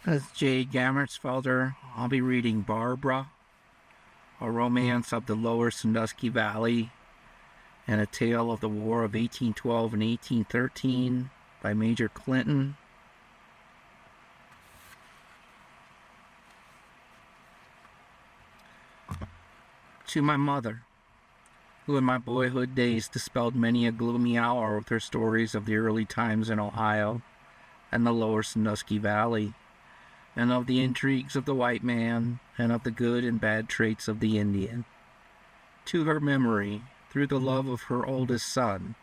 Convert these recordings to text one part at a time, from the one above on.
As J. Gammertsfelder, I'll be reading Barbara, a romance of the lower Sandusky Valley, and a tale of the War of 1812 and 1813 by Major Clinton. To my mother, who in my boyhood days dispelled many a gloomy hour with her stories of the early times in Ohio and the lower Sandusky Valley, and of the intrigues of the white man, and of the good and bad traits of the Indian. To her memory, through the love of her oldest son,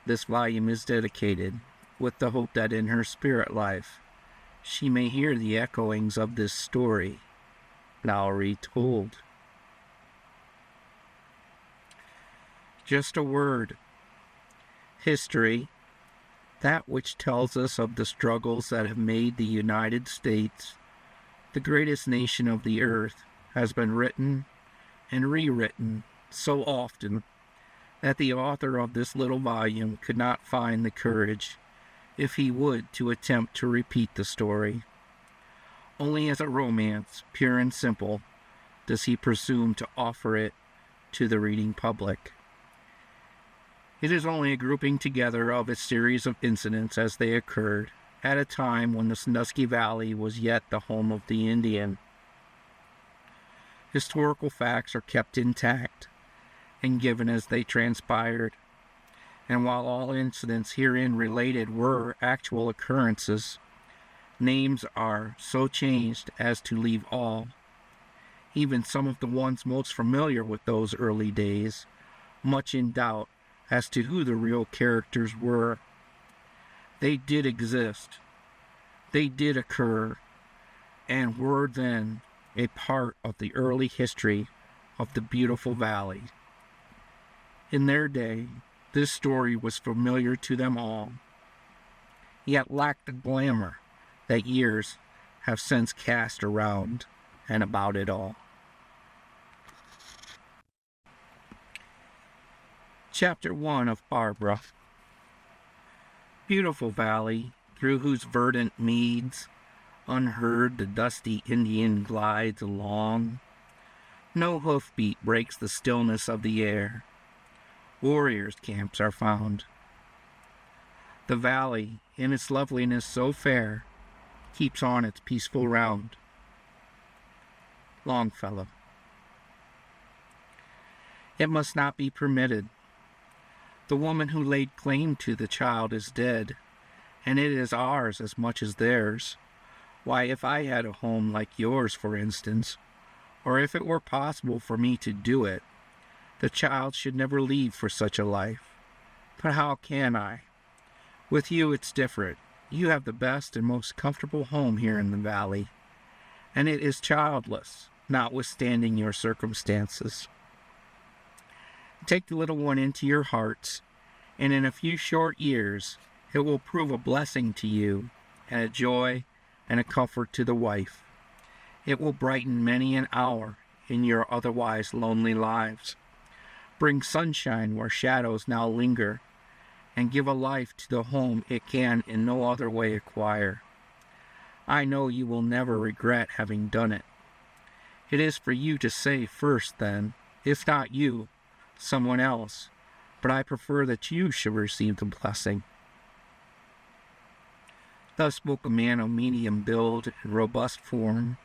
this volume is dedicated, with the hope that in her spirit life she may hear the echoings of this story, now retold. Just a word. History, that which tells us of the struggles that have made the United States the greatest nation of the earth, has been written and rewritten so often that the author of this little volume could not find the courage, if he would, to attempt to repeat the story. Only as a romance, pure and simple, does he presume to offer it to the reading public. It is only a grouping together of a series of incidents as they occurred at a time when the Sandusky Valley was yet the home of the Indian. Historical facts are kept intact and given as they transpired, and while all incidents herein related were actual occurrences, names are so changed as to leave all, even some of the ones most familiar with those early days, much in doubt as to who the real characters were. They did exist, they did occur, and were then a part of the early history of the beautiful valley. In their day, this story was familiar to them all, yet lacked the glamour that years have since cast around and about it all. Chapter 1 of Barbara. Beautiful valley, through whose verdant meads, unheard the dusty Indian glides along. No hoofbeat breaks the stillness of the air. Warriors' camps are found. The valley, in its loveliness so fair, keeps on its peaceful round. Longfellow. It must not be permitted. The woman who laid claim to the child is dead, and it is ours as much as theirs. Why, if I had a home like yours, for instance, or if it were possible for me to do it, the child should never leave for such a life. But how can I? With you it's different. You have the best and most comfortable home here in the valley, and it is childless, notwithstanding your circumstances. Take the little one into your hearts, and in a few short years it will prove a blessing to you, and a joy and a comfort to the wife. It will brighten many an hour in your otherwise lonely lives, bring sunshine where shadows now linger, and give a life to the home it can in no other way acquire. I know you will never regret having done it. It is for you to say first, then, if not you, someone else, but I prefer that you should receive the blessing. Thus spoke a man of medium build and robust form,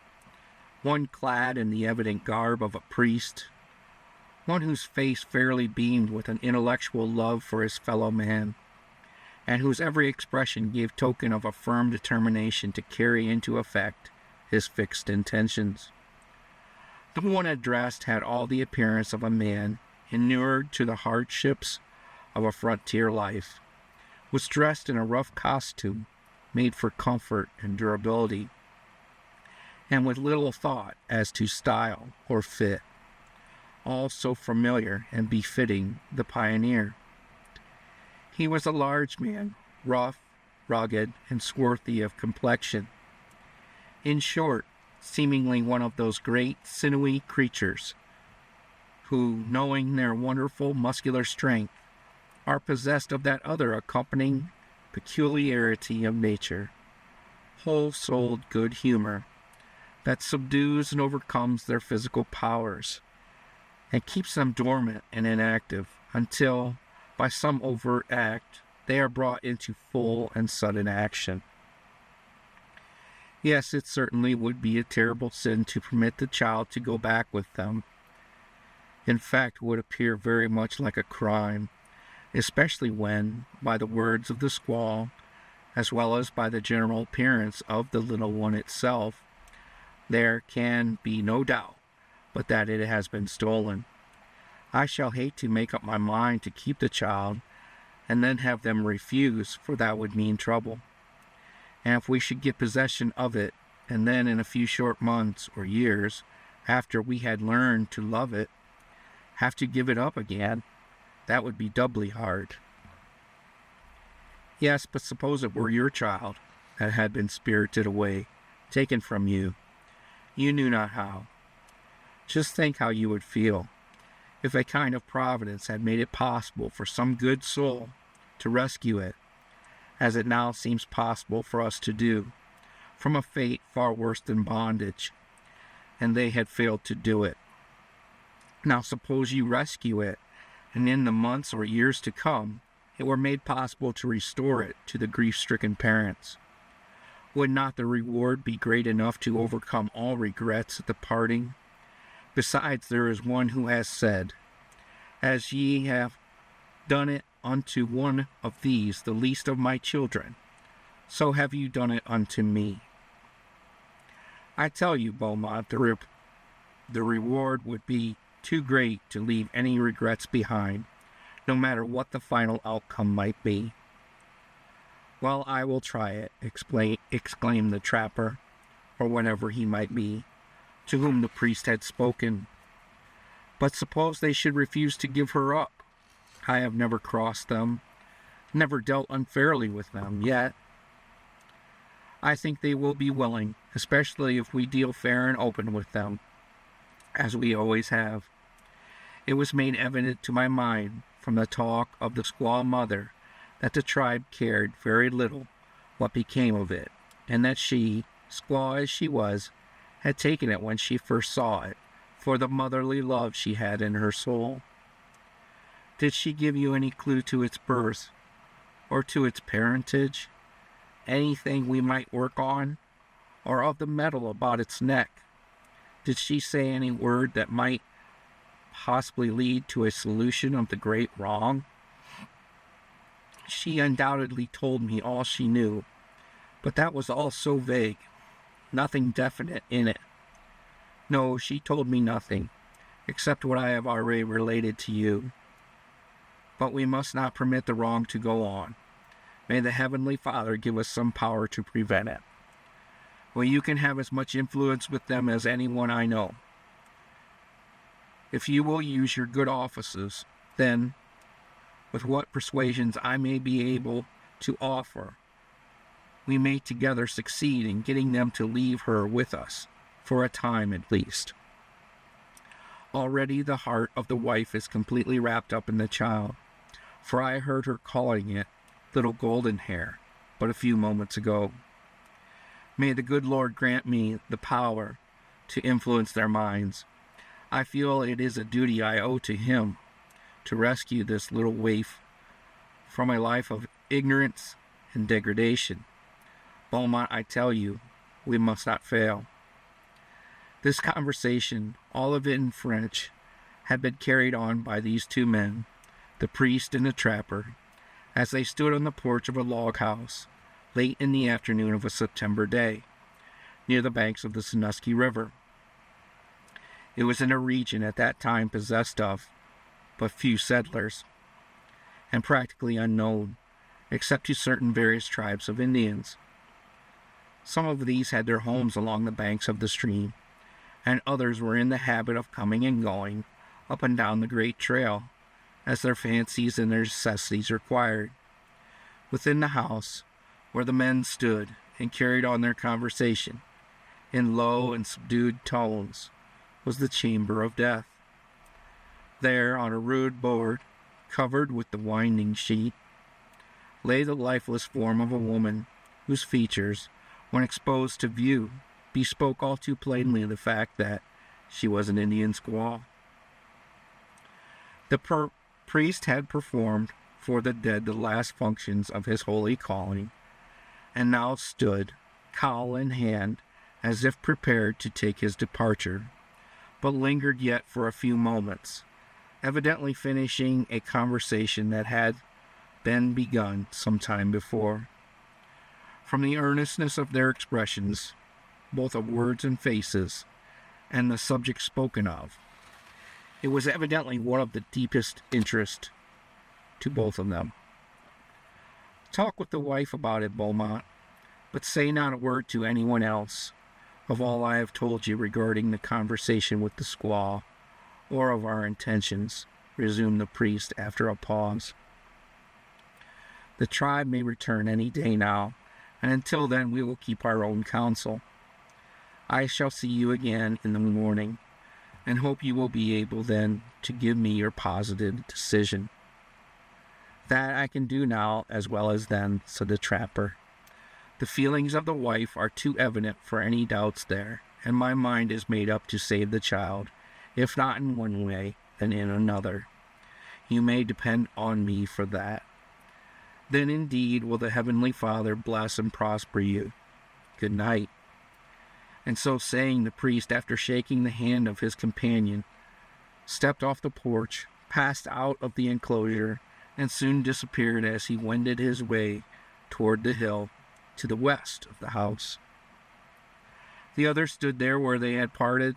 one clad in the evident garb of a priest, one whose face fairly beamed with an intellectual love for his fellow man, and whose every expression gave token of a firm determination to carry into effect his fixed intentions. The one addressed had all the appearance of a man inured to the hardships of a frontier life, was dressed in a rough costume made for comfort and durability, and with little thought as to style or fit, all so familiar and befitting the pioneer. He was a large man, rough, rugged, and swarthy of complexion. In short, seemingly one of those great sinewy creatures who, knowing their wonderful muscular strength, are possessed of that other accompanying peculiarity of nature, whole-souled good humor that subdues and overcomes their physical powers and keeps them dormant and inactive until, by some overt act, they are brought into full and sudden action. Yes, it certainly would be a terrible sin to permit the child to go back with them. In fact, it would appear very much like a crime, especially when, by the words of the squaw, as well as by the general appearance of the little one itself, there can be no doubt but that it has been stolen. I shall hate to make up my mind to keep the child and then have them refuse, for that would mean trouble. And if we should get possession of it, and then in a few short months or years, after we had learned to love it, have to give it up again, that would be doubly hard. Yes, but suppose it were your child that had been spirited away, taken from you. You knew not how. Just think how you would feel if a kind of providence had made it possible for some good soul to rescue it, as it now seems possible for us to do, from a fate far worse than bondage, and they had failed to do it. Now suppose you rescue it, and in the months or years to come, it were made possible to restore it to the grief-stricken parents. Would not the reward be great enough to overcome all regrets at the parting? Besides, there is one who has said, "As ye have done it unto one of these, the least of my children, so have you done it unto me." I tell you, Beaumont, the reward would be too great to leave any regrets behind, no matter what the final outcome might be. "Well, I will try it," exclaimed the trapper, or whatever he might be, to whom the priest had spoken. "But suppose they should refuse to give her up? I have never crossed them, never dealt unfairly with them yet." "I think they will be willing, especially if we deal fair and open with them, as we always have. It was made evident to my mind from the talk of the squaw mother that the tribe cared very little what became of it, and that she, squaw as she was, had taken it when she first saw it, for the motherly love she had in her soul. Did she give you any clue to its birth, or to its parentage? Anything we might work on, or of the metal about its neck? Did she say any word that might possibly lead to a solution of the great wrong?" "She undoubtedly told me all she knew, but that was all so vague, nothing definite in it. No, she told me nothing, except what I have already related to you. But we must not permit the wrong to go on. May the Heavenly Father give us some power to prevent it. Well, you can have as much influence with them as anyone I know. If you will use your good offices, then, with what persuasions I may be able to offer, we may together succeed in getting them to leave her with us, for a time at least. Already the heart of the wife is completely wrapped up in the child, for I heard her calling it Little Golden Hair but a few moments ago. May the good Lord grant me the power to influence their minds. I feel it is a duty I owe to him to rescue this little waif from a life of ignorance and degradation. Beaumont, I tell you, we must not fail." This conversation, all of it in French, had been carried on by these two men, the priest and the trapper, as they stood on the porch of a log house late in the afternoon of a September day, near the banks of the Sandusky River. It was in a region at that time possessed of but few settlers, and practically unknown, except to certain various tribes of Indians. Some of these had their homes along the banks of the stream, and others were in the habit of coming and going up and down the great trail, as their fancies and their necessities required. Within the house, where the men stood and carried on their conversation, in low and subdued tones, was the chamber of death. There, on a rude board, covered with the winding sheet, lay the lifeless form of a woman whose features, when exposed to view, bespoke all too plainly the fact that she was an Indian squaw. The priest had performed for the dead the last functions of his holy calling, and now stood, cowl in hand, as if prepared to take his departure, but lingered yet for a few moments, evidently finishing a conversation that had been begun some time before. From the earnestness of their expressions, both of words and faces, and the subject spoken of, it was evidently one of the deepest interest to both of them. Talk with the wife about it, Beaumont, but say not a word to anyone else of all I have told you regarding the conversation with the squaw, or of our intentions, resumed the priest after a pause. The tribe may return any day now, and until then we will keep our own counsel. I shall see you again in the morning, and hope you will be able then to give me your positive decision. That I can do now as well as then, said the trapper. The feelings of the wife are too evident for any doubts there, and my mind is made up to save the child, if not in one way, then in another. You may depend on me for that. Then indeed will the Heavenly Father bless and prosper you. Good night. And so saying, the priest, after shaking the hand of his companion, stepped off the porch, passed out of the enclosure, and soon disappeared as he wended his way toward the hill to the west of the house. The others stood there where they had parted,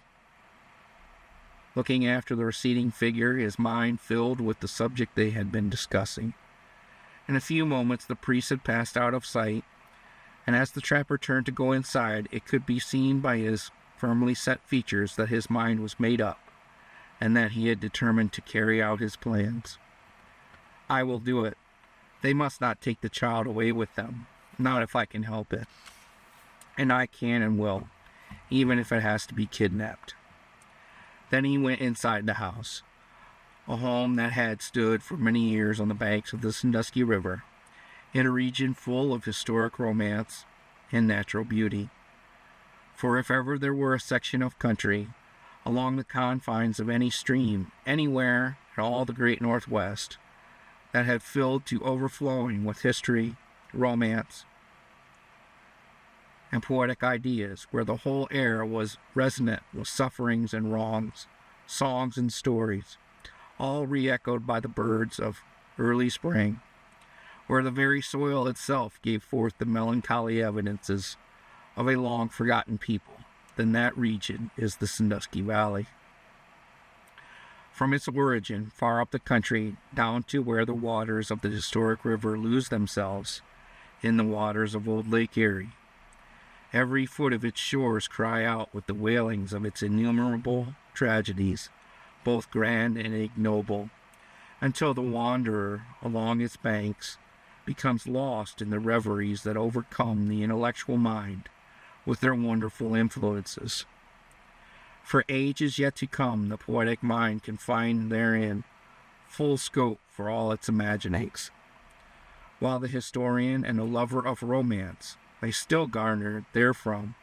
looking after the receding figure, his mind filled with the subject they had been discussing. In a few moments the priest had passed out of sight, and as the trapper turned to go inside, it could be seen by his firmly set features that his mind was made up, and that he had determined to carry out his plans. I will do it. They must not take the child away with them, not if I can help it. And I can and will, even if it has to be kidnapped. Then he went inside the house, a home that had stood for many years on the banks of the Sandusky River, in a region full of historic romance and natural beauty. For if ever there were a section of country along the confines of any stream, anywhere in all the great Northwest, that had filled to overflowing with history, romance, and poetic ideas, where the whole air was resonant with sufferings and wrongs, songs and stories, all re-echoed by the birds of early spring, where the very soil itself gave forth the melancholy evidences of a long-forgotten people, then that region is the Sandusky Valley. From its origin, far up the country, down to where the waters of the historic river lose themselves in the waters of old Lake Erie, every foot of its shores cry out with the wailings of its innumerable tragedies, both grand and ignoble, until the wanderer along its banks becomes lost in the reveries that overcome the intellectual mind with their wonderful influences. For ages yet to come, the poetic mind can find therein full scope for all its imaginings, while the historian and the lover of romance may still garner therefrom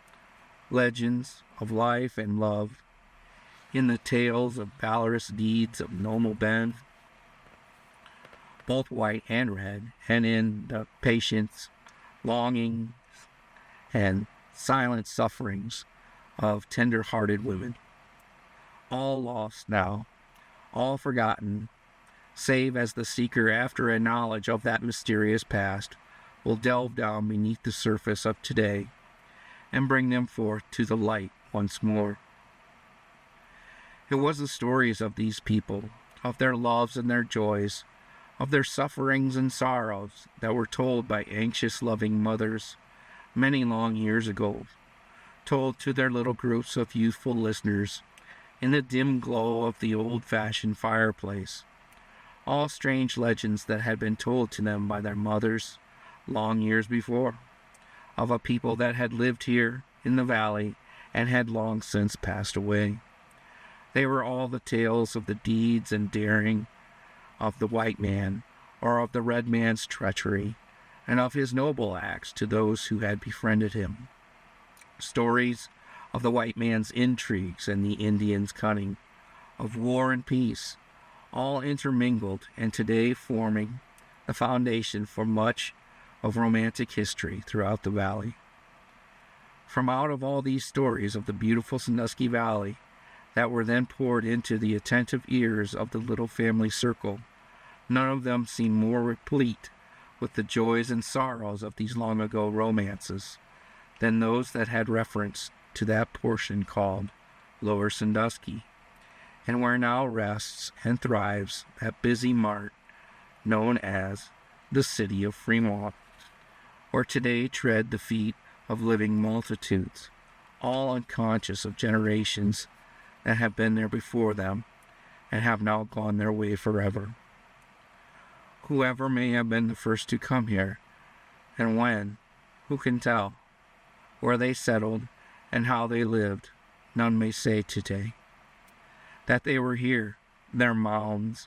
legends of life and love, in the tales of valorous deeds of noble men, both white and red, and in the patience, longings, and silent sufferings of tender-hearted women. All lost now, all forgotten, save as the seeker after a knowledge of that mysterious past will delve down beneath the surface of today and bring them forth to the light once more. It was the stories of these people, of their loves and their joys, of their sufferings and sorrows, that were told by anxious, loving mothers many long years ago, told to their little groups of youthful listeners in the dim glow of the old-fashioned fireplace. All strange legends that had been told to them by their mothers long years before, of a people that had lived here in the valley and had long since passed away. They were all the tales of the deeds and daring of the white man, or of the red man's treachery, and of his noble acts to those who had befriended him. stories of the white man's intrigues and the Indian's cunning, of war and peace, all intermingled and today forming the foundation for much of romantic history throughout the valley. From out of all these stories of the beautiful Sandusky Valley that were then poured into the attentive ears of the little family circle, none of them seemed more replete with the joys and sorrows of these long ago romances than those that had reference to that portion called Lower Sandusky, and where now rests and thrives that busy mart known as the city of Fremont, where today tread the feet of living multitudes, all unconscious of generations that have been there before them and have now gone their way forever. Whoever may have been the first to come here, and when, who can tell? Where they settled and how they lived, none may say today. That they were here, their mounds,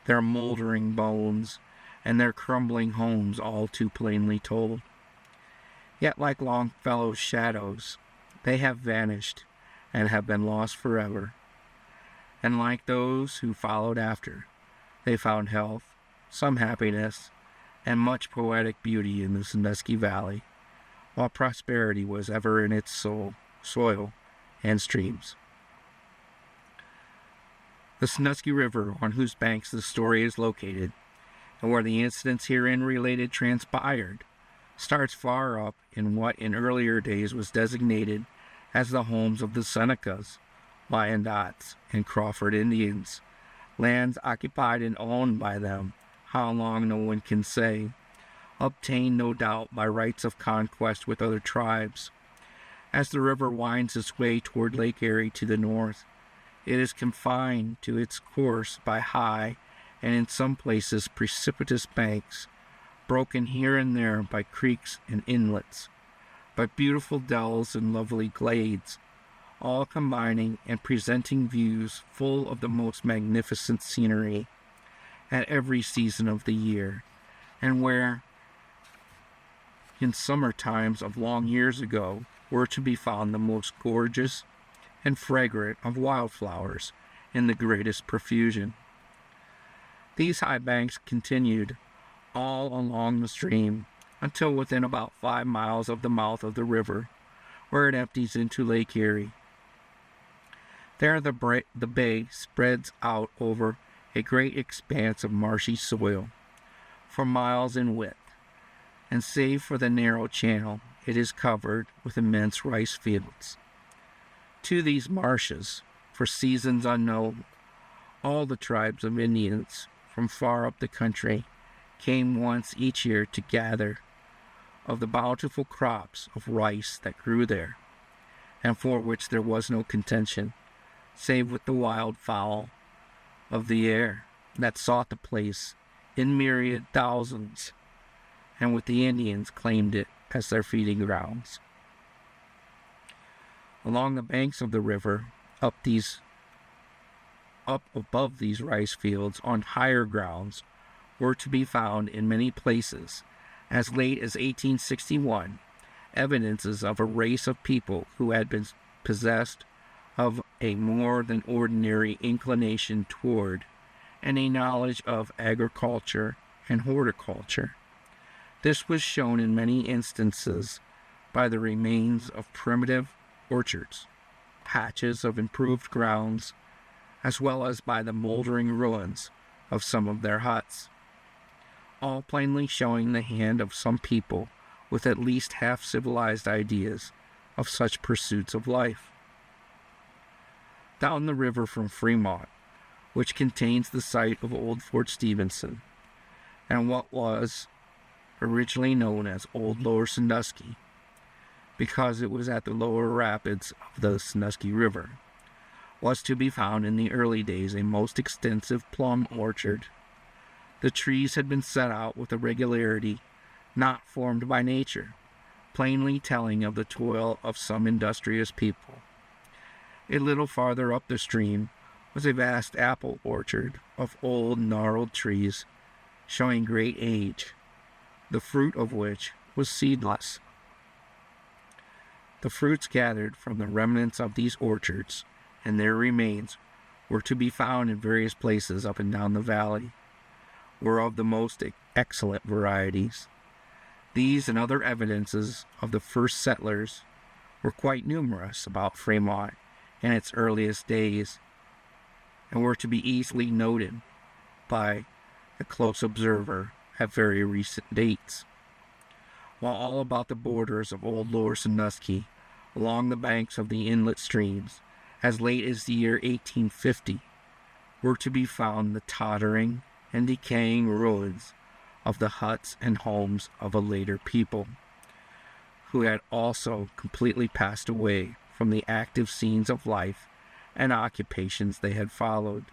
their moldering bones, and their crumbling homes all too plainly told. Yet like Longfellow's shadows, they have vanished and have been lost forever. And like those who followed after, they found health, some happiness, and much poetic beauty in the Sandusky Valley, while prosperity was ever in its soil and streams. The Sandusky River, on whose banks the story is located, and where the incidents herein related transpired, starts far up in what in earlier days was designated as the homes of the Senecas, Wyandots, and Crawford Indians, lands occupied and owned by them, how long no one can say, obtained no doubt by rights of conquest with other tribes. As the river winds its way toward Lake Erie to the north, it is confined to its course by high and in some places precipitous banks, broken here and there by creeks and inlets, by beautiful dells and lovely glades, all combining and presenting views full of the most magnificent scenery at every season of the year, and where, in summer times of long years ago, were to be found the most gorgeous and fragrant of wildflowers in the greatest profusion. These high banks continued all along the stream until within about 5 miles of the mouth of the river, where it empties into Lake Erie. There the bay spreads out over a great expanse of marshy soil, for miles in width, and save for the narrow channel, it is covered with immense rice fields. To these marshes, for seasons unknown, all the tribes of Indians from far up the country came once each year to gather of the bountiful crops of rice that grew there, and for which there was no contention, save with the wild fowl of the air that sought the place in myriad thousands, and with the Indians claimed it as their feeding grounds. Along the banks of the river, up above these rice fields on higher grounds, were to be found in many places, as late as 1861, evidences of a race of people who had been possessed of a more than ordinary inclination toward and a knowledge of agriculture and horticulture. This was shown in many instances by the remains of primitive orchards, patches of improved grounds, as well as by the moldering ruins of some of their huts, all plainly showing the hand of some people with at least half-civilized ideas of such pursuits of life. Down the river from Fremont, which contains the site of old Fort Stephenson, and what was originally known as Old Lower Sandusky, because it was at the lower rapids of the Sandusky River, was to be found in the early days a most extensive plum orchard. The trees had been set out with a regularity not formed by nature, plainly telling of the toil of some industrious people. A little farther up the stream was a vast apple orchard of old gnarled trees, showing great age, the fruit of which was seedless. The fruits gathered from the remnants of these orchards and their remains were to be found in various places up and down the valley, were of the most excellent varieties. These and other evidences of the first settlers were quite numerous about Fremont in its earliest days, and were to be easily noted by a close observer at very recent dates. While all about the borders of Old Lower Sandusky, along the banks of the inlet streams, as late as the year 1850, were to be found the tottering and decaying ruins of the huts and homes of a later people, who had also completely passed away from the active scenes of life and occupations they had followed.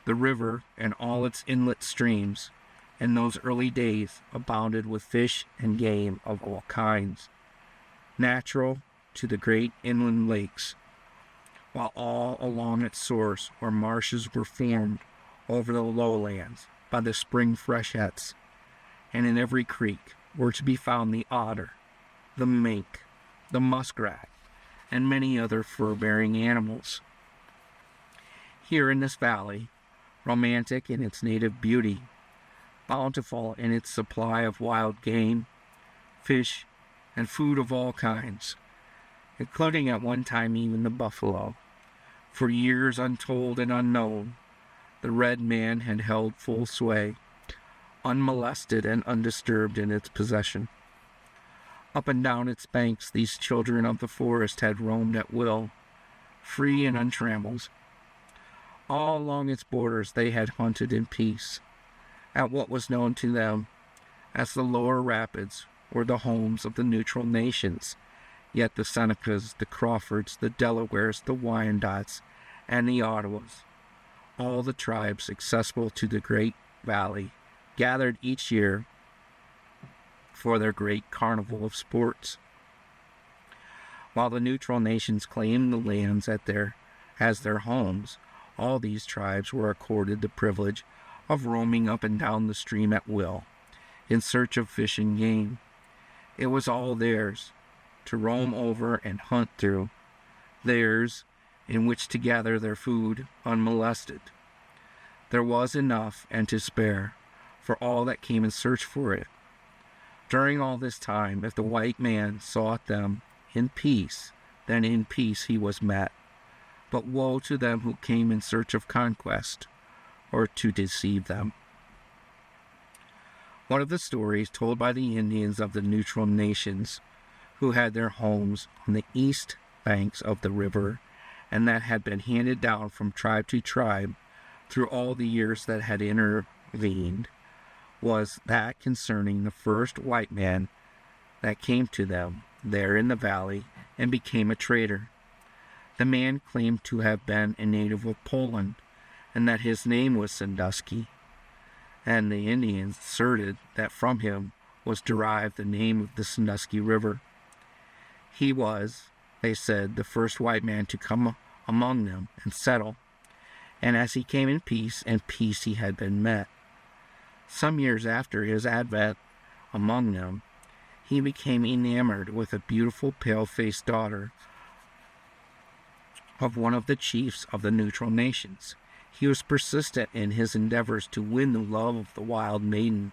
The river and all its inlet streams in those early days abounded with fish and game of all kinds, natural to the great inland lakes, while all along its source where marshes were formed over the lowlands by the spring freshets, and in every creek were to be found the otter, the mink, the muskrat, and many other fur-bearing animals. Here in this valley, romantic in its native beauty, bountiful in its supply of wild game, fish, and food of all kinds, including at one time even the buffalo, for years untold and unknown, the red man had held full sway, unmolested and undisturbed in its possession. Up and down its banks these children of the forest had roamed at will, free and untrammeled. All along its borders they had hunted in peace, at what was known to them as the lower rapids, or the homes of the neutral nations, yet the Senecas, the Crawfords, the Delawares, the Wyandottes, and the Ottawas, all the tribes accessible to the Great Valley, gathered each year for their great carnival of sports. While the neutral nations claimed the lands as their homes, all these tribes were accorded the privilege of roaming up and down the stream at will, in search of fish and game. It was all theirs to roam over and hunt through, theirs in which to gather their food unmolested. There was enough and to spare for all that came in search for it. During all this time, if the white man sought them in peace, then in peace he was met. But woe to them who came in search of conquest, or to deceive them. One of the stories told by the Indians of the neutral nations, who had their homes on the east banks of the river, and that had been handed down from tribe to tribe through all the years that had intervened, was that concerning the first white man that came to them there in the valley and became a trader. The man claimed to have been a native of Poland, and that his name was Sandusky, and the Indians asserted that from him was derived the name of the Sandusky River. He was, they said, the first white man to come among them and settle, and as he came in peace, and peace he had been met. Some years after his advent among them, he became enamored with a beautiful pale-faced daughter of one of the chiefs of the neutral nations. He was persistent in his endeavors to win the love of the wild maiden,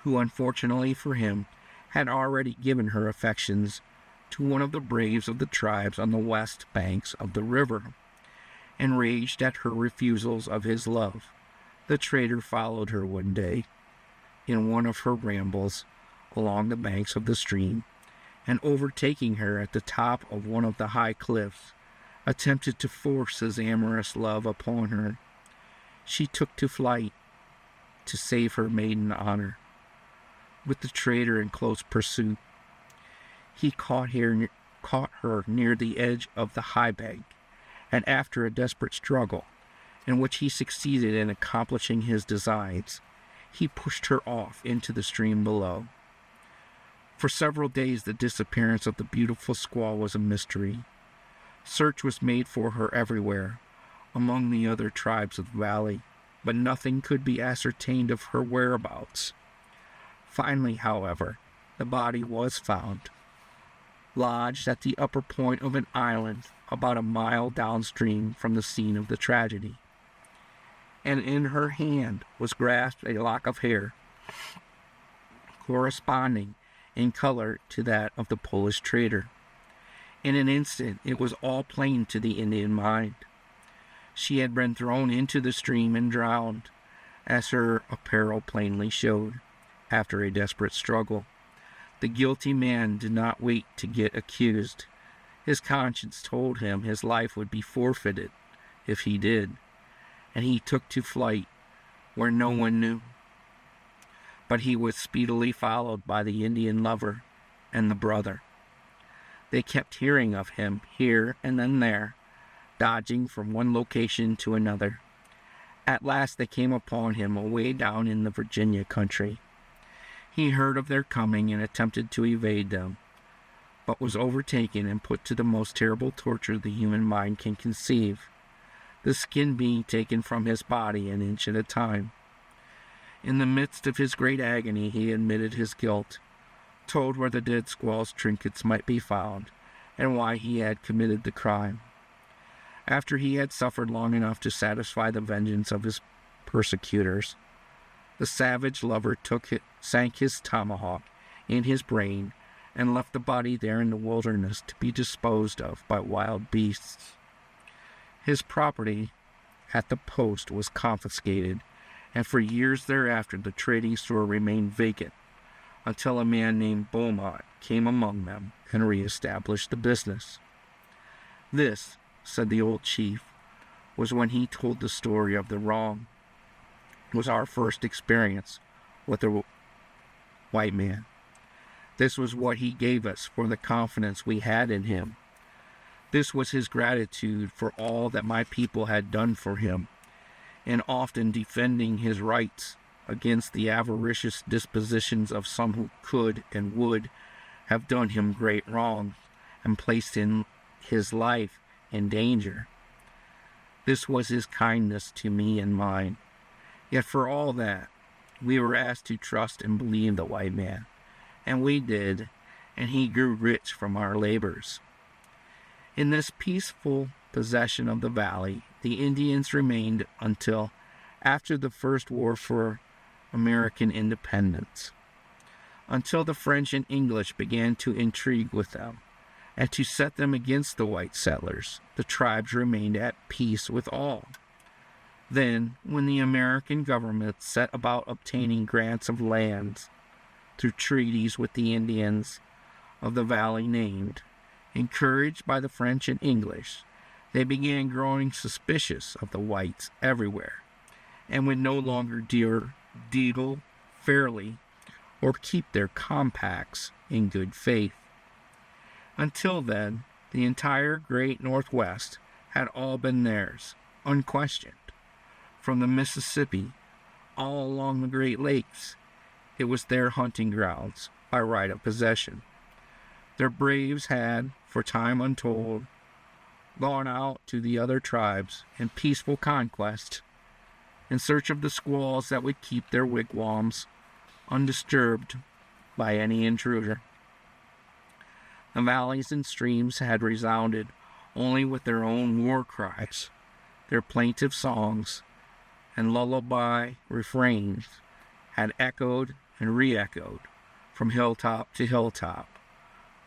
who unfortunately for him had already given her affections to one of the braves of the tribes on the west banks of the river. Enraged at her refusals of his love, the trader followed her one day in one of her rambles along the banks of the stream, and overtaking her at the top of one of the high cliffs, attempted to force his amorous love upon her. She took to flight to save her maiden honor, with the trader in close pursuit. He caught her near the edge of the high bank, and after a desperate struggle, in which he succeeded in accomplishing his designs, he pushed her off into the stream below. For several days the disappearance of the beautiful squaw was a mystery. Search was made for her everywhere, among the other tribes of the valley, but nothing could be ascertained of her whereabouts. Finally, however, the body was found, lodged at the upper point of an island about a mile downstream from the scene of the tragedy. And in her hand was grasped a lock of hair corresponding in color to that of the Polish trader. In an instant it was all plain to the Indian mind. She had been thrown into the stream and drowned, as her apparel plainly showed, after a desperate struggle. The guilty man did not wait to get accused. His conscience told him his life would be forfeited if he did, and he took to flight where no one knew. But he was speedily followed by the Indian lover and the brother. They kept hearing of him here and then there, dodging from one location to another. At last they came upon him away down in the Virginia country. He heard of their coming and attempted to evade them, but was overtaken and put to the most terrible torture the human mind can conceive, the skin being taken from his body an inch at a time. In the midst of his great agony he admitted his guilt, told where the dead squaw's trinkets might be found, and why he had committed the crime. After he had suffered long enough to satisfy the vengeance of his persecutors, the savage lover sank his tomahawk in his brain and left the body there in the wilderness to be disposed of by wild beasts. His property at the post was confiscated, and for years thereafter the trading store remained vacant until a man named Beaumont came among them and re-established the business. This, said the old chief, was when he told the story of the wrong, was our first experience with the white man. This was what he gave us for the confidence we had in him. This was his gratitude for all that my people had done for him, and often defending his rights against the avaricious dispositions of some who could and would have done him great wrong and placed in his life in danger. This was his kindness to me and mine. Yet for all that, we were asked to trust and believe the white man, and we did, and he grew rich from our labors. In this peaceful possession of the valley, the Indians remained until after the first war for American independence, until the French and English began to intrigue with them and to set them against the white settlers. The tribes remained at peace with all. Then, when the American government set about obtaining grants of lands through treaties with the Indians of the valley named, encouraged by the French and English, they began growing suspicious of the whites everywhere, and would no longer deal fairly or keep their compacts in good faith. Until then, the entire great Northwest had all been theirs, unquestioned. From the Mississippi all along the Great Lakes, it was their hunting grounds by right of possession. Their braves had, for time untold, gone out to the other tribes in peaceful conquest in search of the squaws that would keep their wigwams undisturbed by any intruder. The valleys and streams had resounded only with their own war cries, their plaintive songs and lullaby refrains had echoed and re-echoed from hilltop to hilltop,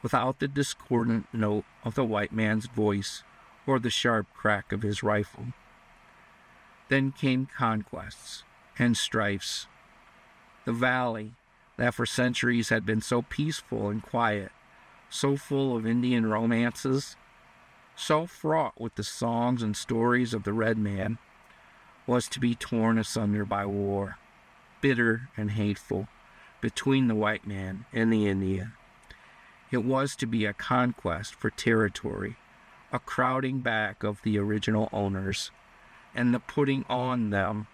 without the discordant note of the white man's voice or the sharp crack of his rifle. Then came conquests and strifes. The valley, that for centuries had been so peaceful and quiet, so full of Indian romances, so fraught with the songs and stories of the red man, was to be torn asunder by war, bitter and hateful, between the white man and the Indian. It was to be a conquest for territory, a crowding back of the original owners, and the putting on them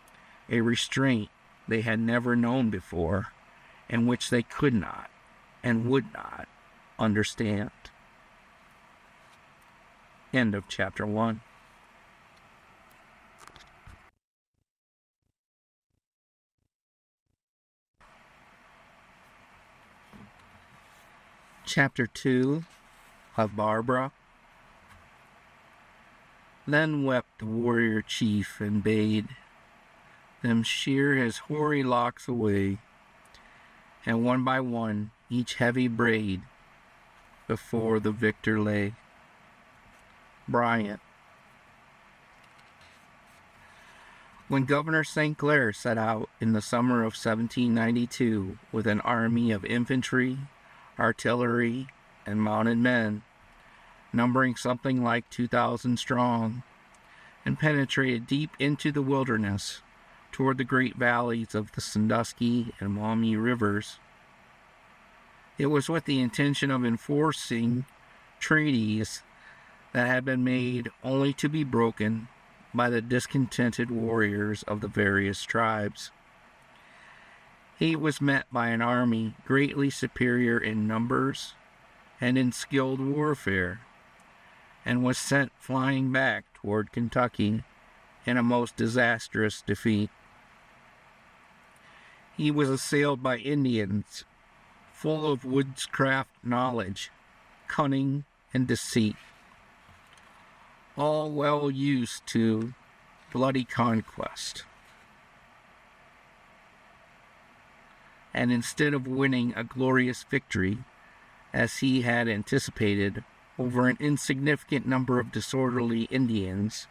a restraint they had never known before, and which they could not and would not understand. End of chapter 1. Chapter 2, of Barbara? Then wept the warrior chief and bade them shear his hoary locks away, and one by one each heavy braid before the victor lay. Bryant. When Governor St. Clair set out in the summer of 1792 with an army of infantry, artillery, and mounted men, numbering something like 2,000 strong, and penetrated deep into the wilderness toward the great valleys of the Sandusky and Maumee rivers, it was with the intention of enforcing treaties that had been made only to be broken by the discontented warriors of the various tribes. He was met by an army greatly superior in numbers and in skilled warfare, and was sent flying back toward Kentucky in a most disastrous defeat. He was assailed by Indians full of woodscraft knowledge, cunning, and deceit, all well used to bloody conquest. And instead of winning a glorious victory, as he had anticipated, over an insignificant number of disorderly Indians,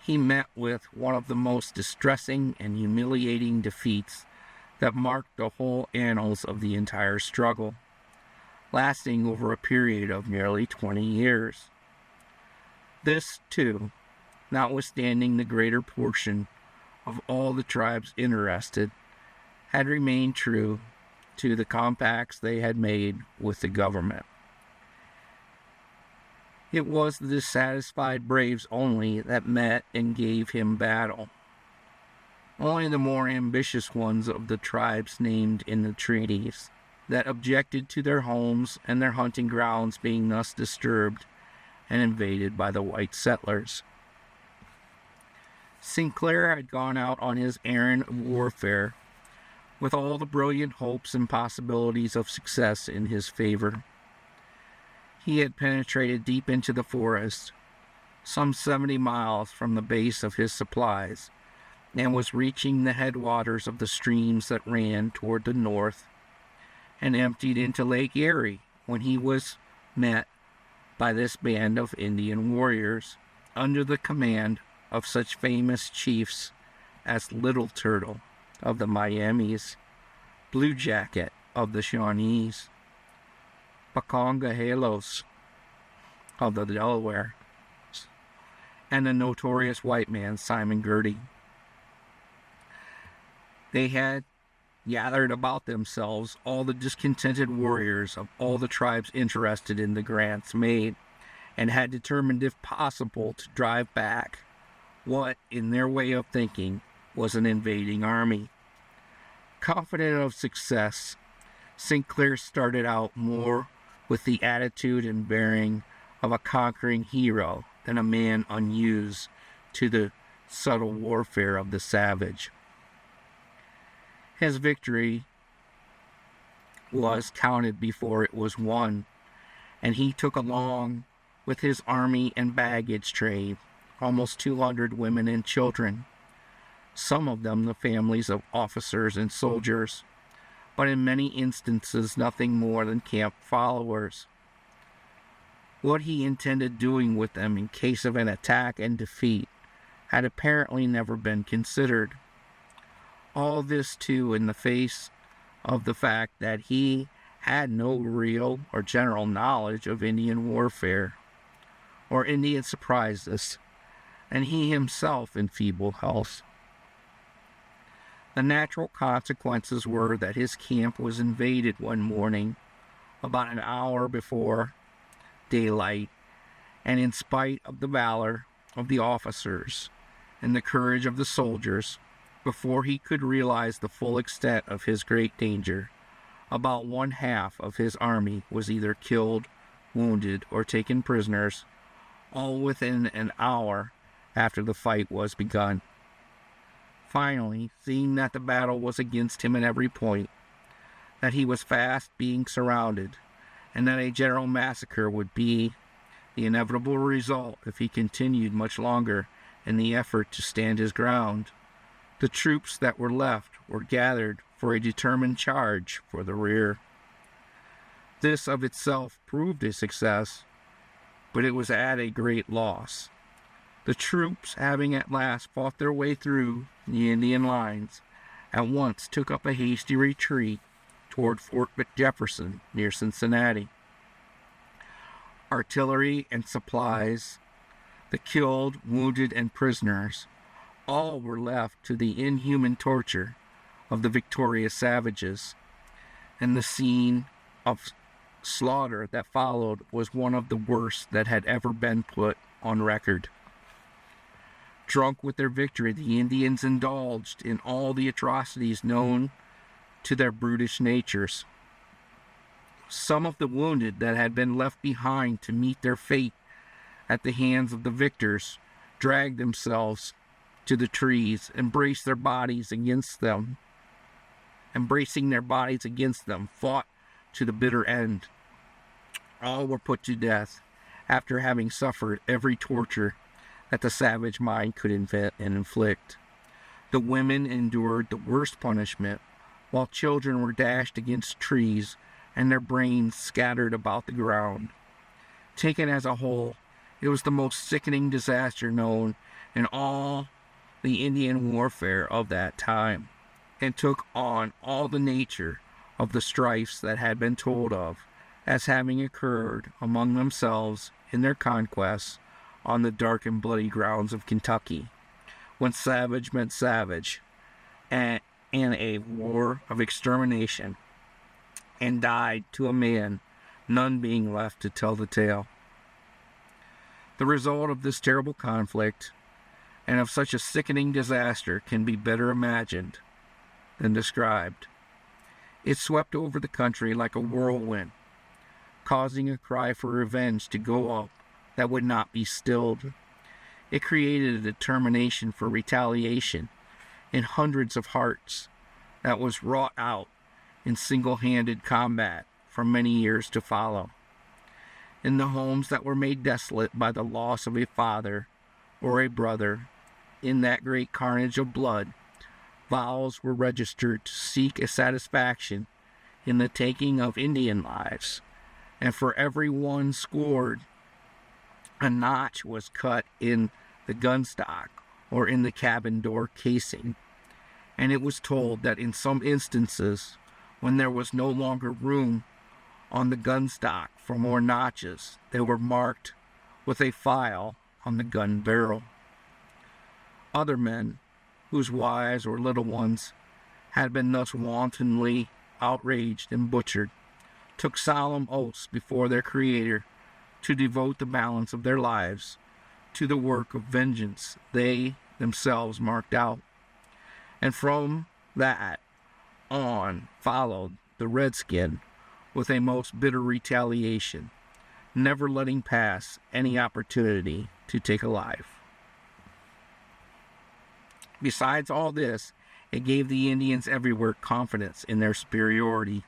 he met with one of the most distressing and humiliating defeats that marked the whole annals of the entire struggle, lasting over a period of nearly 20 years. This, too, notwithstanding the greater portion of all the tribes interested, had remained true to the compacts they had made with the government. It was the dissatisfied braves only that met and gave him battle. Only the more ambitious ones of the tribes named in the treaties, that objected to their homes and their hunting grounds being thus disturbed and invaded by the white settlers. St. Clair had gone out on his errand of warfare with all the brilliant hopes and possibilities of success in his favor. He had penetrated deep into the forest, some 70 miles from the base of his supplies, and was reaching the headwaters of the streams that ran toward the north and emptied into Lake Erie when he was met by this band of Indian warriors under the command of such famous chiefs as Little Turtle of the Miamis, Blue Jacket of the Shawnees, Pacongahelos of the Delaware, and the notorious white man Simon Girty. They had gathered about themselves all the discontented warriors of all the tribes interested in the grants made, and had determined, if possible, to drive back what, in their way of thinking, was an invading army. Confident of success, St. Clair started out more with the attitude and bearing of a conquering hero than a man unused to the subtle warfare of the savage. His victory was counted before it was won, and he took along with his army and baggage train almost 200 women and children, some of them the families of officers and soldiers, but in many instances nothing more than camp followers. What he intended doing with them in case of an attack and defeat had apparently never been considered. All this, too, in the face of the fact that he had no real or general knowledge of Indian warfare or Indian surprises, and he himself in feeble health. The natural consequences were that his camp was invaded one morning about an hour before daylight, and in spite of the valor of the officers and the courage of the soldiers, before he could realize the full extent of his great danger, about one half of his army was either killed, wounded, or taken prisoners, all within an hour after the fight was begun. Finally, seeing that the battle was against him at every point, that he was fast being surrounded, and that a general massacre would be the inevitable result if he continued much longer in the effort to stand his ground. The troops that were left were gathered for a determined charge for the rear. This of itself proved a success, but it was at a great loss. The troops, having at last fought their way through the Indian lines, at once took up a hasty retreat toward Fort Jefferson near Cincinnati. Artillery and supplies, the killed, wounded, and prisoners, all were left to the inhuman torture of the victorious savages, and the scene of slaughter that followed was one of the worst that had ever been put on record. Drunk with their victory, the Indians indulged in all the atrocities known to their brutish natures. Some of the wounded that had been left behind to meet their fate at the hands of the victors dragged themselves to the trees, embracing their bodies against them, fought to the bitter end. All were put to death after having suffered every torture that the savage mind could invent and inflict. The women endured the worst punishment, while children were dashed against trees and their brains scattered about the ground. Taken as a whole, it was the most sickening disaster known in all the Indian warfare of that time, and took on all the nature of the strifes that had been told of as having occurred among themselves in their conquests on the dark and bloody grounds of Kentucky, when savage met savage, and in a war of extermination, and died to a man, none being left to tell the tale. The result of this terrible conflict and of such a sickening disaster can be better imagined than described. It swept over the country like a whirlwind, causing a cry for revenge to go up that would not be stilled. It created a determination for retaliation in hundreds of hearts that was wrought out in single-handed combat for many years to follow. In the homes that were made desolate by the loss of a father or a brother, in that great carnage of blood, vows were registered to seek a satisfaction in the taking of Indian lives, and for every one scored, a notch was cut in the gun stock or in the cabin door casing, and it was told that in some instances, when there was no longer room on the gun stock for more notches, they were marked with a file on the gun barrel. Other men, whose wives or little ones had been thus wantonly outraged and butchered, took solemn oaths before their Creator to devote the balance of their lives to the work of vengeance they themselves marked out. And from that on followed the redskin with a most bitter retaliation, never letting pass any opportunity to take a life. Besides all this, it gave the Indians everywhere confidence in their superiority,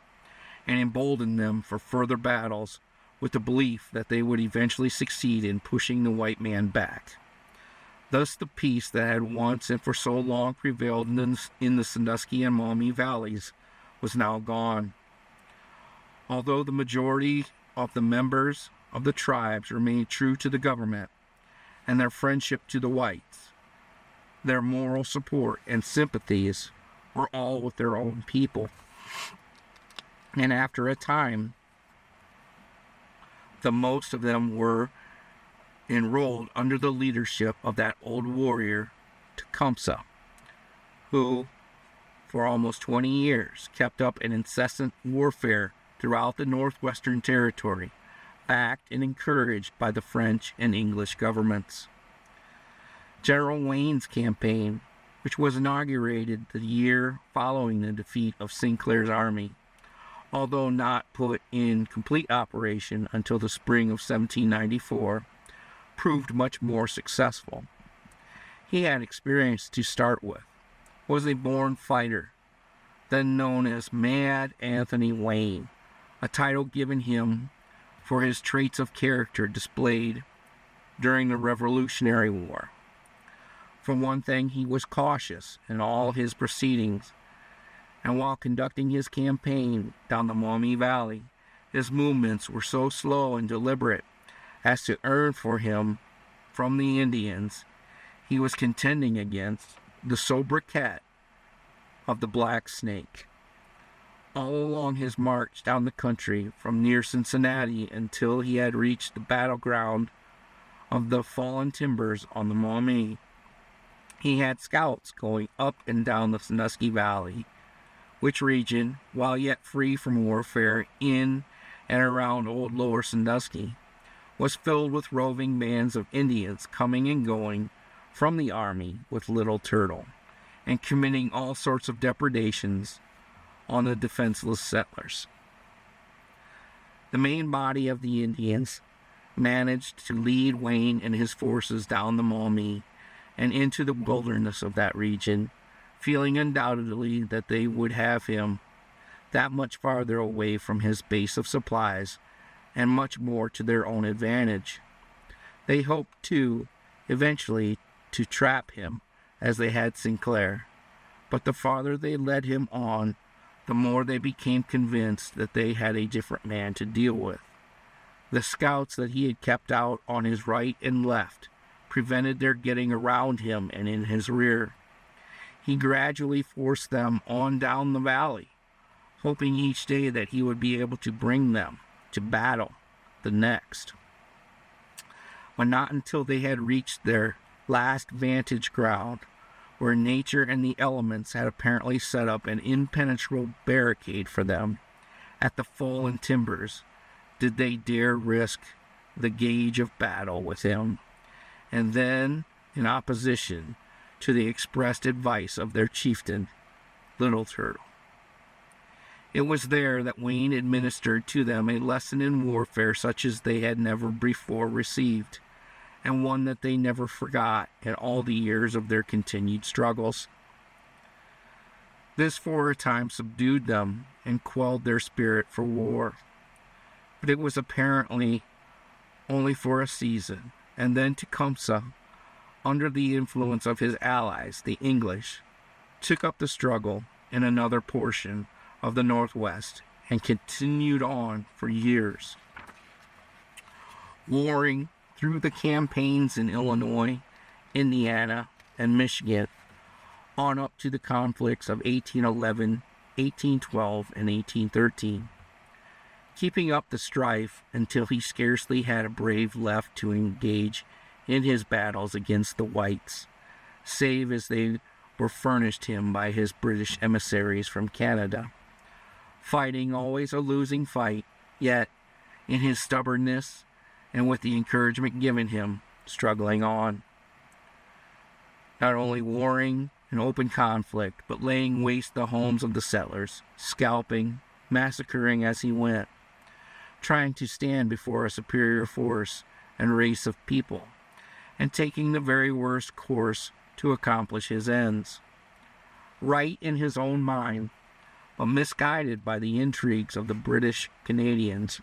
and emboldened them for further battles with the belief that they would eventually succeed in pushing the white man back. Thus the peace that had once and for so long prevailed in the Sandusky and Maumee valleys was now gone. Although the majority of the members of the tribes remained true to the government and their friendship to the whites, their moral support and sympathies were all with their own people. And after a time, the most of them were enrolled under the leadership of that old warrior, Tecumseh, who, for almost 20 years, kept up an incessant warfare throughout the Northwestern Territory, backed and encouraged by the French and English governments. General Wayne's campaign, which was inaugurated the year following the defeat of Sinclair's army, although not put in complete operation until the spring of 1794, proved much more successful. He had experience to start with, was a born fighter, then known as Mad Anthony Wayne, a title given him for his traits of character displayed during the Revolutionary War. For one thing, he was cautious in all his proceedings, and while conducting his campaign down the Maumee Valley, his movements were so slow and deliberate as to earn for him from the Indians he was contending against the sobriquet of the Black Snake. All along his march down the country from near Cincinnati until he had reached the battleground of the fallen timbers on the Maumee, he had scouts going up and down the Sandusky Valley, which region, while yet free from warfare in and around old Lower Sandusky, was filled with roving bands of Indians coming and going from the army with Little Turtle, and committing all sorts of depredations on the defenseless settlers. The main body of the Indians managed to lead Wayne and his forces down the Maumee and into the wilderness of that region, feeling undoubtedly that they would have him that much farther away from his base of supplies and much more to their own advantage. They hoped, too, eventually to trap him as they had Sinclair, but the farther they led him on, the more they became convinced that they had a different man to deal with. The scouts that he had kept out on his right and left prevented their getting around him and in his rear. He gradually forced them on down the valley, hoping each day that he would be able to bring them to battle the next. But not until they had reached their last vantage ground, where nature and the elements had apparently set up an impenetrable barricade for them at the fallen timbers, did they dare risk the gauge of battle with him, and then in opposition to the expressed advice of their chieftain, Little Turtle. It was there that Wayne administered to them a lesson in warfare such as they had never before received, and one that they never forgot in all the years of their continued struggles. This for a time subdued them and quelled their spirit for war, but it was apparently only for a season, and then Tecumseh, under the influence of his allies, the English, took up the struggle in another portion of the Northwest and continued on for years, warring through the campaigns in Illinois, Indiana, and Michigan, on up to the conflicts of 1811, 1812, and 1813, keeping up the strife until he scarcely had a brave left to engage in his battles against the whites, save as they were furnished him by his British emissaries from Canada, fighting always a losing fight, yet, in his stubbornness, and with the encouragement given him, struggling on. Not only warring in open conflict, but laying waste the homes of the settlers, scalping, massacring as he went, trying to stand before a superior force and race of people, and taking the very worst course to accomplish his ends. Right in his own mind, but misguided by the intrigues of the British Canadians,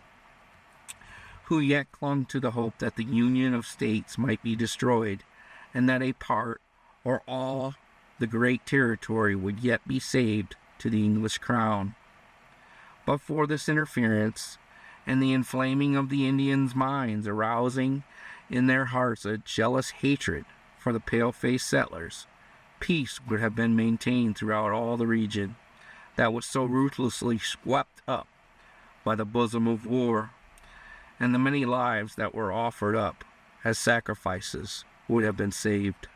who yet clung to the hope that the Union of States might be destroyed, and that a part or all the great territory would yet be saved to the English crown. But for this interference, and the inflaming of the Indians' minds, arousing in their hearts a jealous hatred for the pale-faced settlers, peace would have been maintained throughout all the region that was so ruthlessly swept up by the bosom of war, and the many lives that were offered up as sacrifices would have been saved.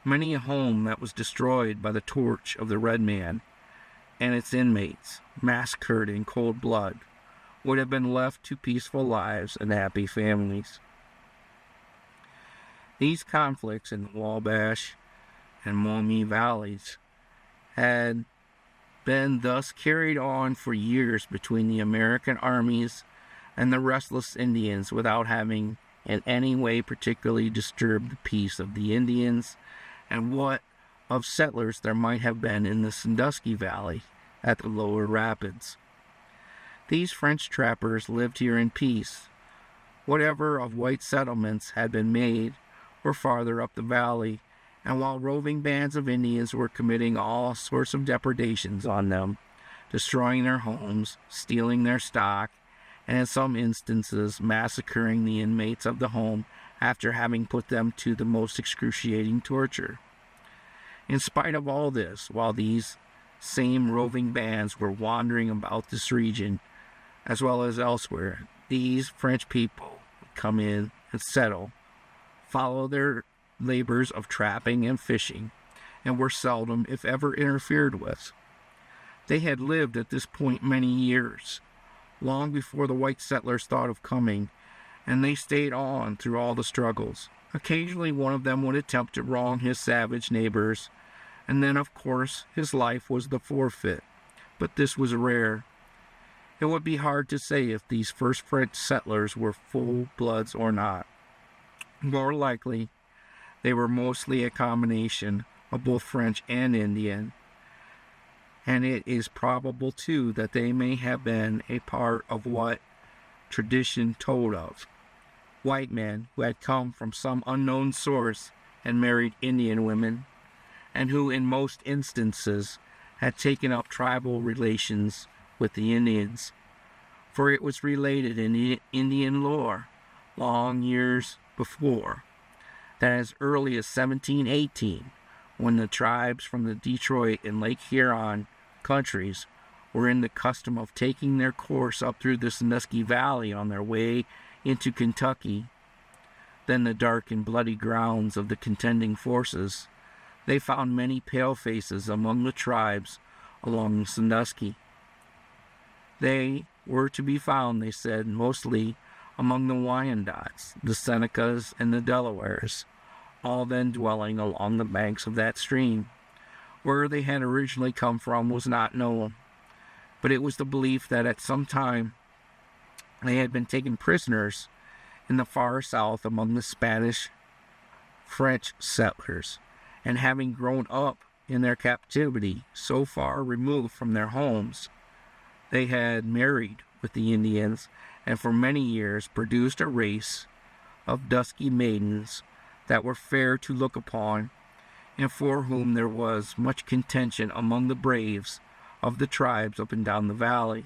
Many a home that was destroyed by the torch of the red man and its inmates, massacred in cold blood, would have been left to peaceful lives and happy families. These conflicts in the Wabash and Maumee valleys had been thus carried on for years between the American armies and the restless Indians without having in any way particularly disturbed the peace of the Indians and what of settlers there might have been in the Sandusky Valley at the lower rapids. These French trappers lived here in peace. Whatever of white settlements had been made were farther up the valley, and while roving bands of Indians were committing all sorts of depredations on them, destroying their homes, stealing their stock, and in some instances massacring the inmates of the home after having put them to the most excruciating torture. In spite of all this, while these same roving bands were wandering about this region, as well as elsewhere, these French people would come in and settle, follow their labors of trapping and fishing, and were seldom, if ever, interfered with. They had lived at this point many years, long before the white settlers thought of coming, and they stayed on through all the struggles. Occasionally one of them would attempt to wrong his savage neighbors, and then of course his life was the forfeit, but this was rare. It would be hard to say if these first French settlers were full-bloods or not. More likely, they were mostly a combination of both French and Indian, and it is probable too that they may have been a part of what tradition told of white men who had come from some unknown source and married Indian women, and who in most instances had taken up tribal relations with the Indians. For it was related in Indian lore long years before that as early as 1718, when the tribes from the Detroit and Lake Huron countries were in the custom of taking their course up through the Sandusky Valley on their way into Kentucky, then the dark and bloody grounds of the contending forces, they found many pale faces among the tribes along the Sandusky. They were to be found, they said, mostly among the Wyandots, the Senecas, and the Delawares, all then dwelling along the banks of that stream. Where they had originally come from was not known, but it was the belief that at some time they had been taken prisoners in the far south among the Spanish French settlers, and having grown up in their captivity so far removed from their homes, they had married with the Indians and for many years produced a race of dusky maidens that were fair to look upon, and for whom there was much contention among the braves of the tribes up and down the valley.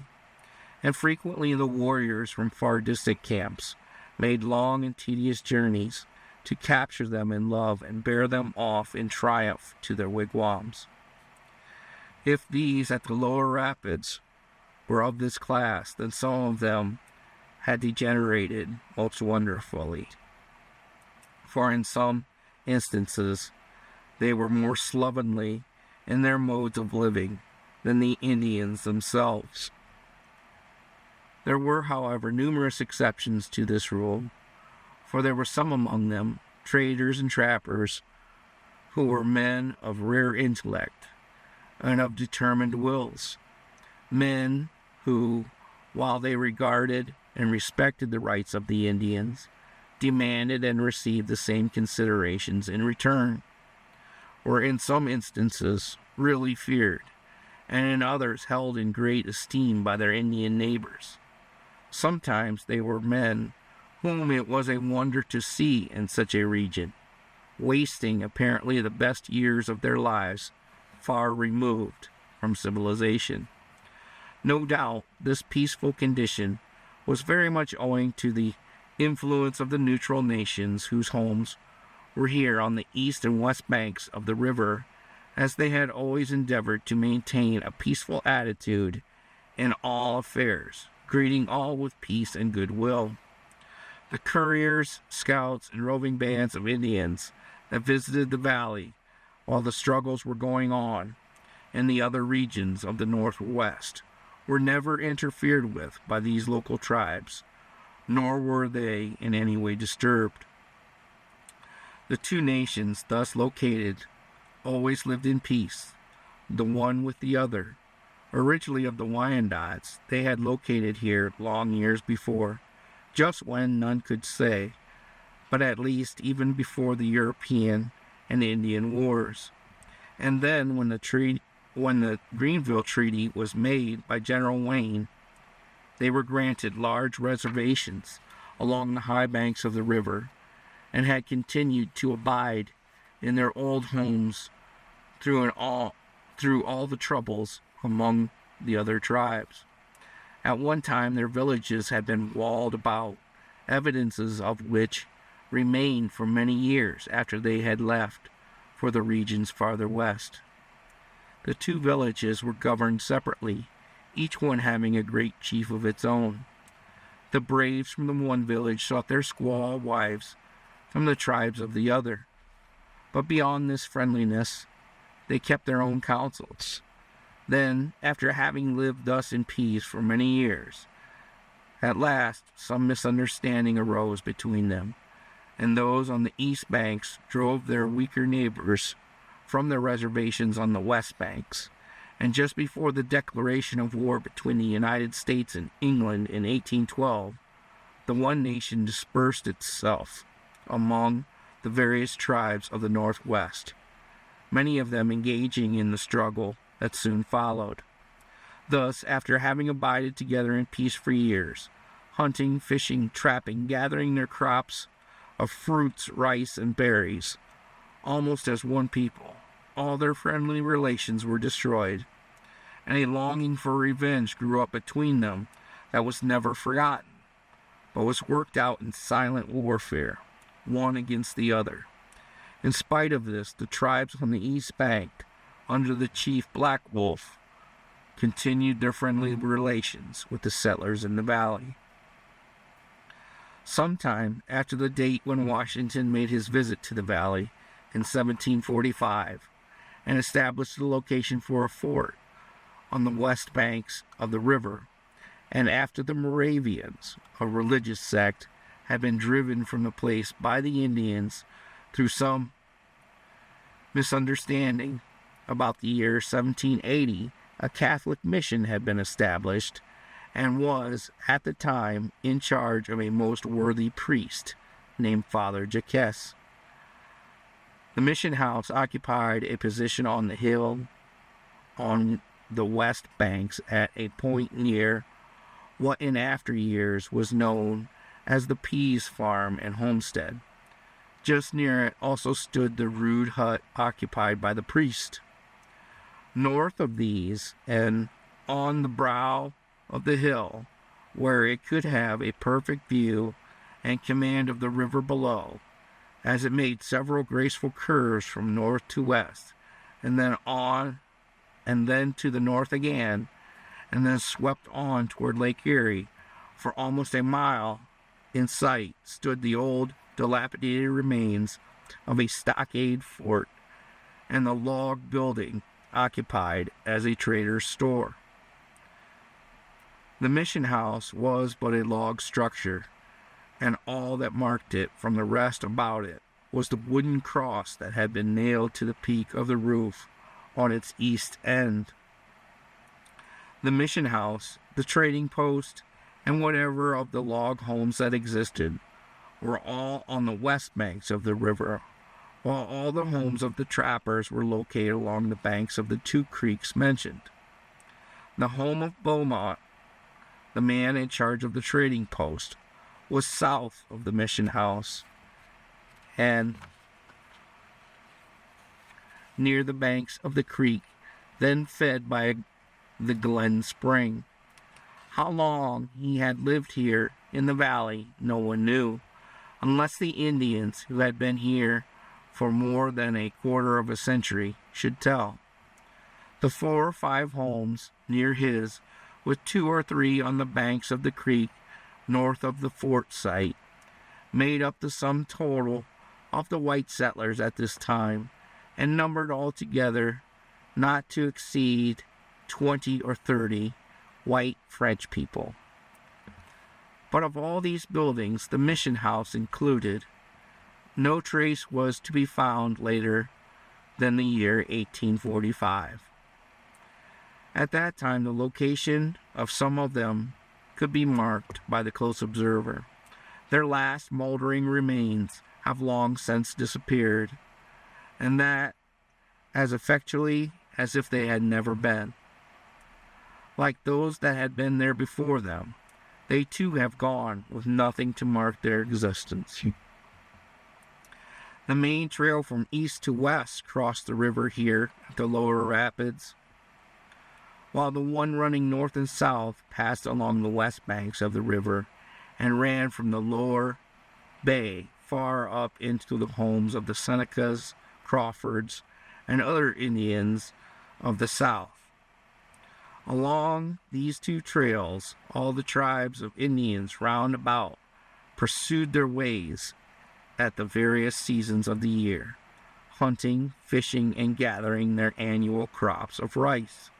And frequently the warriors from far distant camps made long and tedious journeys to capture them in love and bear them off in triumph to their wigwams. If these at the lower rapids were of this class, then some of them had degenerated most wonderfully, for in some instances they were more slovenly in their modes of living than the Indians themselves. There were, however, numerous exceptions to this rule, for there were some among them, traders and trappers, who were men of rare intellect and of determined wills, men who, while they regarded and respected the rights of the Indians, demanded and received the same considerations in return, or in some instances really feared, and in others held in great esteem by their Indian neighbors. Sometimes they were men whom it was a wonder to see in such a region, wasting apparently the best years of their lives far removed from civilization. No doubt this peaceful condition was very much owing to the influence of the neutral nations whose homes were here on the east and west banks of the river, as they had always endeavored to maintain a peaceful attitude in all affairs, greeting all with peace and goodwill. The couriers, scouts, and roving bands of Indians that visited the valley while the struggles were going on in the other regions of the Northwest were never interfered with by these local tribes, nor were they in any way disturbed. The two nations thus located always lived in peace, the one with the other. Originally of the Wyandots, they had located here long years before, just when none could say, but at least even before the European and Indian wars. And then when the Greenville Treaty was made by General Wayne, they were granted large reservations along the high banks of the river and had continued to abide in their old homes through all the troubles among the other tribes. At one time, their villages had been walled about, evidences of which remained for many years after they had left for the regions farther west. The two villages were governed separately, each one having a great chief of its own. The braves from the one village sought their squaw wives from the tribes of the other, but beyond this friendliness, they kept their own counsels. Then, after having lived thus in peace for many years, at last some misunderstanding arose between them, and those on the east banks drove their weaker neighbors from their reservations on the west banks. And just before the declaration of war between the United States and England in 1812, the one nation dispersed itself among the various tribes of the Northwest, many of them engaging in the struggle that soon followed. Thus, after having abided together in peace for years, hunting, fishing, trapping, gathering their crops of fruits, rice, and berries, almost as one people, all their friendly relations were destroyed, and a longing for revenge grew up between them that was never forgotten, but was worked out in silent warfare, one against the other. In spite of this, the tribes on the east bank, under the chief Black Wolf, continued their friendly relations with the settlers in the valley. Sometime after the date when Washington made his visit to the valley in 1745 and established the location for a fort on the west banks of the river, and after the Moravians, a religious sect, had been driven from the place by the Indians through some misunderstanding, about the year 1780, a Catholic mission had been established and was, at the time, in charge of a most worthy priest named Father Jacques. The mission house occupied a position on the hill on the west banks at a point near what in after years was known as the Pease Farm and Homestead. Just near it also stood the rude hut occupied by the priest. North of these, and on the brow of the hill, where it could have a perfect view and command of the river below, as it made several graceful curves from north to west, and then on, and then to the north again, and then swept on toward Lake Erie. For almost a mile in sight stood the old, dilapidated remains of a stockade fort and the log building occupied as a trader's store. The mission house was but a log structure, and all that marked it from the rest about it was the wooden cross that had been nailed to the peak of the roof on its east end. The mission house, the trading post, and whatever of the log homes that existed were all on the west banks of the river, while all the homes of the trappers were located along the banks of the two creeks mentioned. The home of Beaumont, the man in charge of the trading post, was south of the mission house and near the banks of the creek, then fed by the Glen Spring. How long he had lived here in the valley, no one knew, unless the Indians who had been here for more than a quarter of a century should tell. The 4 or 5 homes near his, with 2 or 3 on the banks of the creek north of the fort site, made up the sum total of the white settlers at this time, and numbered altogether not to exceed 20 or 30 white French people. But of all these buildings, the mission house included, no trace was to be found later than the year 1845. At that time, the location of some of them could be marked by the close observer. Their last moldering remains have long since disappeared, and that as effectually as if they had never been. Like those that had been there before them, They too have gone with nothing to mark their existence. The main trail from east to west crossed the river here at the lower rapids, while the one running north and south passed along the west banks of the river and ran from the lower bay far up into the homes of the Senecas, Crawfords, and other Indians of the south. Along these two trails, all the tribes of Indians round about pursued their ways at the various seasons of the year, hunting, fishing, and gathering their annual crops of rice.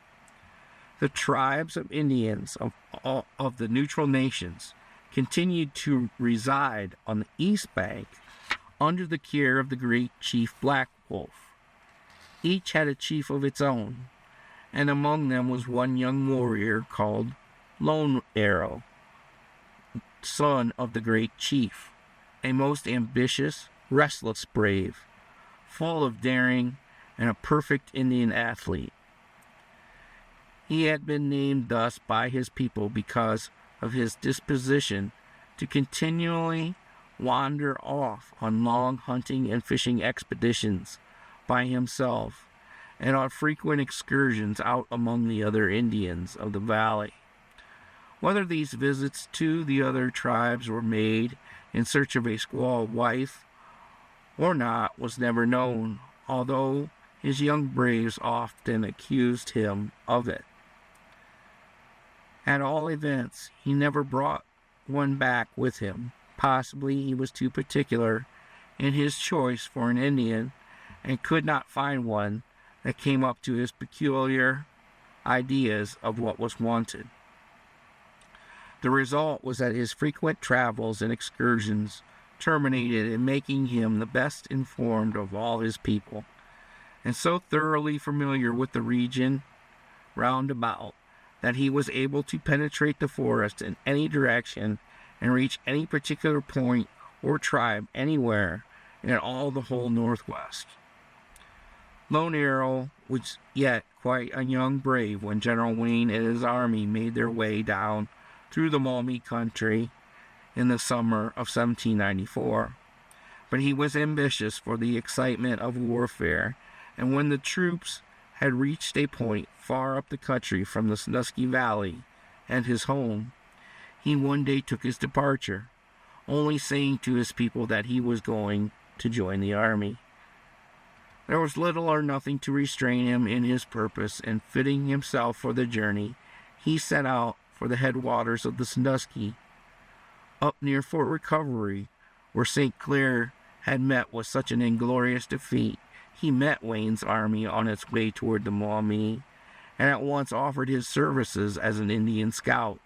The tribes of Indians of the neutral nations continued to reside on the east bank under the care of the great chief Black Wolf. Each had a chief of its own, and among them was one young warrior called Lone Arrow, son of the great chief, a most ambitious, restless brave, full of daring, and a perfect Indian athlete. He had been named thus by his people because of his disposition to continually wander off on long hunting and fishing expeditions by himself, and on frequent excursions out among the other Indians of the valley. Whether these visits to the other tribes were made in search of a squaw wife or not was never known, although his young braves often accused him of it. At all events, he never brought one back with him. Possibly he was too particular in his choice for an Indian and could not find one that came up to his peculiar ideas of what was wanted. The result was that his frequent travels and excursions terminated in making him the best informed of all his people, and so thoroughly familiar with the region round about that he was able to penetrate the forest in any direction and reach any particular point or tribe anywhere in all the whole Northwest. Lone Arrow was yet quite a young brave when General Wayne and his army made their way down through the Maumee country in the summer of 1794. But he was ambitious for the excitement of warfare, and when the troops had reached a point far up the country from the Sandusky Valley and his home, he one day took his departure, only saying to his people that he was going to join the army. There was little or nothing to restrain him in his purpose, and fitting himself for the journey, he set out for the headwaters of the Sandusky, up near Fort Recovery, where St. Clair had met with such an inglorious defeat. He met Wayne's army on its way toward the Maumee, and at once offered his services as an Indian scout.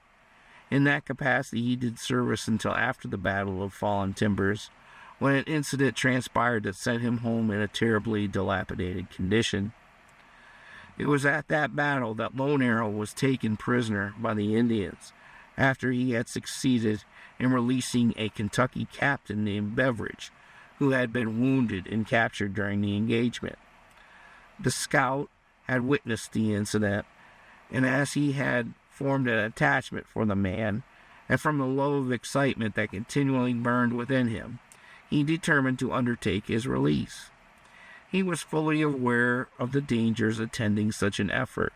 In that capacity he did service until after the Battle of Fallen Timbers, when an incident transpired that sent him home in a terribly dilapidated condition. It was at that battle that Lone Arrow was taken prisoner by the Indians, after he had succeeded in releasing a Kentucky captain named Beveridge, who had been wounded and captured during the engagement. The scout had witnessed the incident, and as he had formed an attachment for the man, and from the love of excitement that continually burned within him, he determined to undertake his release. He was fully aware of the dangers attending such an effort,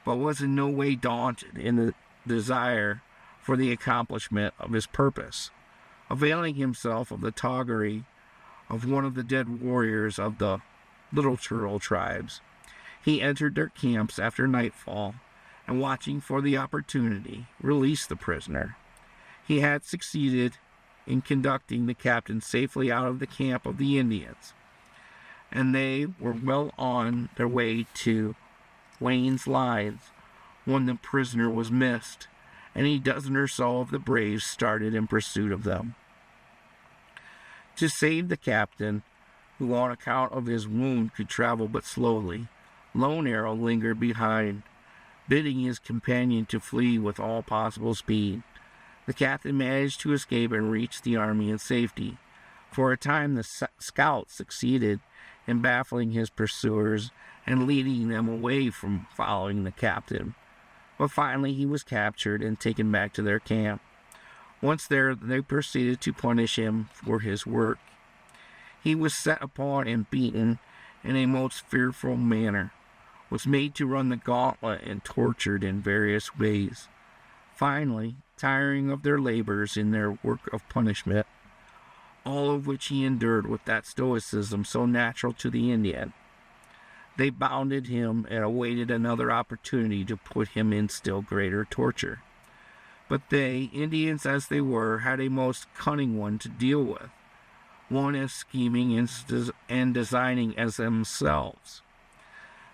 but was in no way daunted in the desire for the accomplishment of his purpose. Availing himself of the toggery of one of the dead warriors of the Little Turtle tribes, he entered their camps after nightfall, and watching for the opportunity, released the prisoner. He had succeeded in conducting the captain safely out of the camp of the Indians, and they were well on their way to Wayne's lines when the prisoner was missed, and a dozen or so of the braves started in pursuit of them. To save the captain, who on account of his wound could travel but slowly, Lone Arrow lingered behind, bidding his companion to flee with all possible speed. The captain managed to escape and reach the army in safety. For a time the scout succeeded in baffling his pursuers and leading them away from following the captain. but finally he was captured and taken back to their camp. Once there, they proceeded to punish him for his work. He was set upon and beaten in a most fearful manner, was made to run the gauntlet and tortured in various ways. Finally, tiring of their labors in their work of punishment, all of which he endured with that stoicism so natural to the Indian, they bounded him and awaited another opportunity to put him in still greater torture. But they, Indians as they were, had a most cunning one to deal with, one as scheming and designing as themselves.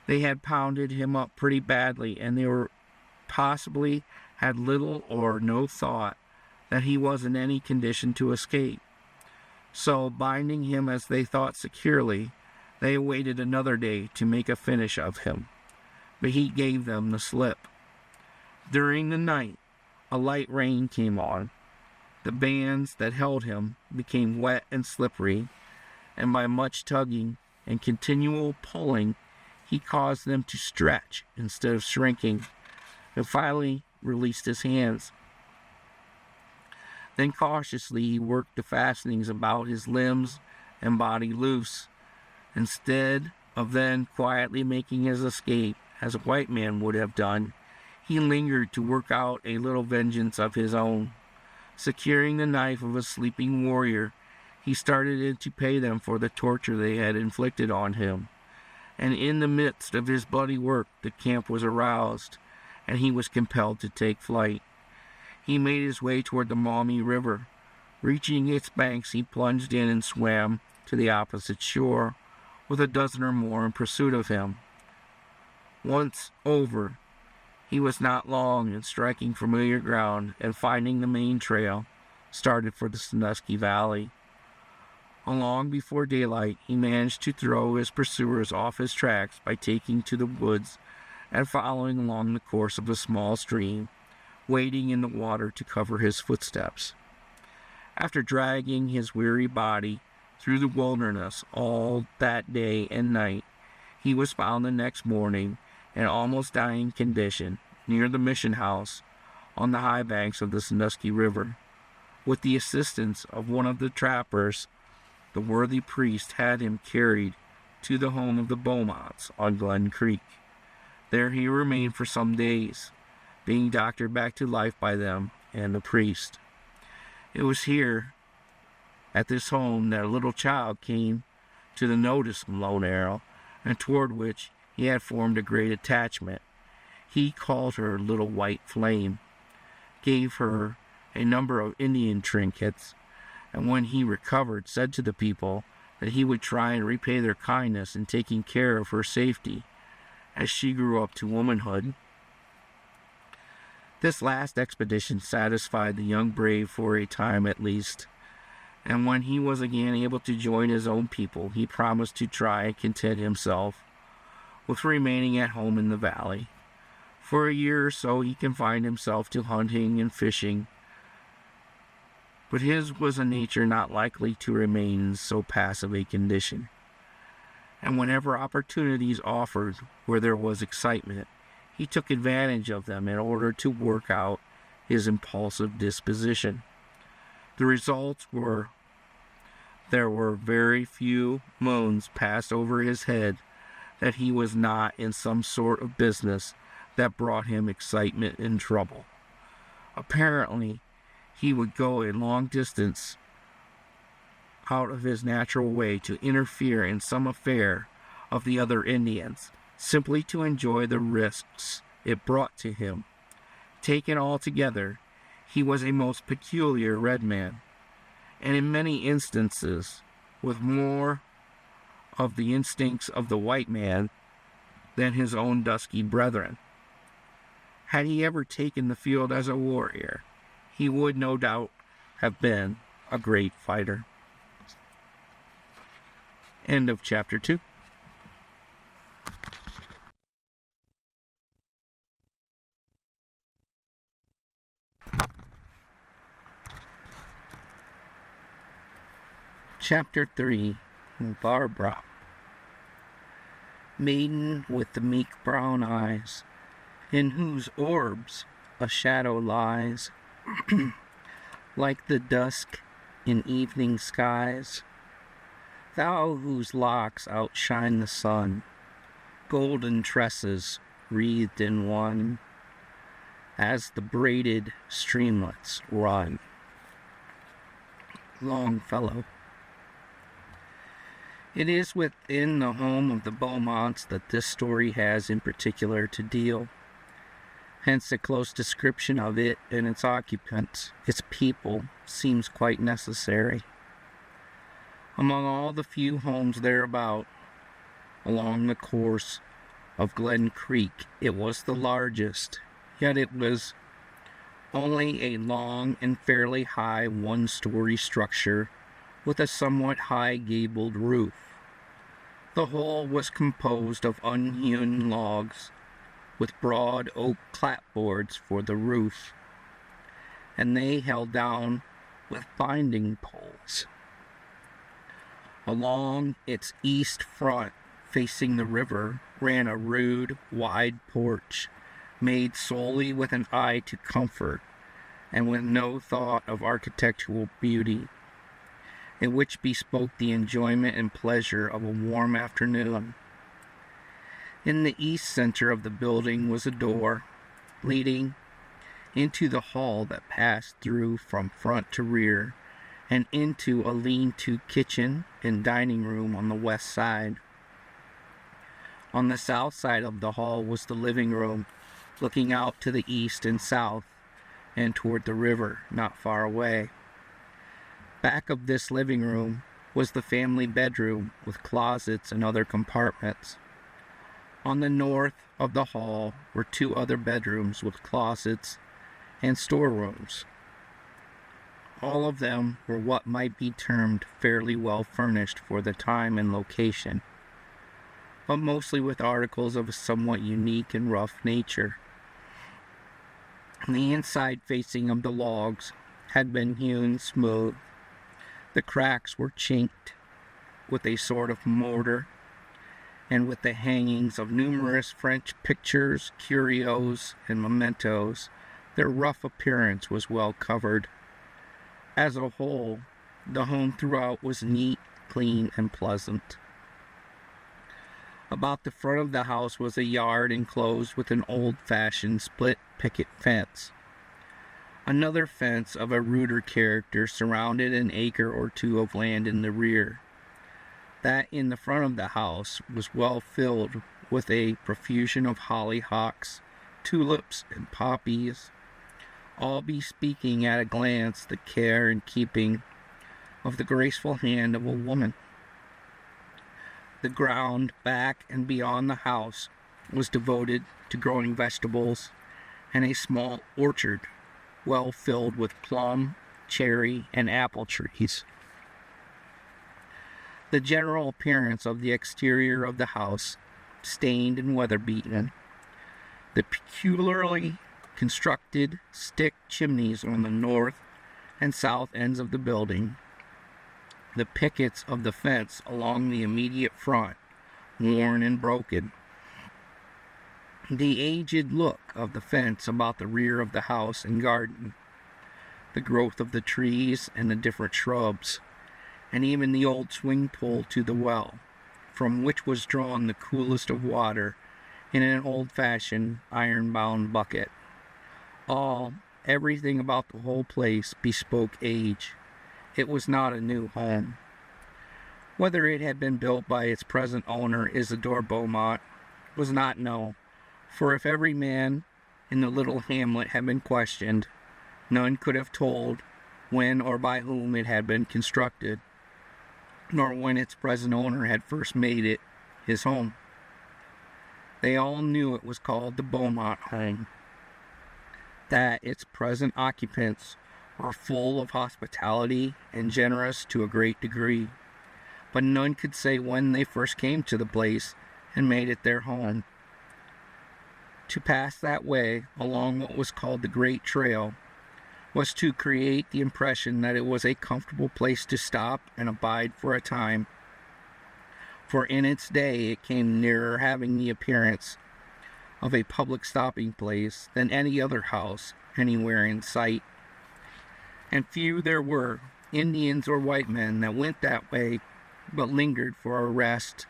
They had pounded him up pretty badly, and they were possibly had little or no thought that he was in any condition to escape. So, binding him as they thought securely, they awaited another day to make a finish of him. But he gave them the slip. During the night, a light rain came on. The bands that held him became wet and slippery, and by much tugging and continual pulling, he caused them to stretch instead of shrinking, and finally released his hands. Then cautiously he worked the fastenings about his limbs and body loose. Instead of then quietly making his escape, as a white man would have done, he lingered to work out a little vengeance of his own. Securing the knife of a sleeping warrior, he started in to pay them for the torture they had inflicted on him. And in the midst of his bloody work, the camp was aroused, and he was compelled to take flight. He made his way toward the Maumee River. Reaching its banks, he plunged in and swam to the opposite shore, with a dozen or more in pursuit of him. Once over, he was not long in striking familiar ground, and finding the main trail, started for the Sandusky Valley. Long before daylight, he managed to throw his pursuers off his tracks by taking to the woods and following along the course of a small stream, wading in the water to cover his footsteps. After dragging his weary body through the wilderness all that day and night, he was found the next morning in almost dying condition near the mission house on the high banks of the Sandusky River. With the assistance of one of the trappers, the worthy priest had him carried to the home of the Beaumonts on Glen Creek. There he remained for some days, being doctored back to life by them and the priest. It was here, at this home, that a little child came to the notice of Lone Arrow, and toward which he had formed a great attachment. He called her Little White Flame, gave her a number of Indian trinkets, and when he recovered, said to the people that he would try and repay their kindness in taking care of her safety as she grew up to womanhood. This last expedition satisfied the young brave for a time at least, and when he was again able to join his own people, he promised to try and content himself with remaining at home in the valley. For a year or so he confined himself to hunting and fishing, but his was a nature not likely to remain in so passive a condition, and whenever opportunities offered where there was excitement, he took advantage of them in order to work out his impulsive disposition. The results were there were very few moans passed over his head that he was not in some sort of business that brought him excitement and trouble. Apparently, he would go a long distance out of his natural way to interfere in some affair of the other Indians, simply to enjoy the risks it brought to him. Taken altogether, he was a most peculiar red man, and in many instances with more of the instincts of the white man than his own dusky brethren. Had he ever taken the field as a warrior, he would no doubt have been a great fighter. End of chapter 2. Chapter 3. Barbara. Maiden with the meek brown eyes, in whose orbs a shadow lies, like the dusk in evening skies. Thou whose locks outshine the sun, golden tresses wreathed in one, as the braided streamlets run. Longfellow. It is within the home of the Beaumonts that this story has in particular to deal. Hence a close description of it and its occupants, its people, seems quite necessary. Among all the few homes thereabout, along the course of Glen Creek, it was the largest, yet it was only a long and fairly high one-story structure with a somewhat high gabled roof. The whole was composed of unhewn logs with broad oak clapboards for the roof, and they held down with binding poles. Along its east front, facing the river, ran a rude, wide porch, made solely with an eye to comfort, and with no thought of architectural beauty, in which bespoke the enjoyment and pleasure of a warm afternoon. In the east center of the building was a door, leading into the hall that passed through from front to rear, and into a lean-to kitchen and dining room on the west side. On the south side of the hall was the living room, looking out to the east and south, and toward the river, not far away. Back of this living room was the family bedroom with closets and other compartments. On the north of the hall were two other bedrooms with closets and storerooms. All of them were what might be termed fairly well furnished for the time and location, but mostly with articles of a somewhat unique and rough nature. The inside facing of the logs had been hewn smooth. The cracks were chinked with a sort of mortar, and with the hangings of numerous French pictures, curios, and mementos, their rough appearance was well covered. As a whole, the home throughout was neat, clean, and pleasant. About the front of the house was a yard enclosed with an old-fashioned split picket fence. Another fence of a ruder character surrounded an acre or two of land in the rear. That in the front of the house was well filled with a profusion of hollyhocks, tulips, and poppies, all bespeaking at a glance the care and keeping of the graceful hand of a woman. The ground back and beyond the house was devoted to growing vegetables, and a small orchard well filled with plum, cherry, and apple trees. The general appearance of the exterior of the house, stained and weather-beaten, the peculiarly constructed stick chimneys on the north and south ends of the building, the pickets of the fence along the immediate front, worn and broken, the aged look of the fence about the rear of the house and garden, the growth of the trees and the different shrubs, and even the old swing pole to the well, from which was drawn the coolest of water in an old-fashioned iron-bound bucket. Everything about the whole place bespoke age. It was not a new home. Whether it had been built by its present owner, Isidore Beaumont, was not known, for if every man in the little hamlet had been questioned, none could have told when or by whom it had been constructed, nor when its present owner had first made it his home. They all knew it was called the Beaumont home, that its present occupants were full of hospitality and generous to a great degree, but none could say when they first came to the place and made it their home. To pass that way along what was called the Great Trail was to create the impression that it was a comfortable place to stop and abide for a time, for in its day it came nearer having the appearance of a public stopping place than any other house anywhere in sight. And few there were, Indians or white men, that went that way but lingered for a rest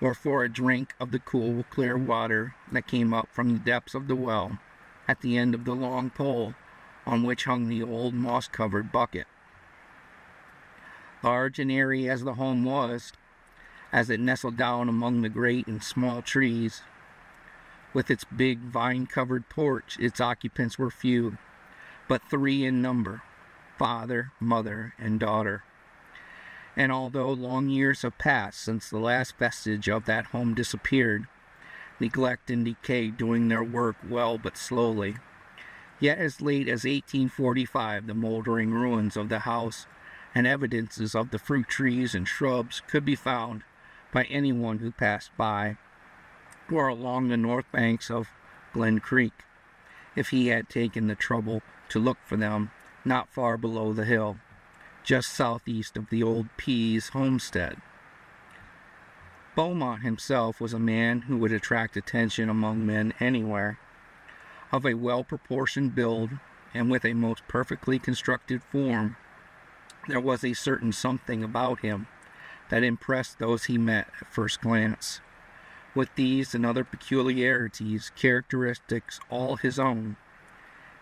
or for a drink of the cool, clear water that came up from the depths of the well at the end of the long pole on which hung the old moss-covered bucket. Large and airy as the home was, as it nestled down among the great and small trees, with its big vine-covered porch, its occupants were few, but 3 in number, father, mother, and daughter. And although long years have passed since the last vestige of that home disappeared, neglect and decay doing their work well but slowly, yet as late as 1845 the moldering ruins of the house and evidences of the fruit trees and shrubs could be found by anyone who passed by, or along the north banks of Glen Creek, if he had taken the trouble to look for them not far below the hill, just southeast of the old Pease homestead. Beaumont himself was a man who would attract attention among men anywhere. Of a well-proportioned build, and with a most perfectly constructed form, there was a certain something about him that impressed those he met at first glance. With these and other peculiarities, characteristics all his own,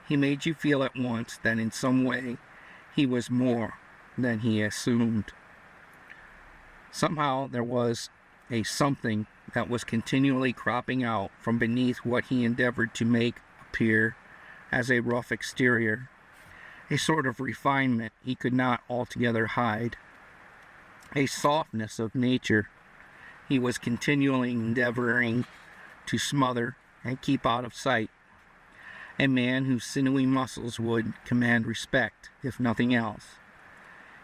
he made you feel at once that in some way he was more than he assumed. Somehow there was a something that was continually cropping out from beneath what he endeavored to make appear as a rough exterior, a sort of refinement he could not altogether hide, a softness of nature he was continually endeavoring to smother and keep out of sight, a man whose sinewy muscles would command respect, if nothing else,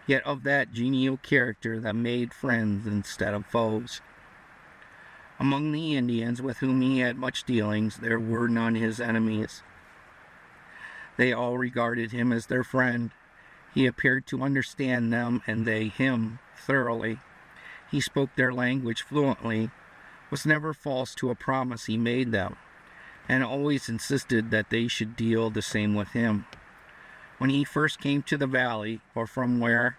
yet of that genial character that made friends instead of foes. Among the Indians with whom he had much dealings, there were none his enemies. They all regarded him as their friend. He appeared to understand them, and they him, thoroughly. He spoke their language fluently, was never false to a promise he made them, and always insisted that they should deal the same with him. When he first came to the valley, or from where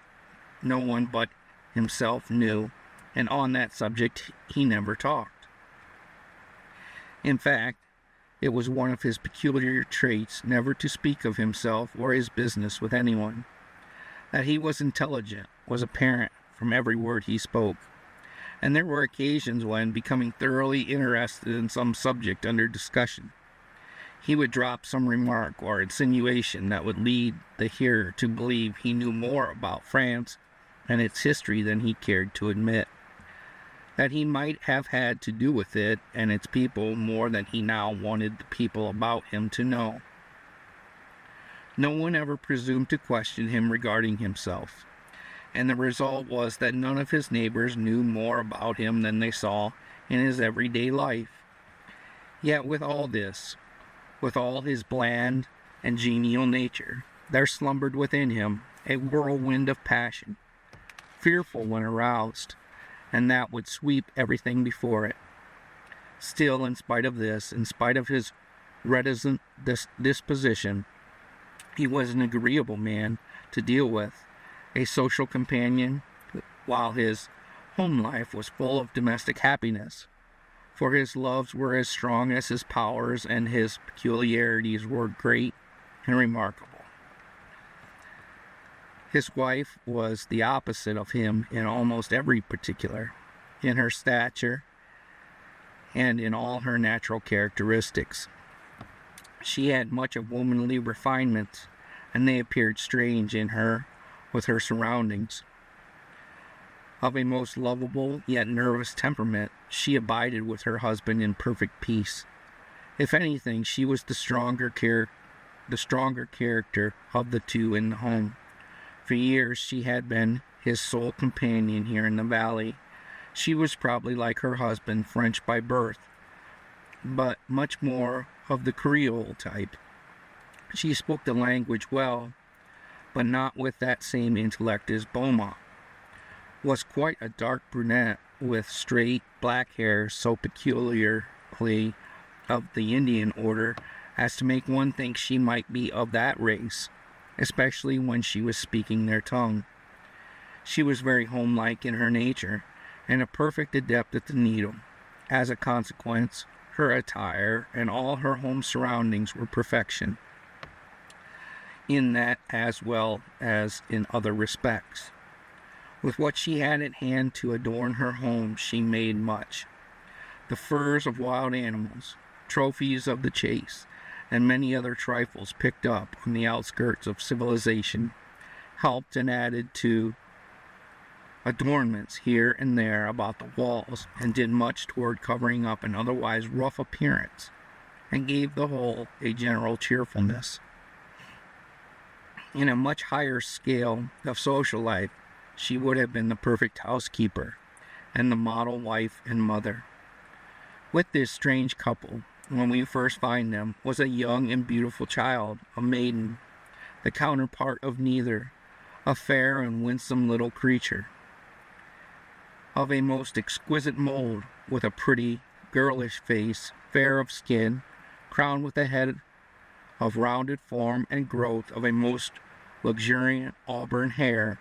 no one but himself knew, and on that subject he never talked. In fact, it was one of his peculiar traits never to speak of himself or his business with anyone. That he was intelligent was apparent from every word he spoke, and there were occasions when, becoming thoroughly interested in some subject under discussion, he would drop some remark or insinuation that would lead the hearer to believe he knew more about France and its history than he cared to admit, that he might have had to do with it and its people more than he now wanted the people about him to know. No one ever presumed to question him regarding himself, and the result was that none of his neighbors knew more about him than they saw in his everyday life. Yet with all this, with all his bland and genial nature, there slumbered within him a whirlwind of passion, fearful when aroused, and that would sweep everything before it. Still, in spite of this, in spite of his reticent disposition, he was an agreeable man to deal with, a social companion, while his home life was full of domestic happiness, for his loves were as strong as his powers, and his peculiarities were great and remarkable. His wife was the opposite of him in almost every particular, in her stature and in all her natural characteristics. She had much of womanly refinement, and they appeared strange in her with her surroundings. Of a most lovable yet nervous temperament, she abided with her husband in perfect peace. If anything, she was the stronger character of the two in the home. For years she had been his sole companion here in the valley. She was probably like her husband, French by birth, but much more of the Creole type. She spoke the language well, but not with that same intellect as Beaumont. Was quite a dark brunette with straight black hair so peculiarly of the Indian order as to make one think she might be of that race, especially when she was speaking their tongue. She was very homelike in her nature, and a perfect adept at the needle. As a consequence, her attire and all her home surroundings were perfection, in that as well as in other respects. With what she had at hand to adorn her home, she made much. The furs of wild animals, trophies of the chase, and many other trifles picked up on the outskirts of civilization helped and added to adornments here and there about the walls, and did much toward covering up an otherwise rough appearance, and gave the whole a general cheerfulness. In a much higher scale of social life, she would have been the perfect housekeeper and the model wife and mother. With this strange couple, when we first find them, was a young and beautiful child, a maiden, the counterpart of neither, a fair and winsome little creature, of a most exquisite mold, with a pretty, girlish face, fair of skin, crowned with a head of rounded form and growth of a most luxuriant auburn hair,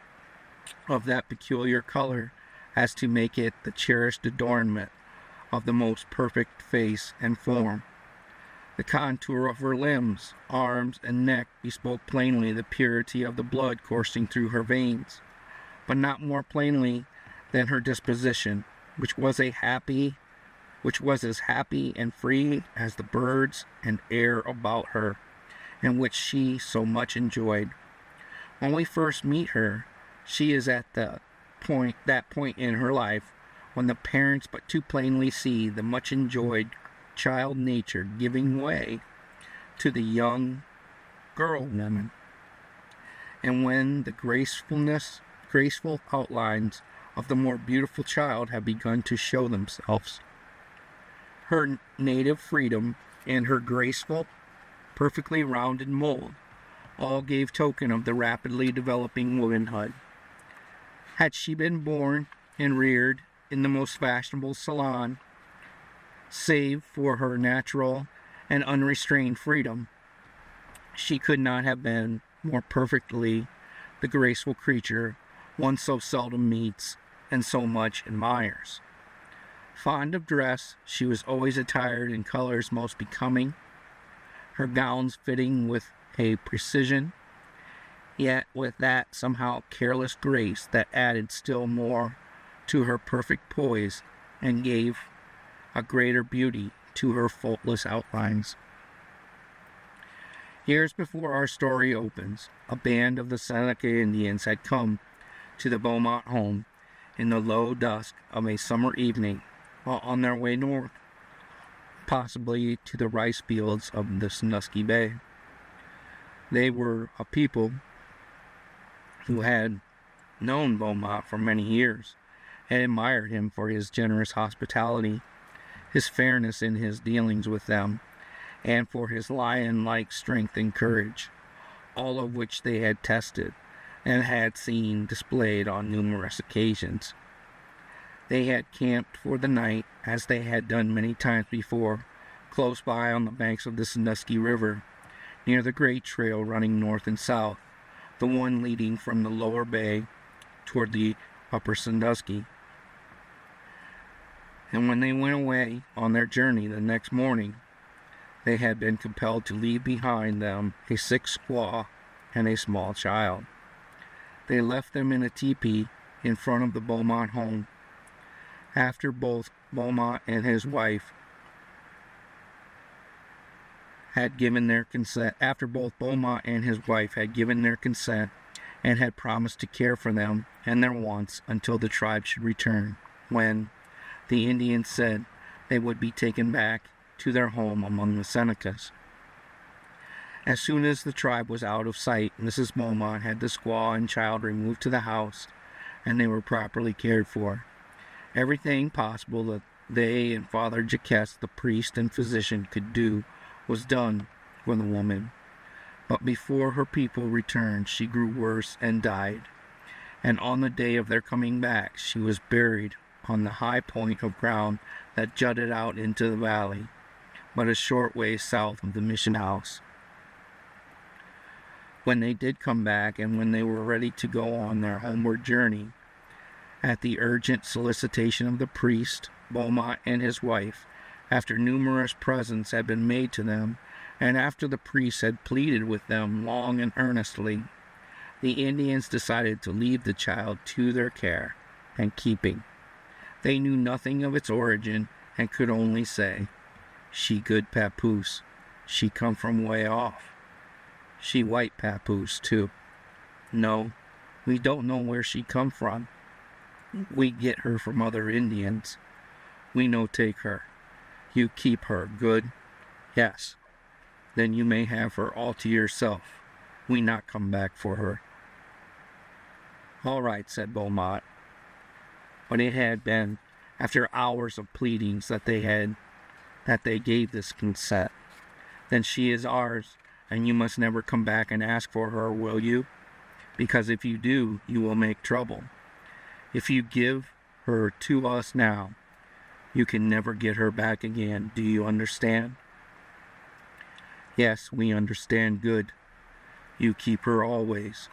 of that peculiar color as to make it the cherished adornment of the most perfect face and form. The contour of her limbs, arms, and neck bespoke plainly the purity of the blood coursing through her veins, but not more plainly than her disposition, which was as happy and free as the birds and air about her, and which she so much enjoyed. When we first meet her, she is at that point in her life when the parents but too plainly see the much enjoyed child nature giving way to the young girl woman, and when the graceful outlines of the more beautiful child have begun to show themselves. Her native freedom and her graceful, perfectly rounded mold all gave token of the rapidly developing womanhood. Had she been born and reared in the most fashionable salon, save for her natural and unrestrained freedom, she could not have been more perfectly the graceful creature one so seldom meets and so much admires. Fond of dress, she was always attired in colors most becoming, her gowns fitting with a precision, yet with that somehow careless grace that added still more to her perfect poise and gave a greater beauty to her faultless outlines. Years before our story opens, a band of the Seneca Indians had come to the Beaumont home in the low dusk of a summer evening while on their way north, possibly to the rice fields of the Sandusky Bay. They were a people who had known Beaumont for many years and admired him for his generous hospitality, his fairness in his dealings with them, and for his lion-like strength and courage, all of which they had tested and had seen displayed on numerous occasions. They had camped for the night, as they had done many times before, close by on the banks of the Sandusky River, near the great trail running north and south, the one leading from the lower bay toward the upper Sandusky. And when they went away on their journey the next morning, they had been compelled to leave behind them a sick squaw and a small child. They left them in a teepee in front of the Beaumont home. After both Beaumont and his wife had given their consent, and had promised to care for them and their wants until the tribe should return, when the Indians said they would be taken back to their home among the Senecas. As soon as the tribe was out of sight, Mrs. Beaumont had the squaw and child removed to the house, and they were properly cared for. Everything possible that they and Father Jacques, the priest and physician, could do was done for the woman. But before her people returned, she grew worse and died. And on the day of their coming back, she was buried on the high point of ground that jutted out into the valley, but a short way south of the mission house. When they did come back, and when they were ready to go on their homeward journey, at the urgent solicitation of the priest, Beaumont and his wife, after numerous presents had been made to them, and after the priest had pleaded with them long and earnestly, the Indians decided to leave the child to their care and keeping. They knew nothing of its origin and could only say, "She good papoose. She come from way off. She white papoose, too. No, we don't know where she come from. We get her from other Indians. We no take her. You keep her, good? Yes. Then you may have her all to yourself. We not come back for her." "All right," said Beaumont. But it had been after hours of pleadings that they gave this consent. "Then she is ours, and you must never come back and ask for her, will you? Because if you do, you will make trouble. If you give her to us now, you can never get her back again. Do you understand?" "Yes, we understand good. You keep her always.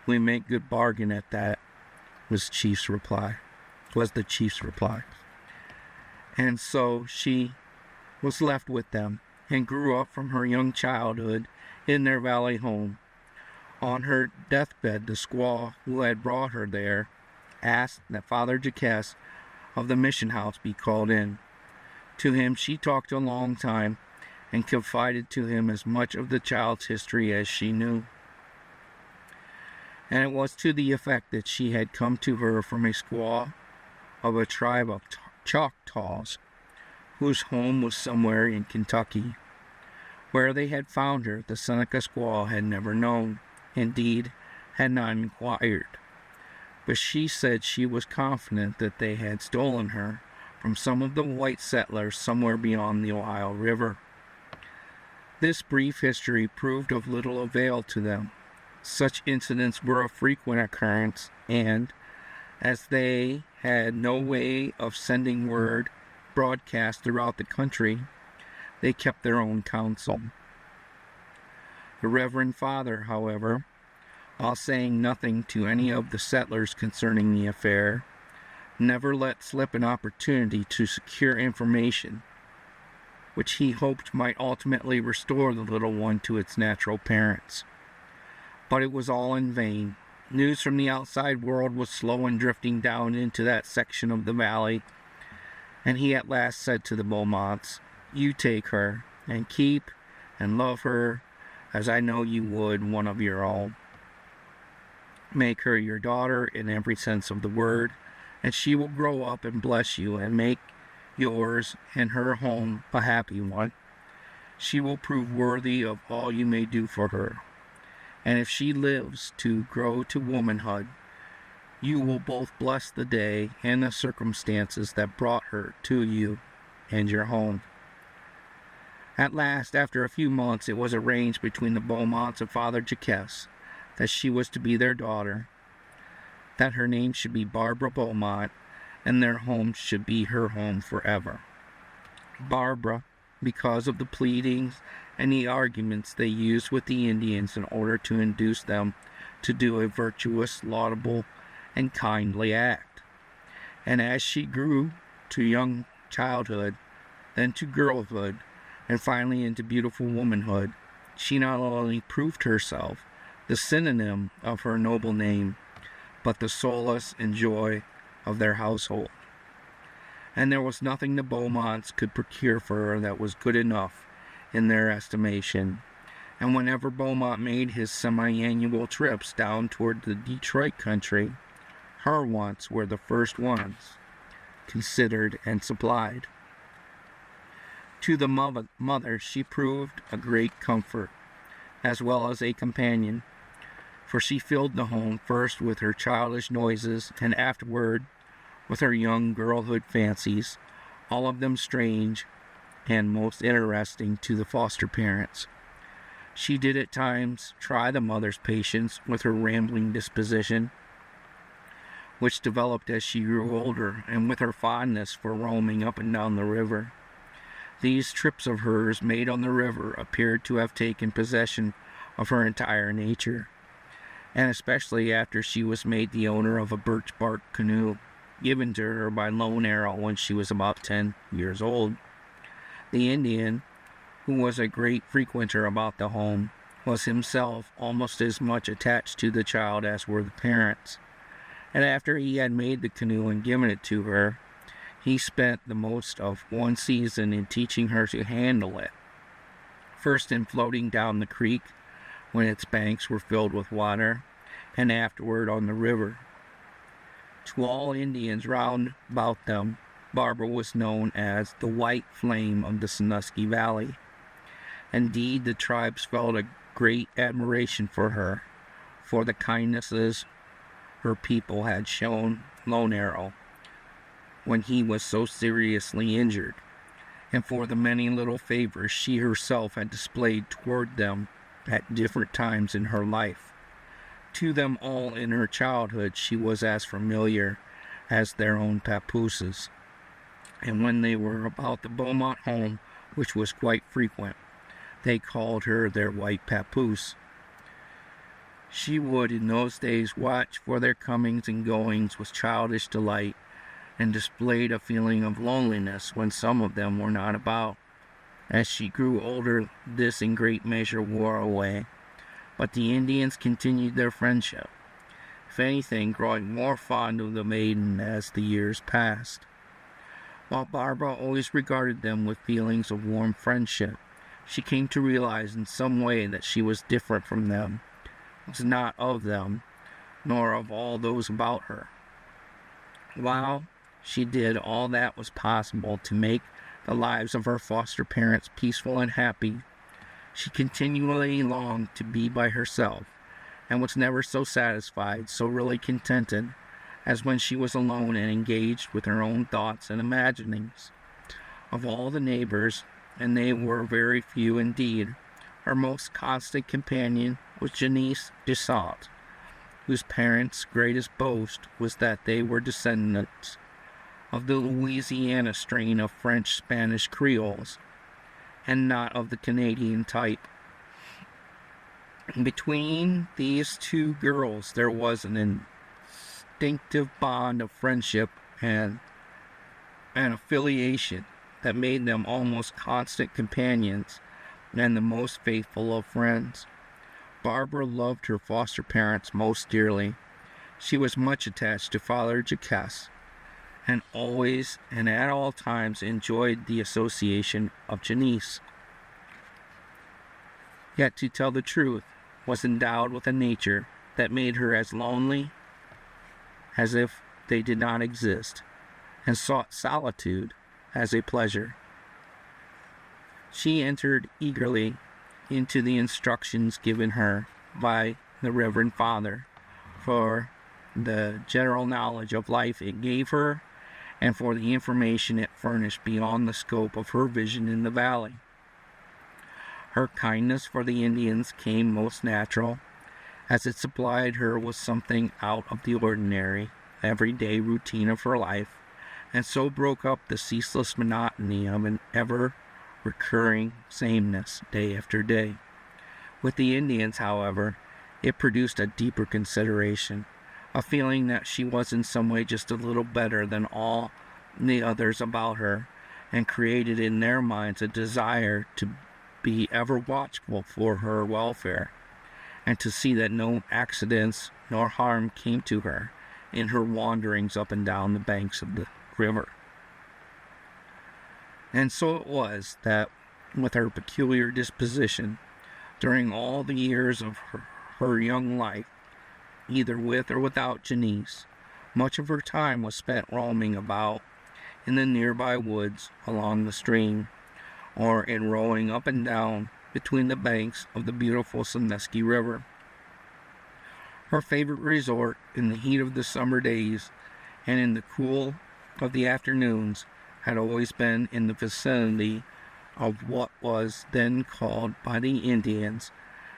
We make good bargain at that," was the chief's reply. And so she was left with them, and grew up from her young childhood in their valley home. On her deathbed, the squaw who had brought her there asked that Father Jacques of the mission house be called in. To him she talked a long time, and confided to him as much of the child's history as she knew. And it was to the effect that she had come to her from a squaw of a tribe of Choctaws, whose home was somewhere in Kentucky. Where they had found her, the Seneca squaw had never known, indeed, had not inquired. But she said she was confident that they had stolen her from some of the white settlers somewhere beyond the Ohio River. This brief history proved of little avail to them. Such incidents were of frequent occurrence, and, as they had no way of sending word broadcast throughout the country, they kept their own counsel. The Reverend Father, however, while saying nothing to any of the settlers concerning the affair, never let slip an opportunity to secure information which he hoped might ultimately restore the little one to its natural parents. But it was all in vain. News from the outside world was slow in drifting down into that section of the valley, and he at last said to the Beaumonts, "You take her, and keep and love her as I know you would one of your own. Make her your daughter in every sense of the word, and she will grow up and bless you and make yours and her home a happy one. She will prove worthy of all you may do for her. And if she lives to grow to womanhood, you will both bless the day and the circumstances that brought her to you and your home." At last, after a few months, it was arranged between the Beaumonts and Father Jacques that she was to be their daughter, that her name should be Barbara Beaumont, and their home should be her home forever. Barbara, because of the pleadings and the arguments they used with the Indians in order to induce them to do a virtuous, laudable, and kindly act. And as she grew to young childhood, then to girlhood, and finally into beautiful womanhood, she not only proved herself the synonym of her noble name, but the solace and joy of their household. And there was nothing the Beaumonts could procure for her that was good enough in their estimation. And whenever Beaumont made his semi-annual trips down toward the Detroit country, her wants were the first ones considered and supplied. To the mother she proved a great comfort, as well as a companion, for she filled the home first with her childish noises, and afterward with her young girlhood fancies, all of them strange and most interesting to the foster parents. She did at times try the mother's patience with her rambling disposition, which developed as she grew older, and with her fondness for roaming up and down the river. These trips of hers made on the river appeared to have taken possession of her entire nature, and especially after she was made the owner of a birch bark canoe given to her by Lone Arrow when she was about 10 years old. The Indian, who was a great frequenter about the home, was himself almost as much attached to the child as were the parents, and after he had made the canoe and given it to her, he spent the most of one season in teaching her to handle it, first in floating down the creek when its banks were filled with water, and afterward on the river. To all Indians round about them, Barbara was known as the White Flame of the Sandusky Valley. Indeed, the tribes felt a great admiration for her, for the kindnesses her people had shown Lone Arrow when he was so seriously injured, and for the many little favors she herself had displayed toward them at different times in her life. To them all in her childhood she was as familiar as their own papooses, and when they were about the Beaumont home, which was quite frequent, they called her their white papoose. She would in those days watch for their comings and goings with childish delight, and displayed a feeling of loneliness when some of them were not about. As she grew older, this in great measure wore away, but the Indians continued their friendship, if anything growing more fond of the maiden as the years passed. While Barbara always regarded them with feelings of warm friendship, she came to realize in some way that she was different from them, was not of them, nor of all those about her. While she did all that was possible to make the lives of her foster parents peaceful and happy, she continually longed to be by herself, and was never so satisfied, so really contented, as when she was alone and engaged with her own thoughts and imaginings. Of all the neighbors, and they were very few indeed, her most constant companion was Janice Dessart, whose parents' greatest boast was that they were descendants of the Louisiana strain of French-Spanish Creoles, and not of the Canadian type. Between these two girls there was an instinctive bond of friendship and an affiliation that made them almost constant companions and the most faithful of friends. Barbara loved her foster parents most dearly. She was much attached to Father Jacques, and always and at all times enjoyed the association of Janice. Yet, to tell the truth, was endowed with a nature that made her as lonely as if they did not exist, and sought solitude as a pleasure. She entered eagerly into the instructions given her by the Reverend Father, for the general knowledge of life it gave her, and for the information it furnished beyond the scope of her vision in the valley. Her kindness for the Indians came most natural, as it supplied her with something out of the ordinary, everyday routine of her life, and so broke up the ceaseless monotony of an ever-recurring sameness day after day. With the Indians, however, it produced a deeper consideration, a feeling that she was in some way just a little better than all the others about her, and created in their minds a desire to be ever watchful for her welfare, and to see that no accidents nor harm came to her in her wanderings up and down the banks of the river. And so it was that, with her peculiar disposition, during all the years of her young life, either with or without Janice, much of her time was spent roaming about in the nearby woods along the stream, or in rowing up and down between the banks of the beautiful Sandusky River. Her favorite resort in the heat of the summer days and in the cool of the afternoons had always been in the vicinity of what was then called by the Indians,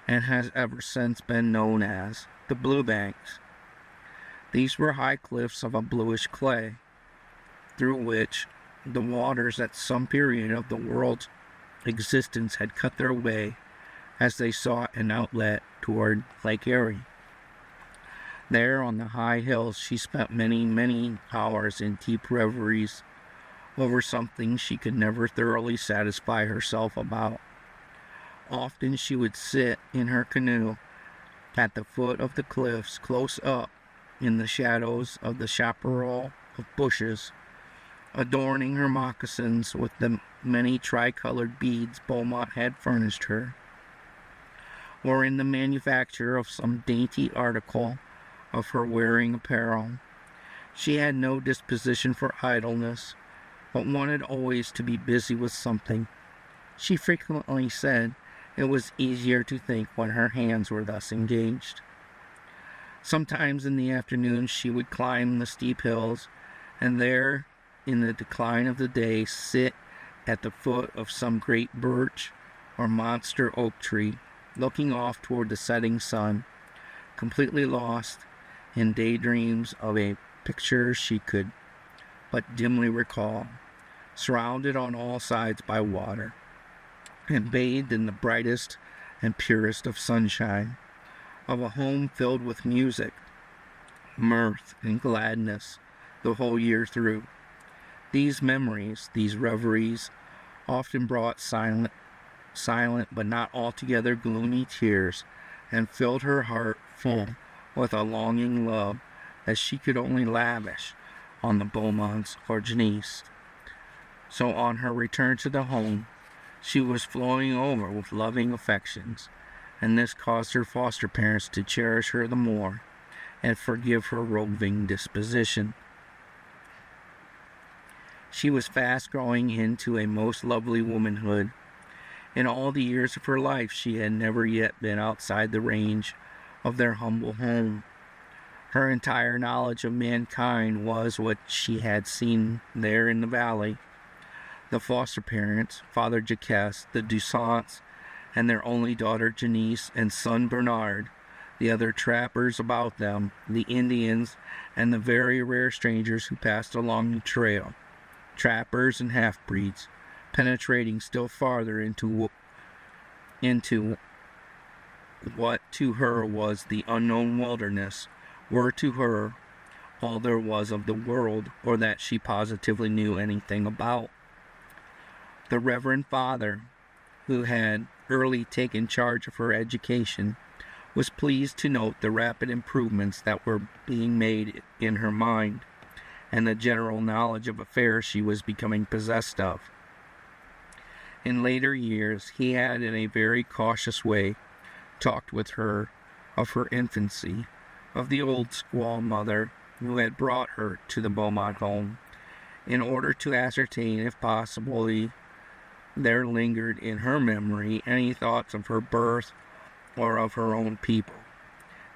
and has ever since been known as, the Blue Banks. These were high cliffs of a bluish clay, through which the waters at some period of the world's existence had cut their way as they sought an outlet toward Lake Erie. There on the high hills she spent many, many hours in deep reveries over something she could never thoroughly satisfy herself about. Often she would sit in her canoe at the foot of the cliffs, close up in the shadows of the chaparral of bushes, adorning her moccasins with the many tricolored beads Beaumont had furnished her, or in the manufacture of some dainty article of her wearing apparel. She had no disposition for idleness, but wanted always to be busy with something. She frequently said it was easier to think when her hands were thus engaged. Sometimes in the afternoon she would climb the steep hills, and there, in the decline of the day, sit at the foot of some great birch or monster oak tree, looking off toward the setting sun, completely lost in daydreams of a picture she could but dimly recall, surrounded on all sides by water, and bathed in the brightest and purest of sunshine, of a home filled with music, mirth, and gladness the whole year through. These memories, these reveries, often brought silent but not altogether gloomy tears, and filled her heart full with a longing love that she could only lavish on the Beaumonts or Janice. So on her return to the home, she was flowing over with loving affections, and this caused her foster parents to cherish her the more and forgive her roving disposition. She was fast growing into a most lovely womanhood. In all the years of her life, she had never yet been outside the range of their humble home. Her entire knowledge of mankind was what she had seen there in the valley. The foster parents, Father Jacques, the Dusants, and their only daughter Janice and son Bernard, the other trappers about them, the Indians, and the very rare strangers who passed along the trail, trappers and half-breeds, penetrating still farther into what to her was the unknown wilderness, were to her all there was of the world, or that she positively knew anything about. The Reverend Father, who had early taken charge of her education, was pleased to note the rapid improvements that were being made in her mind, and the general knowledge of affairs she was becoming possessed of. In later years, he had, in a very cautious way, talked with her of her infancy, of the old squaw mother who had brought her to the Beaumont home, in order to ascertain if possibly there lingered in her memory any thoughts of her birth or of her own people.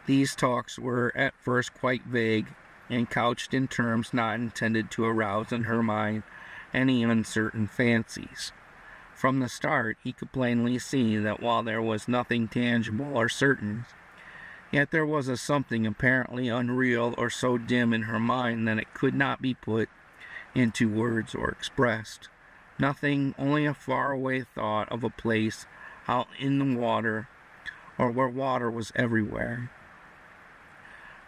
These talks were at first quite vague and couched in terms not intended to arouse in her mind any uncertain fancies. From the start, he could plainly see that while there was nothing tangible or certain, yet there was a something apparently unreal or so dim in her mind that it could not be put into words or expressed. Nothing, only a faraway thought of a place out in the water, or where water was everywhere.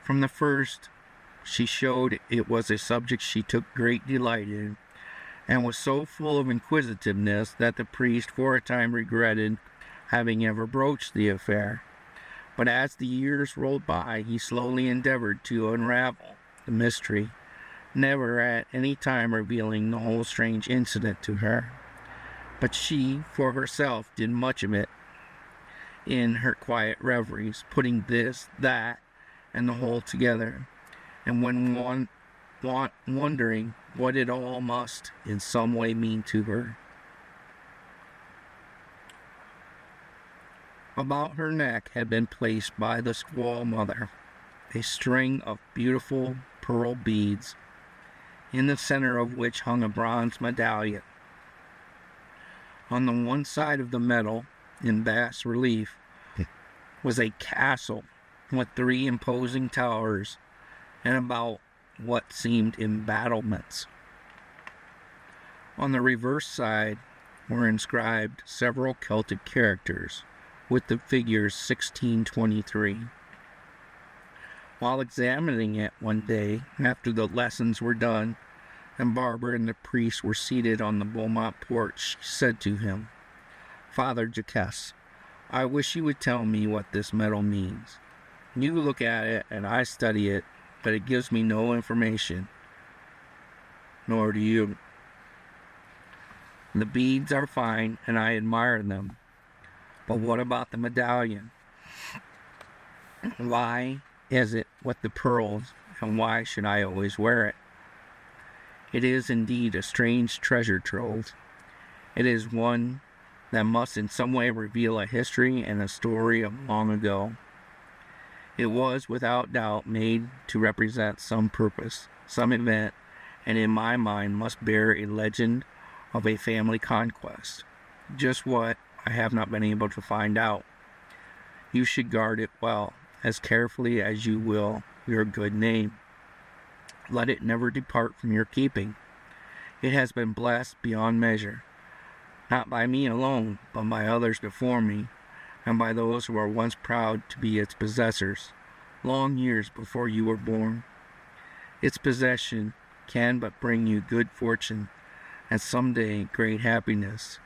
From the first, she showed it was a subject she took great delight in, and was so full of inquisitiveness that the priest for a time regretted having ever broached the affair. But as the years rolled by, he slowly endeavored to unravel the mystery, never at any time revealing the whole strange incident to her. But she, for herself, did much of it in her quiet reveries, putting this, that, and the whole together, and when wondering what it all must in some way mean to her. About her neck had been placed by the squaw mother a string of beautiful pearl beads, in the center of which hung a bronze medallion. On the one side of the medal, in bas relief, was a castle with 3 imposing towers and about what seemed embattlements. On the reverse side were inscribed several Celtic characters with the figures 1623. While examining it one day after the lessons were done and Barbara and the priest were seated on the Beaumont porch, she said to him, "Father Jacques, I wish you would tell me what this medal means. You look at it and I study it, but it gives me no information, nor do you. The beads are fine and I admire them, but what about the medallion? Why is it with the pearls, and why should I always wear it? It is indeed a strange treasure trove. It is one that must in some way reveal a history and a story of long ago. It was without doubt made to represent some purpose, some event, and in my mind must bear a legend of a family conquest. Just what, I have not been able to find out. You should guard it well, as carefully as you will your good name. Let it never depart from your keeping. It has been blessed beyond measure, not by me alone, but by others before me, and by those who were once proud to be its possessors, long years before you were born. Its possession can but bring you good fortune, and someday great happiness,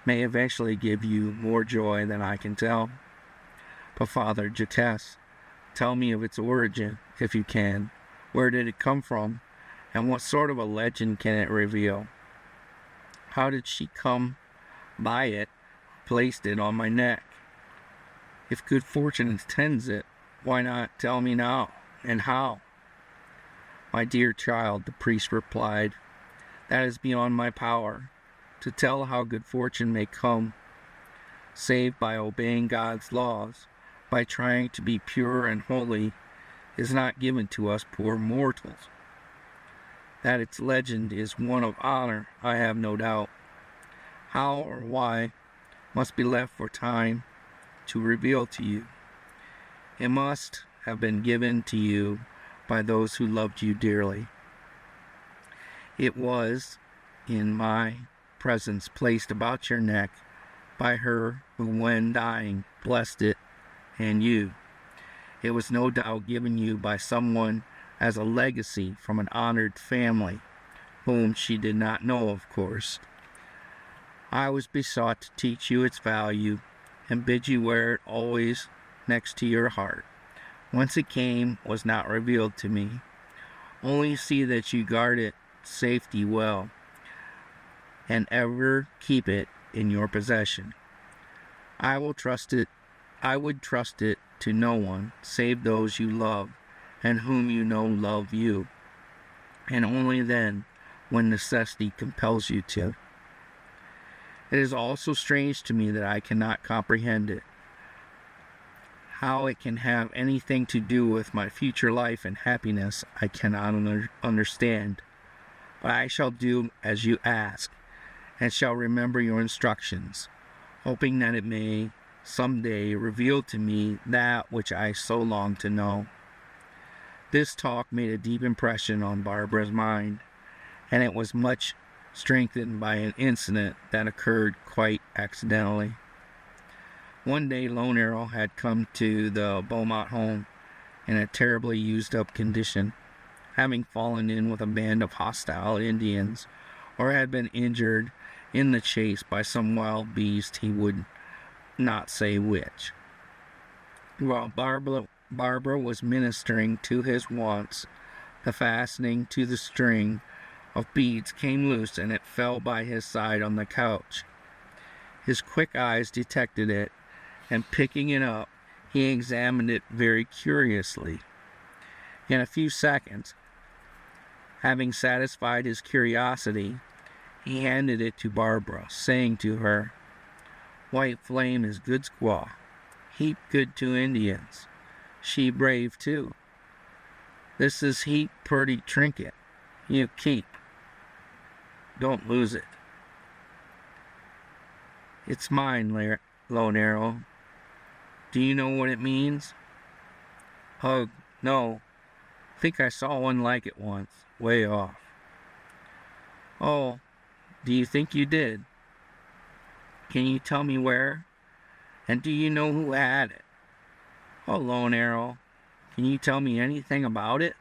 may eventually give you more joy than I can tell. But Father Jacques, tell me of its origin, if you can. Where did it come from, and what sort of a legend can it reveal? How did she come by it, placed it on my neck? If good fortune intends it, why not tell me now, and how? My dear child, the priest replied, that is beyond my power, to tell how good fortune may come, save by obeying God's laws, by trying to be pure and holy, is not given to us poor mortals. That its legend is one of honor, I have no doubt. How or why must be left for time to reveal to you. It must have been given to you by those who loved you dearly. It was, in my presence, placed about your neck by her who, when dying, blessed it and you. It was no doubt given you by someone as a legacy from an honored family, whom she did not know, of course. I was besought to teach you its value and bid you wear it always next to your heart. Whence it came was not revealed to me. Only see that you guard its safety well, and ever keep it in your possession. I would trust it to no one save those you love and whom you know love you, and only then when necessity compels you to. It is also strange to me that I cannot comprehend it, how it can have anything to do with my future life and happiness I cannot understand, but I shall do as you ask, and shall remember your instructions, hoping that it may some day reveal to me that which I so long to know. This talk made a deep impression on Barbara's mind, and it was much strengthened by an incident that occurred quite accidentally. One day Lone Arrow had come to the Beaumont home in a terribly used-up condition, having fallen in with a band of hostile Indians, or had been injured in the chase by some wild beast, he would not say which. While Barbara was ministering to his wants, the fastening to the string of beads came loose, and it fell by his side on the couch. His quick eyes detected it, and picking it up, he examined it very curiously. In a few seconds, having satisfied his curiosity, he handed it to Barbara, saying to her, "White Flame is good squaw, heap good to Indians. She brave too. This is heap pretty trinket. You keep. Don't lose it. It's mine, Lone Arrow. Do you know what it means?" "Ugh, no. Think I saw one like it once, way off." "Oh, Do you think you did? Can you tell me where? And do you know who had it? Oh, Lone Arrow, can you tell me anything about it?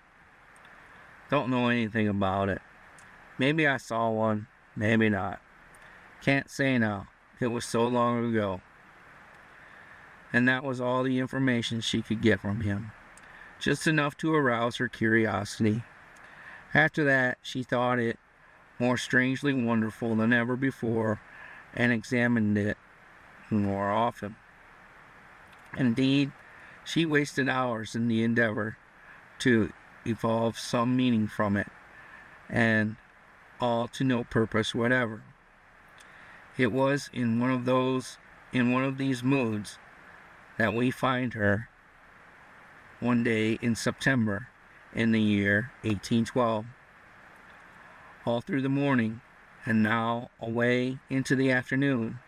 Don't know anything about it. Maybe I saw one, maybe not. Can't say now. It was so long ago. And that was all the information she could get from him. Just enough to arouse her curiosity. After that, she thought it more strangely wonderful than ever before and examined it more often. Indeed, she wasted hours in the endeavor to evolve some meaning from it, and all to no purpose whatever. It was in one of these moods that we find her one day in September in the year 1812. All through the morning, and now away into the afternoon,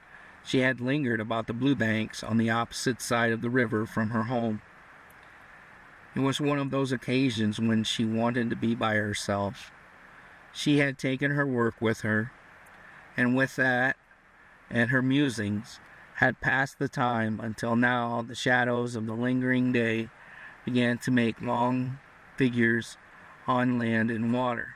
she had lingered about the blue banks on the opposite side of the river from her home. It was one of those occasions when she wanted to be by herself. She had taken her work with her, and with that and her musings had passed the time until now the shadows of the lingering day began to make long figures on land and water.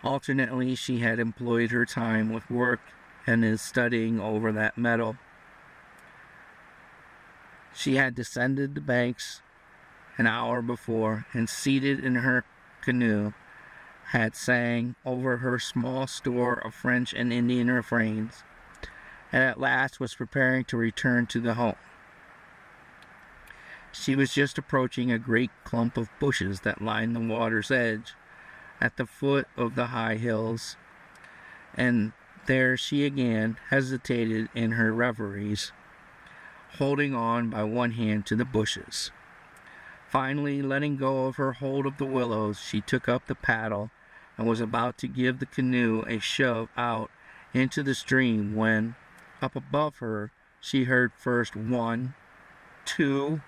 Alternately, she had employed her time with work and in studying over that meadow. She had descended the banks an hour before, and seated in her canoe, had sang over her small store of French and Indian refrains, and at last was preparing to return to the home. She was just approaching a great clump of bushes that lined the water's edge at the foot of the high hills, and there she again hesitated in her reveries, holding on by one hand to the bushes. Finally, letting go of her hold of the willows, she took up the paddle and was about to give the canoe a shove out into the stream when, up above her, she heard first 1, 2,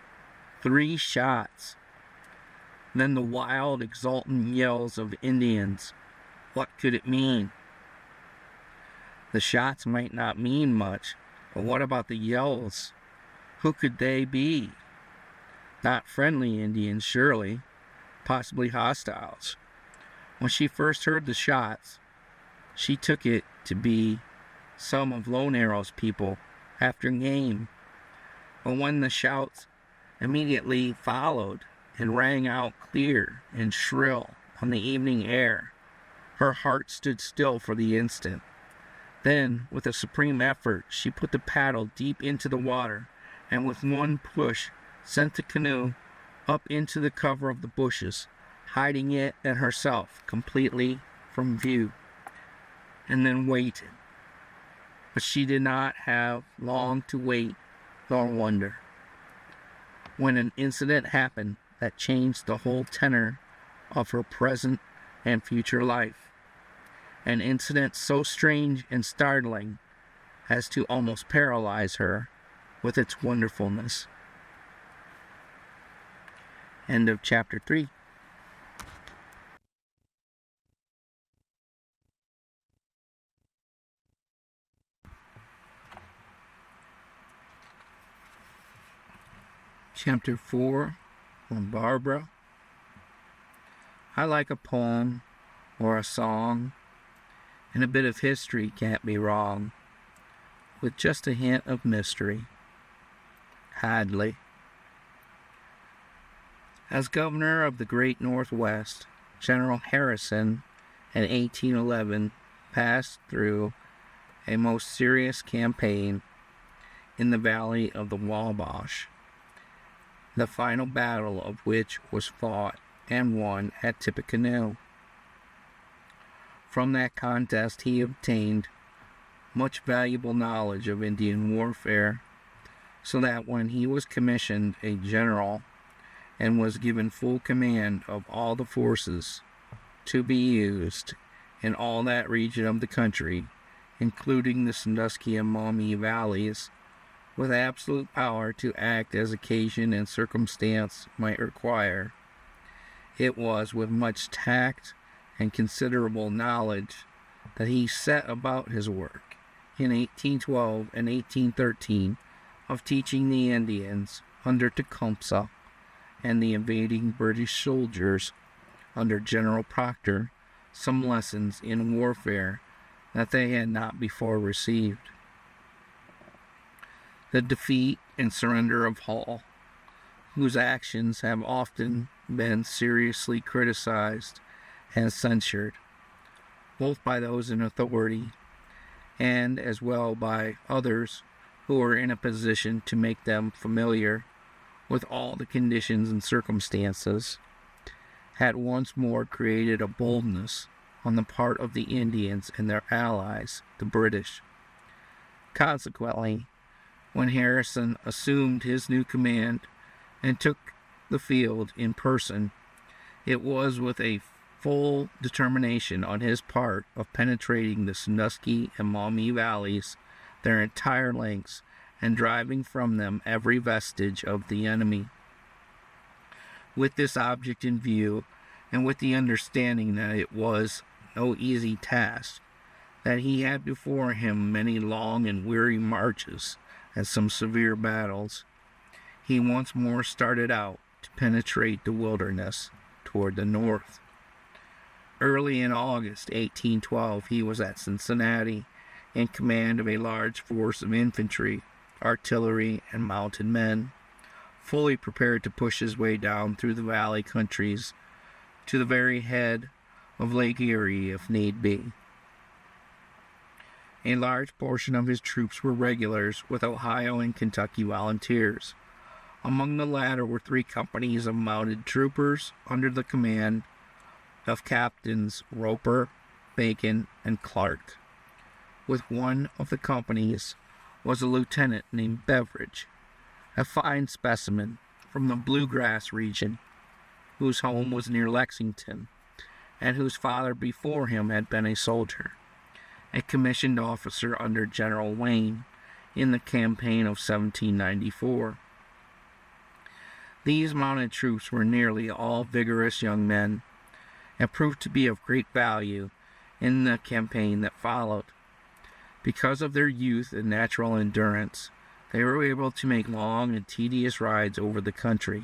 3 shots. Then the wild, exultant yells of Indians. What could it mean? The shots might not mean much, but what about the yells? Who could they be? Not friendly Indians, surely. Possibly hostiles. When she first heard the shots, she took it to be some of Lone Arrow's people after game. But when the shouts immediately followed and rang out clear and shrill on the evening air, her heart stood still for the instant. Then, with a supreme effort, she put the paddle deep into the water, and with one push sent the canoe up into the cover of the bushes, hiding it and herself completely from view, and then waited. But she did not have long to wait nor wonder, when an incident happened that changed the whole tenor of her present and future life. An incident so strange and startling as to almost paralyze her with its wonderfulness. End of chapter 3. Chapter 4 from Barbara. I like a poem or a song, and a bit of history can't be wrong, with just a hint of mystery. Hadley. As governor of the great Northwest, General Harrison in 1811 passed through a most serious campaign in the valley of the Wabash, the final battle of which was fought and won at Tippecanoe. From that contest he obtained much valuable knowledge of Indian warfare, so that when he was commissioned a general and was given full command of all the forces to be used in all that region of the country, including the Sandusky and Maumee valleys, with absolute power to act as occasion and circumstance might require, it was with much tact and considerable knowledge that he set about his work in 1812 and 1813 of teaching the Indians under Tecumseh and the invading British soldiers under General Proctor some lessons in warfare that they had not before received. The defeat and surrender of Hull, whose actions have often been seriously criticized and censured, both by those in authority and as well by others who are in a position to make them familiar with all the conditions and circumstances, had once more created a boldness on the part of the Indians and their allies, the British. Consequently, when Harrison assumed his new command and took the field in person, it was with a full determination on his part of penetrating the Sandusky and Maumee valleys their entire lengths and driving from them every vestige of the enemy. With this object in view, and with the understanding that it was no easy task, that he had before him many long and weary marches and some severe battles, he once more started out to penetrate the wilderness toward the north. Early in August 1812, he was at Cincinnati in command of a large force of infantry, artillery, and mounted men, fully prepared to push his way down through the valley countries to the very head of Lake Erie if need be. A large portion of his troops were regulars with Ohio and Kentucky volunteers. Among the latter were 3 companies of mounted troopers under the command of Captains Roper, Bacon, and Clark. With one of the companies was a lieutenant named Beveridge, a fine specimen from the Bluegrass region, whose home was near Lexington, and whose father before him had been a soldier, a commissioned officer under General Wayne in the campaign of 1794. These mounted troops were nearly all vigorous young men, and proved to be of great value in the campaign that followed. Because of their youth and natural endurance, they were able to make long and tedious rides over the country,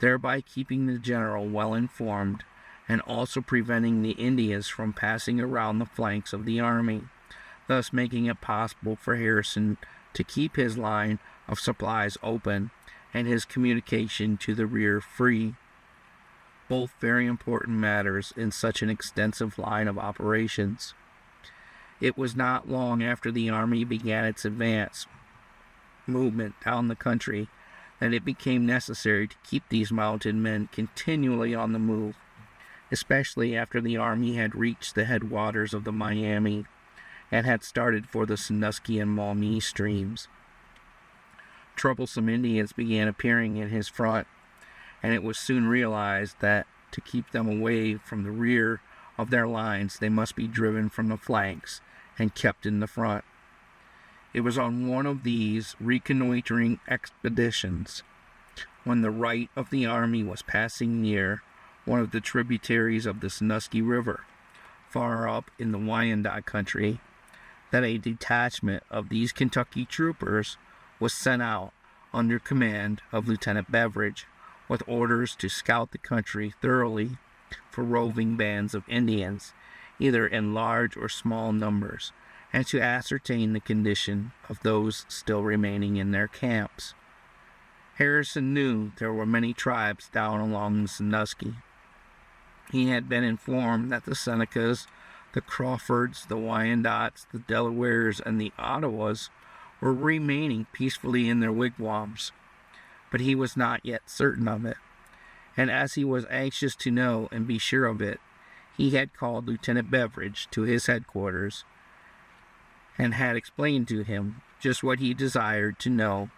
thereby keeping the general well informed and also preventing the Indians from passing around the flanks of the army, thus making it possible for Harrison to keep his line of supplies open and his communication to the rear free, both very important matters in such an extensive line of operations. It was not long after the army began its advance movement down the country that it became necessary to keep these mounted men continually on the move, especially after the army had reached the headwaters of the Miami and had started for the Sandusky and Maumee streams. Troublesome Indians began appearing in his front, and it was soon realized that to keep them away from the rear of their lines, they must be driven from the flanks and kept in the front. It was on one of these reconnoitering expeditions, when the right of the army was passing near one of the tributaries of the Sandusky River, far up in the Wyandot country, that a detachment of these Kentucky troopers was sent out under command of Lieutenant Beveridge, with orders to scout the country thoroughly for roving bands of Indians, either in large or small numbers, and to ascertain the condition of those still remaining in their camps. Harrison knew there were many tribes down along the Sandusky. He had been informed that the Senecas, the Crawfords, the Wyandots, the Delawares, and the Ottawas were remaining peacefully in their wigwams, but he was not yet certain of it, and as he was anxious to know and be sure of it, he had called Lieutenant Beveridge to his headquarters and had explained to him just what he desired to know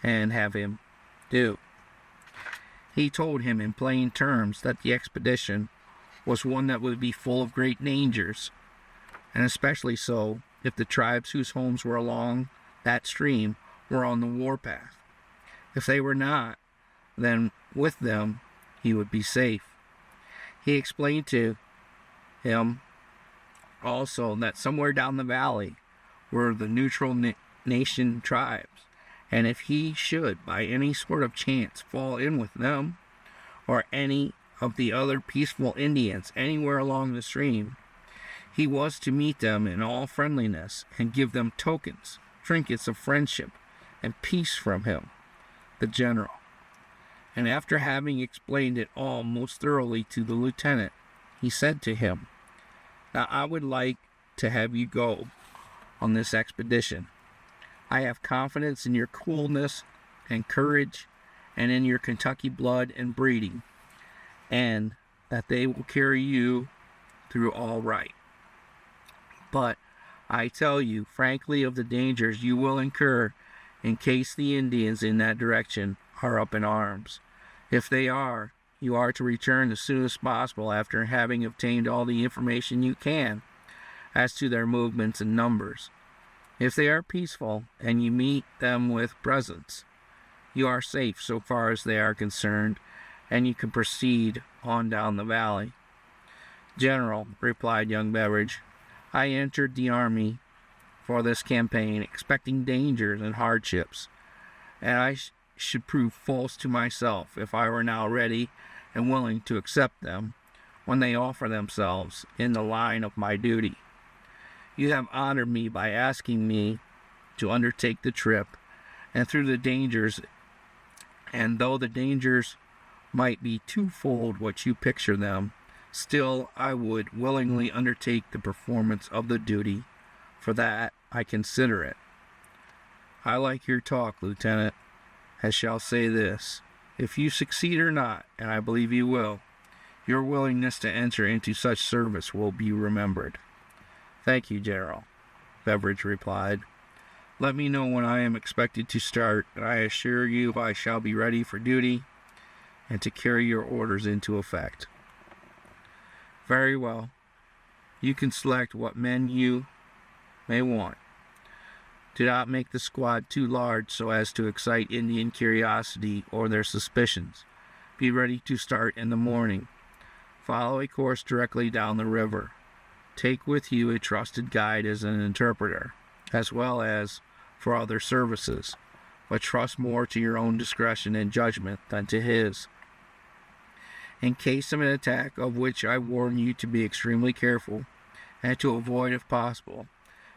and have him do. He told him in plain terms that the expedition was one that would be full of great dangers, and especially so if the tribes whose homes were along that stream were on the warpath. If they were not, then with them he would be safe. He explained to him also that somewhere down the valley were the neutral nation tribes, and if he should by any sort of chance fall in with them or any of the other peaceful Indians anywhere along the stream, he was to meet them in all friendliness and give them tokens, trinkets of friendship and peace from him, the general. And after having explained it all most thoroughly to the lieutenant, he said to him, "Now I would like to have you go on this expedition. I have confidence in your coolness and courage and in your Kentucky blood and breeding, and that they will carry you through all right. But I tell you frankly of the dangers you will incur in case the Indians in that direction are up in arms. If they are, you are to return as soon as possible after having obtained all the information you can as to their movements and numbers. If they are peaceful and you meet them with presents, you are safe so far as they are concerned, and you can proceed on down the valley." "General," replied young Beveridge, "I entered the army for this campaign expecting dangers and hardships, and I should prove false to myself if I were now ready and willing to accept them when they offer themselves in the line of my duty. You have honored me by asking me to undertake the trip, and through the dangers, and though the dangers might be twofold what you picture them, still I would willingly undertake the performance of the duty, for that I consider it. I like your talk, Lieutenant, and shall say this: if you succeed or not, and I believe you will, your willingness to enter into such service will be remembered." "Thank you, General," Beveridge replied. "Let me know when I am expected to start, and I assure you I shall be ready for duty and to carry your orders into effect." "Very well. You can select what men you may want. Do not make the squad too large so as to excite Indian curiosity or their suspicions. Be ready to start in the morning. Follow a course directly down the river. Take with you a trusted guide as an interpreter, as well as for other services, but trust more to your own discretion and judgment than to his. In case of an attack, of which I warn you to be extremely careful, and to avoid if possible,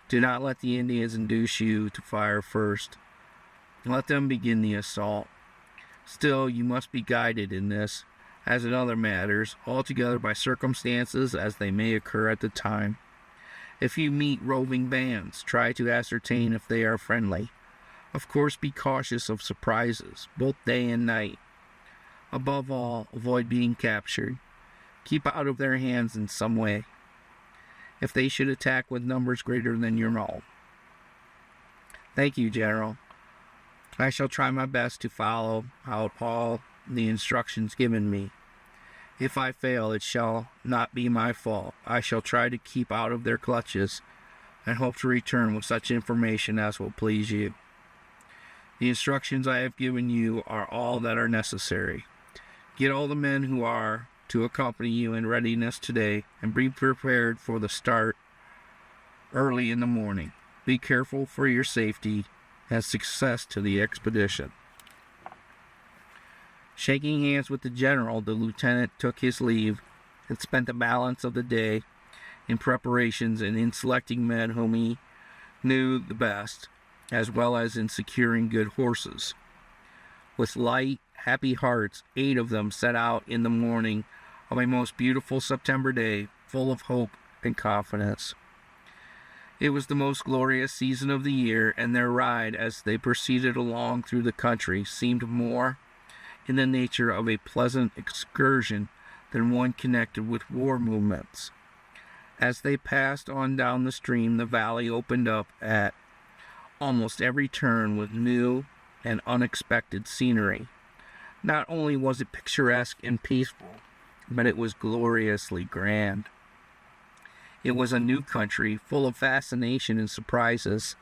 do not let the Indians induce you to fire first. Let them begin the assault. Still, you must be guided in this, as in other matters, altogether by circumstances as they may occur at the time. If you meet roving bands, try to ascertain if they are friendly. Of course, be cautious of surprises, both day and night. Above all, avoid being captured. Keep out of their hands in some way, if they should attack with numbers greater than your own." "Thank you, General. I shall try my best to follow out all the instructions given me. If I fail, it shall not be my fault. I shall try to keep out of their clutches, and hope to return with such information as will please you. The instructions I have given you are all that are necessary. Get all the men who are to accompany you in readiness today, and be prepared for the start early in the morning. Be careful for your safety and success to the expedition." Shaking hands with the general, the lieutenant took his leave and spent the balance of the day in preparations and in selecting men whom he knew the best, as well as in securing good horses. With light, happy hearts, 8 of them set out in the morning of a most beautiful September day, full of hope and confidence. It was the most glorious season of the year, and their ride, as they proceeded along through the country, seemed more in the nature of a pleasant excursion than one connected with war movements. As they passed on down the stream, the valley opened up at almost every turn with new and unexpected scenery. Not only was it picturesque and peaceful, but it was gloriously grand. It was a new country, full of fascination and surprises.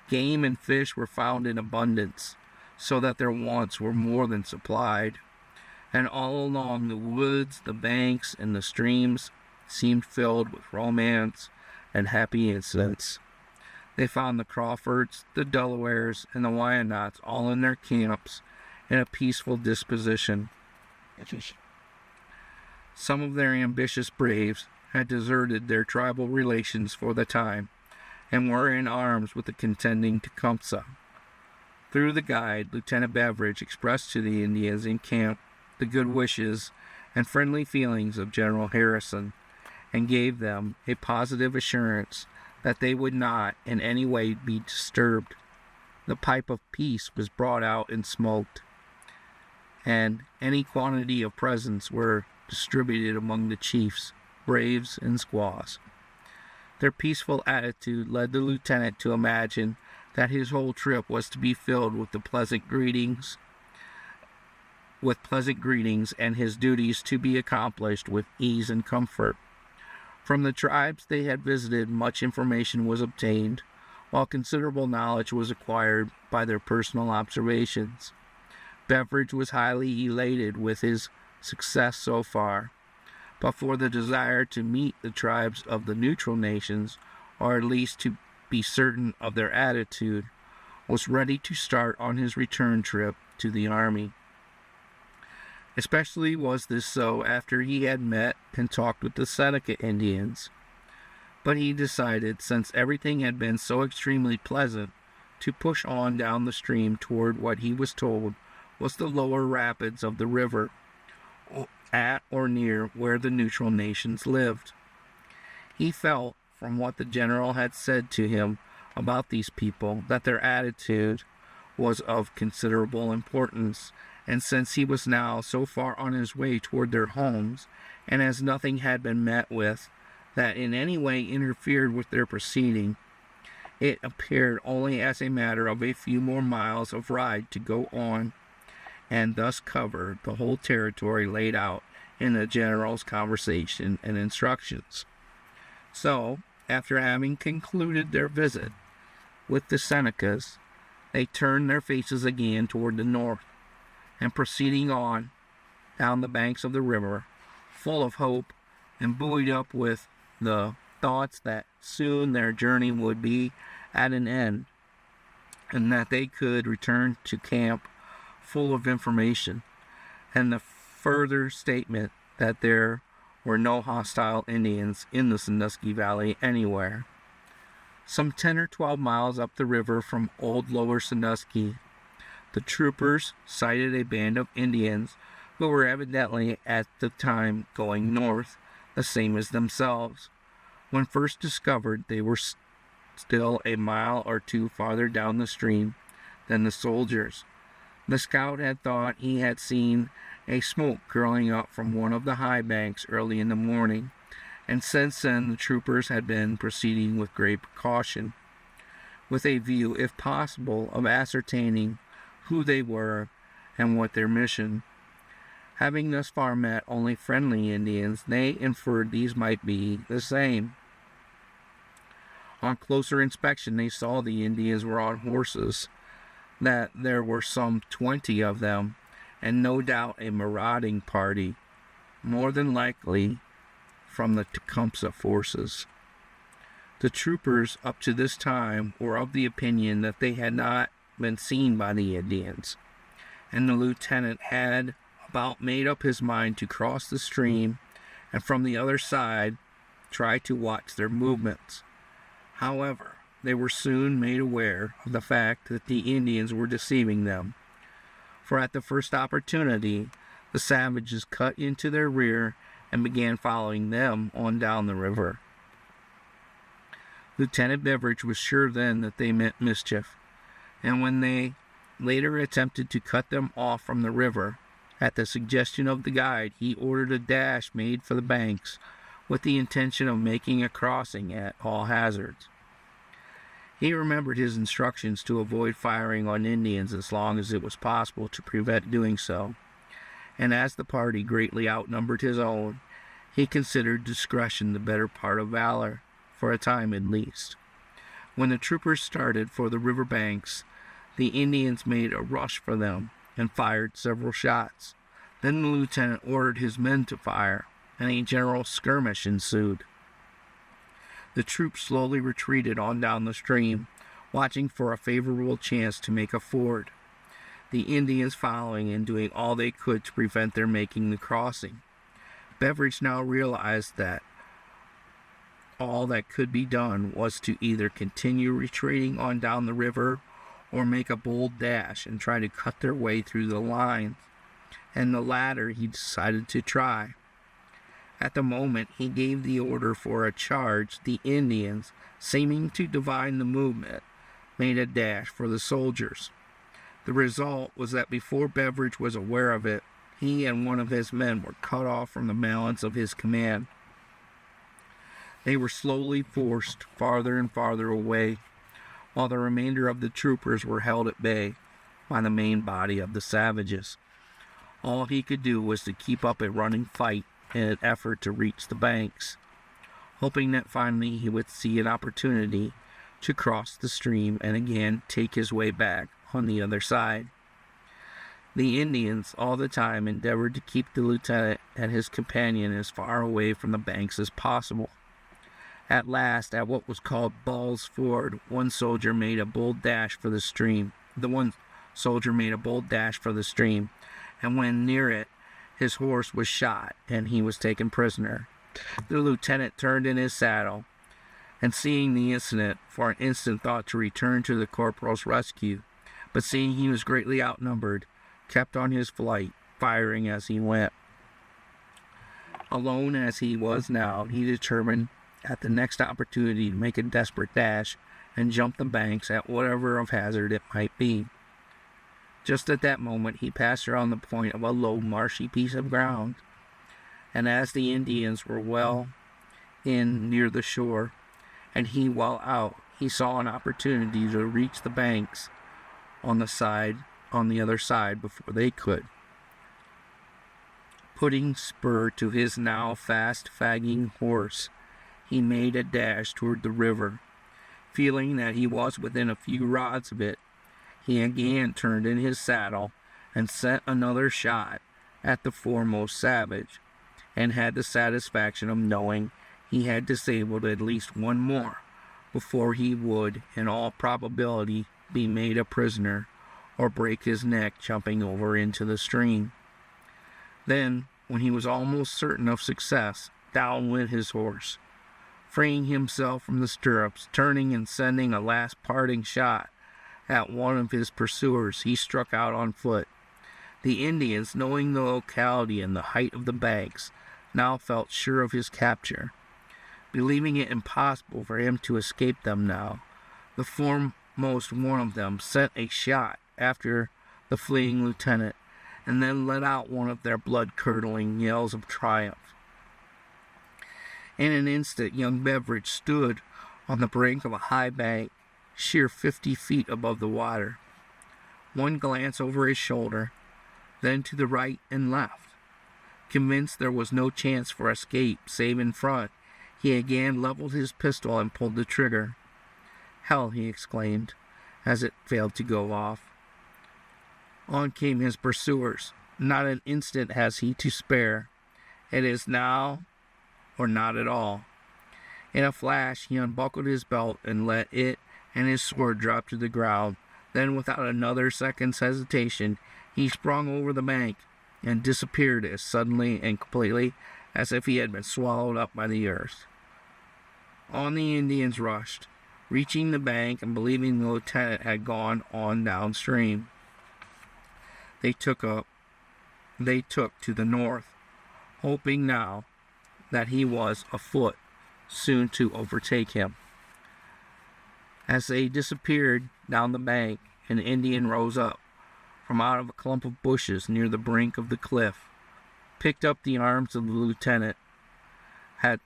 Game and fish were found in abundance, so that their wants were more than supplied, and all along the woods, the banks, and the streams seemed filled with romance and happy incidents. They found the Crawfords, the Delawares, and the Wyandots all in their camps in a peaceful disposition. Some of their ambitious braves had deserted their tribal relations for the time and were in arms with the contending Tecumseh. Through the guide, Lieutenant Beveridge expressed to the Indians in camp the good wishes and friendly feelings of General Harrison, and gave them a positive assurance that they would not in any way be disturbed. The pipe of peace was brought out and smoked, and any quantity of presents were distributed among the chiefs, braves, and squaws. Their peaceful attitude led the lieutenant to imagine that his whole trip was to be filled with pleasant greetings, and his duties to be accomplished with ease and comfort. From the tribes they had visited, much information was obtained, while considerable knowledge was acquired by their personal observations. Beveridge was highly elated with his success so far, but for the desire to meet the tribes of the neutral nations, or at least to be certain of their attitude, was ready to start on his return trip to the army. Especially was this so after he had met and talked with the Seneca Indians. But he decided, since everything had been so extremely pleasant, to push on down the stream toward what he was told was the lower rapids of the river, at or near where the neutral nations lived. He felt, from what the general had said to him about these people, that their attitude was of considerable importance, and since he was now so far on his way toward their homes, and as nothing had been met with that in any way interfered with their proceeding, it appeared only as a matter of a few more miles of ride to go on, and thus cover the whole territory laid out in the general's conversation and instructions. So, after having concluded their visit with the Senecas, they turned their faces again toward the north, and proceeding on down the banks of the river, full of hope and buoyed up with the thoughts that soon their journey would be at an end, and that they could return to camp full of information, and the further statement that there were no hostile Indians in the Sandusky Valley anywhere. Some 10 or 12 miles up the river from Old Lower Sandusky, the troopers sighted a band of Indians who were evidently at the time going north, the same as themselves. When first discovered, they were still a mile or two farther down the stream than the soldiers. The scout had thought he had seen a smoke curling up from one of the high banks early in the morning, and since then the troopers had been proceeding with great precaution, with a view, if possible, of ascertaining who they were and what their mission. Having thus far met only friendly Indians, they inferred these might be the same. On closer inspection, they saw the Indians were on horses, that there were some 20 of them, and no doubt a marauding party, more than likely from the Tecumseh forces. The troopers up to this time were of the opinion that they had not been seen by the Indians, and the lieutenant had about made up his mind to cross the stream and from the other side try to watch their movements. However, they were soon made aware of the fact that the Indians were deceiving them, for at the first opportunity the savages cut into their rear and began following them on down the river. Lieutenant Beveridge was sure then that they meant mischief, and when they later attempted to cut them off from the river, at the suggestion of the guide, he ordered a dash made for the banks, with the intention of making a crossing at all hazards. He remembered his instructions to avoid firing on Indians as long as it was possible to prevent doing so, and as the party greatly outnumbered his own, he considered discretion the better part of valor, for a time at least. When the troopers started for the river banks, the Indians made a rush for them and fired several shots. Then the lieutenant ordered his men to fire, and a general skirmish ensued. The troops slowly retreated on down the stream, watching for a favorable chance to make a ford, the Indians following and doing all they could to prevent their making the crossing. Beveridge now realized that all that could be done was to either continue retreating on down the river or make a bold dash and try to cut their way through the lines, and the latter he decided to try. At the moment he gave the order for a charge, the Indians, seeming to divine the movement, made a dash for the soldiers. The result was that before Beveridge was aware of it, he and one of his men were cut off from the balance of his command. They were slowly forced farther and farther away, while the remainder of the troopers were held at bay by the main body of the savages. All he could do was to keep up a running fight in an effort to reach the banks, hoping that finally he would see an opportunity to cross the stream and again take his way back on the other side. The Indians all the time endeavored to keep the lieutenant and his companion as far away from the banks as possible. At last, at what was called Ball's Ford, one soldier made a bold dash for the stream. And when near it, his horse was shot, and he was taken prisoner. The lieutenant turned in his saddle, and seeing the incident, for an instant thought to return to the corporal's rescue, but seeing he was greatly outnumbered, kept on his flight, firing as he went. Alone as he was now, he determined at the next opportunity to make a desperate dash and jump the banks at whatever of hazard it might be. Just at that moment he passed around the point of a low marshy piece of ground, and as the Indians were well in near the shore, and he well out, he saw an opportunity to reach the banks on the other side before they could. Putting spur to his now fast fagging horse, he made a dash toward the river. Feeling that he was within a few rods of it, he again turned in his saddle and sent another shot at the foremost savage, and had the satisfaction of knowing he had disabled at least one more before he would, in all probability, be made a prisoner or break his neck jumping over into the stream. Then, when he was almost certain of success, down went his horse. Freeing himself from the stirrups, turning and sending a last parting shot at one of his pursuers, he struck out on foot. The Indians, knowing the locality and the height of the banks, now felt sure of his capture. Believing it impossible for him to escape them now, the foremost one of them sent a shot after the fleeing lieutenant, and then let out one of their blood-curdling yells of triumph. In an instant, young Beveridge stood on the brink of a high bank, sheer 50 feet above the water. One glance over his shoulder, then to the right and left. Convinced there was no chance for escape save in front, he again leveled his pistol and pulled the trigger. "Hell!" he exclaimed, as it failed to go off. On came his pursuers. Not an instant has he to spare. It is now or not at all. In a flash he unbuckled his belt and let it and his sword drop to the ground. Then, without another second's hesitation, he sprung over the bank and disappeared as suddenly and completely as if he had been swallowed up by the earth. On the Indians rushed, reaching the bank and believing the lieutenant had gone on downstream. They took to the north, hoping now that he was afoot, soon to overtake him. As they disappeared down the bank, an Indian rose up from out of a clump of bushes near the brink of the cliff, picked up the arms of the lieutenant had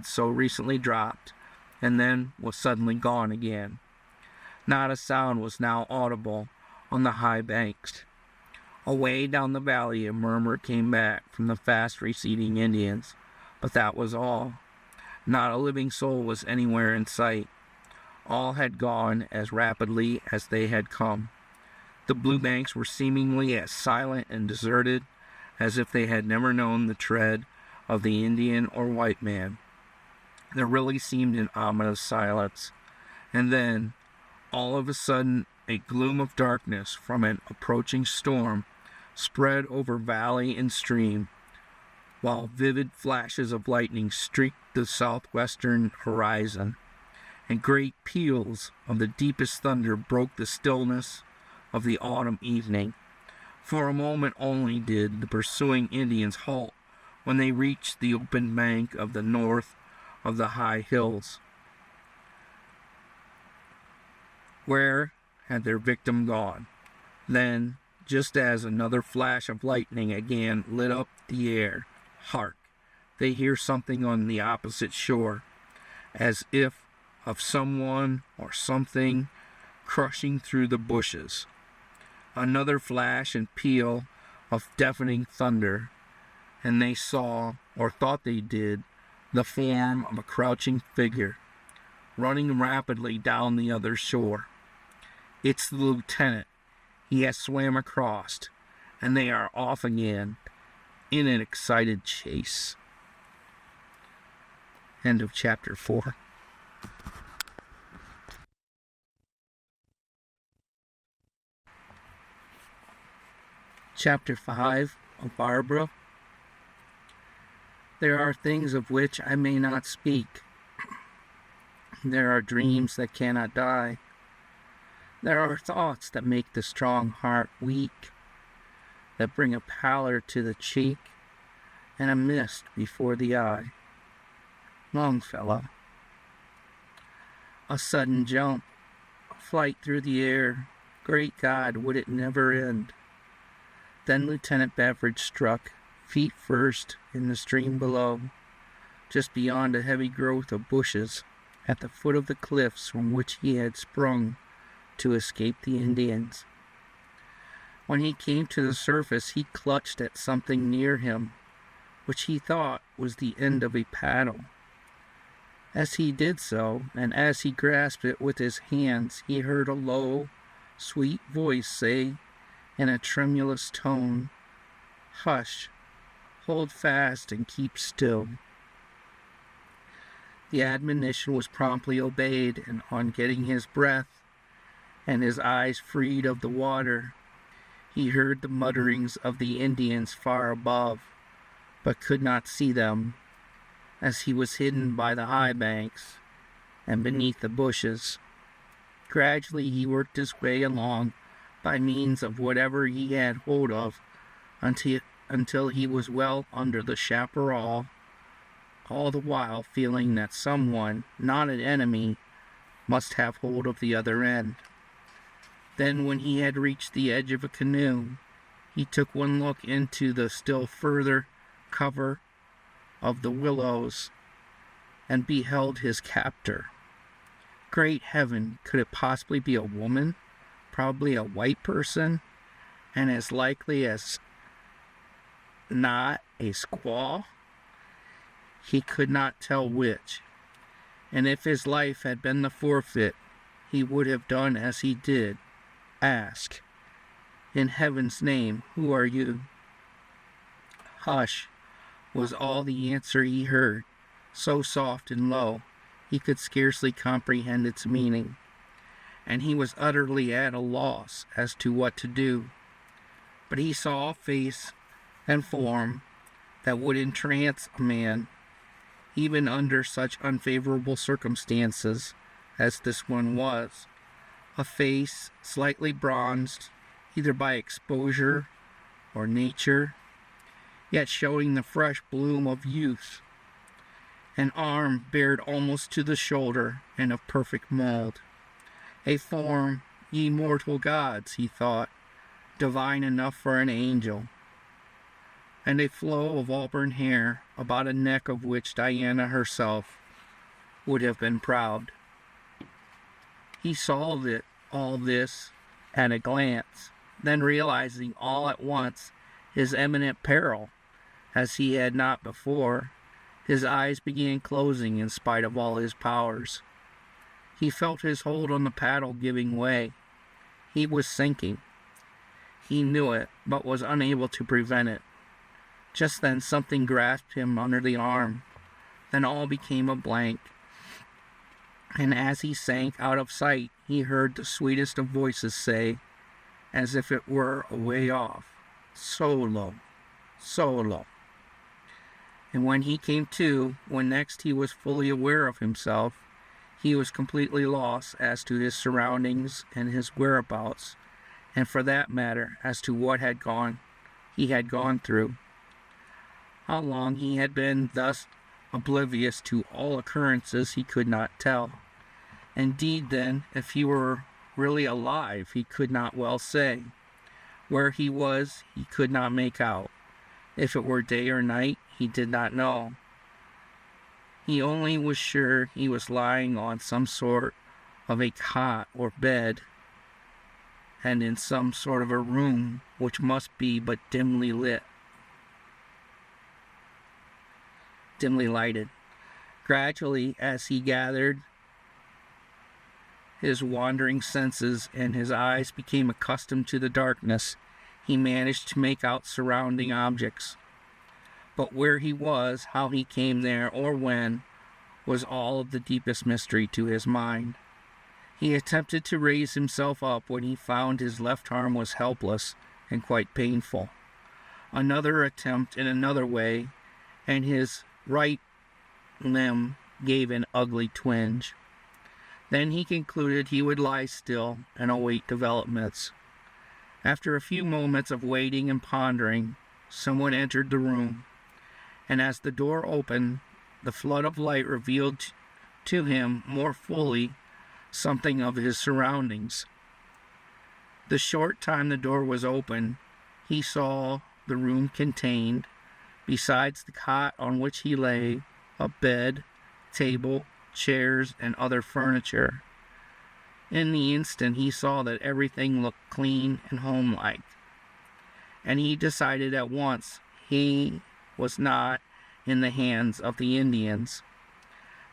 so recently dropped, and then was suddenly gone again. Not a sound was now audible on the high banks. Away down the valley a murmur came back from the fast receding Indians, but that was all. Not a living soul was anywhere in sight. All had gone as rapidly as they had come. The blue banks were seemingly as silent and deserted as if they had never known the tread of the Indian or white man. There really seemed an ominous silence, and then, all of a sudden, a gloom of darkness from an approaching storm spread over valley and stream, while vivid flashes of lightning streaked the southwestern horizon, and great peals of the deepest thunder broke the stillness of the autumn evening. For a moment only did the pursuing Indians halt when they reached the open bank of the north of the high hills. Where had their victim gone? Then, just as another flash of lightning again lit up the air, hark! They hear something on the opposite shore, as if of someone or something crushing through the bushes. Another flash and peal of deafening thunder, and they saw, or thought they did, the form of a crouching figure, running rapidly down the other shore. It's the lieutenant. He has swam across, and they are off again in an excited chase. End of chapter 4. Chapter 5 of Barbara. There are things of which I may not speak. There are dreams that cannot die. There are thoughts that make the strong heart weak, that bring a pallor to the cheek and a mist before the eye. Longfellow. A sudden jump, a flight through the air. Great God, would it never end? Then Lieutenant Beveridge struck, feet first, in the stream below, just beyond a heavy growth of bushes, at the foot of the cliffs from which he had sprung to escape the Indians. When he came to the surface, he clutched at something near him, which he thought was the end of a paddle. As he did so, and as he grasped it with his hands, he heard a low, sweet voice say, in a tremulous tone, "Hush, hold fast and keep still." The admonition was promptly obeyed, and on getting his breath and his eyes freed of the water, he heard the mutterings of the Indians far above, but could not see them, as he was hidden by the high banks and beneath the bushes. Gradually he worked his way along by means of whatever he had hold of until he was well under the chaparral, all the while feeling that someone, not an enemy, must have hold of the other end. Then when he had reached the edge of a canoe, he took one look into the still further cover of the willows and beheld his captor. Great heaven, could it possibly be a woman? Probably a white person, and as likely as not a squaw. He could not tell which, and if his life had been the forfeit, he would have done as he did, ask, "In heaven's name, who are you?" "Hush," was all the answer he heard, so soft and low, he could scarcely comprehend its meaning, and he was utterly at a loss as to what to do. But he saw a face and form that would entrance a man, even under such unfavorable circumstances as this one was. A face slightly bronzed, either by exposure or nature, yet showing the fresh bloom of youth. An arm bared almost to the shoulder and of perfect mold. A form, ye mortal gods, he thought, divine enough for an angel. And a flow of auburn hair, about a neck of which Diana herself would have been proud. He saw all this at a glance, then realizing all at once his imminent peril, as he had not before, his eyes began closing in spite of all his powers. He felt his hold on the paddle giving way. He was sinking. He knew it, but was unable to prevent it. Just then something grasped him under the arm. Then all became a blank, and as he sank out of sight, he heard the sweetest of voices say, as if it were a way off, "So low, so low." And when he came to, when next he was fully aware of himself, he was completely lost as to his surroundings and his whereabouts, and for that matter, as to what he had gone through. How long he had been thus oblivious to all occurrences he could not tell. Indeed, then, if he were really alive, he could not well say. Where he was, he could not make out. If it were day or night, he did not know. He only was sure he was lying on some sort of a cot or bed, and in some sort of a room which must be but dimly lighted. Gradually, as he gathered his wandering senses and his eyes became accustomed to the darkness, he managed to make out surrounding objects. But where he was, how he came there, or when, was all of the deepest mystery to his mind. He attempted to raise himself up when he found his left arm was helpless and quite painful. Another attempt in another way, and his right limb gave an ugly twinge. Then he concluded he would lie still and await developments. After a few moments of waiting and pondering, someone entered the room, and as the door opened, the flood of light revealed to him more fully something of his surroundings. The short time the door was open, he saw the room contained, besides the cot on which he lay, a bed, table, chairs, and other furniture. In the instant he saw that everything looked clean and homelike, and he decided at once he was not in the hands of the Indians.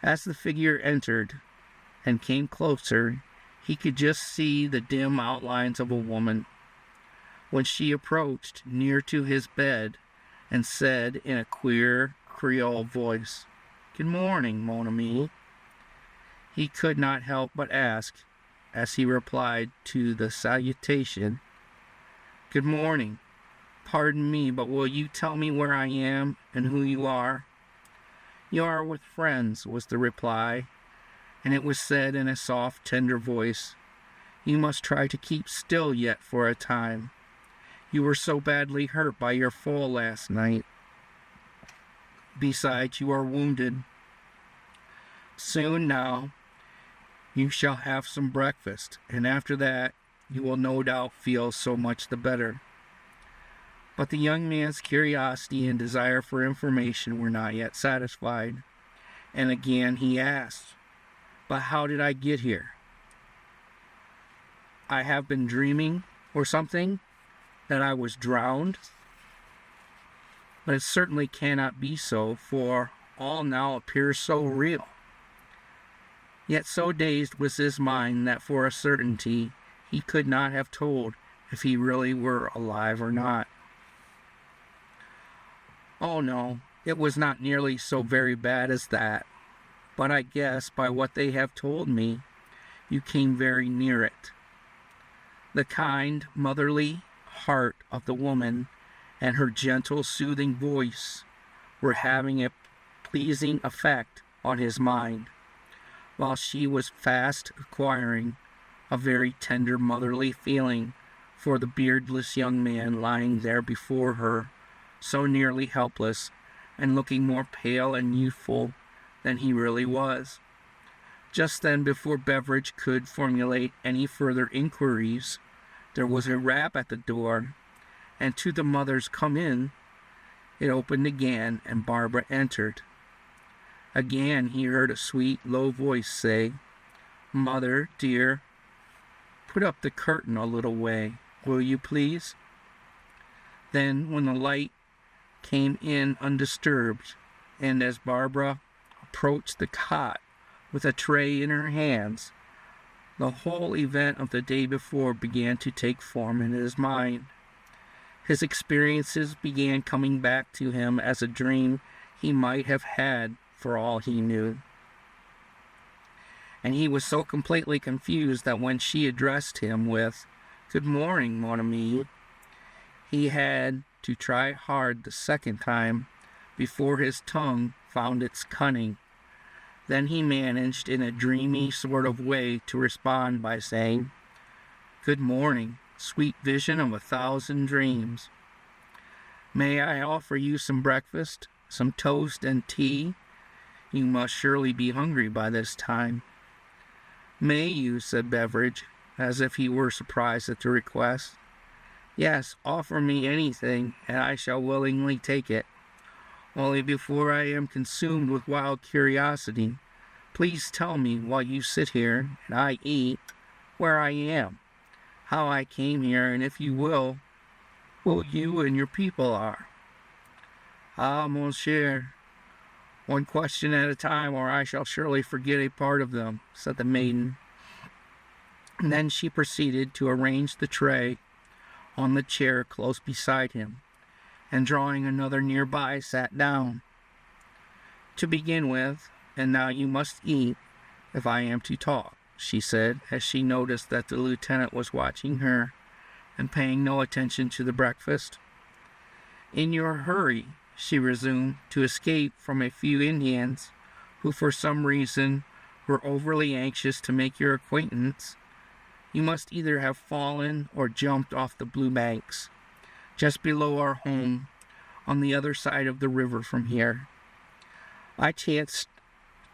As the figure entered and came closer, he could just see the dim outlines of a woman. When she approached near to his bed and said in a queer Creole voice, "Good morning, mon ami," he could not help but ask, as he replied to the salutation, "Good morning. Pardon me, but will you tell me where I am and who you are?" "You are with friends," was the reply, and it was said in a soft, tender voice, "You must try to keep still yet for a time. You were so badly hurt by your fall last night. Besides, you are wounded. Soon now you shall have some breakfast, and after that you will no doubt feel so much the better." But the young man's curiosity and desire for information were not yet satisfied, and again he asked, "But how did I get here? I have been dreaming or something, that I was drowned? But it certainly cannot be so, for all now appears so real." Yet so dazed was his mind that for a certainty he could not have told if he really were alive or not. "Oh no, it was not nearly so very bad as that, but I guess by what they have told me, you came very near it." The kind, motherly heart of the woman and her gentle, soothing voice were having a pleasing effect on his mind, while she was fast acquiring a very tender motherly feeling for the beardless young man lying there before her, so nearly helpless and looking more pale and youthful than he really was. Just then, before Beveridge could formulate any further inquiries, there was a rap at the door, and to the mother's "Come in," it opened again, and Barbara entered. Again he heard a sweet, low voice say, "Mother, dear, put up the curtain a little way, will you please?" Then, when the light came in undisturbed, and as Barbara approached the cot with a tray in her hands, the whole event of the day before began to take form in his mind. His experiences began coming back to him as a dream he might have had for all he knew. And he was so completely confused that when she addressed him with, "Good morning, mon ami," he had to try hard the second time before his tongue found its cunning. Then he managed in a dreamy sort of way to respond by saying, "Good morning, sweet vision of 1,000 dreams. May I offer you some breakfast, some toast and tea? You must surely be hungry by this time." "May you?" said Beveridge, as if he were surprised at the request. "Yes, offer me anything, and I shall willingly take it. Only before I am consumed with wild curiosity, please tell me while you sit here and I eat, where I am, how I came here, and if you will you and your people are." "Ah, monsieur, one question at a time, or I shall surely forget a part of them," said the maiden. And then she proceeded to arrange the tray on the chair close beside him, and drawing another nearby, sat down. "To begin with, and now you must eat, if I am to talk," she said, as she noticed that the lieutenant was watching her and paying no attention to the breakfast. "In your hurry," she resumed, "to escape from a few Indians who for some reason were overly anxious to make your acquaintance, you must either have fallen or jumped off the blue banks, just below our home, on the other side of the river from here. I chanced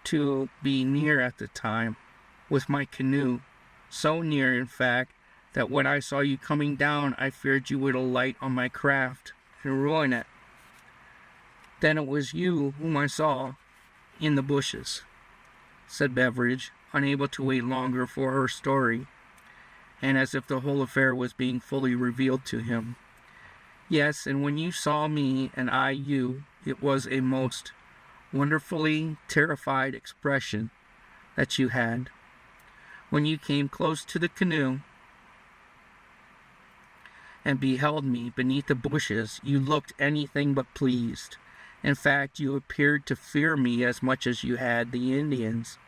to be near at the time, with my canoe, so near, in fact, that when I saw you coming down, I feared you would alight on my craft and ruin it. Then it was you whom I saw in the bushes," said Beveridge, unable to wait longer for her story, and as if the whole affair was being fully revealed to him. "Yes, and when you saw me and I you, it was a most wonderfully terrified expression that you had. When you came close to the canoe and beheld me beneath the bushes, you looked anything but pleased. In fact, you appeared to fear me as much as you had the Indians.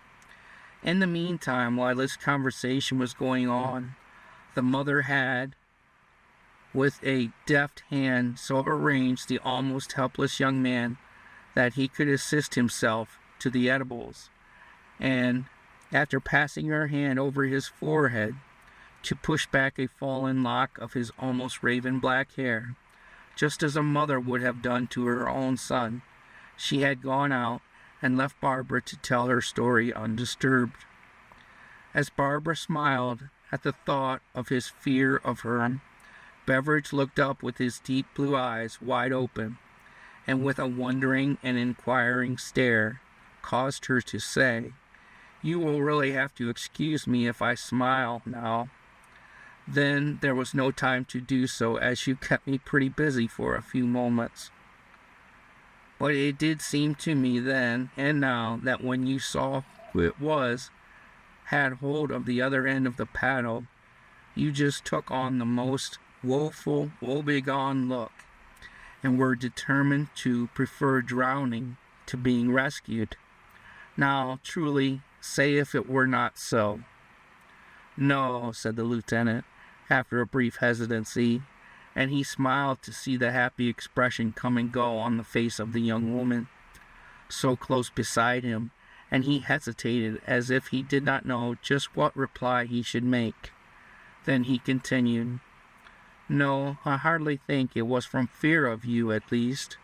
In the meantime, while this conversation was going on, the mother had, with a deft hand, so arranged the almost helpless young man that he could assist himself to the edibles, and, after passing her hand over his forehead, to push back a fallen lock of his almost raven black hair, just as a mother would have done to her own son, she had gone out and left Barbara to tell her story undisturbed. As Barbara smiled at the thought of his fear of her, Beveridge looked up with his deep blue eyes wide open, and with a wondering and inquiring stare, caused her to say, "You will really have to excuse me if I smile now." Then there was no time to do so, as you kept me pretty busy for a few moments. But it did seem to me then and now that when you saw who it was had hold of the other end of the paddle, you just took on the most woeful, woebegone look, and were determined to prefer drowning to being rescued. Now, truly, say if it were not so." "No," said the lieutenant, after a brief hesitancy, and he smiled to see the happy expression come and go on the face of the young woman, so close beside him, and he hesitated as if he did not know just what reply he should make. Then he continued, "No, I hardly think it was from fear of you, at least.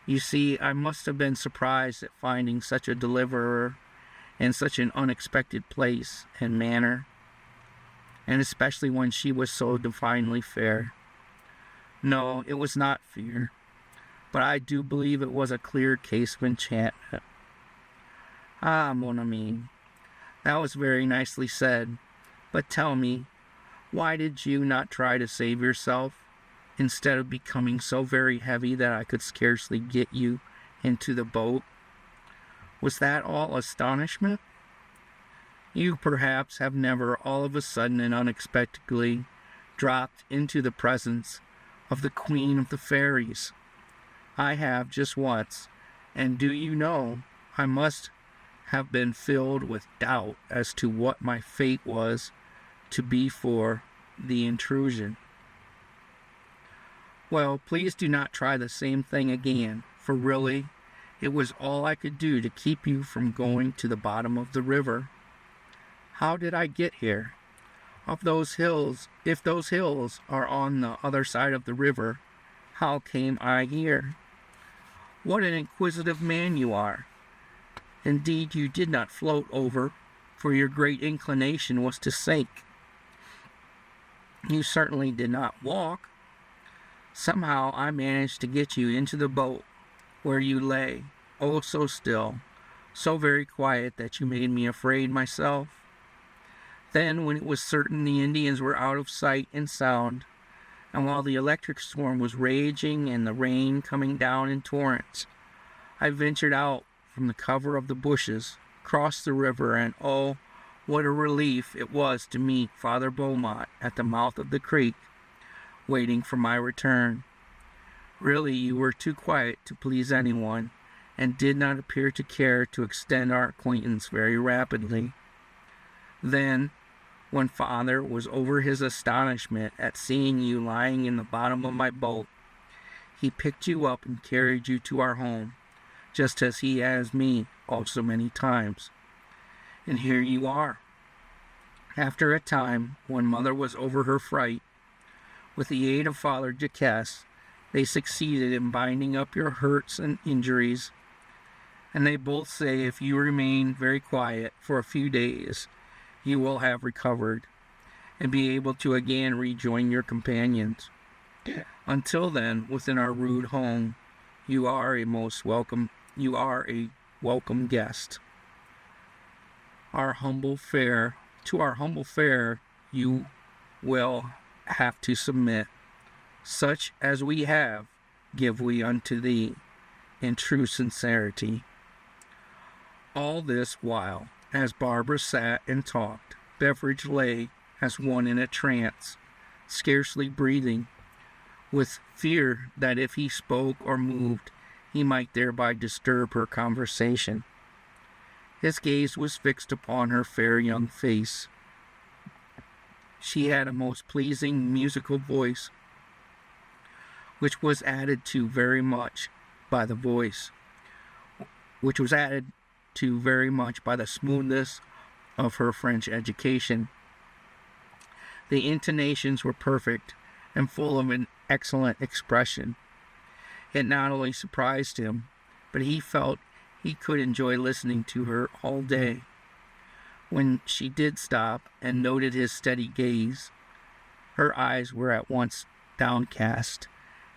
You see, I must have been surprised at finding such a deliverer in such an unexpected place and manner, and especially when she was so divinely fair. No, it was not fear, but I do believe it was a clear case of enchantment." "Ah, mon ami, that was very nicely said. But tell me, why did you not try to save yourself, instead of becoming so very heavy that I could scarcely get you into the boat? Was that all astonishment? You perhaps have never all of a sudden and unexpectedly dropped into the presence of the Queen of the Fairies. I have just once, and do you know, I must have been filled with doubt as to what my fate was to be for the intrusion. Well, please do not try the same thing again, for really, it was all I could do to keep you from going to the bottom of the river. How did I get here? If those hills are on the other side of the river, how came I here? What an inquisitive man you are. Indeed, you did not float over, for your great inclination was to sink. You certainly did not walk. Somehow I managed to get you into the boat, where you lay, oh so still, so very quiet that you made me afraid myself. Then, when it was certain the Indians were out of sight and sound, and while the electric storm was raging and the rain coming down in torrents, I ventured out from the cover of the bushes, crossed the river, and oh, what a relief it was to meet Father Beaumont at the mouth of the creek, waiting for my return. Really, you were too quiet to please anyone, and did not appear to care to extend our acquaintance very rapidly. Then, when Father was over his astonishment at seeing you lying in the bottom of my boat, he picked you up and carried you to our home, just as he has me oh so many times. And here you are. After a time, when Mother was over her fright, with the aid of Father Jacques, they succeeded in binding up your hurts and injuries, and they both say if you remain very quiet for a few days, you will have recovered, and be able to again rejoin your companions. Until then, within our rude home, you are a welcome guest. To our humble fare you will have to submit. Such as we have, give we unto thee, in true sincerity. All this while, as Barbara sat and talked, Beveridge lay as one in a trance, scarcely breathing, with fear that if he spoke or moved, he might thereby disturb her conversation. His gaze was fixed upon her fair young face. She had a most pleasing musical voice, which was added to very much by the smoothness of her French education. The intonations were perfect and full of an excellent expression. It not only surprised him, but he felt he could enjoy listening to her all day. When she did stop and noted his steady gaze, her eyes were at once downcast,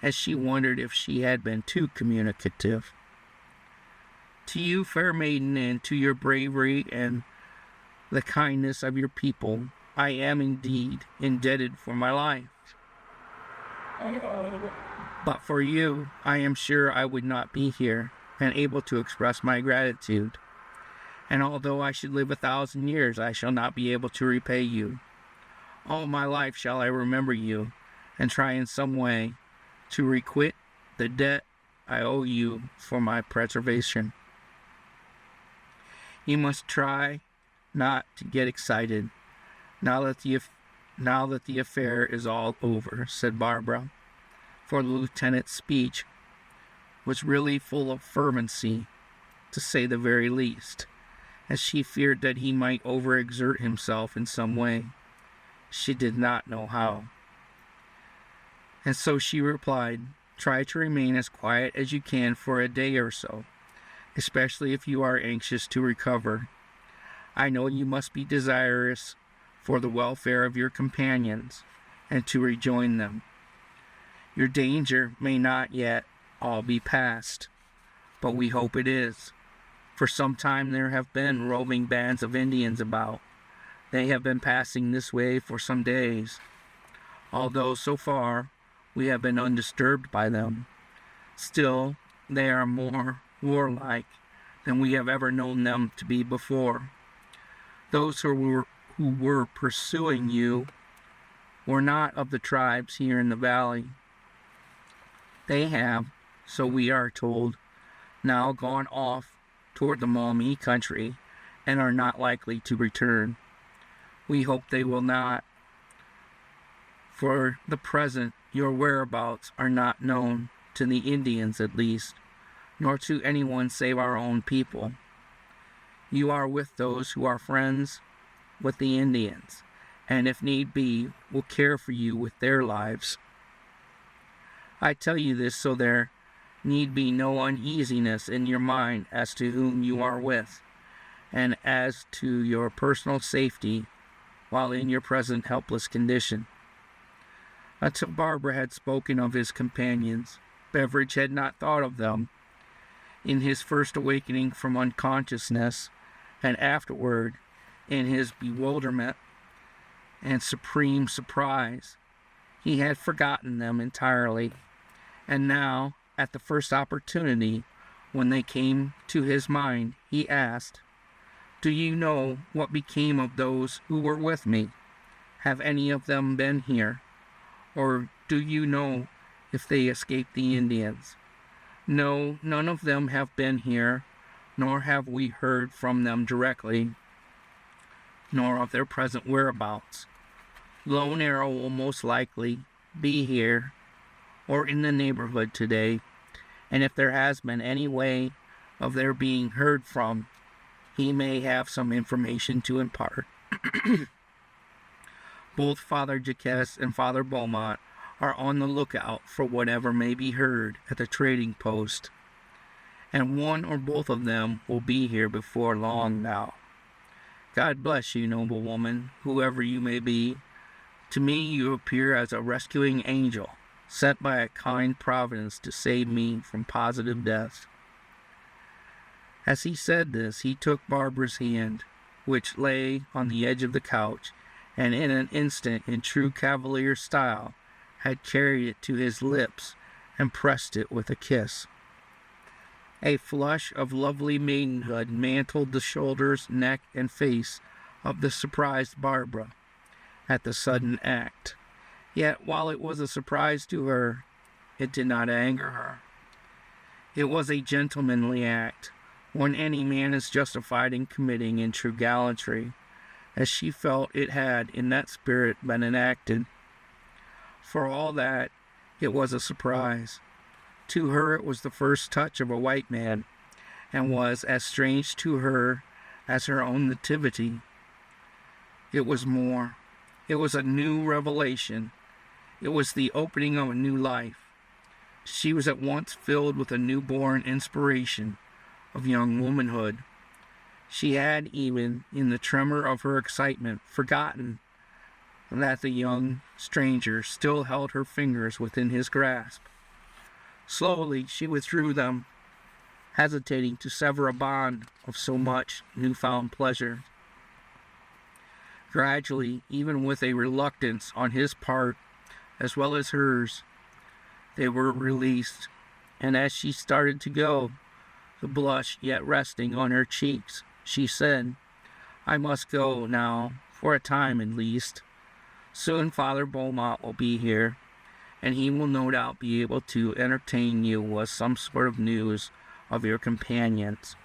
as she wondered if she had been too communicative. To you, fair maiden, and to your bravery and the kindness of your people, I am indeed indebted for my life. But for you, I am sure I would not be here and able to express my gratitude. And although I should live 1,000 years, I shall not be able to repay you. All my life shall I remember you, and try in some way to requite the debt I owe you for my preservation. You must try not to get excited now that the affair is all over, said Barbara, for the lieutenant's speech was really full of fervency, to say the very least, as she feared that he might overexert himself in some way. She did not know how. And so she replied, try to remain as quiet as you can for a day or so, especially if you are anxious to recover. I know you must be desirous for the welfare of your companions, and to rejoin them. Your danger may not yet all be past, but we hope it is. For some time there have been roving bands of Indians about. They have been passing this way for some days. Although so far we have been undisturbed by them, still they are more warlike than we have ever known them to be before. Those who were pursuing you were not of the tribes here in the valley. They have, so we are told, now gone off toward the Maumee country and are not likely to return. We hope they will not. For the present, your whereabouts are not known, to the Indians at least, nor to anyone save our own people. You are with those who are friends with the Indians, and if need be, will care for you with their lives. I tell you this so there need be no uneasiness in your mind as to whom you are with, and as to your personal safety while in your present helpless condition. Until Barbara had spoken of his companions, Beveridge had not thought of them. In his first awakening from unconsciousness, and afterward, in his bewilderment and supreme surprise, he had forgotten them entirely. And now, at the first opportunity, when they came to his mind, he asked, "Do you know what became of those who were with me? Have any of them been here? Or do you know if they escaped the Indians?" "No, none of them have been here, nor have we heard from them directly, nor of their present whereabouts. Lone Arrow will most likely be here or in the neighborhood today, and if there has been any way of their being heard from, he may have some information to impart." Both Father Jacques and Father Beaumont are on the lookout for whatever may be heard at the trading post, and one or both of them will be here before long now. God bless you, noble woman, whoever you may be. To me you appear as a rescuing angel, sent by a kind providence to save me from positive death. As he said this, he took Barbara's hand, which lay on the edge of the couch, and in an instant, in true cavalier style, had carried it to his lips and pressed it with a kiss. A flush of lovely maidenhood mantled the shoulders, neck, and face of the surprised Barbara at the sudden act. Yet, while it was a surprise to her, it did not anger her. It was a gentlemanly act, one any man is justified in committing in true gallantry, as she felt it had in that spirit been enacted. For all that, it was a surprise. To her it was the first touch of a white man, and was as strange to her as her own nativity. It was more. It was a new revelation. It was the opening of a new life. She was at once filled with a newborn inspiration of young womanhood. She had, even in the tremor of her excitement, forgotten that the young stranger still held her fingers within his grasp. Slowly she withdrew them, hesitating to sever a bond of so much newfound pleasure. Gradually, even with a reluctance on his part as well as hers, they were released, and as she started to go, the blush yet resting on her cheeks, she said, "I must go now, for a time at least. Soon Father Beaumont will be here, and he will no doubt be able to entertain you with some sort of news of your companions.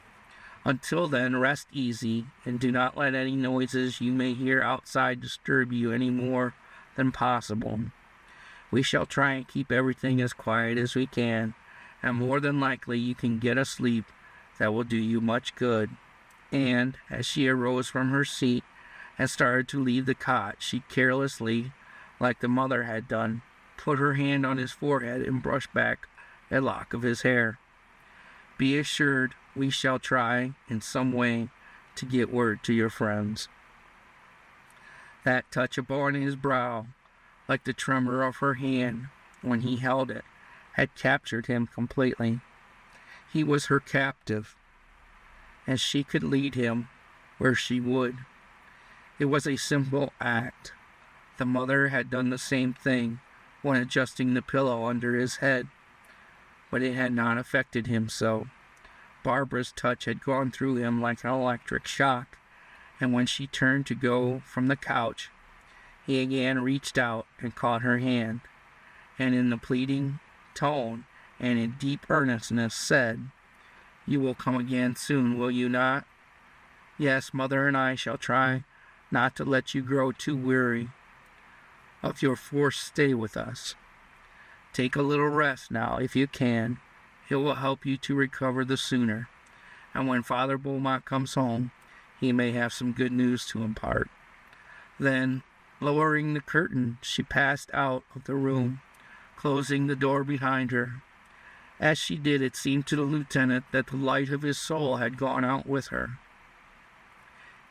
Until then, rest easy, and do not let any noises you may hear outside disturb you any more than possible. We shall try and keep everything as quiet as we can, and more than likely you can get a sleep that will do you much good." And, as she arose from her seat and started to leave the cot, she carelessly, like the mother had done, put her hand on his forehead and brushed back a lock of his hair. "Be assured we shall try in some way to get word to your friends." That touch upon his brow, like the tremor of her hand when he held it, had captured him completely. He was her captive, and she could lead him where she would. It was a simple act. The mother had done the same thing when adjusting the pillow under his head, but it had not affected him so. Barbara's touch had gone through him like an electric shock, and when she turned to go from the couch, he again reached out and caught her hand, and in the pleading tone and in deep earnestness said, You will come again soon, will you not? Yes, mother and I shall try not to let you grow too weary of your forced stay with us. Take a little rest now, if you can. It will help you to recover the sooner. And when Father Beaumont comes home, he may have some good news to impart. Then, lowering the curtain, she passed out of the room, closing the door behind her. As she did, it seemed to the lieutenant that the light of his soul had gone out with her.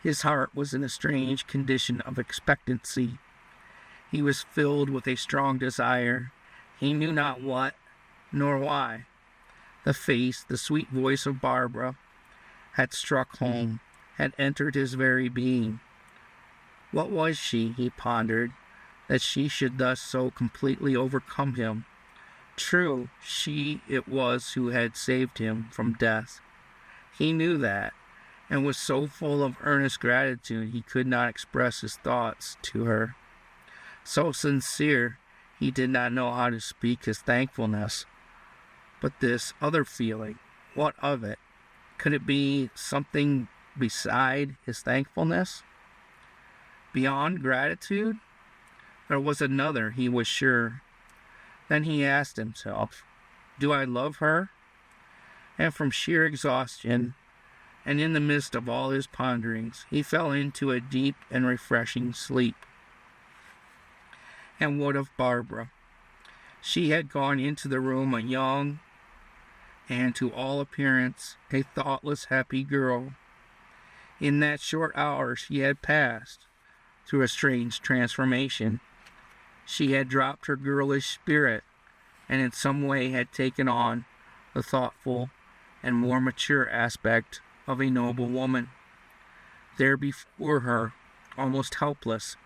His heart was in a strange condition of expectancy. He was filled with a strong desire. He knew not what, nor why. The face, the sweet voice of Barbara had struck home, had entered his very being. What was she, he pondered, that she should thus so completely overcome him? True, she it was who had saved him from death. He knew that, and was so full of earnest gratitude he could not express his thoughts to her. So sincere, he did not know how to speak his thankfulness. But this other feeling, what of it? Could it be something beside his thankfulness? Beyond gratitude? There was another, he was sure. Then he asked himself, do I love her? And from sheer exhaustion, and in the midst of all his ponderings, he fell into a deep and refreshing sleep. And what of Barbara? She had gone into the room a young, and to all appearance, a thoughtless, happy girl. In that short hour she had passed through a strange transformation. She had dropped her girlish spirit, and in some way had taken on the thoughtful and more mature aspect of a noble woman. There before her, almost helpless,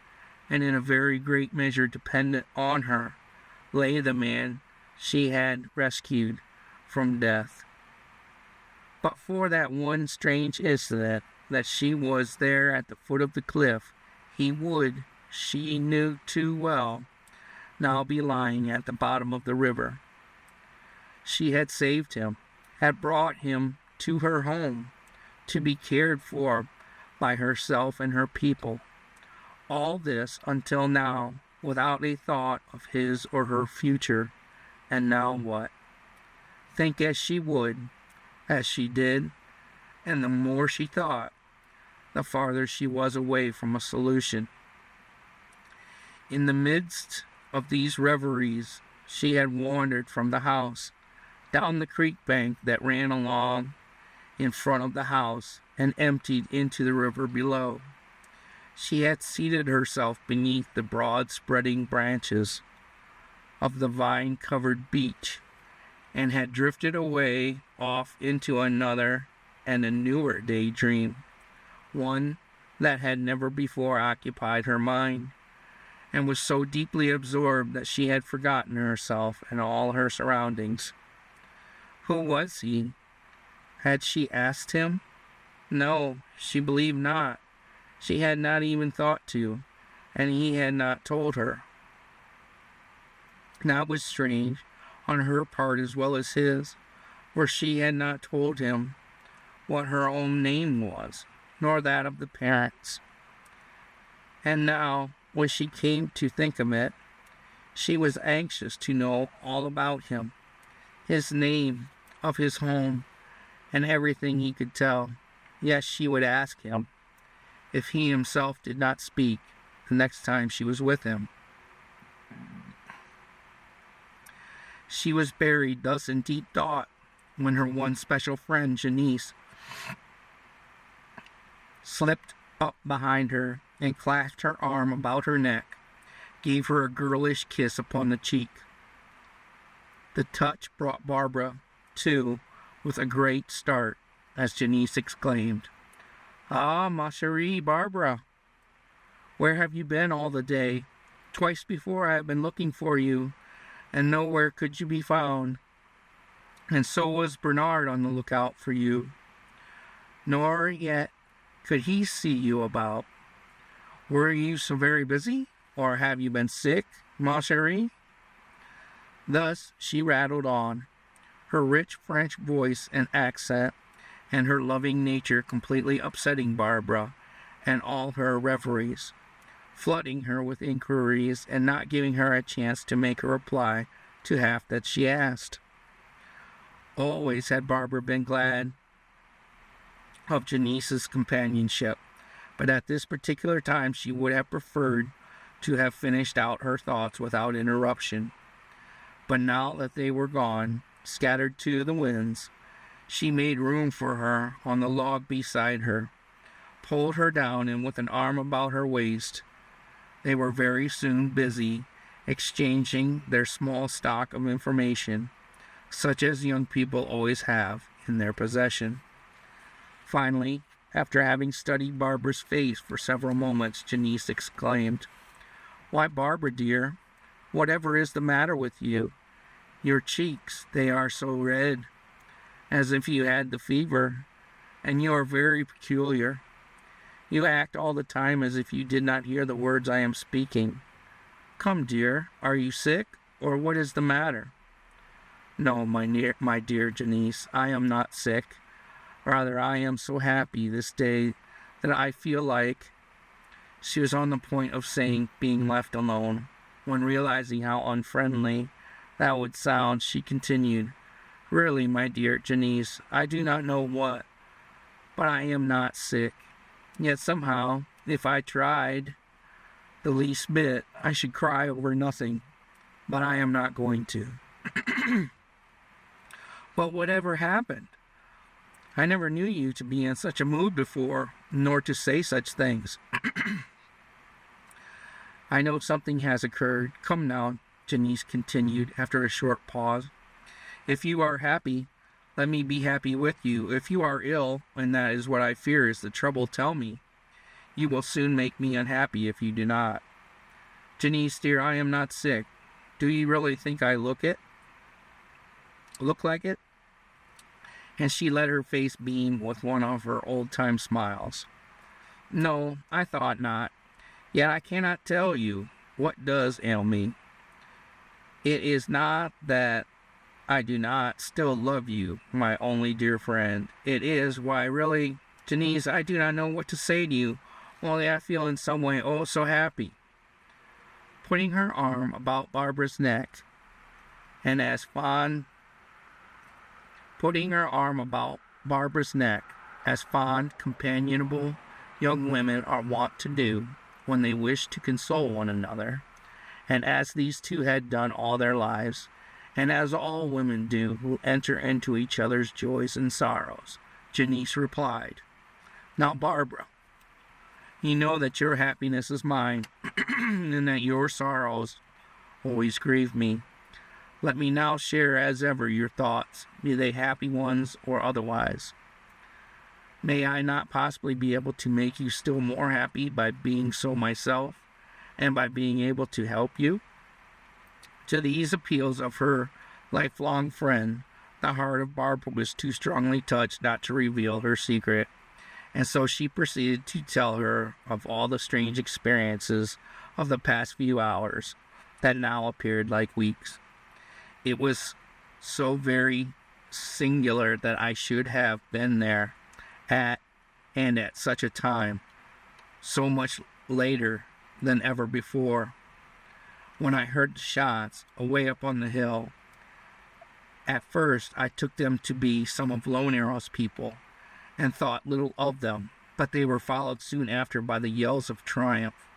and in a very great measure dependent on her, lay the man she had rescued from death. But for that one strange incident that she was there at the foot of the cliff, he would, she knew too well, now be lying at the bottom of the river. She had saved him, had brought him to her home, to be cared for by herself and her people. All this until now, without a thought of his or her future. And now what? Think as she would, as she did, and the more she thought, the farther she was away from a solution. In the midst of these reveries, she had wandered from the house, down the creek bank that ran along in front of the house and emptied into the river below. She had seated herself beneath the broad spreading branches of the vine-covered beach, and had drifted away off into another and a newer daydream, one that had never before occupied her mind, and was so deeply absorbed that she had forgotten herself and all her surroundings. Who was he? Had she asked him? No, she believed not. She had not even thought to, and he had not told her. That was strange, on her part as well as his, for she had not told him what her own name was, nor that of the parents. And now, when she came to think of it, she was anxious to know all about him, his name, of his home, and everything he could tell. Yes, she would ask him, if he himself did not speak, the next time she was with him. She was buried thus in deep thought when her one special friend, Janice, slipped up behind her and clasped her arm about her neck, gave her a girlish kiss upon the cheek. The touch brought Barbara to with a great start as Janice exclaimed, "Ah, ma chérie, Barbara, where have you been all the day? Twice before I have been looking for you, and nowhere could you be found. And so was Bernard on the lookout for you. Nor yet could he see you about. Were you so very busy, or have you been sick, ma chérie?" Thus she rattled on, her rich French voice and accent, and her loving nature completely upsetting Barbara and all her reveries, flooding her with inquiries and not giving her a chance to make a reply to half that she asked. Always had Barbara been glad of Janice's companionship, but at this particular time she would have preferred to have finished out her thoughts without interruption. But now that they were gone, scattered to the winds, she made room for her on the log beside her, pulled her down, and with an arm about her waist, they were very soon busy exchanging their small stock of information, such as young people always have in their possession. Finally, after having studied Barbara's face for several moments, Janice exclaimed, "Why, Barbara, dear, whatever is the matter with you? Your cheeks, they are so red, as if you had the fever, and you are very peculiar. You act all the time as if you did not hear the words I am speaking. Come, dear, are you sick, or what is the matter?" "No, my dear Janice, I am not sick. Rather, I am so happy this day that I feel like—" She was on the point of saying being left alone, when realizing how unfriendly that would sound, she continued, "Really, my dear Janice, I do not know what, but I am not sick. Yet somehow, if I tried the least bit, I should cry over nothing, but I am not going to." "But whatever happened? I never knew you to be in such a mood before, nor to say such things." "I know something has occurred. Come now," Janice continued after a short pause. "If you are happy, let me be happy with you. If you are ill, and that is what I fear is the trouble, tell me. You will soon make me unhappy if you do not." "Janice, dear, I am not sick. Do you really think I look like it?" And she let her face beam with one of her old-time smiles. "No, I thought not. Yet I cannot tell you what does ail me. It is not that I do not still love you, my only dear friend. It is, why, really, Janice, I do not know what to say to you, only I feel in some way oh so happy." Putting her arm about Barbara's neck, and as fond companionable young women are wont to do when they wish to console one another, and as these two had done all their lives, and as all women do who enter into each other's joys and sorrows, Janice replied, "Now, Barbara, you know that your happiness is mine, and that your sorrows always grieve me. Let me now share as ever your thoughts, be they happy ones or otherwise. May I not possibly be able to make you still more happy by being so myself, and by being able to help you?" To these appeals of her lifelong friend, the heart of Barbara was too strongly touched not to reveal her secret, and so she proceeded to tell her of all the strange experiences of the past few hours that now appeared like weeks. It was so very singular that I should have been there at such a time, so much later than ever before. When I heard the shots away up on the hill, at first I took them to be some of Lone Arrow's people, and thought little of them, but they were followed soon after by the yells of triumph,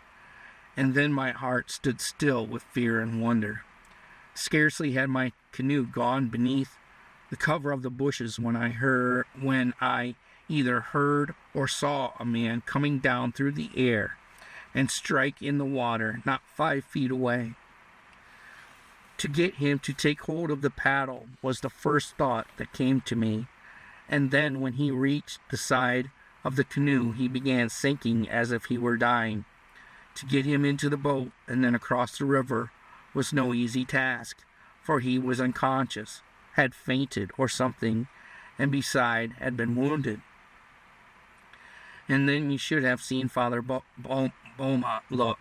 and then my heart stood still with fear and wonder. Scarcely had my canoe gone beneath the cover of the bushes when I either heard or saw a man coming down through the air and strike in the water not 5 feet away. To get him to take hold of the paddle was the first thought that came to me, and then when he reached the side of the canoe he began sinking as if he were dying. To get him into the boat and then across the river was no easy task, for he was unconscious, had fainted or something, and beside had been wounded. And then you should have seen Father Beaumont look.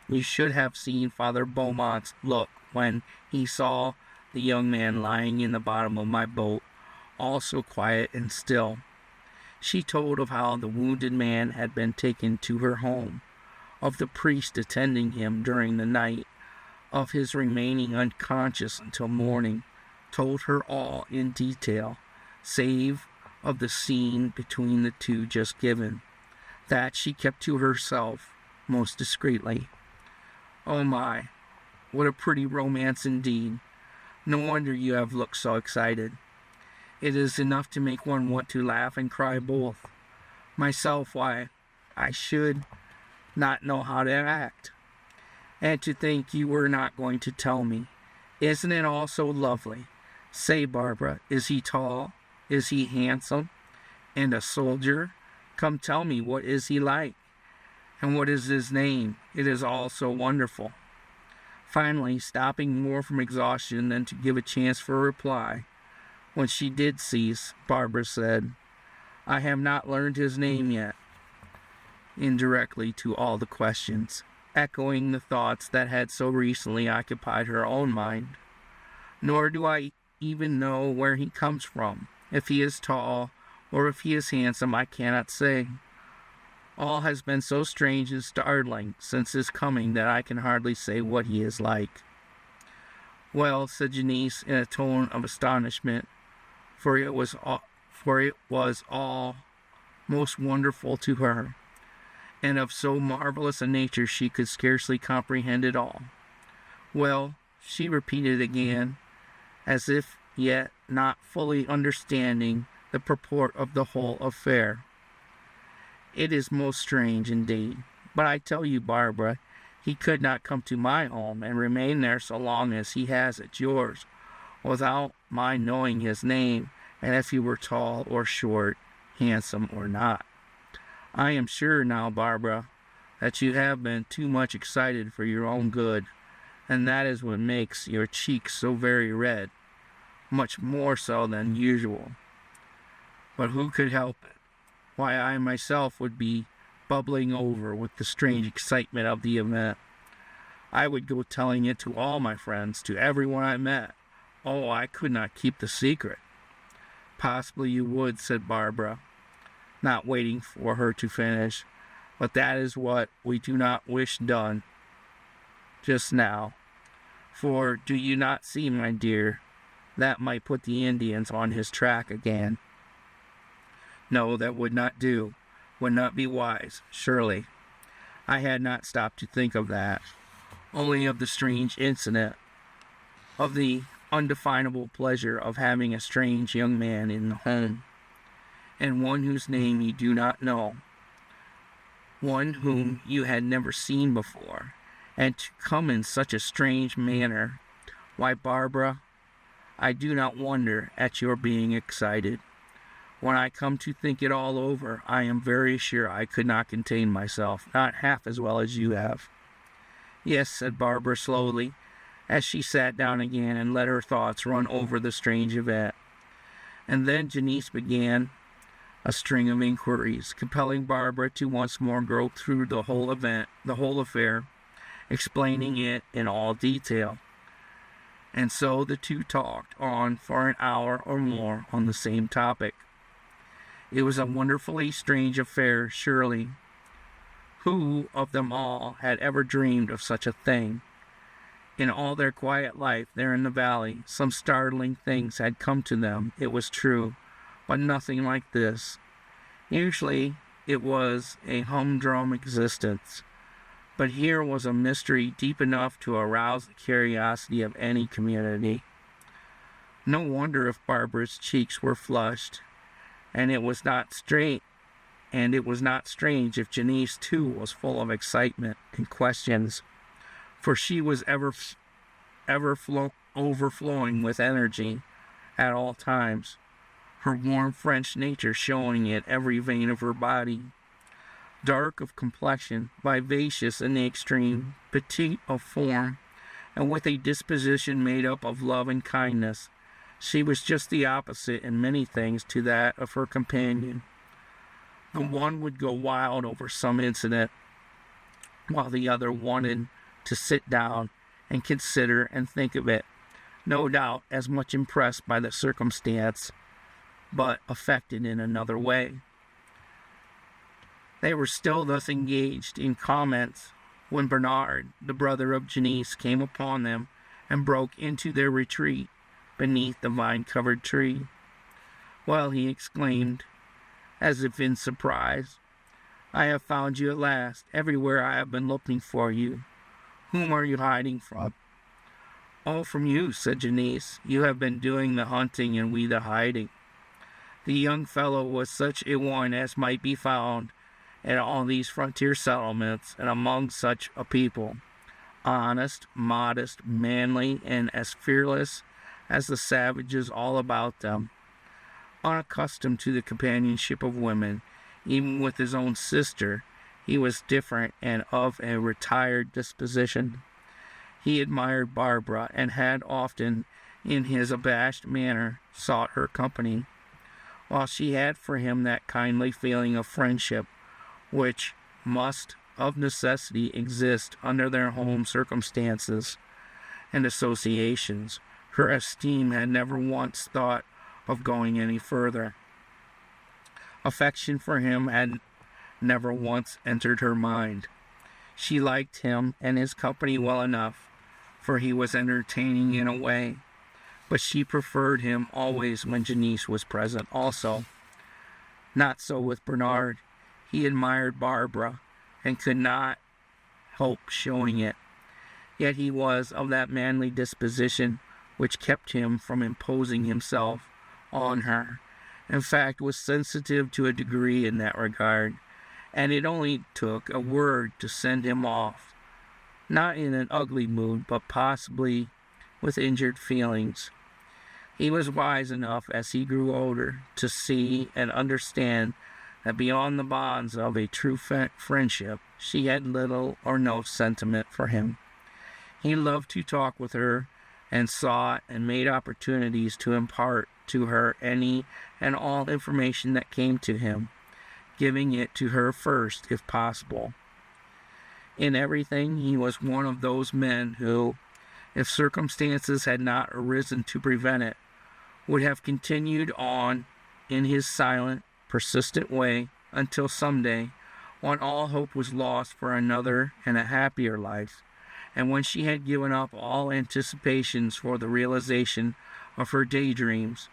You should have seen Father Beaumont's look when he saw the young man lying in the bottom of my boat, all so quiet and still. She told of how the wounded man had been taken to her home, of the priest attending him during the night, of his remaining unconscious until morning, told her all in detail, save of the scene between the two just given. That she kept to herself most discreetly. Oh my, what a pretty romance indeed. No wonder you have looked so excited. It is enough to make one want to laugh and cry both. Myself, why, I should not know how to act. And to think you were not going to tell me. Isn't it all so lovely? Say, Barbara, is he tall? Is he handsome? And a soldier? Come tell me, what is he like? And what is his name? It is all so wonderful. Finally, stopping more from exhaustion than to give a chance for a reply, when she did cease, Barbara said, I have not learned his name yet, indirectly to all the questions, echoing the thoughts that had so recently occupied her own mind. Nor do I even know where he comes from. If he is tall, or if he is handsome, I cannot say. All has been so strange and startling since his coming that I can hardly say what he is like. Well, said Janice in a tone of astonishment, for it was all most wonderful to her, and of so marvelous a nature she could scarcely comprehend it all. Well, she repeated again, as if yet not fully understanding the purport of the whole affair. It is most strange indeed, but I tell you, Barbara, he could not come to my home and remain there so long as he has at yours, without my knowing his name, and if he were tall or short, handsome or not. I am sure now, Barbara, that you have been too much excited for your own good, and that is what makes your cheeks so very red, much more so than usual. But who could help it? Why, I myself would be bubbling over with the strange excitement of the event. I would go telling it to all my friends, to everyone I met. Oh, I could not keep the secret. Possibly you would, said Barbara, not waiting for her to finish, but that is what we do not wish done just now. For do you not see, my dear, that might put the Indians on his track again. No, that would not do, would not be wise, surely. I had not stopped to think of that, only of the strange incident, of the undefinable pleasure of having a strange young man in the home, and one whose name you do not know, one whom you had never seen before, and to come in such a strange manner. Why, Barbara, I do not wonder at your being excited. When I come to think it all over, I am very sure I could not contain myself, not half as well as you have. Yes, said Barbara slowly, as she sat down again and let her thoughts run over the strange event. And then Janice began a string of inquiries, compelling Barbara to once more go through the whole affair, explaining it in all detail. And so the two talked on for an hour or more on the same topic. It was a wonderfully strange affair, surely. Who of them all had ever dreamed of such a thing? In all their quiet life there in the valley, some startling things had come to them, it was true, but nothing like this. Usually it was a humdrum existence, but here was a mystery deep enough to arouse the curiosity of any community. No wonder if Barbara's cheeks were flushed, and it was not strange if Janice too was full of excitement and questions, for she was ever overflowing with energy at all times, her warm French nature showing in every vein of her body. Dark of complexion, vivacious in the extreme, petite of form, and with a disposition made up of love and kindness, she was just the opposite in many things to that of her companion. The one would go wild over some incident, while the other wanted to sit down and consider and think of it. no doubt as much impressed by the circumstance, but affected in another way. They were still thus engaged in comments when Bernard, the brother of Janice, came upon them and broke into their retreat beneath the vine-covered tree. "Well," he exclaimed, as if in surprise, "I have found you at last. Everywhere I have been looking for you. Whom are you hiding from?" "Oh, from you," said Janice. "You have been doing the hunting and we the hiding." The young fellow was such a one as might be found in all these frontier settlements and among such a people, honest, modest, manly, and as fearless as the savages all about them. Unaccustomed to the companionship of women, even with his own sister, he was different and of a retired disposition. He admired Barbara and had often, in his abashed manner, sought her company, while she had for him that kindly feeling of friendship which must of necessity exist under their home circumstances and associations. Her esteem had never once thought of going any further. Affection for him had never once entered her mind. She liked him and his company well enough, for he was entertaining in a way, but she preferred him always when Janice was present also. Not so with Bernard. He admired Barbara and could not help showing it. Yet he was of that manly disposition which kept him from imposing himself on her. In fact, was sensitive to a degree in that regard, and it only took a word to send him off, not in an ugly mood, but possibly with injured feelings. He was wise enough, as he grew older, to see and understand that beyond the bonds of a true friendship, she had little or no sentiment for him. He loved to talk with her, and sought and made opportunities to impart to her any and all information that came to him, giving it to her first, if possible. In everything, he was one of those men who, if circumstances had not arisen to prevent it, would have continued on in his silent, persistent way until someday, when all hope was lost for another and a happier life, and when she had given up all anticipations for the realization of her daydreams,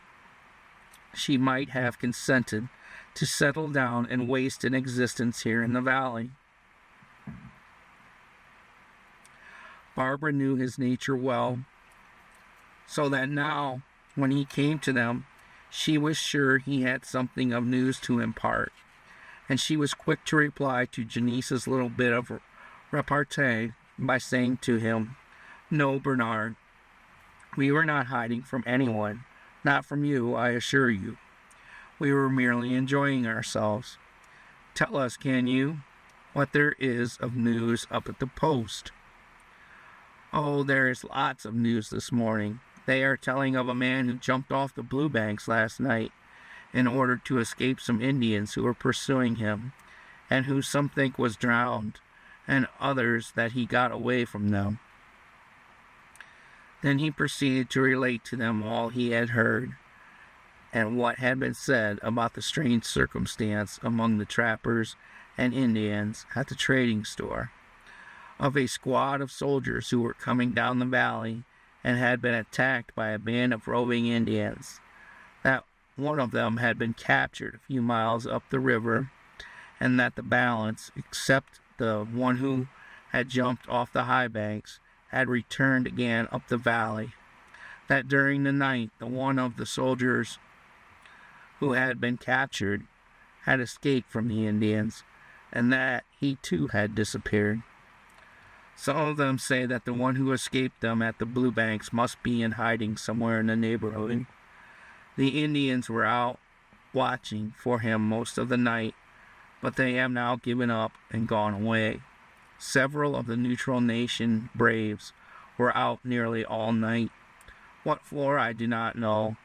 she might have consented to settle down and waste an existence here in the valley. Barbara knew his nature well, so that now, when he came to them, she was sure he had something of news to impart, and she was quick to reply to Janice's little bit of repartee by saying to him, "No, Bernard, we were not hiding from anyone, not from you, I assure you. We were merely enjoying ourselves. Tell us, can you, what there is of news up at the post?" "Oh, there is lots of news this morning. They are telling of a man who jumped off the Blue Banks last night in order to escape some Indians who were pursuing him, and who some think was drowned, and others that he got away from them." Then he proceeded to relate to them all he had heard, and what had been said about the strange circumstance among the trappers and Indians at the trading store, of a squad of soldiers who were coming down the valley and had been attacked by a band of roving Indians, that one of them had been captured a few miles up the river, and that the balance, except the one who had jumped off the high banks, had returned again up the valley, that during the night the one of the soldiers who had been captured had escaped from the Indians, and that he too had disappeared. Some of them say that the one who escaped them at the Blue Banks must be in hiding somewhere in the neighborhood. The Indians were out watching for him most of the night, but they have now given up and gone away. Several of the neutral nation braves were out nearly all night. What for I do not know,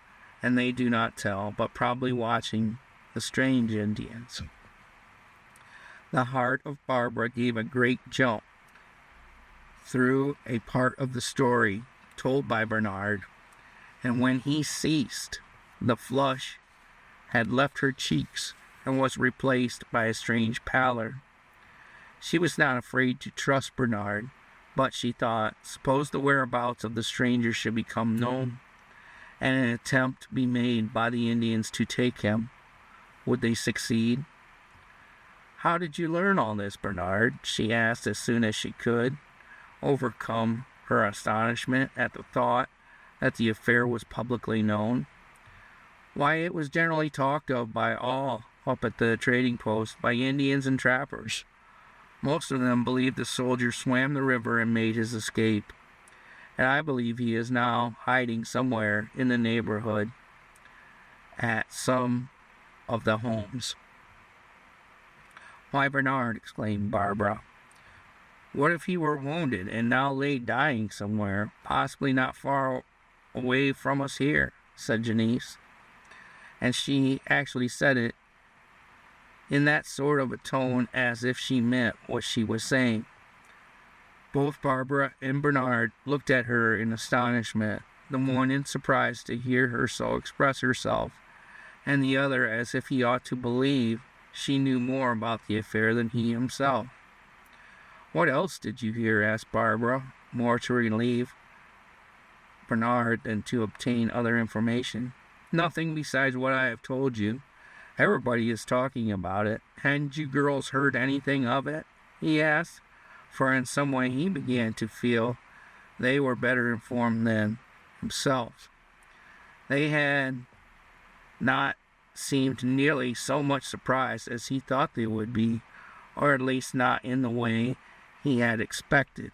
and they do not tell, but probably watching the strange Indians. The heart of Barbara gave a great jump through a part of the story told by Bernard, and when he ceased, the flush had left her cheeks and was replaced by a strange pallor. She was not afraid to trust Bernard, but she thought, suppose the whereabouts of the stranger should become known, and an attempt be made by the Indians to take him. Would they succeed? "How did you learn all this, Bernard?" she asked as soon as she could, overcome her astonishment at the thought that the affair was publicly known. "Why, it was generally talked of by all up at the trading post, by Indians and trappers. Most of them believed the soldier swam the river and made his escape, and I believe he is now hiding somewhere in the neighborhood at some of the homes." "Why, Bernard," exclaimed Barbara, "what if he were wounded and now lay dying somewhere, possibly not far away from us here?" said Janice. And she actually said it in that sort of a tone as if she meant what she was saying. Both Barbara and Bernard looked at her in astonishment, the one in surprise to hear her so express herself, and the other as if he ought to believe she knew more about the affair than he himself. "What else did you hear?" asked Barbara, more to relieve Bernard than to obtain other information. "Nothing besides what I have told you. Everybody is talking about it. Hadn't you girls heard anything of it?" he asked, for in some way he began to feel they were better informed than himself. They had not seemed nearly so much surprised as he thought they would be, or at least not in the way he had expected.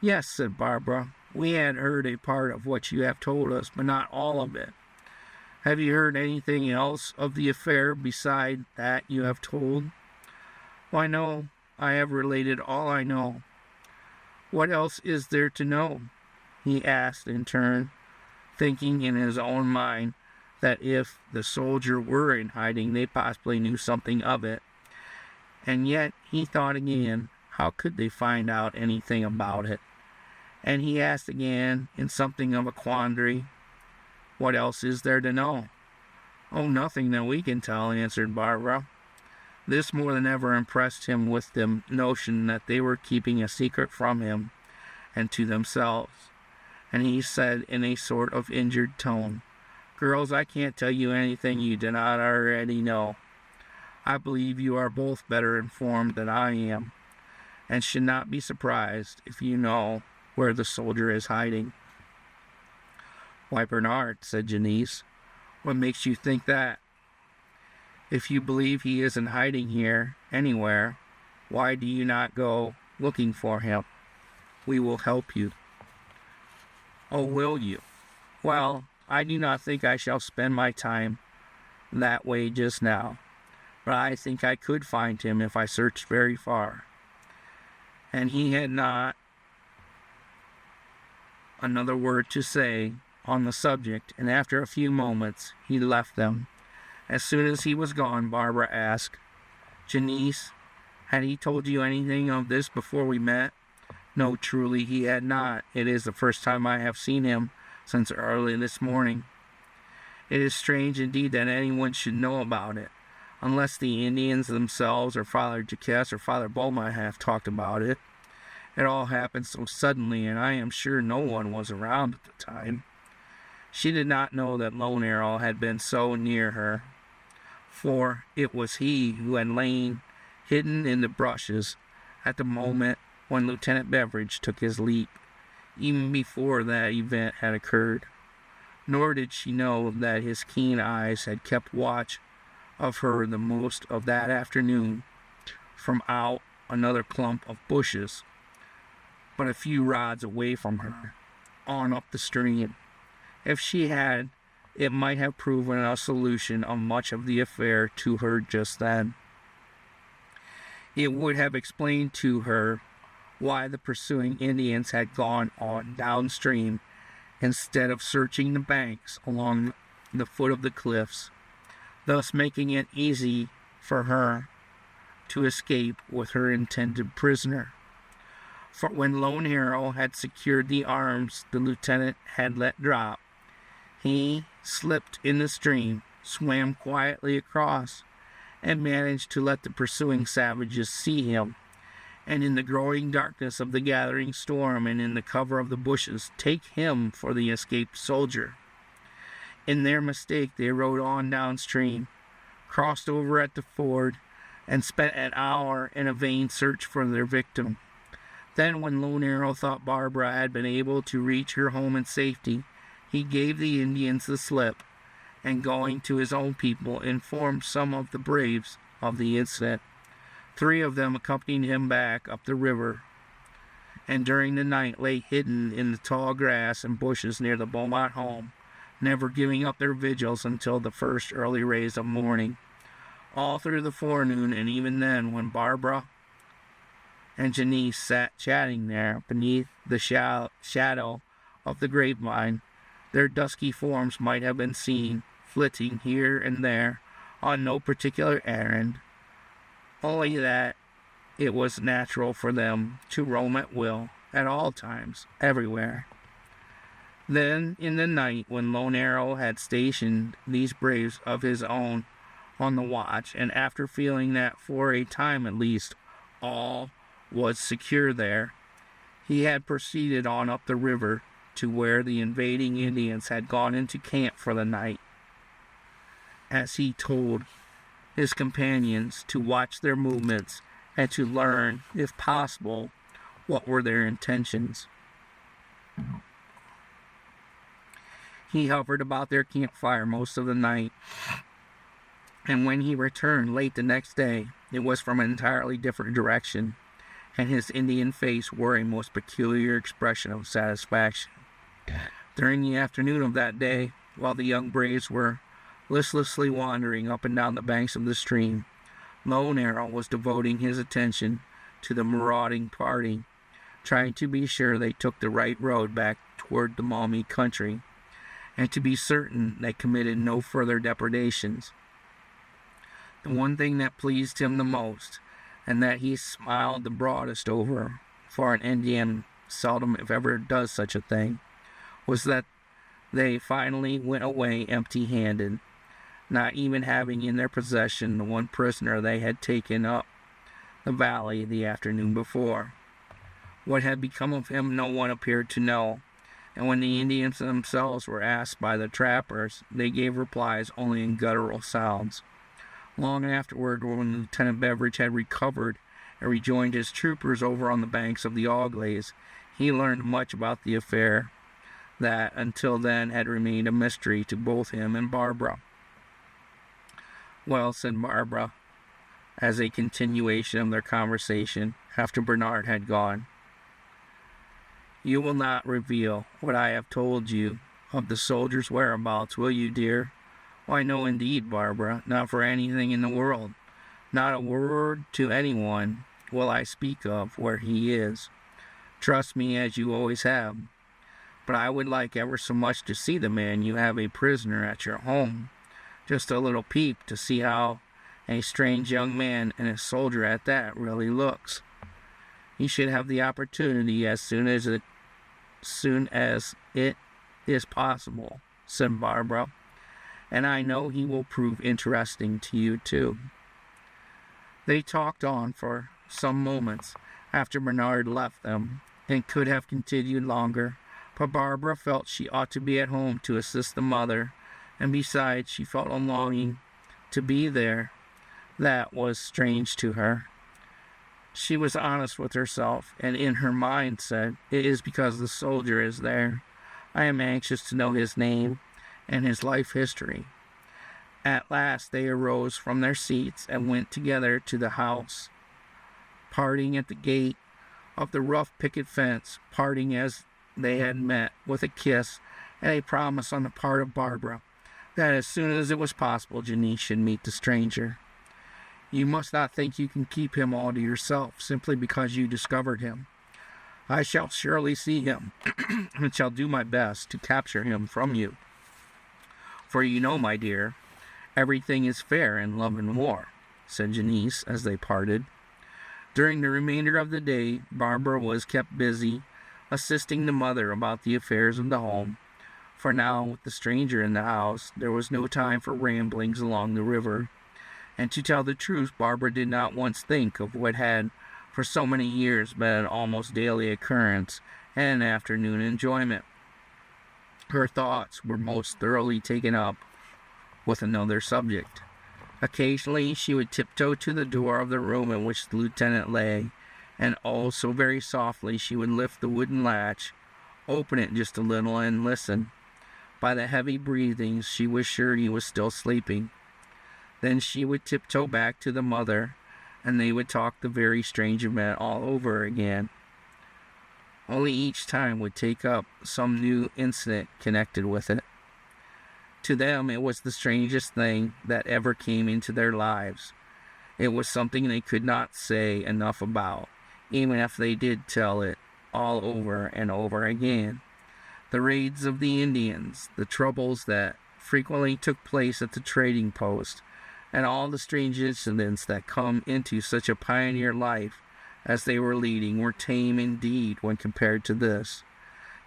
"Yes," said Barbara, "we had heard a part of what you have told us, but not all of it. Have you heard anything else of the affair beside that you have told?" "Why, no, I have related all I know." "What else is there to know?" he asked in turn, thinking in his own mind that if the soldier were in hiding, they possibly knew something of it. And yet he thought again, how could they find out anything about it? And he asked again in something of a quandary, "What else is there to know?" "Oh, nothing that we can tell," answered Barbara. This more than ever impressed him with the notion that they were keeping a secret from him and to themselves, and he said in a sort of injured tone, "Girls, I can't tell you anything you do not already know. I believe you are both better informed than I am, and should not be surprised if you know where the soldier is hiding." "Why, Bernard," said Janice, "what makes you think that? If you believe he isn't hiding here anywhere, why do you not go looking for him? We will help you." "Oh, will you? Well, I do not think I shall spend my time that way just now, but I think I could find him if I searched very far." And he had not another word to say on the subject, and after a few moments he left them. As soon as he was gone, Barbara asked, "Janice, had he told you anything of this before we met?" "No, truly he had not. It is the first time I have seen him since early this morning." "It is strange indeed that anyone should know about it, unless the Indians themselves or Father Jacques or Father Beaumont have talked about it. It all happened so suddenly, and I am sure no one was around at the time." She did not know that Lone Arrow had been so near her, for it was he who had lain hidden in the bushes at the moment when Lieutenant Beveridge took his leap, even before that event had occurred. Nor did she know that his keen eyes had kept watch of her the most of that afternoon from out another clump of bushes, but a few rods away from her, on up the stream. If she had, it might have proven a solution of much of the affair to her just then. It would have explained to her why the pursuing Indians had gone on downstream instead of searching the banks along the foot of the cliffs, thus making it easy for her to escape with her intended prisoner. For when Lone Arrow had secured the arms the lieutenant had let drop, He slipped in the stream, swam quietly across, and managed to let the pursuing savages see him, and in the growing darkness of the gathering storm and in the cover of the bushes take him for the escaped soldier. In their mistake they rode on downstream, crossed over at the ford, and spent an hour in a vain search for their victim. Then, when Lone Arrow thought Barbara had been able to reach her home in safety, he gave the Indians the slip, and going to his own people, informed some of the braves of the incident. 3 of them accompanied him back up the river, and during the night lay hidden in the tall grass and bushes near the Beaumont home, never giving up their vigils until the first early rays of morning. All through the forenoon, and even then, when Barbara and Janice sat chatting there beneath the shadow of the grapevine, their dusky forms might have been seen, flitting here and there on no particular errand, only that it was natural for them to roam at will, at all times, everywhere. Then, in the night, when Lone Arrow had stationed these braves of his own on the watch, and after feeling that for a time at least all was secure there, he had proceeded on up the river to where the invading Indians had gone into camp for the night, as he told his companions to watch their movements and to learn, if possible, what were their intentions. He hovered about their campfire most of the night, and when he returned late the next day, it was from an entirely different direction, and his Indian face wore a most peculiar expression of satisfaction. During the afternoon of that day, while the young braves were listlessly wandering up and down the banks of the stream, Lone Arrow was devoting his attention to the marauding party, trying to be sure they took the right road back toward the Maumee country, and to be certain they committed no further depredations. The one thing that pleased him the most, and that he smiled the broadest over, for an Indian seldom if ever does such a thing, was that they finally went away empty-handed, not even having in their possession the one prisoner they had taken up the valley the afternoon before. What had become of him no one appeared to know, and when the Indians themselves were asked by the trappers, they gave replies only in guttural sounds. Long afterward, when Lieutenant Beveridge had recovered and rejoined his troopers over on the banks of the Auglaize, he learned much about the affair that until then had remained a mystery to both him and Barbara. "Well," said Barbara, as a continuation of their conversation after Bernard had gone, "you will not reveal what I have told you of the soldier's whereabouts, will you, dear?" "Why, no, indeed, Barbara, not for anything in the world. Not a word to anyone will I speak of where he is. Trust me, as you always have. But I would like ever so much to see the man you have a prisoner at your home. Just a little peep to see how a strange young man, and a soldier at that, really looks. You should have the opportunity as soon as it is possible," said Barbara. "And I know he will prove interesting to you, too." They talked on for some moments after Bernard left them, and could have continued longer, but Barbara felt she ought to be at home to assist the mother, and besides, she felt a longing to be there that was strange to her. She was honest with herself, and in her mind said, "It is because the soldier is there. I am anxious to know his name and his life history." At last they arose from their seats and went together to the house, parting at the gate of the rough picket fence, parting as they had met, with a kiss and a promise on the part of Barbara that as soon as it was possible Janice should meet the stranger. "You must not think you can keep him all to yourself simply because you discovered him. I shall surely see him and shall do my best to capture him from you. For you know, my dear, everything is fair in love and war," said Janice as they parted. During the remainder of the day, Barbara was kept busy assisting the mother about the affairs of the home, For now, with the stranger in the house, there was no time for ramblings along the river. And to tell the truth, Barbara did not once think of what had for so many years been an almost daily occurrence and an afternoon enjoyment. Her thoughts were most thoroughly taken up with another subject. Occasionally she would tiptoe to the door of the room in which the lieutenant lay, and oh, so very softly she would lift the wooden latch, open it just a little, and listen. By the heavy breathings she was sure he was still sleeping. Then she would tiptoe back to the mother, and they would talk the very strange event all over again. Only each time would take up some new incident connected with it. To them it was the strangest thing that ever came into their lives. It was something they could not say enough about, even if they did tell it all over and over again. The raids of the Indians, the troubles that frequently took place at the trading post, and all the strange incidents that come into such a pioneer life as they were leading were tame indeed when compared to this.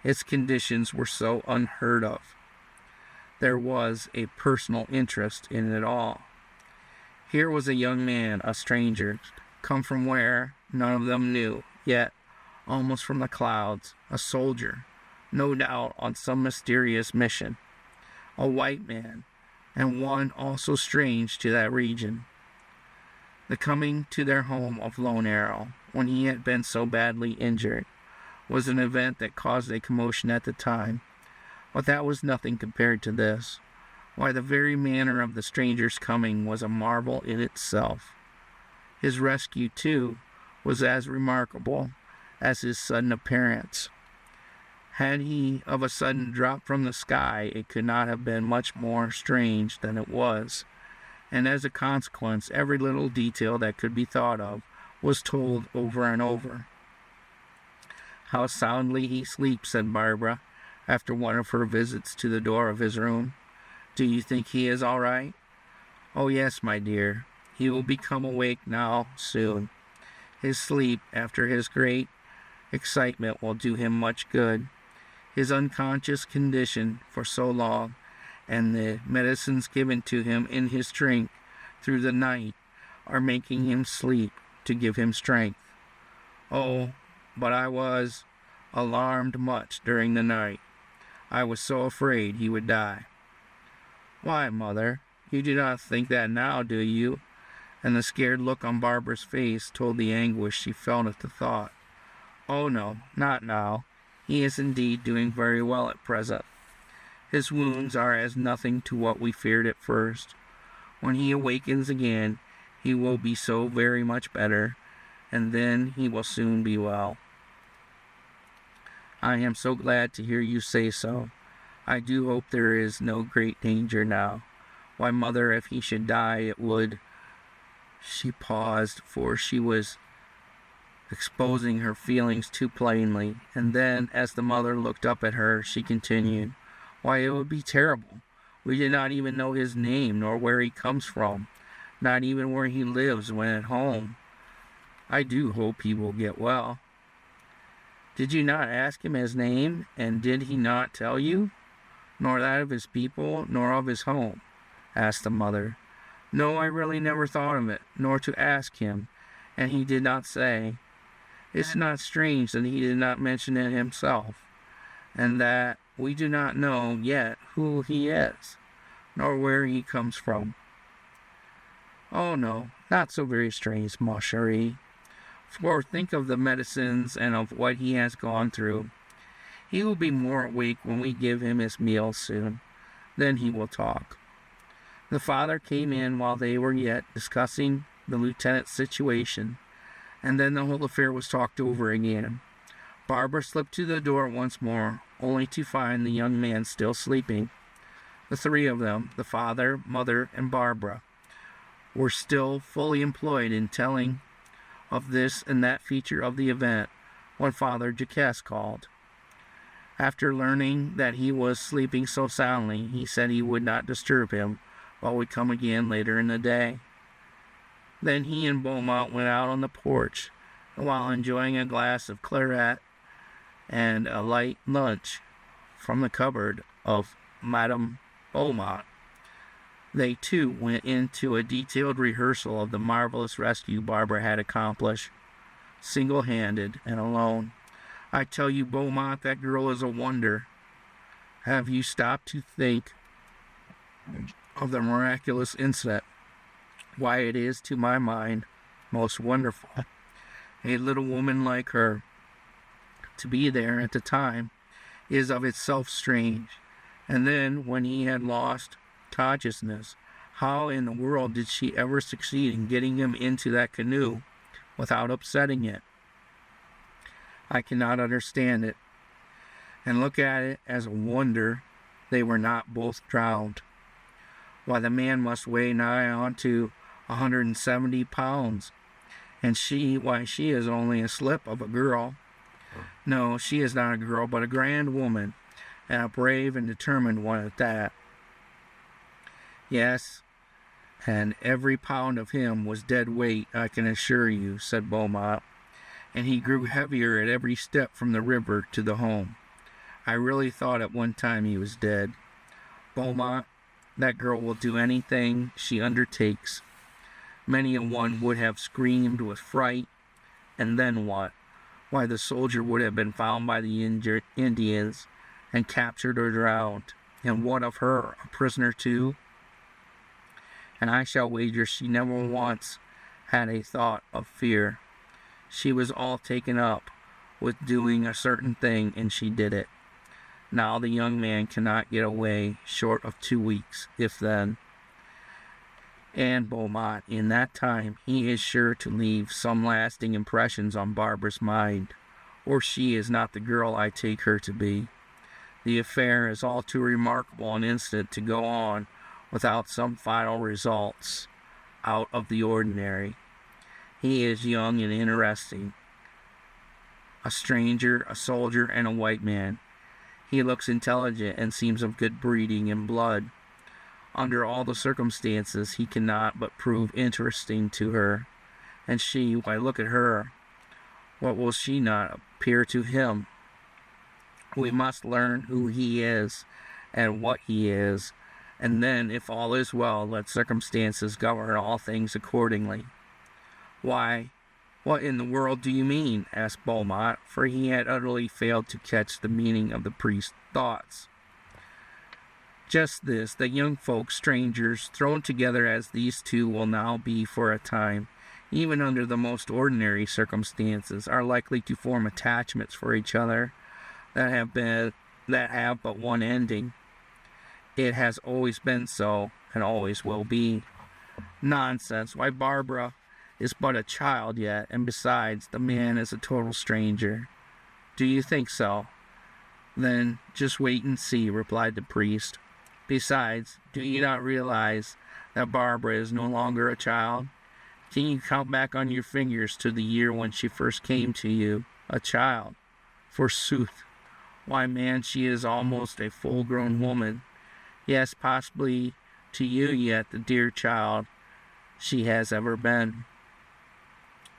Its conditions were so unheard of. There was a personal interest in it all. Here was a young man, a stranger, come from where none of them knew, yet almost from the clouds, a soldier, no doubt on some mysterious mission, a white man, and one also strange to that region. The coming to their home of Lone Arrow, when he had been so badly injured, was an event that caused a commotion at the time, but that was nothing compared to this. Why, the very manner of the stranger's coming was a marvel in itself. His rescue, too, was as remarkable as his sudden appearance. Had he of a sudden dropped from the sky, it could not have been much more strange than it was, and as a consequence, every little detail that could be thought of was told over and over. "How soundly he sleeps," said Barbara, after one of her visits to the door of his room. "Do you think he is all right?" "Oh, yes, my dear. He will become awake now soon. His sleep, after his great excitement, will do him much good. His unconscious condition for so long, and the medicines given to him in his drink through the night, are making him sleep to give him strength. Oh, but I was alarmed much during the night. I was so afraid he would die." "Why, mother, you do not think that now, do you?" And the scared look on Barbara's face told the anguish she felt at the thought. "Oh, no, not now. He is indeed doing very well at present. His wounds are as nothing to what we feared at first. When he awakens again, he will be so very much better, and then he will soon be well." "I am so glad to hear you say so. I do hope there is no great danger now. Why, mother, if he should die, it would—" She paused, for she was exposing her feelings too plainly, and then, as the mother looked up at her, she continued, "Why, it would be terrible. We did not even know his name, nor where he comes from, not even where he lives when at home. I do hope he will get well." "Did you not ask him his name, and did he not tell you? Nor that of his people, nor of his home?" asked the mother. "No, I really never thought of it, nor to ask him, and he did not say. Is it not strange that he did not mention it himself, and that we do not know yet who he is, nor where he comes from?" "Oh, no, not so very strange, ma chérie. For think of the medicines and of what he has gone through. He will be more awake when we give him his meals soon. Then he will talk." The father came in while they were yet discussing the lieutenant's situation, and then the whole affair was talked over again. Barbara slipped to the door once more, only to find the young man still sleeping. The three of them, the father, mother, and Barbara, were still fully employed in telling of this and that feature of the event when Father Duquesne called. After learning that he was sleeping so soundly, he said he would not disturb him, but would come again later in the day. Then he and Beaumont went out on the porch, and while enjoying a glass of claret and a light lunch from the cupboard of Madame Beaumont. They too went into a detailed rehearsal of the marvelous rescue Barbara had accomplished, single-handed and alone. I tell you, Beaumont, that girl is a wonder. Have you stopped to think of the miraculous incident? Why, it is, to my mind, most wonderful. A little woman like her, to be there at the time, is of itself strange. And then, when he had lost consciousness, how in the world did she ever succeed in getting him into that canoe without upsetting it? I cannot understand it, and look at it as a wonder they were not both drowned. Why, the man must weigh nigh on to 170 pounds, and she is only a slip of a girl. No, she is not a girl, but a grand woman, and a brave and determined one at that. Yes, and every pound of him was dead weight, I can assure you, said Beaumont, and he grew heavier at every step from the river to the home. I really thought at one time he was dead. Beaumont, that girl will do anything she undertakes. Many a one would have screamed with fright, and then what? Why, the soldier would have been found by the Indians and captured or drowned. And what of her, a prisoner too? And I shall wager she never once had a thought of fear. She was all taken up with doing a certain thing, and she did it. Now the young man cannot get away short of 2 weeks, if then. And Beaumont, in that time, he is sure to leave some lasting impressions on Barbara's mind, or she is not the girl I take her to be. The affair is all too remarkable an incident to go on without some final results out of the ordinary. He is young and interesting, a stranger, a soldier, and a white man. He looks intelligent and seems of good breeding and blood. Under all the circumstances, he cannot but prove interesting to her. And she, why, look at her. What will she not appear to him? We must learn who he is and what he is, and then, if all is well, let circumstances govern all things accordingly. Why, what in the world do you mean? Asked Beaumont, for he had utterly failed to catch the meaning of the priest's thoughts. Just this, that young folks, strangers, thrown together as these two will now be for a time, even under the most ordinary circumstances, are likely to form attachments for each other that have but one ending. It has always been so, and always will be. Nonsense. Why, Barbara is but a child yet, and besides, the man is a total stranger. Do you think so? Then just wait and see, replied the priest. Besides, do you not realize that Barbara is no longer a child? Can you count back on your fingers to the year when she first came to you? A child. Forsooth. Why, man, she is almost a full-grown woman. Yes, possibly to you yet the dear child she has ever been.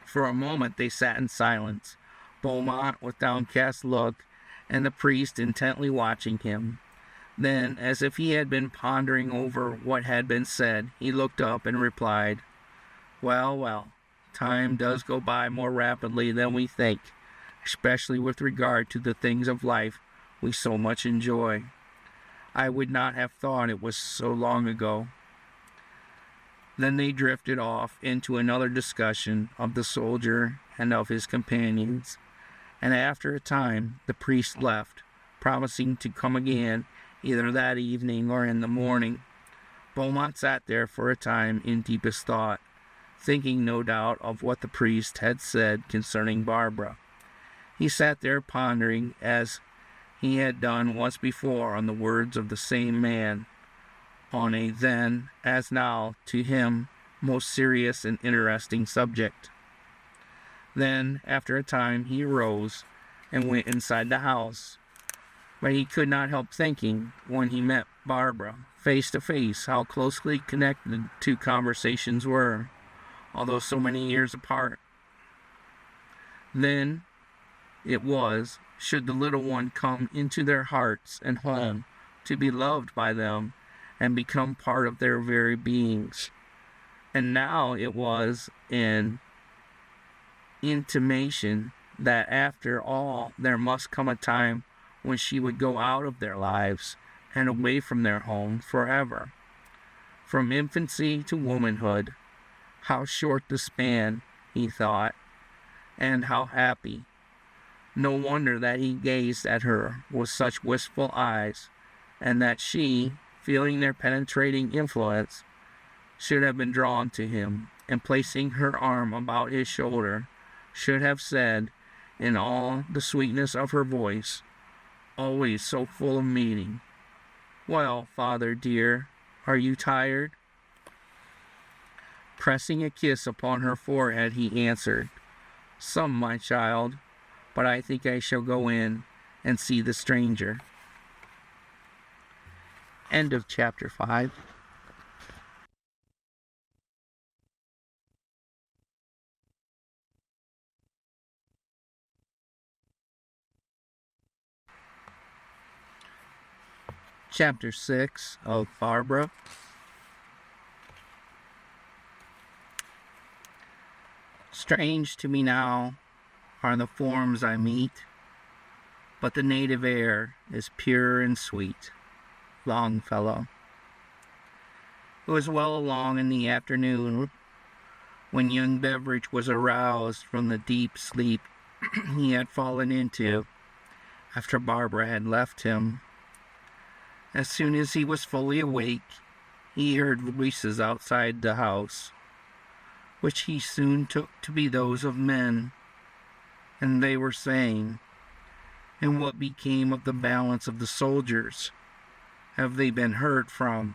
For a moment they sat in silence, Beaumont with downcast look, and the priest intently watching him. Then, as if he had been pondering over what had been said, he looked up and replied, Well, well, time does go by more rapidly than we think, especially with regard to the things of life we so much enjoy. I would not have thought it was so long ago. Then they drifted off into another discussion of the soldier and of his companions, and after a time the priest left, promising to come again either that evening or in the morning. Beaumont sat there for a time in deepest thought, thinking no doubt of what the priest had said concerning Barbara. He sat there pondering, as he had done once before, on the words of the same man, on a then, as now, to him, most serious and interesting subject. Then, after a time, he arose and went inside the house. But he could not help thinking, when he met Barbara, face to face, how closely connected the two conversations were, although so many years apart. Then it was, should the little one come into their hearts and home to be loved by them and become part of their very beings. And now it was an intimation that after all there must come a time when she would go out of their lives and away from their home forever. From infancy to womanhood, how short the span, he thought, and how happy. No wonder that he gazed at her with such wistful eyes, and that she, feeling their penetrating influence, should have been drawn to him, and placing her arm about his shoulder, should have said, in all the sweetness of her voice, always so full of meaning, "Well, father dear, are you tired?" Pressing a kiss upon her forehead, he answered, "Some, my child, but I think I shall go in and see the stranger." End of chapter 5. Chapter 6 of Barbara. Strange to me now are the forms I meet, but the native air is pure and sweet. Longfellow. It was well along in the afternoon when young Beveridge was aroused from the deep sleep he had fallen into after Barbara had left him. As soon as he was fully awake, he heard voices outside the house, which he soon took to be those of men, and they were saying, "And what became of the balance of the soldiers? Have they been heard from?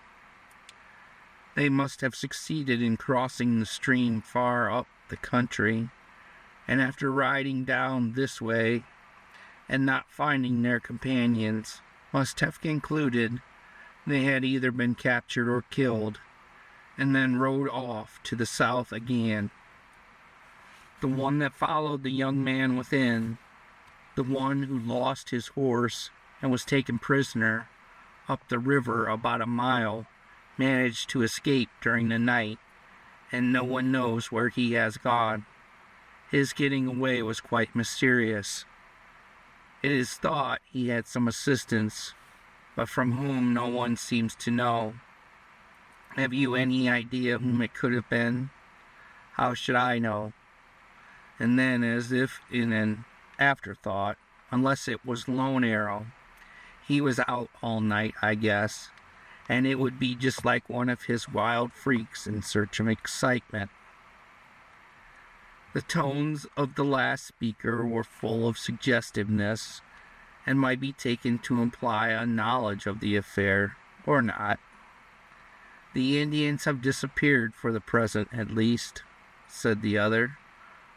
They must have succeeded in crossing the stream far up the country, and after riding down this way, and not finding their companions, must have concluded they had either been captured or killed, and then rode off to the south again. The one that followed the young man within, the one who lost his horse and was taken prisoner up the river about a mile, managed to escape during the night, and no one knows where he has gone. His getting away was quite mysterious. It is thought he had some assistance, but from whom no one seems to know. Have you any idea whom it could have been? How should I know?" And then, as if in an afterthought, "Unless it was Lone Arrow. He was out all night, I guess, and it would be just like one of his wild freaks in search of excitement." The tones of the last speaker were full of suggestiveness, and might be taken to imply a knowledge of the affair, or not. "The Indians have disappeared for the present, at least," said the other,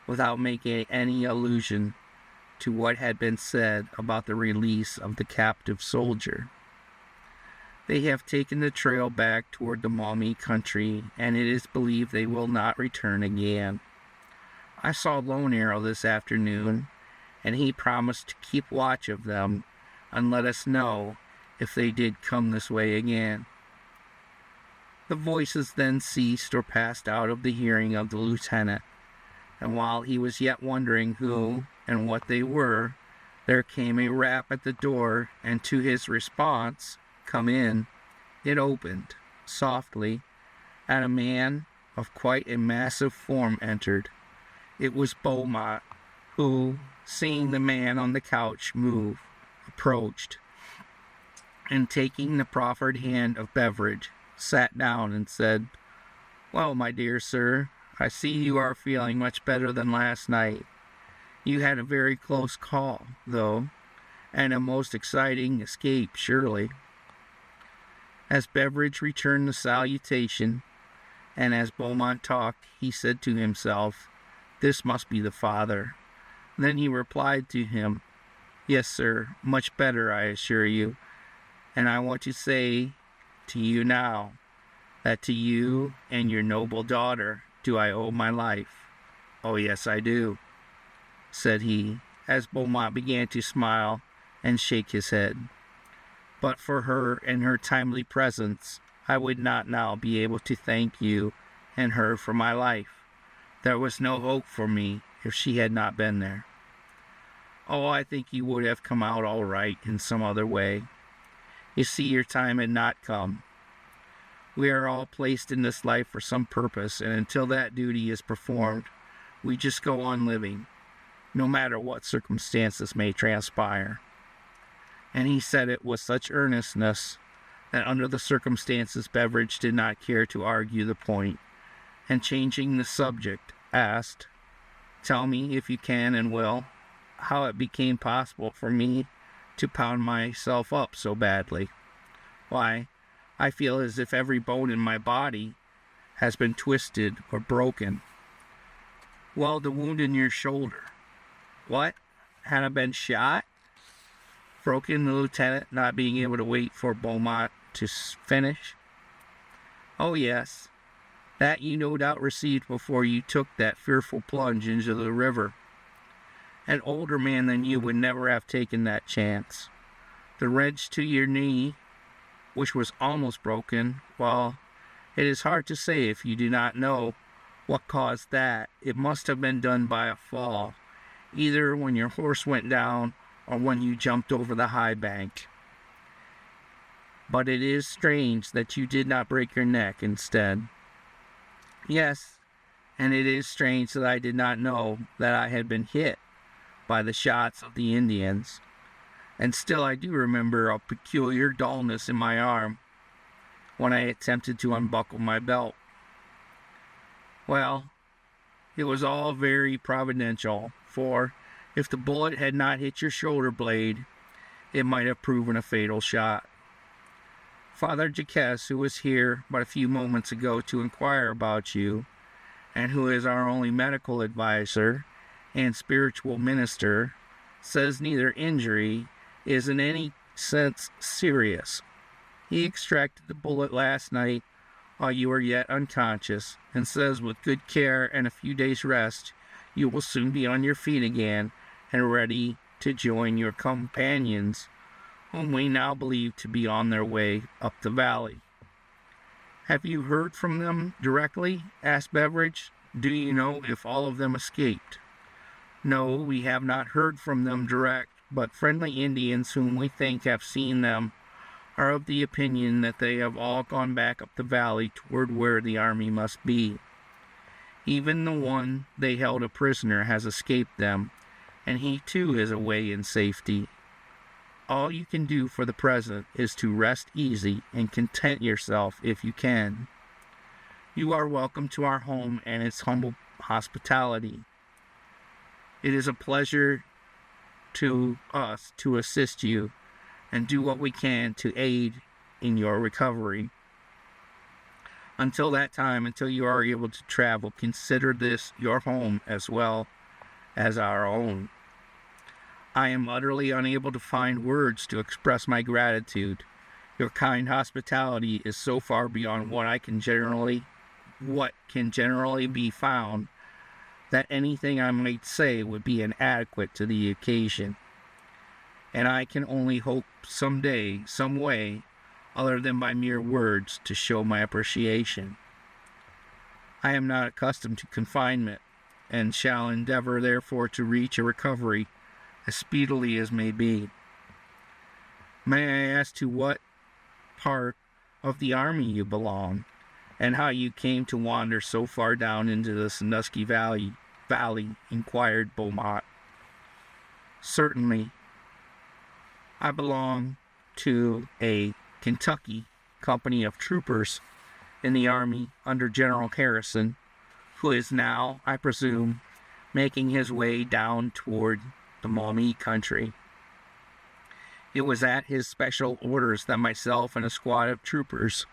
without making any allusion to what had been said about the release of the captive soldier. "They have taken the trail back toward the Maumee country, and it is believed they will not return again. I saw Lone Arrow this afternoon, and he promised to keep watch of them and let us know if they did come this way again." The voices then ceased or passed out of the hearing of the lieutenant, and while he was yet wondering who and what they were, there came a rap at the door, and to his response, "Come in," it opened softly, and a man of quite a massive form entered. It was Beaumont, who, seeing the man on the couch move, approached, and taking the proffered hand of Beveridge, sat down and said, "Well, my dear sir, I see you are feeling much better than last night. You had a very close call, though, and a most exciting escape, surely." As Beveridge returned the salutation, and as Beaumont talked, he said to himself, "This must be the father." Then he replied to him, "Yes, sir, much better, I assure you, and I want to say to you now that to you and your noble daughter do I owe my life." "Oh, yes, I do," said he, as Beaumont began to smile and shake his head. But for her and her timely presence, I would not now be able to thank you and her for my life. There was no hope for me if she had not been there. Oh, I think you would have come out all right in some other way. You see, your time had not come. We are all placed in this life for some purpose, and until that duty is performed, we just go on living, no matter what circumstances may transpire. And he said it with such earnestness that under the circumstances Beveridge did not care to argue the point, and changing the subject, asked, "Tell me, if you can and will, how it became possible for me to pound myself up so badly. Why, I feel as if every bone in my body has been twisted or broken." "Well, the wound in your shoulder." "What? Had I been shot?" broke in the lieutenant, not being able to wait for Beaumont to finish. "Oh, yes. That you no doubt received before you took that fearful plunge into the river. An older man than you would never have taken that chance. The wrench to your knee, which was almost broken, well, it is hard to say if you do not know what caused that. It must have been done by a fall, either when your horse went down or when you jumped over the high bank. But it is strange that you did not break your neck instead." "Yes, and it is strange that I did not know that I had been hit by the shots of the Indians. And still I do remember a peculiar dullness in my arm when I attempted to unbuckle my belt." "Well, it was all very providential, for if the bullet had not hit your shoulder blade, it might have proven a fatal shot. Father Jacques, who was here but a few moments ago to inquire about you, and who is our only medical adviser and spiritual minister, says neither injury is in any sense serious. He extracted the bullet last night while you were yet unconscious, and says with good care and a few days' rest, you will soon be on your feet again and ready to join your companions, whom we now believe to be on their way up the valley." "Have you heard from them directly?" asked Beveridge. "Do you know if all of them escaped?" "No, we have not heard from them direct, but friendly Indians whom we think have seen them are of the opinion that they have all gone back up the valley toward where the army must be. Even the one they held a prisoner has escaped them, and he too is away in safety. All you can do for the present is to rest easy and content yourself if you can. You are welcome to our home and its humble hospitality. It is a pleasure to us to assist you and do what we can to aid in your recovery. Until that time, until you are able to travel, consider this your home as well as our own. I am utterly unable to find words to express my gratitude. Your kind hospitality is so far beyond what can generally be found, that anything I might say would be inadequate to the occasion. And I can only hope some day, some way, other than by mere words, to show my appreciation. I am not accustomed to confinement, and shall endeavor therefore to reach a recovery as speedily as may be. May I ask to what part of the army you belong, and how you came to wander so far down into the Sandusky Valley, inquired Beaumont. Certainly. I belong to a Kentucky company of troopers in the army under General Harrison, who is now, I presume, making his way down toward the Maumee country. It was at his special orders that myself and a squad of troopers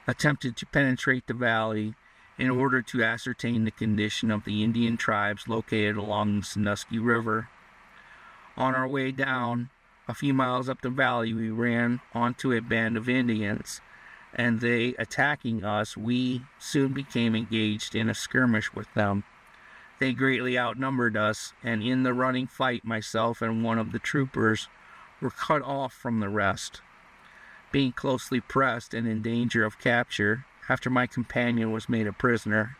attempted to penetrate the valley in order to ascertain the condition of the Indian tribes located along the Sandusky River. On our way down, a few miles up the valley, we ran onto a band of Indians, and they attacking us, we soon became engaged in a skirmish with them. They greatly outnumbered us, and in the running fight, myself and one of the troopers were cut off from the rest. Being closely pressed and in danger of capture after my companion was made a prisoner,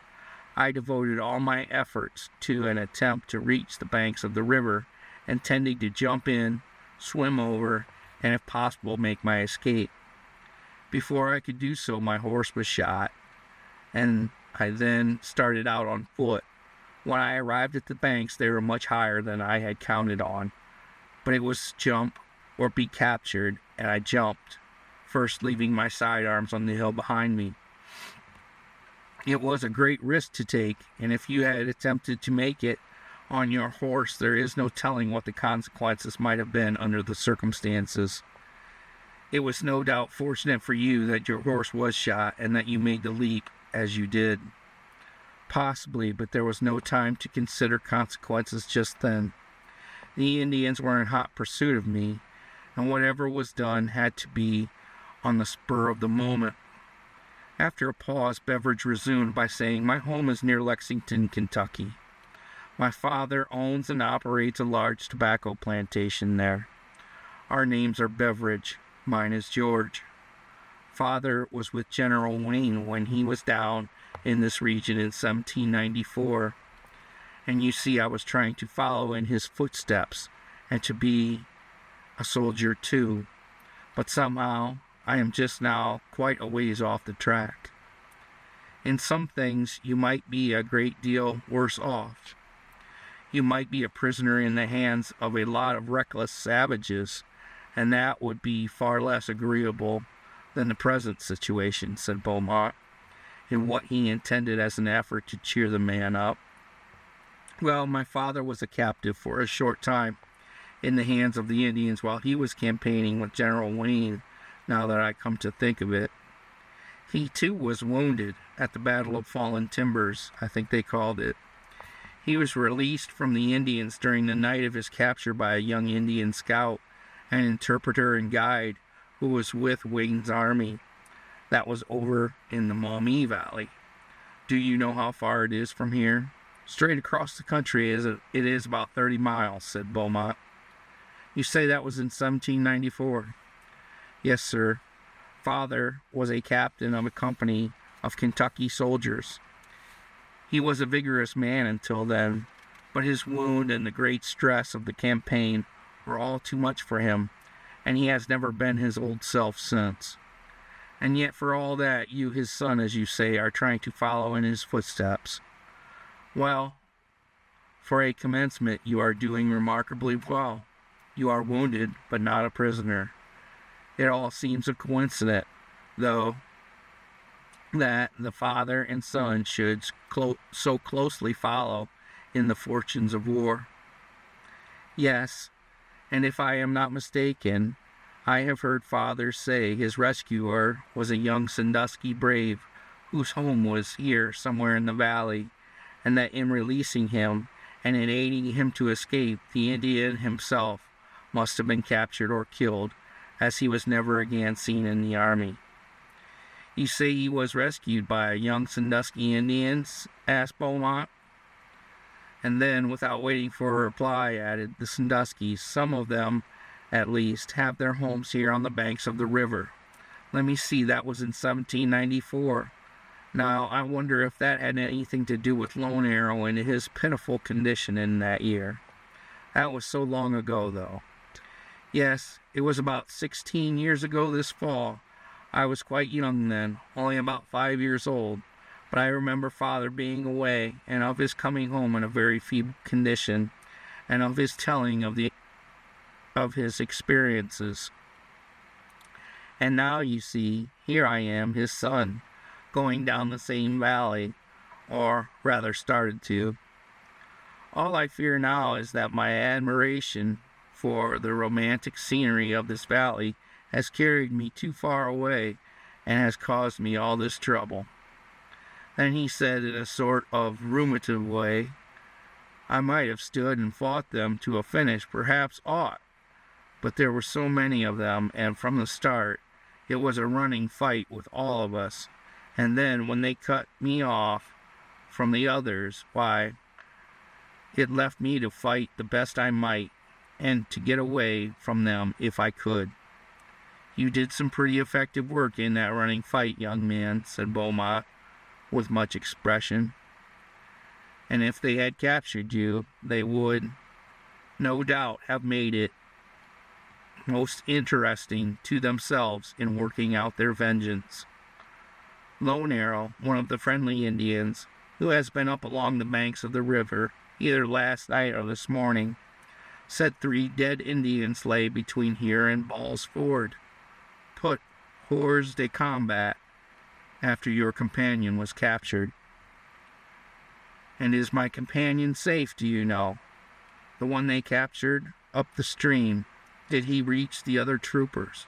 I devoted all my efforts to an attempt to reach the banks of the river, intending to jump in, swim over, and if possible make my escape. Before I could do so, my horse was shot, and I then started out on foot. When I arrived at the banks, they were much higher than I had counted on, but it was jump or be captured, and I jumped, first leaving my sidearms on the hill behind me. It was a great risk to take, and if you had attempted to make it on your horse, there is no telling what the consequences might have been under the circumstances. It was no doubt fortunate for you that your horse was shot and that you made the leap as you did. Possibly, but there was no time to consider consequences just then. The Indians were in hot pursuit of me, and whatever was done had to be on the spur of the moment. After a pause, Beveridge resumed by saying, "My home is near Lexington, Kentucky. My father owns and operates a large tobacco plantation there. Our names are Beveridge. Mine is George. Father was with General Wayne when he was down in this region in 1794, and you see I was trying to follow in his footsteps and to be a soldier too, but somehow I am just now quite a ways off the track. In some things you might be a great deal worse off. You might be a prisoner in the hands of a lot of reckless savages, and that would be far less agreeable than the present situation," said Beaumont, in what he intended as an effort to cheer the man up. "Well, my father was a captive for a short time in the hands of the Indians while he was campaigning with General Wayne, now that I come to think of it. He, too, was wounded at the Battle of Fallen Timbers, I think they called it. He was released from the Indians during the night of his capture by a young Indian scout, an interpreter and guide, who was with Wayne's army that was over in the Maumee Valley. Do you know how far it is from here?" "Straight across the country it is about 30 miles, said Beaumont. "You say that was in 1794? "Yes, sir. Father was a captain of a company of Kentucky soldiers. He was a vigorous man until then, but his wound and the great stress of the campaign were all too much for him, and he has never been his old self since. And yet for all that, you, his son, as you say, are trying to follow in his footsteps. Well, for a commencement, you are doing remarkably well. You are wounded, but not a prisoner. It all seems a coincidence, though, that the father and son should so closely follow in the fortunes of war." "Yes, and if I am not mistaken, I have heard father say his rescuer was a young Sandusky brave whose home was here somewhere in the valley, and that in releasing him and in aiding him to escape, the Indian himself must have been captured or killed, as he was never again seen in the army." "You say he was rescued by a young Sandusky Indians?" asked Beaumont. And then, without waiting for a reply, added, "The Sanduskys, some of them at least, have their homes here on the banks of the river. Let me see, that was in 1794. Now, I wonder if that had anything to do with Lone Arrow and his pitiful condition in that year. That was so long ago, though." "Yes, it was about 16 years ago this fall. I was quite young then, only about 5 years old, but I remember father being away, and of his coming home in a very feeble condition, and of his telling of his experiences. And now, you see, here I am, his son, going down the same valley, or rather started to. All I fear now is that my admiration for the romantic scenery of this valley has carried me too far away and has caused me all this trouble." Then he said in a sort of ruminative way, "I might have stood and fought them to a finish, perhaps ought, but there were so many of them, and from the start it was a running fight with all of us, and then when they cut me off from the others, why, it left me to fight the best I might, and to get away from them if I could." You did some pretty effective work in that running fight, young man, said Beaumont, with much expression. And if they had captured you, they would, no doubt, have made it most interesting to themselves in working out their vengeance. Lone Arrow, one of the friendly Indians, who has been up along the banks of the river, either last night or this morning, said 3 dead Indians lay between here and Ball's Ford, put hors de combat after your companion was captured. And is my companion safe, do you know? The one they captured up the stream. Did he reach the other troopers?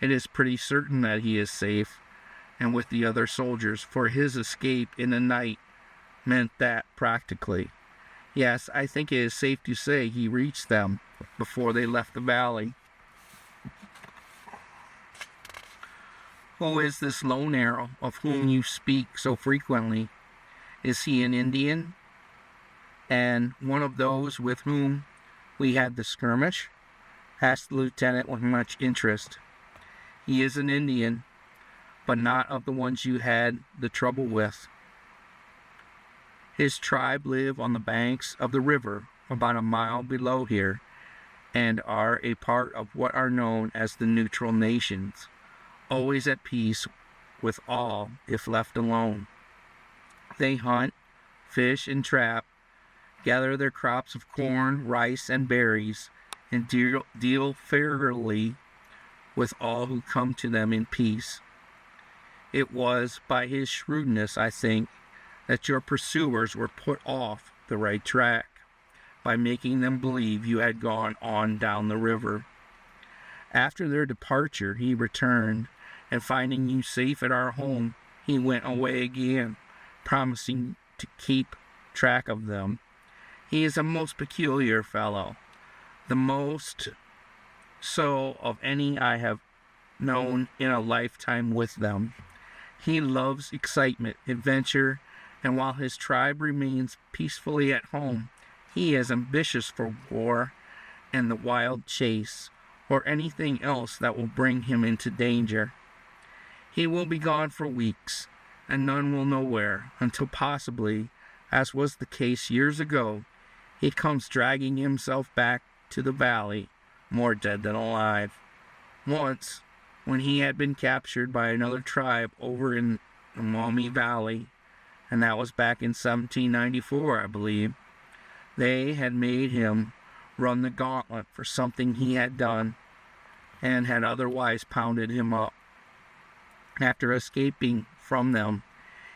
It is pretty certain that he is safe, and with the other soldiers, for his escape in the night meant that practically. Yes, I think it is safe to say he reached them before they left the valley. Who is this Lone Arrow of whom you speak so frequently? Is he an Indian, and one of those with whom we had the skirmish? Asked the lieutenant with much interest. He is an Indian, but not of the ones you had the trouble with. His tribe live on the banks of the river about a mile below here, and are a part of what are known as the neutral nations, always at peace with all if left alone. They hunt, fish, and trap, gather their crops of corn, rice, and berries, and deal fairly with all who come to them in peace. It was by his shrewdness, I think, that your pursuers were put off the right track, by making them believe you had gone on down the river. After their departure, he returned, and finding you safe at our home, he went away again, promising to keep track of them. He is a most peculiar fellow, the most so of any I have known in a lifetime with them. He loves excitement, adventure, and while his tribe remains peacefully at home, he is ambitious for war and the wild chase, or anything else that will bring him into danger. He will be gone for weeks, and none will know where, until possibly, as was the case years ago, he comes dragging himself back to the valley, more dead than alive. Once, when he had been captured by another tribe over in the Maumee Valley, and that was back in 1794, I believe, they had made him run the gauntlet for something he had done, and had otherwise pounded him up. After escaping from them,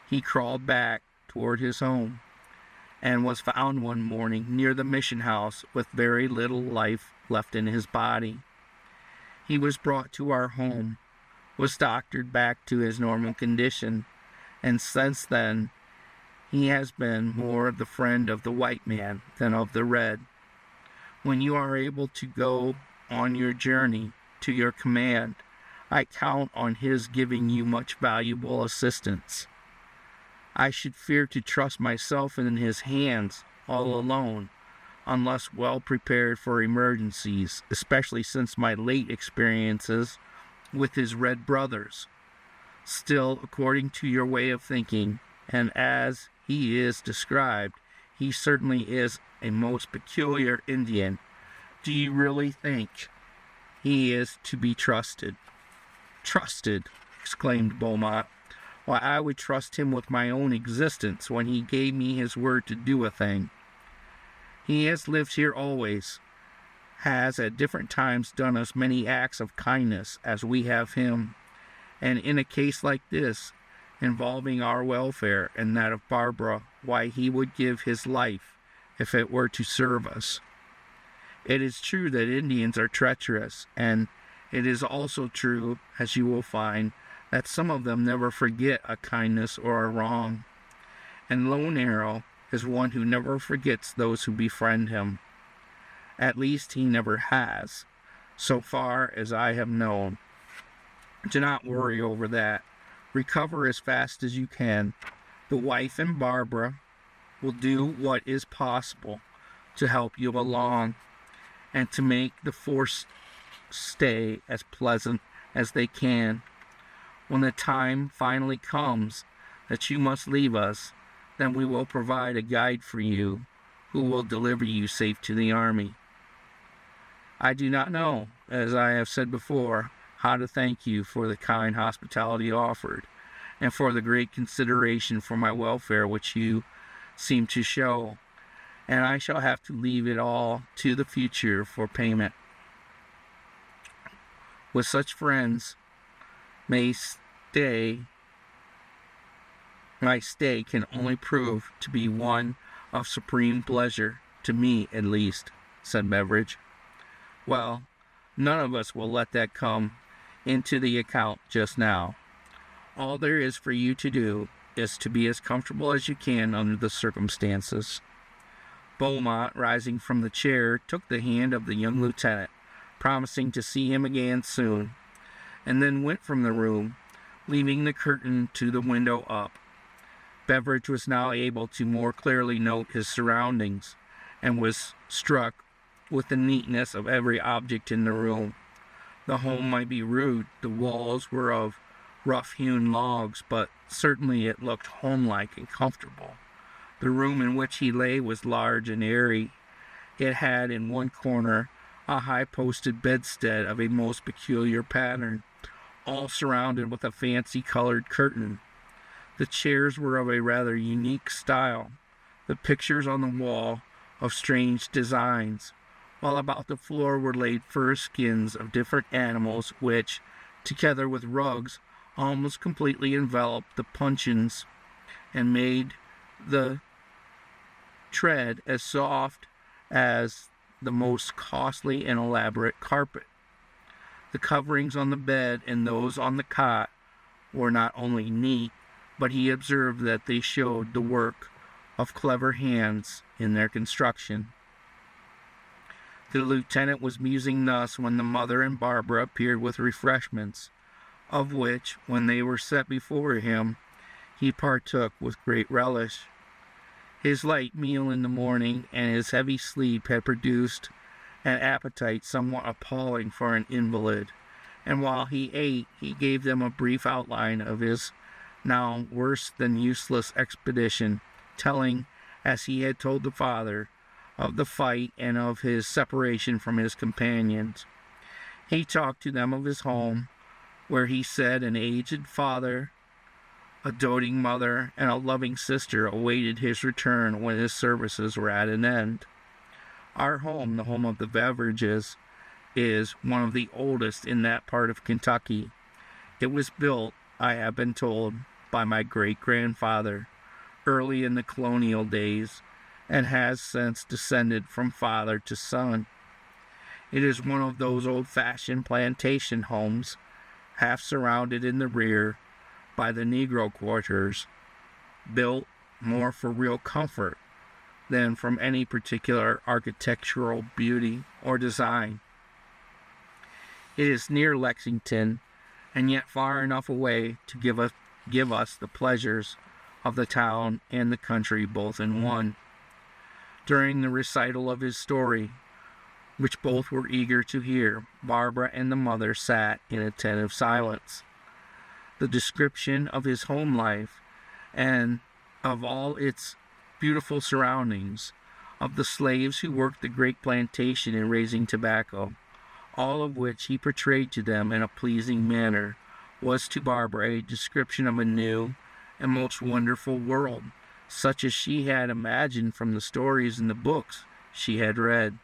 he crawled back toward his home, and was found one morning near the mission house with very little life left in his body. He was brought to our home, was doctored back to his normal condition, and since then he has been more the friend of the white man than of the red. When you are able to go on your journey to your command, I count on his giving you much valuable assistance. I should fear to trust myself in his hands all alone, unless well prepared for emergencies, especially since my late experiences with his red brothers. Still, according to your way of thinking, and as he is described, he certainly is a most peculiar Indian. Do you really think he is to be trusted? Trusted, exclaimed Beaumont. Why, I would trust him with my own existence when he gave me his word to do a thing. He has lived here always, has at different times done us many acts of kindness as we have him, and in a case like this, involving our welfare and that of Barbara, why, he would give his life if it were to serve us. It is true that Indians are treacherous, and it is also true, as you will find, that some of them never forget a kindness or a wrong. And Lone Arrow is one who never forgets those who befriend him. At least he never has, so far as I have known. Do not worry over that. Recover as fast as you can. The wife and Barbara will do what is possible to help you along, and to make the force stay as pleasant as they can. When the time finally comes that you must leave us, then we will provide a guide for you who will deliver you safe to the army. I do not know, as I have said before, how to thank you for the kind hospitality offered, and for the great consideration for my welfare which you seem to show, and I shall have to leave it all to the future for payment. With such friends, my stay can only prove to be one of supreme pleasure, to me at least, said Beveridge. Well, none of us will let that come into the account just now. All there is for you to do is to be as comfortable as you can under the circumstances. Beaumont, rising from the chair, took the hand of the young lieutenant, promising to see him again soon, and then went from the room, leaving the curtain to the window up. Beveridge was now able to more clearly note his surroundings, and was struck with the neatness of every object in the room. The home might be rude, the walls were of rough-hewn logs, but certainly it looked homelike and comfortable. The room in which he lay was large and airy. It had in one corner a high-posted bedstead of a most peculiar pattern, all surrounded with a fancy-colored curtain. The chairs were of a rather unique style, the pictures on the wall of strange designs, while about the floor were laid fur skins of different animals which, together with rugs, almost completely enveloped the puncheons and made the tread as soft as the most costly and elaborate carpet. The coverings on the bed and those on the cot were not only neat, but he observed that they showed the work of clever hands in their construction. The lieutenant was musing thus when the mother and Barbara appeared with refreshments, of which, when they were set before him, he partook with great relish. His light meal in the morning and his heavy sleep had produced an appetite somewhat appalling for an invalid, and while he ate, he gave them a brief outline of his now worse than useless expedition, telling, as he had told the father, of the fight and of his separation from his companions. He talked to them of his home, where he said an aged father, a doting mother, and a loving sister awaited his return when his services were at an end. Our home, the home of the Beveridges, is one of the oldest in that part of Kentucky. It was built, I have been told, by my great-grandfather early in the colonial days, and has since descended from father to son. It is one of those old-fashioned plantation homes, half surrounded in the rear by the Negro quarters, built more for real comfort than from any particular architectural beauty or design. It is near Lexington, and yet far enough away to give us the pleasures of the town and the country both in one. During the recital of his story, which both were eager to hear, Barbara and the mother sat in attentive silence. The description of his home life and of all its beautiful surroundings, of the slaves who worked the great plantation in raising tobacco, all of which he portrayed to them in a pleasing manner, was to Barbara a description of a new and most wonderful world, such as she had imagined from the stories in the books she had read.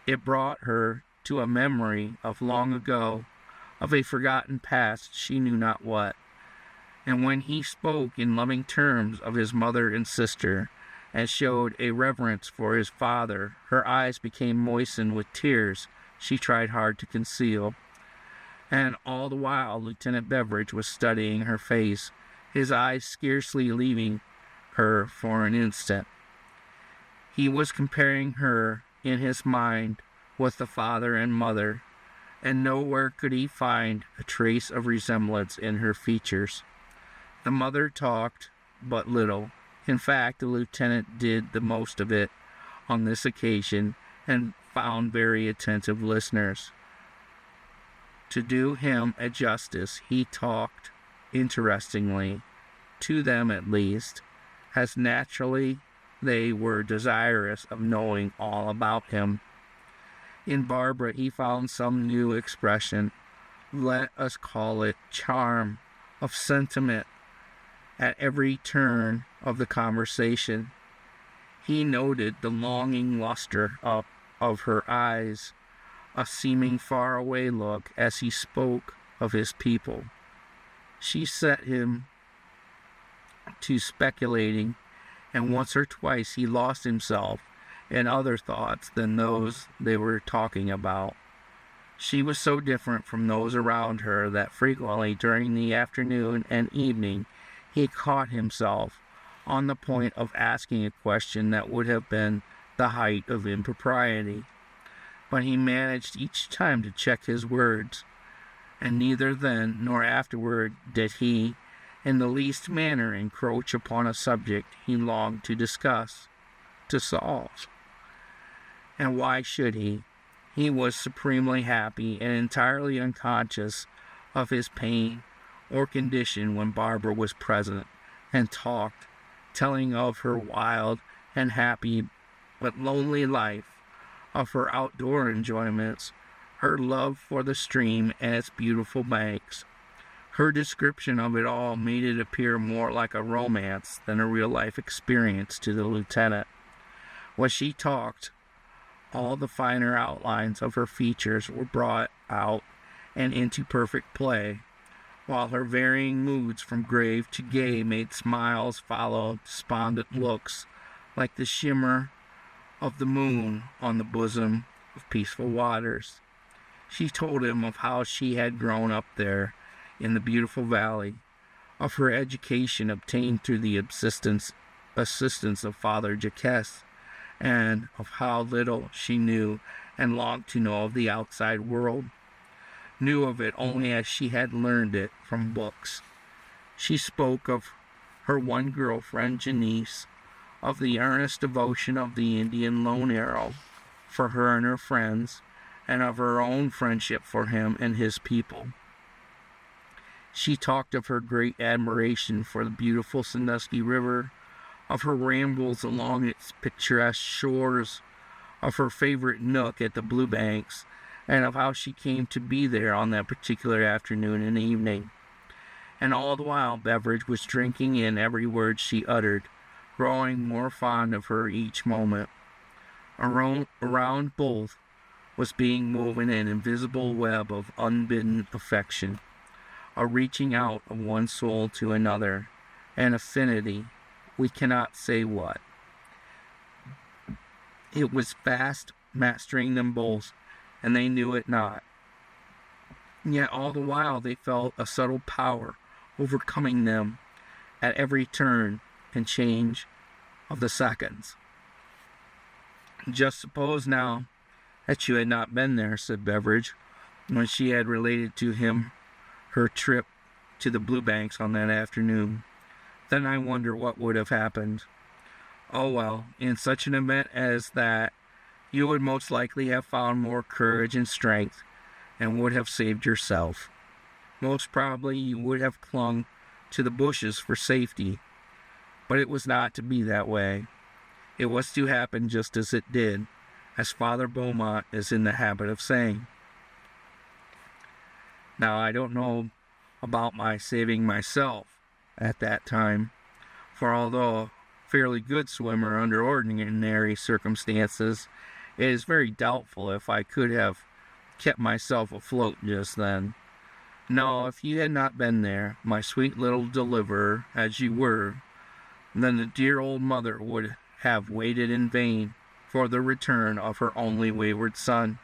It brought her to a memory of long ago, of a forgotten past she knew not what, and when he spoke in loving terms of his mother and sister, and showed a reverence for his father, her eyes became moistened with tears she tried hard to conceal. And all the while Lieutenant Beveridge was studying her face, his eyes scarcely leaving her for an instant. He was comparing her in his mind with the father and mother, and nowhere could he find a trace of resemblance in her features. The mother talked but little. In fact, the lieutenant did the most of it on this occasion, and found very attentive listeners. To do him a justice, he talked interestingly, to them at least, as naturally they were desirous of knowing all about him. In Barbara he found some new expression, let us call it charm, of sentiment at every turn of the conversation. He noted the longing luster of her eyes, a seeming far-away look as he spoke of his people. She set him to speculating, and once or twice he lost himself in other thoughts than those they were talking about. She was so different from those around her that frequently during the afternoon and evening he caught himself on the point of asking a question that would have been the height of impropriety. But he managed each time to check his words, and neither then nor afterward did he in the least manner encroach upon a subject he longed to discuss, to solve. And why should he? He was supremely happy and entirely unconscious of his pain or condition when Barbara was present and talked, telling of her wild and happy but lonely life, of her outdoor enjoyments, her love for the stream and its beautiful banks. Her description of it all made it appear more like a romance than a real-life experience to the lieutenant. When she talked, all the finer outlines of her features were brought out and into perfect play, while her varying moods from grave to gay made smiles follow despondent looks, like the shimmer of the moon on the bosom of peaceful waters. She told him of how she had grown up there in the beautiful valley, of her education obtained through the assistance of Father Jacques, and of how little she knew and longed to know of the outside world, knew of it only as she had learned it from books. She spoke of her one girlfriend, Janice, of the earnest devotion of the Indian lone arrow for her and her friends, and of her own friendship for him and his people. She talked of her great admiration for the beautiful Sandusky River, of her rambles along its picturesque shores, of her favorite nook at the Blue Banks, and of how she came to be there on that particular afternoon and evening. And all the while Beveridge was drinking in every word she uttered, growing more fond of her each moment. Around both was being woven an invisible web of unbidden affection, a reaching out of one soul to another, an affinity, we cannot say what. It was fast mastering them both, and they knew it not. Yet all the while they felt a subtle power overcoming them at every turn and change of the seconds. Just suppose now that you had not been there, said Beveridge, when she had related to him her trip to the Blue Banks on that afternoon. Then I wonder what would have happened. Oh well, in such an event as that, you would most likely have found more courage and strength, and would have saved yourself. Most probably you would have clung to the bushes for safety, but it was not to be that way. It was to happen just as it did, as Father Beaumont is in the habit of saying. Now, I don't know about my saving myself at that time, for although a fairly good swimmer under ordinary circumstances, it is very doubtful if I could have kept myself afloat just then. No, if you had not been there, my sweet little deliverer, as you were, then the dear old mother would have waited in vain for the return of her only wayward son.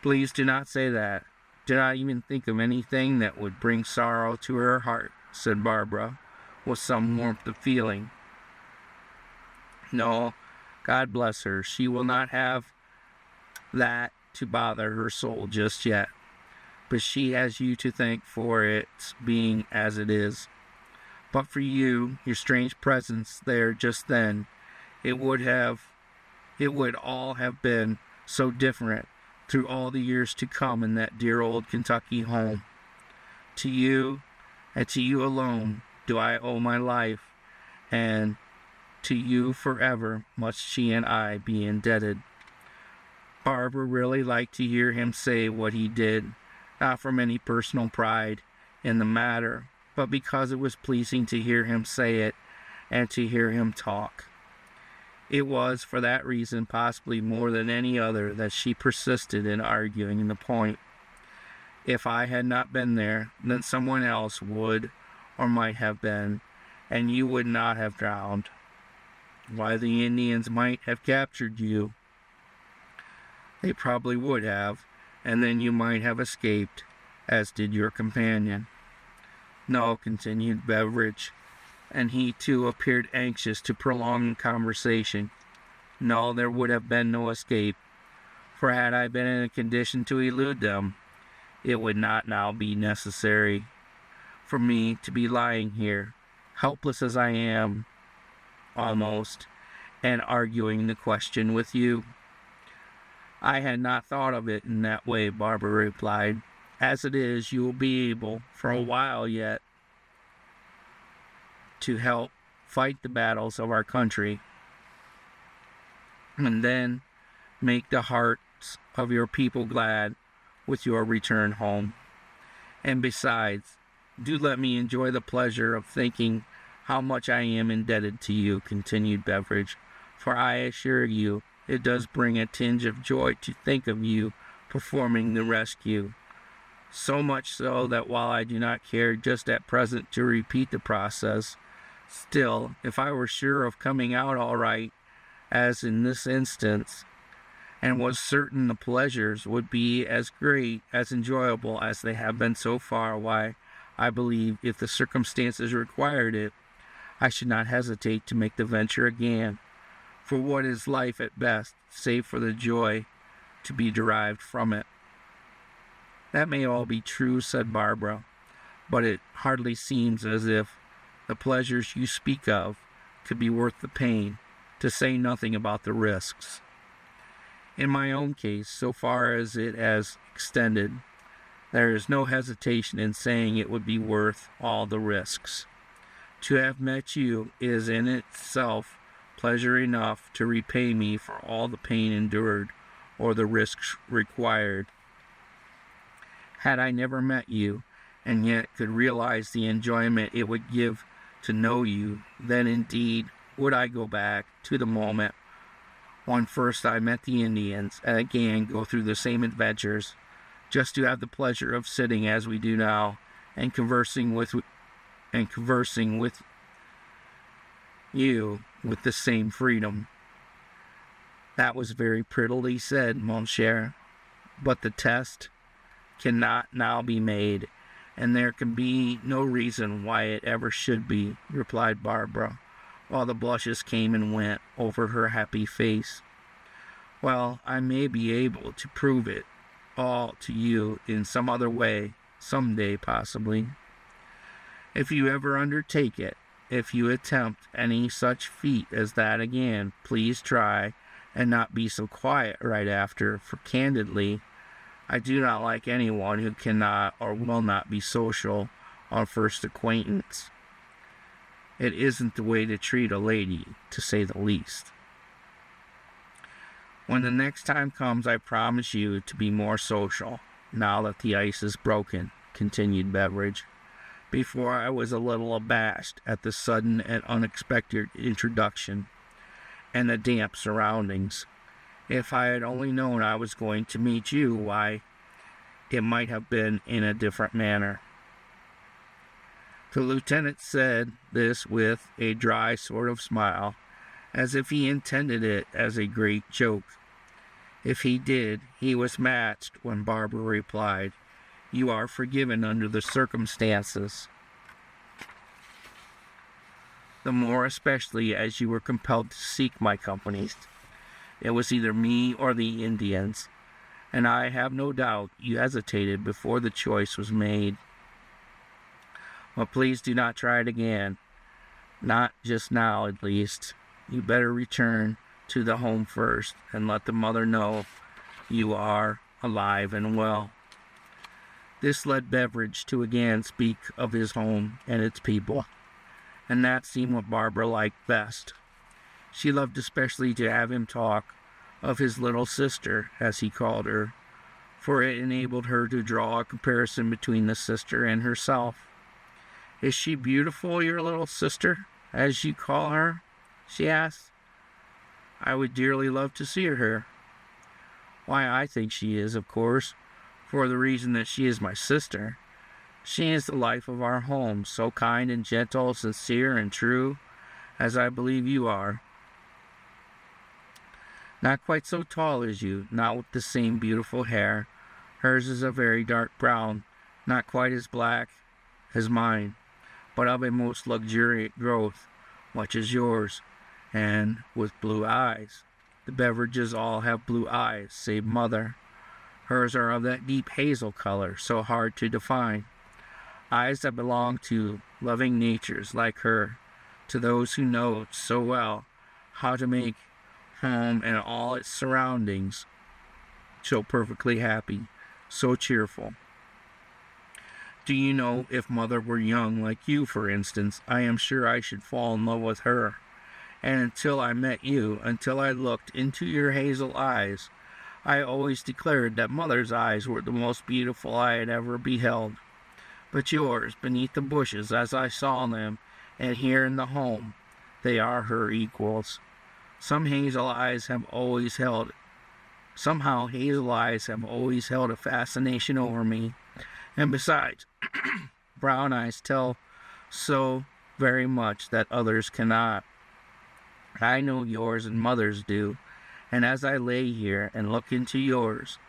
Please do not say that. Do not even think of anything that would bring sorrow to her heart, said Barbara, with some warmth of feeling. No, God bless her, she will not have that to bother her soul just yet, but she has you to thank for its being as it is. But for you, your strange presence there just then, it would all have been so different through all the years to come in that dear old Kentucky home. To you, and to you alone, do I owe my life, and to you forever must she and I be indebted." Barbara really liked to hear him say what he did, not from any personal pride in the matter, but because it was pleasing to hear him say it and to hear him talk. It was for that reason, possibly more than any other, that she persisted in arguing the point. If I had not been there, then someone else would or might have been, and you would not have drowned. Why, the Indians might have captured you. They probably would have, and then you might have escaped, as did your companion. No, continued Beveridge, and he too appeared anxious to prolong the conversation. No, there would have been no escape, for had I been in a condition to elude them, it would not now be necessary for me to be lying here, helpless as I am, almost, and arguing the question with you. I had not thought of it in that way, Barbara replied. As it is, you will be able, for a while yet, to help fight the battles of our country, and then make the hearts of your people glad with your return home. And besides, do let me enjoy the pleasure of thinking how much I am indebted to you, continued Beveridge, for I assure you it does bring a tinge of joy to think of you performing the rescue. So much so that while I do not care just at present to repeat the process, still, if I were sure of coming out all right, as in this instance, and was certain the pleasures would be as great, as enjoyable as they have been so far, why, I believe, if the circumstances required it, I should not hesitate to make the venture again. For what is life at best, save for the joy to be derived from it? That may all be true, said Barbara, but it hardly seems as if the pleasures you speak of could be worth the pain, to say nothing about the risks. In my own case, so far as it has extended, there is no hesitation in saying it would be worth all the risks. To have met you is in itself pleasure enough to repay me for all the pain endured or the risks required. Had I never met you, and yet could realize the enjoyment it would give to know you, then indeed would I go back to the moment when first I met the Indians, and again go through the same adventures, just to have the pleasure of sitting as we do now, and conversing with you with the same freedom. That was very prettily said, Monsieur, but the test cannot now be made, and there can be no reason why it ever should be, replied Barbara, while the blushes came and went over her happy face. Well, I may be able to prove it all to you in some other way, some day possibly. If you ever undertake it, if you attempt any such feat as that again, please try and not be so quiet right after, for candidly, I do not like anyone who cannot or will not be social on first acquaintance. It isn't the way to treat a lady, to say the least. When the next time comes, I promise you to be more social, now that the ice is broken, continued Beveridge. Before I was a little abashed at the sudden and unexpected introduction and the damp surroundings. If I had only known I was going to meet you, why, it might have been in a different manner. The lieutenant said this with a dry sort of smile, as if he intended it as a great joke. If he did, he was matched when Barbara replied, "You are forgiven under the circumstances, the more especially as you were compelled to seek my company. It was either me or the Indians, and I have no doubt you hesitated before the choice was made. But please do not try it again, not just now at least. You better return to the home first, and let the mother know you are alive and well. This led Beveridge to again speak of his home and its people, and that seemed what Barbara liked best. She loved especially to have him talk of his little sister, as he called her, for it enabled her to draw a comparison between the sister and herself. "Is she beautiful, your little sister, as you call her?" she asked. "I would dearly love to see her." "Why, I think she is, of course, for the reason that she is my sister. She is the life of our home, so kind and gentle, sincere and true, as I believe you are. Not quite so tall as you, not with the same beautiful hair. Hers is a very dark brown, not quite as black as mine, but of a most luxuriant growth, much as yours, and with blue eyes. The Beveridges all have blue eyes, save Mother. Hers are of that deep hazel color, so hard to define. Eyes that belong to loving natures like her, to those who know so well how to make home and all its surroundings so perfectly happy, so cheerful. Do you know, if Mother were young like you, for instance, I am sure I should fall in love with her. And until I met you, until I looked into your hazel eyes, I always declared that Mother's eyes were the most beautiful I had ever beheld. But yours, beneath the bushes as I saw them, and here in the home, they are her equals. Somehow hazel eyes have always held a fascination over me. And besides, brown eyes tell so very much that others cannot. I know yours and Mother's do, and as I lay here and look into yours,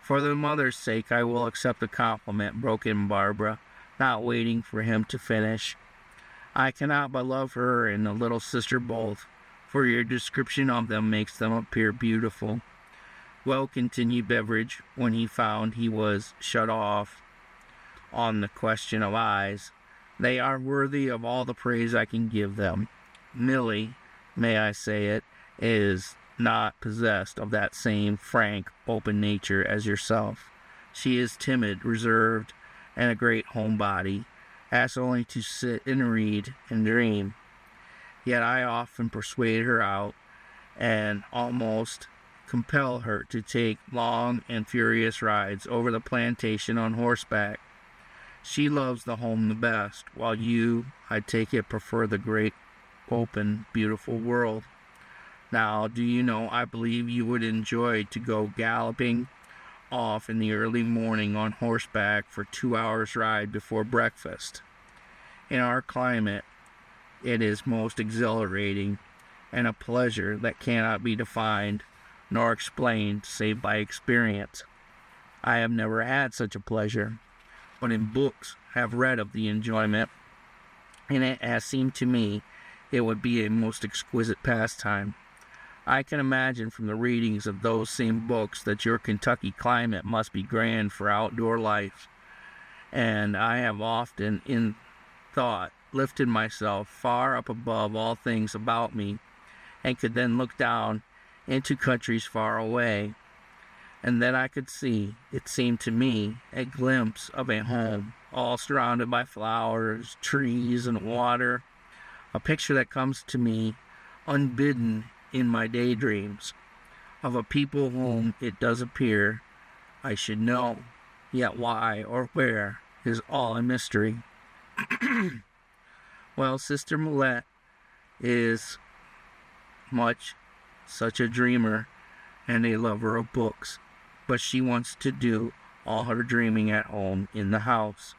for the mother's sake I will accept the compliment, broke in Barbara, not waiting for him to finish. I cannot but love her and the little sister both, for your description of them makes them appear beautiful. Well, continued Beveridge, when he found he was shut off on the question of eyes, they are worthy of all the praise I can give them. Milly, may I say it, is not possessed of that same frank, open nature as yourself. She is timid, reserved, and a great homebody, asks only to sit and read and dream. Yet I often persuade her out, and almost compel her to take long and furious rides over the plantation on horseback. She loves the home the best, while you, I take it, prefer the great, open, beautiful world. Now, do you know, I believe you would enjoy to go galloping off in the early morning on horseback for 2 hours' ride before breakfast. In our climate, it is most exhilarating, and a pleasure that cannot be defined nor explained save by experience. I have never had such a pleasure, but in books have read of the enjoyment, and it has seemed to me it would be a most exquisite pastime. I can imagine from the readings of those same books that your Kentucky climate must be grand for outdoor life, and I have often, in thought, lifted myself far up above all things about me, and could then look down into countries far away, and then I could see, it seemed to me, a glimpse of a home, all surrounded by flowers, trees, and water, a picture that comes to me unbidden in my daydreams, of a people whom it does appear I should know, yet why or where is all a mystery. Well, Sister Millette is much such a dreamer and a lover of books, but she wants to do all her dreaming at home in the house.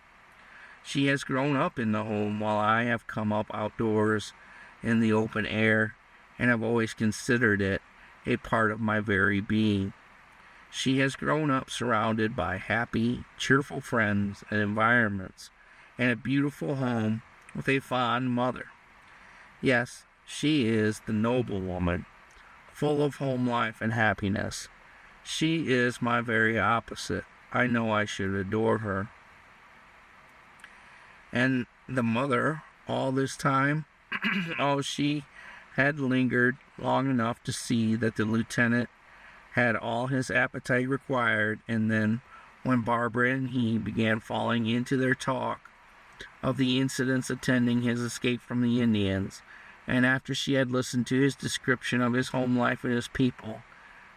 She has grown up in the home while I have come up outdoors in the open air, and have always considered it a part of my very being. She has grown up surrounded by happy, cheerful friends and environments, and a beautiful home with a fond mother. Yes, she is the noble woman, full of home life and happiness. She is my very opposite. I know I should adore her. And the mother, all this time, oh, she had lingered long enough to see that the lieutenant had all his appetite required, and then when Barbara and he began falling into their talk of the incidents attending his escape from the Indians, and after she had listened to his description of his home life and his people,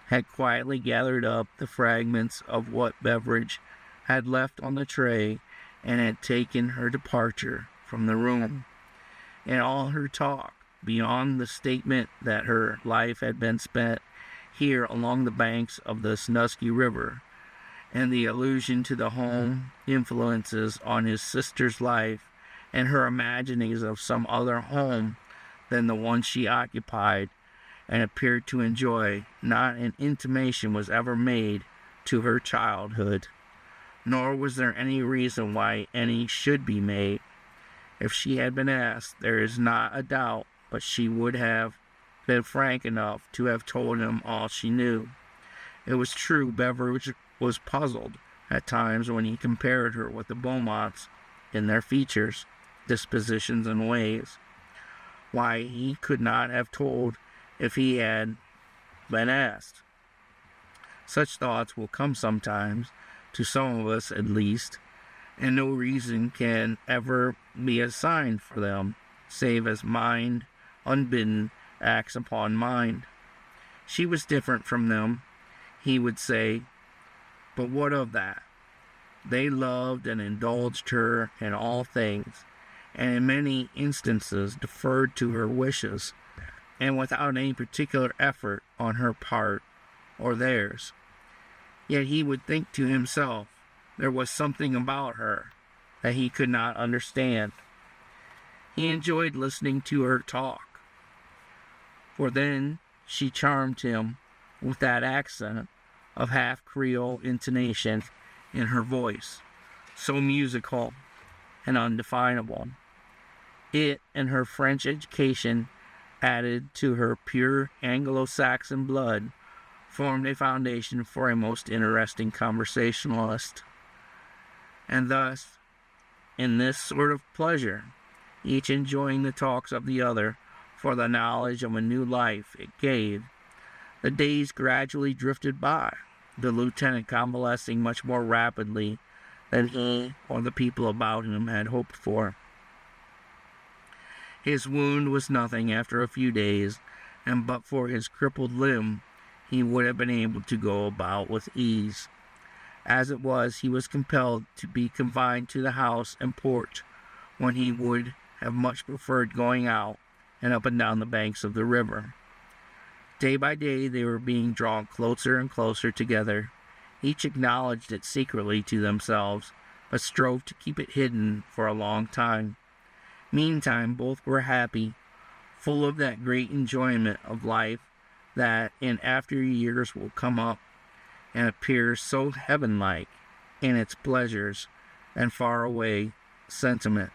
had quietly gathered up the fragments of what Beveridge had left on the tray and had taken her departure from the room. In all her talk, beyond the statement that her life had been spent here along the banks of the Snuskey River, and the allusion to the home influences on his sister's life, and her imaginings of some other home than the one she occupied and appeared to enjoy, not an intimation was ever made to her childhood, nor was there any reason why any should be made. If she had been asked, there is not a doubt but she would have been frank enough to have told him all she knew. It was true Beveridge was puzzled at times when he compared her with the Beaumonts in their features, dispositions, and ways. Why, he could not have told if he had been asked. Such thoughts will come sometimes, to some of us at least, and no reason can ever be assigned for them, save as mind, unbidden, acts upon mind. She was different from them, he would say, but what of that? They loved and indulged her in all things, and in many instances deferred to her wishes, and without any particular effort on her part or theirs. Yet he would think to himself there was something about her that he could not understand. He enjoyed listening to her talk, for then she charmed him with that accent of half-Creole intonation in her voice, so musical and undefinable. It and her French education, added to her pure Anglo-Saxon blood, formed a foundation for a most interesting conversationalist. And thus, in this sort of pleasure, each enjoying the talks of the other for the knowledge of a new life it gave, the days gradually drifted by, the lieutenant convalescing much more rapidly than he or the people about him had hoped for. His wound was nothing after a few days, and but for his crippled limb, he would have been able to go about with ease. As it was, he was compelled to be confined to the house and porch, when he would have much preferred going out and up and down the banks of the river. Day by day they were being drawn closer and closer together. Each acknowledged it secretly to themselves, but strove to keep it hidden for a long time. Meantime, both were happy, full of that great enjoyment of life that in after years will come up and appear so heaven-like in its pleasures and far-away sentiment.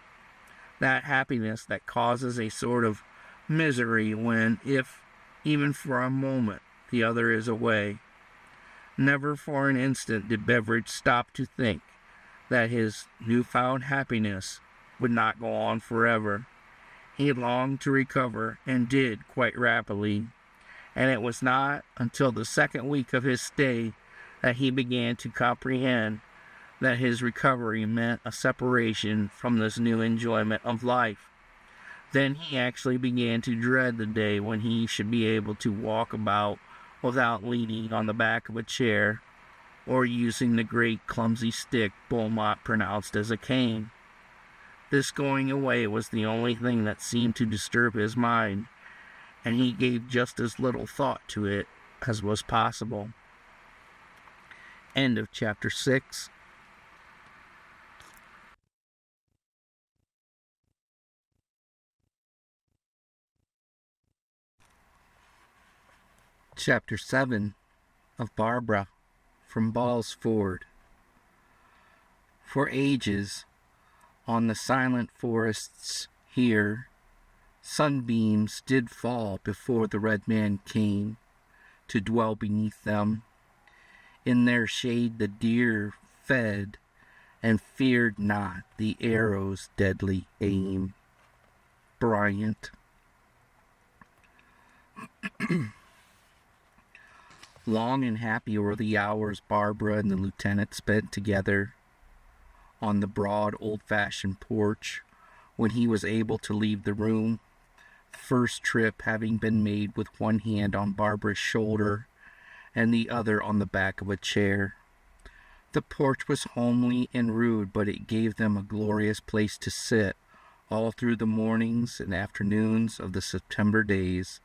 That happiness that causes a sort of misery when, if even for a moment, the other is away. Never for an instant did Beveridge stop to think that his newfound happiness would not go on forever. He longed to recover, and did quite rapidly, and it was not until the second week of his stay that he began to comprehend that his recovery meant a separation from this new enjoyment of life. Then he actually began to dread the day when he should be able to walk about without leaning on the back of a chair, or using the great clumsy stick Beaumont pronounced as a cane. This going away was the only thing that seemed to disturb his mind, and he gave just as little thought to it as was possible. End of chapter 6. Chapter 7 of Barbara from Ball's Ford. For ages, on the silent forests here, sunbeams did fall before the red man came to dwell beneath them. In their shade the deer fed, and feared not the arrow's deadly aim. Bryant. Long and happy were the hours Barbara and the lieutenant spent together on the broad, old-fashioned porch when he was able to leave the room, the first trip having been made with one hand on Barbara's shoulder and the other on the back of a chair. The porch was homely and rude, but it gave them a glorious place to sit all through the mornings and afternoons of the September days,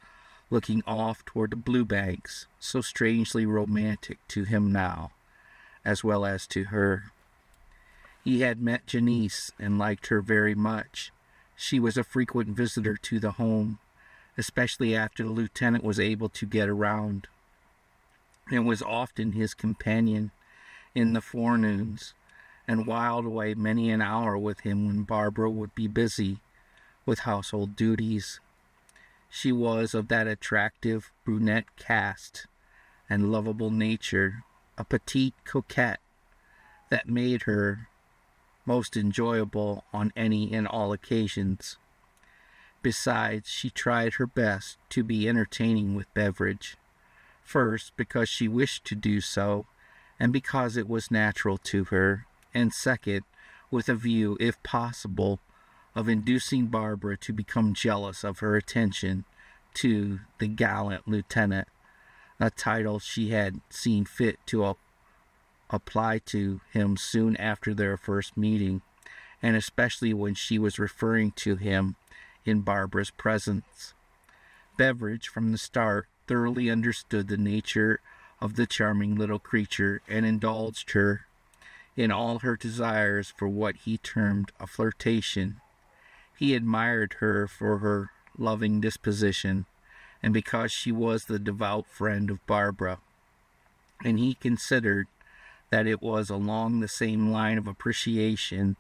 looking off toward the blue banks, so strangely romantic to him now, as well as to her. He had met Janice and liked her very much. She was a frequent visitor to the home, especially after the lieutenant was able to get around, and was often his companion in the forenoons, and whiled away many an hour with him when Barbara would be busy with household duties. She was of that attractive brunette cast and lovable nature, a petite coquette, that made her most enjoyable on any and all occasions. Besides, she tried her best to be entertaining with Beveridge, first because she wished to do so, and because it was natural to her, and second, with a view, if possible, of inducing Barbara to become jealous of her attention to the gallant lieutenant, a title she had seen fit to apply to him soon after their first meeting, and especially when she was referring to him in Barbara's presence. Beveridge, from the start, thoroughly understood the nature of the charming little creature, and indulged her in all her desires for what he termed a flirtation. He admired her for her loving disposition, and because she was the devout friend of Barbara, and he considered that it was along the same line of appreciation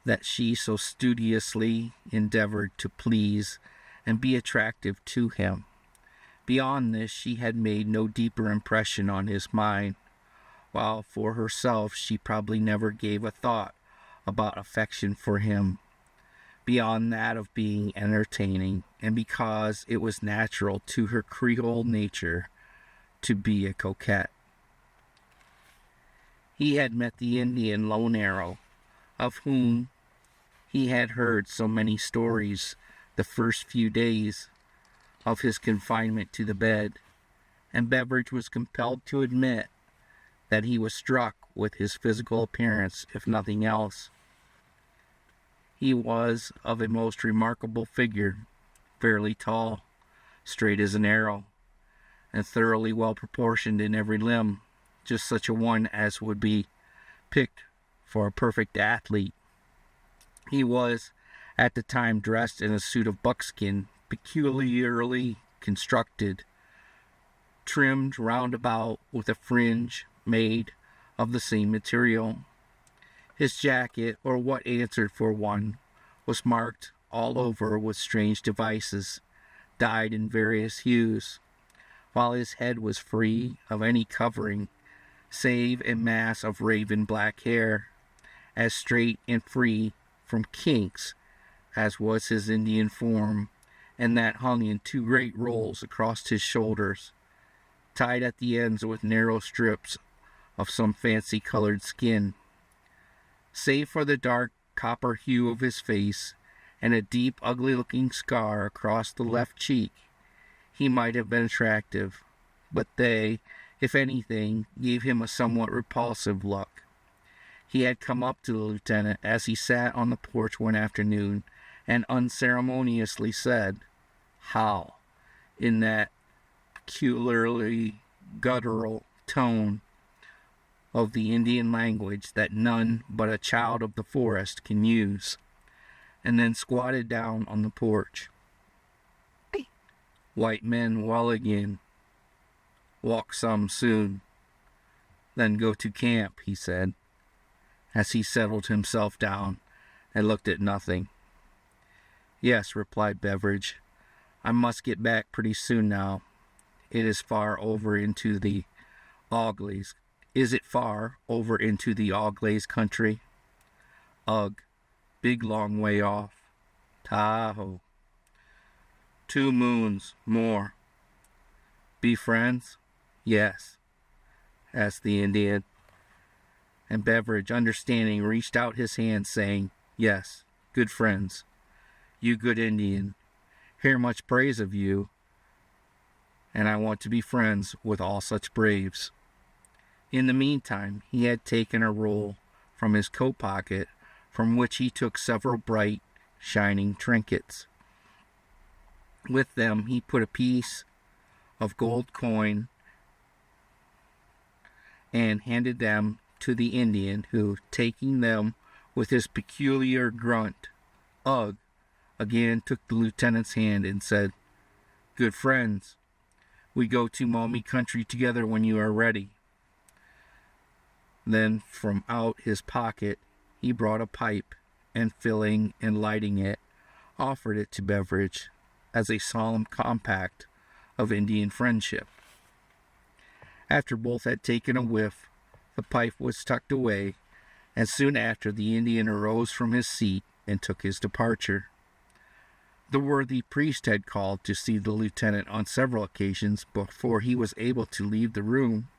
that she so studiously endeavored to please and be attractive to him. Beyond this, she had made no deeper impression on his mind, while for herself she probably never gave a thought about affection for him, beyond that of being entertaining, and because it was natural to her Creole nature to be a coquette. He had met the Indian Lone Arrow, of whom he had heard so many stories the first few days of his confinement to the bed, and Beveridge was compelled to admit that he was struck with his physical appearance, if nothing else. He was of a most remarkable figure, fairly tall, straight as an arrow, and thoroughly well proportioned in every limb, just such a one as would be picked for a perfect athlete. He was at the time dressed in a suit of buckskin, peculiarly constructed, trimmed round about with a fringe made of the same material. His jacket, or what answered for one, was marked all over with strange devices, dyed in various hues, while his head was free of any covering, save a mass of raven black hair, as straight and free from kinks as was his Indian form, and that hung in two great rolls across his shoulders, tied at the ends with narrow strips of some fancy-colored skin. Save for the dark copper hue of his face and a deep, ugly-looking scar across the left cheek, he might have been attractive, but they, if anything, gave him a somewhat repulsive look. He had come up to the lieutenant as he sat on the porch one afternoon, and unceremoniously said, "How?" in that peculiarly guttural tone of the Indian language that none but a child of the forest can use, and then squatted down on the porch. "White men well again. Walk some soon. Then go to camp," he said, as he settled himself down and looked at nothing. "Yes," replied Beveridge. "I must get back pretty soon now. It is far over into the Auglays. Is it far over into the Auglays country?" "Ugh, big long way off. Tahoe. 2 moons more. Be friends?" Yes, asked the Indian, and Beveridge, understanding, reached out his hand, saying, "Yes, good friends. You good Indian. Hear much praise of you, and I want to be friends with all such braves." In the meantime, he had taken a roll from his coat pocket, from which he took several bright, shining trinkets. With them he put a piece of gold coin and handed them to the Indian, who, taking them with his peculiar grunt, "Ugh," again took the lieutenant's hand and said, "Good friends, we go to Maumee country together when you are ready." Then from out his pocket he brought a pipe, and filling and lighting it, offered it to Beveridge as a solemn compact of Indian friendship. After both had taken a whiff, the pipe was tucked away, and soon after the Indian arose from his seat and took his departure. The worthy priest had called to see the lieutenant on several occasions before he was able to leave the room,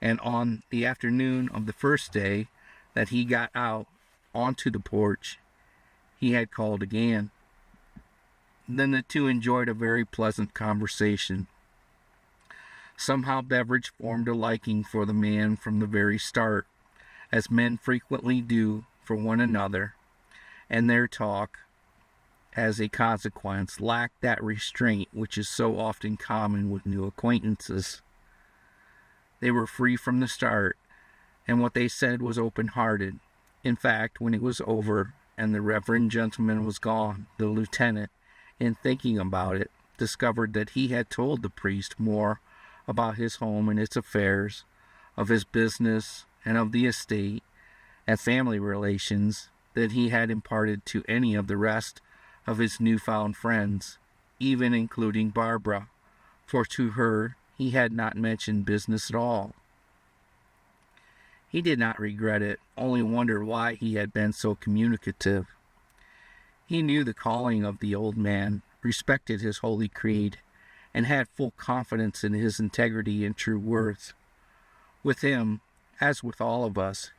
and on the afternoon of the first day that he got out onto the porch, he had called again. Then the two enjoyed a very pleasant conversation. Somehow Beveridge formed a liking for the man from the very start, as men frequently do for one another, and their talk, as a consequence, lacked that restraint which is so often common with new acquaintances. They were free from the start, and what they said was open-hearted. In fact, when it was over and the reverend gentleman was gone, the lieutenant, in thinking about it, discovered that he had told the priest more about his home and its affairs, of his business and of the estate and family relations, than he had imparted to any of the rest of his newfound friends, even including Barbara, for to her he had not mentioned business at all. He did not regret it, only wondered why he had been so communicative. He knew the calling of the old man, respected his holy creed, and had full confidence in his integrity and true worth. With him, as with all of us,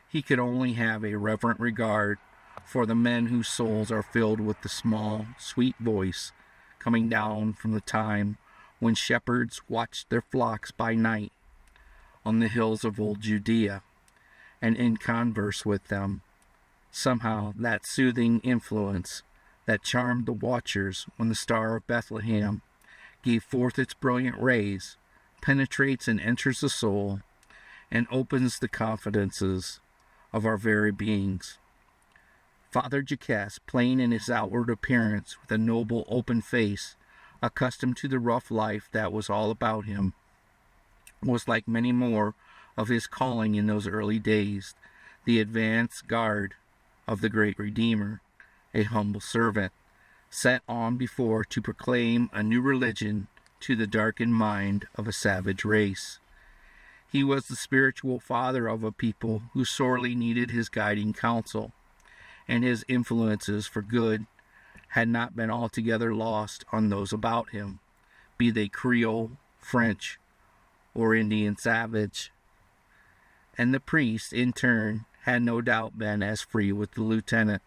he could only have a reverent regard for the men whose souls are filled with the small, sweet voice coming down from the time when shepherds watched their flocks by night on the hills of old Judea, and in converse with them. Somehow that soothing influence that charmed the watchers when the star of Bethlehem gave forth its brilliant rays penetrates and enters the soul and opens the confidences of our very beings. Father Jacques, plain in his outward appearance, with a noble open face, accustomed to the rough life that was all about him, was, like many more of his calling in those early days, the advance guard of the great Redeemer, a humble servant, set on before to proclaim a new religion to the darkened mind of a savage race. He was the spiritual father of a people who sorely needed his guiding counsel, and his influences for good had not been altogether lost on those about him, be they Creole, French, or Indian savage. And the priest, in turn, had no doubt been as free with the lieutenant.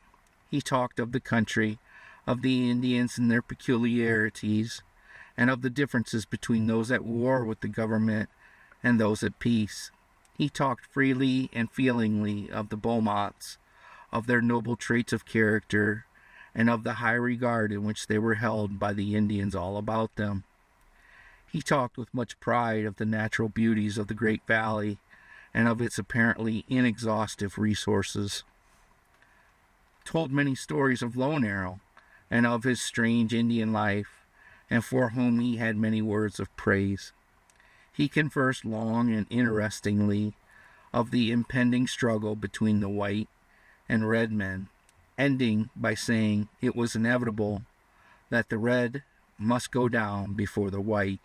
He talked of the country, of the Indians and their peculiarities, and of the differences between those at war with the government and those at peace. He talked freely and feelingly of the Beaumonts, of their noble traits of character, and of the high regard in which they were held by the Indians all about them. He talked with much pride of the natural beauties of the great valley and of its apparently inexhaustive resources. Told many stories of Lone Arrow and of his strange Indian life, and for whom he had many words of praise. He conversed long and interestingly of the impending struggle between the white and red men, ending by saying it was inevitable that the red must go down before the white.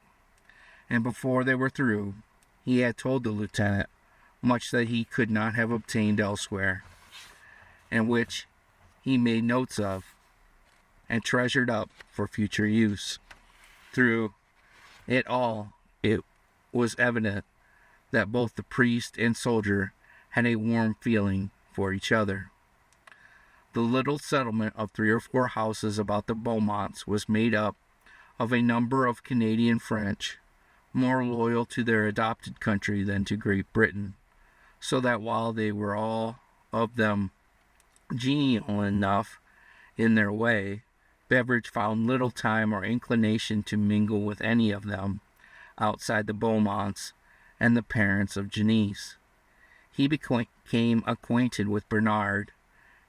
And before they were through, he had told the lieutenant much that he could not have obtained elsewhere, and which he made notes of and treasured up for future use. Through it all, it was evident that both the priest and soldier had a warm feeling for each other. The little settlement of 3 or 4 houses about the Beaumonts was made up of a number of Canadian French, more loyal to their adopted country than to Great Britain, so that while they were all of them genial enough in their way, Beveridge found little time or inclination to mingle with any of them outside the Beaumonts and the parents of Janice. He became acquainted with Bernard,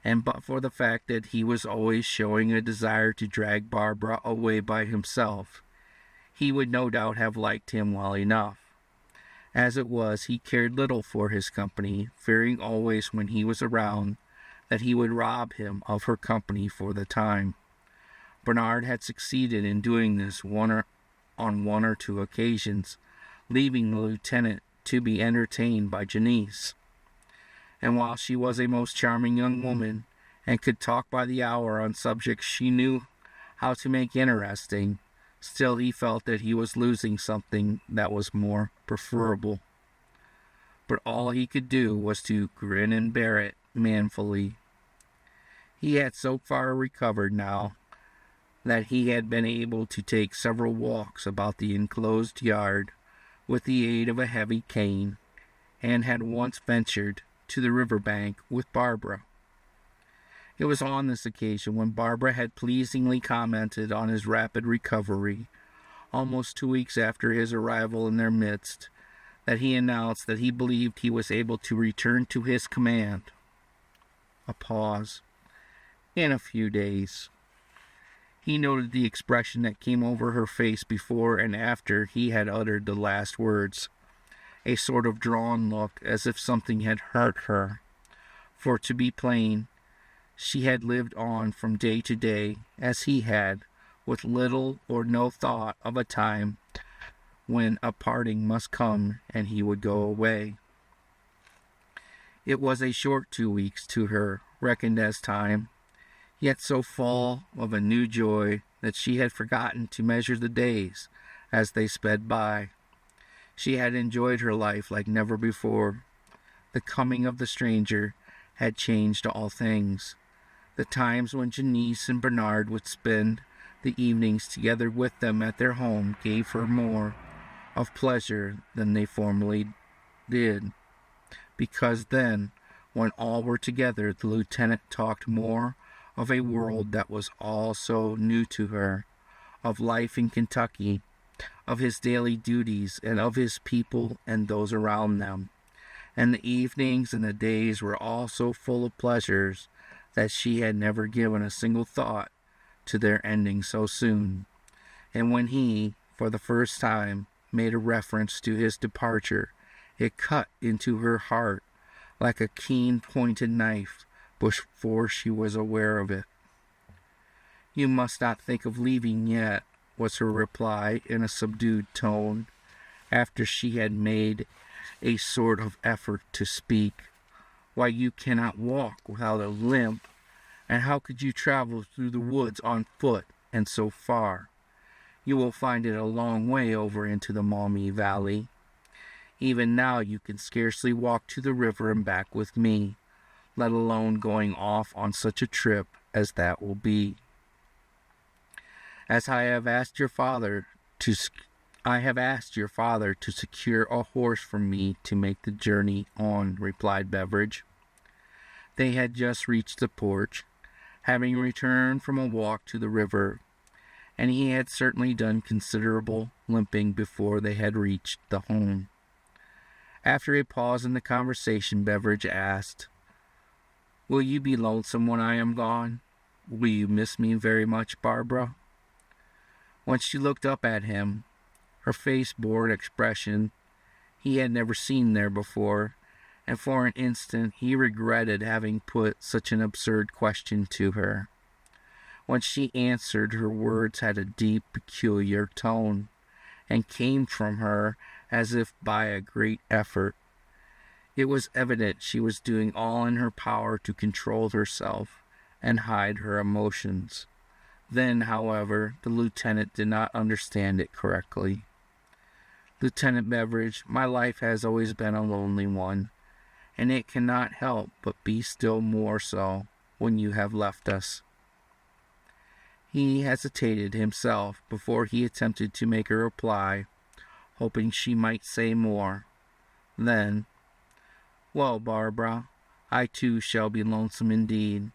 and but for the fact that he was always showing a desire to drag Barbara away by himself, he would no doubt have liked him well enough. As it was, he cared little for his company, fearing always when he was around that he would rob him of her company for the time. Bernard had succeeded in doing this on 1 or 2 occasions, leaving the lieutenant to be entertained by Janice. And while she was a most charming young woman, and could talk by the hour on subjects she knew how to make interesting, still he felt that he was losing something that was more preferable. But all he could do was to grin and bear it manfully. He had so far recovered now that he had been able to take several walks about the enclosed yard with the aid of a heavy cane, and had once ventured to the river bank with Barbara. It was on this occasion, when Barbara had pleasingly commented on his rapid recovery, almost 2 weeks after his arrival in their midst, that he announced that he believed he was able to return to his command. A pause. In a few days. He noted the expression that came over her face before and after he had uttered the last words, a sort of drawn look, as if something had hurt her. For, to be plain, she had lived on from day to day, as he had, with little or no thought of a time when a parting must come and he would go away. It was a short 2 weeks to her, reckoned as time, yet so full of a new joy that she had forgotten to measure the days as they sped by. She had enjoyed her life like never before. The coming of the stranger had changed all things. The times when Janice and Bernard would spend the evenings together with them at their home gave her more of pleasure than they formerly did, because then, when all were together, the lieutenant talked more of a world that was all so new to her, of life in Kentucky, of his daily duties, and of his people and those around them. And the evenings and the days were all so full of pleasures that she had never given a single thought to their ending so soon. And when he, for the first time, made a reference to his departure, it cut into her heart like a keen-pointed knife before she was aware of it. "You must not think of leaving yet," was her reply in a subdued tone, after she had made a sort of effort to speak. "Why, you cannot walk without a limp, and how could you travel through the woods on foot, and so far? You will find it a long way over into the Maumee Valley. Even now you can scarcely walk to the river and back with me, let alone going off on such a trip as that will be. I have asked your father to secure a horse for me to make the journey on," replied Beveridge. They had just reached the porch, having returned from a walk to the river, and he had certainly done considerable limping before they had reached the home. After a pause in the conversation, Beveridge asked, "Will you be lonesome when I am gone? Will you miss me very much, Barbara?" When she looked up at him, her face bore an expression he had never seen there before, and for an instant he regretted having put such an absurd question to her. When she answered, her words had a deep, peculiar tone, and came from her as if by a great effort. It was evident she was doing all in her power to control herself and hide her emotions. Then, however, the lieutenant did not understand it correctly. Lieutenant Beveridge, my life has always been a lonely one, and it cannot help but be still more so when you have left us." He hesitated himself before he attempted to make a reply, hoping she might say more. Then, "Well, Barbara, I too shall be lonesome indeed.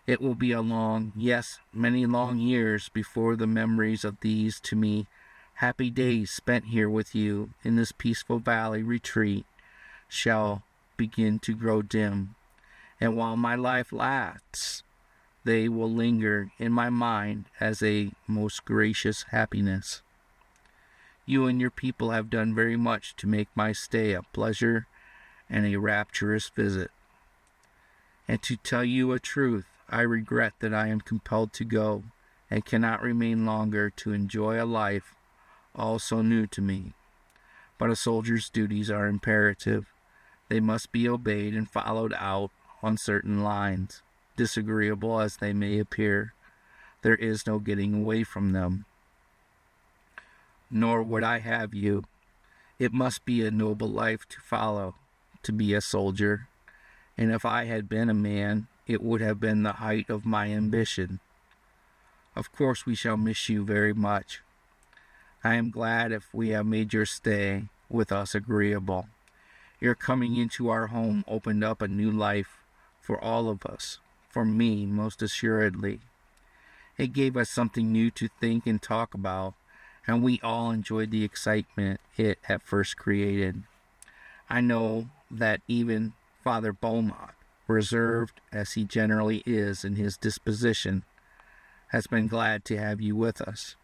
It will be a long, yes, many long years before the memories of these to me happy days spent here with you in this peaceful valley retreat shall begin to grow dim, and while my life lasts, they will linger in my mind as a most gracious happiness. You and your people have done very much to make my stay a pleasure and a rapturous visit. And to tell you a truth, I regret that I am compelled to go and cannot remain longer to enjoy a life all so new to me. But a soldier's duties are imperative. They must be obeyed and followed out on certain lines, disagreeable as they may appear. There is no getting away from them. Nor would I have you. It must be a noble life to follow, to be a soldier, and if I had been a man, it would have been the height of my ambition. Of course we shall miss you very much. I am glad if we have made your stay with us agreeable. Your coming into our home opened up a new life for all of us, for me most assuredly. It gave us something new to think and talk about, and we all enjoyed the excitement it at first created. I know that even Father Beaumont, reserved as he generally is in his disposition, has been glad to have you with us.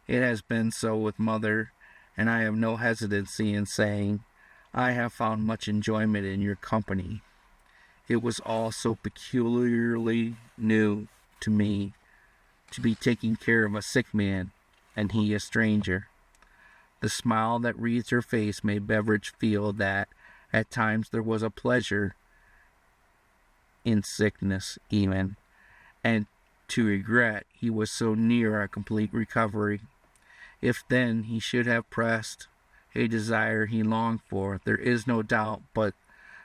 It has been so with Mother, and I have no hesitancy in saying I have found much enjoyment in your company. It was all so peculiarly new to me to be taking care of a sick man, and he a stranger. The smile that wreathed her face made Beveridge feel that at times there was a pleasure in sickness even, and to regret he was so near a complete recovery. If then he should have pressed a desire he longed for, there is no doubt but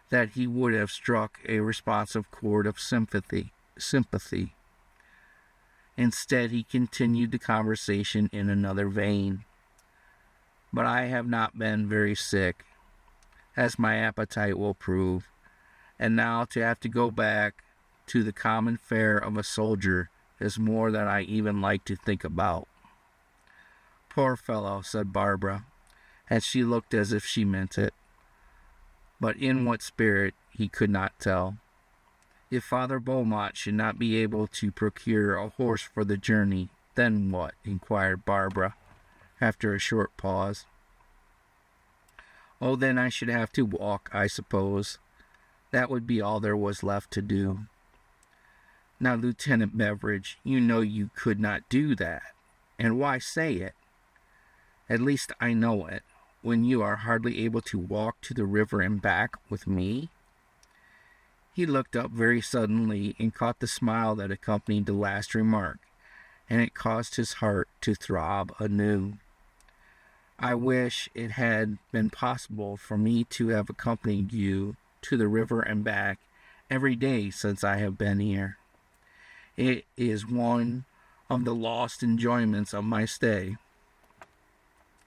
that he would have struck a responsive chord of sympathy. Instead, he continued the conversation in another vein. But I have not been very sick, as my appetite will prove, and now to have to go back to the common fare of a soldier is more than I even like to think about." "Poor fellow," said Barbara, and she looked as if she meant it, but in what spirit he could not tell. "If Father Beaumont should not be able to procure a horse for the journey, then what?" inquired Barbara, after a short pause. "Oh, then I should have to walk, I suppose. That would be all there was left to do." "Now, Lieutenant Beveridge, you know you could not do that. And why say it? At least I know it, when you are hardly able to walk to the river and back with me." He looked up very suddenly and caught the smile that accompanied the last remark, and it caused his heart to throb anew. "I wish it had been possible for me to have accompanied you to the river and back every day since I have been here. It is one of the lost enjoyments of my stay,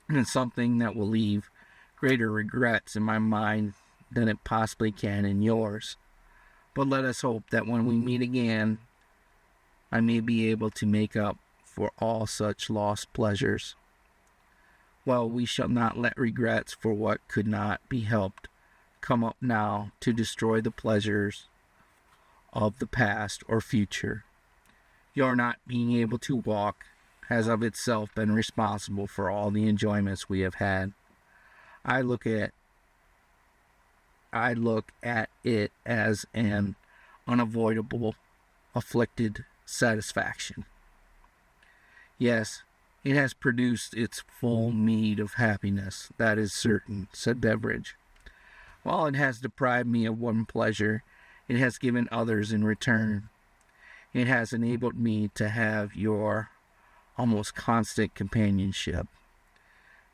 and something that will leave greater regrets in my mind than it possibly can in yours. But let us hope that when we meet again, I may be able to make up for all such lost pleasures. Well, we shall not let regrets for what could not be helped come up now to destroy the pleasures of the past or future. Your not being able to walk has of itself been responsible for all the enjoyments we have had. I look at it as an unavoidable, afflicted satisfaction. Yes, it has produced its full meed of happiness, that is certain," said Beveridge. "While it has deprived me of one pleasure, it has given others in return. It has enabled me to have your almost constant companionship,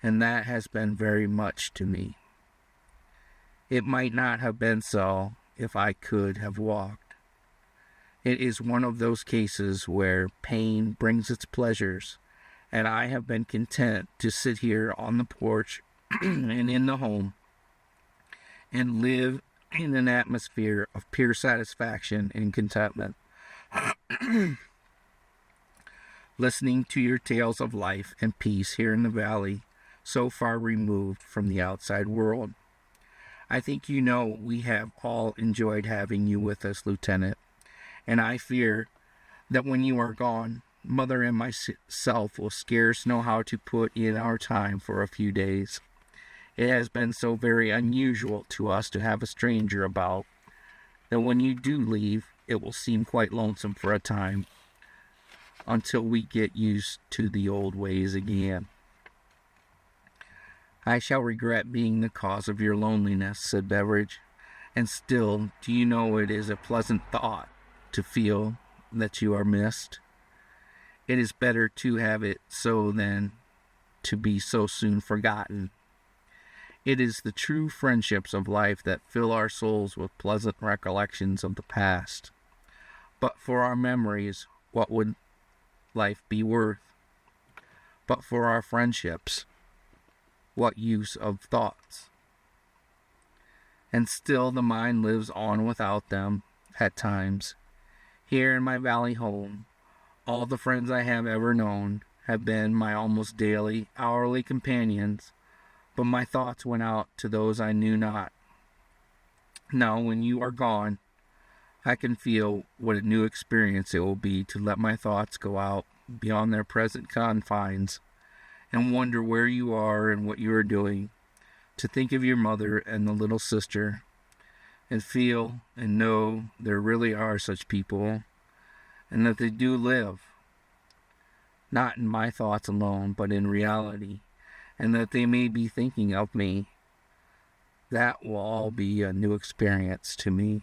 and that has been very much to me. It might not have been so if I could have walked. It is one of those cases where pain brings its pleasures, and I have been content to sit here on the porch and in the home and live in an atmosphere of pure satisfaction and contentment. Listening to your tales of life and peace here in the valley, so far removed from the outside world. I think you know we have all enjoyed having you with us, Lieutenant, and I fear that when you are gone, Mother and myself will scarce know how to put in our time for a few days. It has been so very unusual to us to have a stranger about that when you do leave, it will seem quite lonesome for a time until we get used to the old ways again. I shall regret being the cause of your loneliness, said Beveridge, and still, do you know it is a pleasant thought to feel that you are missed? It is better to have it so than to be so soon forgotten. It is the true friendships of life that fill our souls with pleasant recollections of the past. But for our memories, what would life be worth? But for our friendships, what use of thoughts? And still the mind lives on without them, at times. Here in my valley home, all the friends I have ever known have been my almost daily, hourly companions, but my thoughts went out to those I knew not. Now, when you are gone, I can feel what a new experience it will be to let my thoughts go out beyond their present confines and wonder where you are and what you are doing, to think of your mother and the little sister, and feel and know there really are such people, and that they do live, not in my thoughts alone, but in reality, and that they may be thinking of me. That will all be a new experience to me.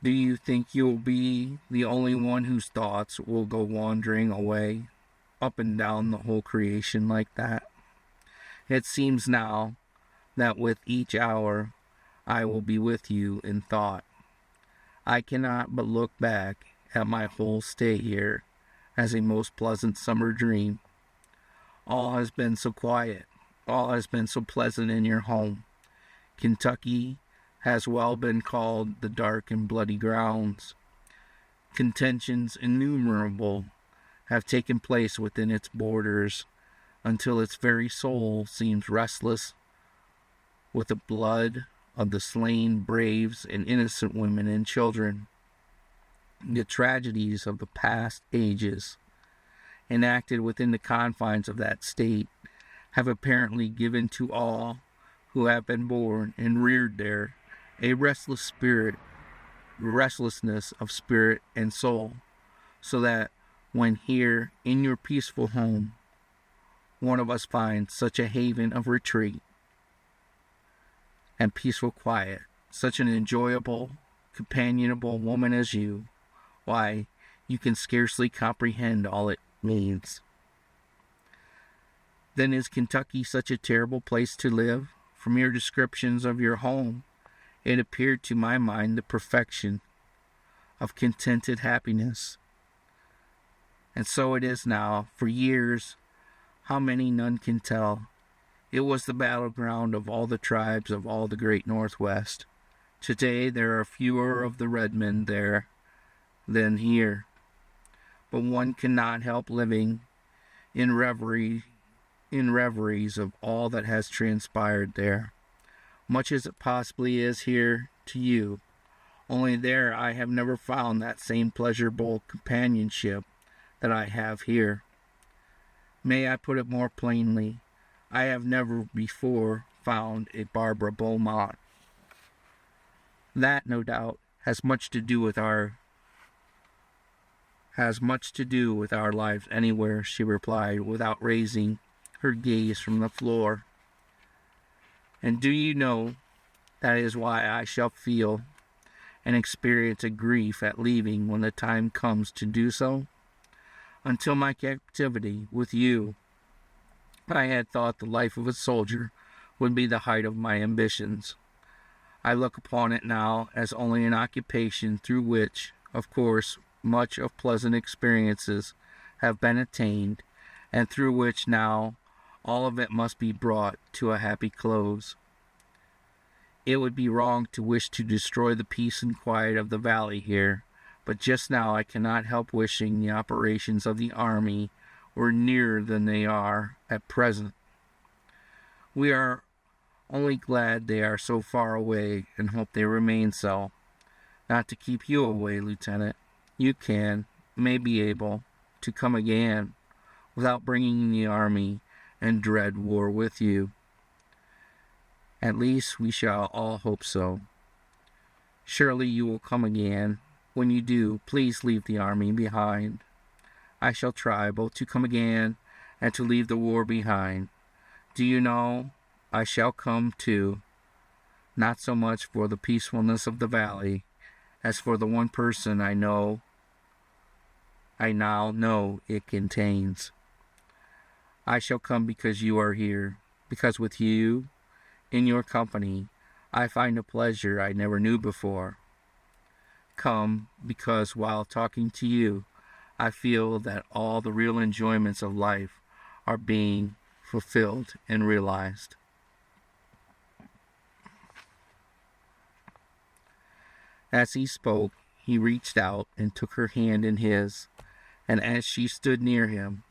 Do you think you'll be the only one whose thoughts will go wandering away up and down the whole creation like that? It seems now that with each hour I will be with you in thought. I cannot but look back at my whole stay here as a most pleasant summer dream. All has been so quiet, all has been so pleasant in your home. Kentucky has well been called the dark and bloody grounds. Contentions innumerable have taken place within its borders, until its very soul seems restless with the blood of the slain braves and innocent women and children. The tragedies of the past ages, enacted within the confines of that state, have apparently given to all who have been born and reared there a restlessness of spirit and soul, so that when here in your peaceful home one of us finds such a haven of retreat and peaceful quiet, such an enjoyable, companionable woman as you, why, you can scarcely comprehend all it means. Then is Kentucky such a terrible place to live? From your descriptions of your home, it appeared to my mind the perfection of contented happiness. And so it is now. For years, how many none can tell, it was the battleground of all the tribes of all the great Northwest. Today there are fewer of the red men there than here. But one cannot help living in reveries of all that has transpired there, much as it possibly is here to you. Only there I have never found that same pleasurable companionship that I have here. May I put it more plainly, I have never before found a Barbara Beaumont. That, no doubt, has much to do with our lives anywhere, she replied, without raising her gaze from the floor. And do you know, that is why I shall feel and experience a grief at leaving when the time comes to do so. Until my captivity with you I had thought the life of a soldier would be the height of my ambitions. I look upon it now as only an occupation through which, of course, much of pleasant experiences have been attained, and through which now all of it must be brought to a happy close. It would be wrong to wish to destroy the peace and quiet of the valley here, but just now I cannot help wishing the operations of the army were nearer than they are at present. We are only glad they are so far away and hope they remain so. Not to keep you away, Lieutenant. You may be able, to come again without bringing the army and dread war with you. At least we shall all hope so. Surely you will come again. When you do, please leave the army behind. I shall try both to come again and to leave the war behind. Do you know, I shall come too, not so much for the peacefulness of the valley as for the one person I now know it contains. I shall come because you are here, because with you, in your company, I find a pleasure I never knew before. Come because while talking to you, I feel that all the real enjoyments of life are being fulfilled and realized. As he spoke, he reached out and took her hand in his, and as she stood near him,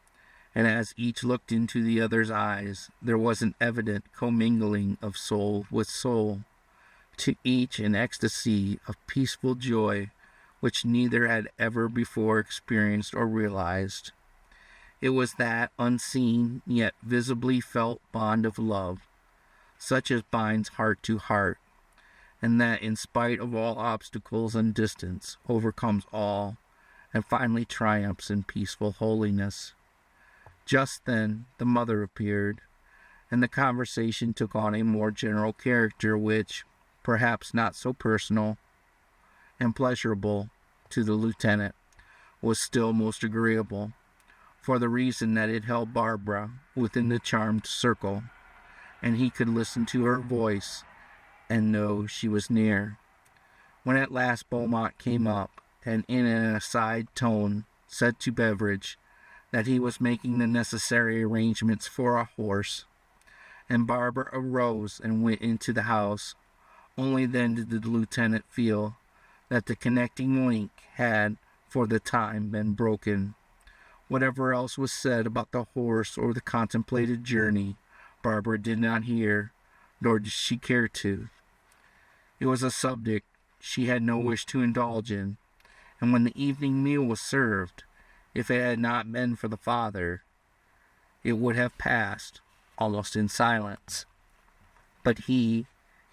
and as each looked into the other's eyes, there was an evident commingling of soul with soul, to each an ecstasy of peaceful joy which neither had ever before experienced or realized. It was that unseen yet visibly felt bond of love, such as binds heart to heart, and that in spite of all obstacles and distance overcomes all and finally triumphs in peaceful holiness. Just then the mother appeared, and the conversation took on a more general character which, perhaps not so personal and pleasurable to the lieutenant, was still most agreeable, for the reason that it held Barbara within the charmed circle, and he could listen to her voice and know she was near. When at last Beaumont came up, and in an aside tone said to Beveridge that he was making the necessary arrangements for a horse, and Barbara arose and went into the house, only then did the lieutenant feel that the connecting link had, for the time, been broken. Whatever else was said about the horse or the contemplated journey, Barbara did not hear, nor did she care to. It was a subject she had no wish to indulge in, and when the evening meal was served, if it had not been for the father, it would have passed almost in silence. But he,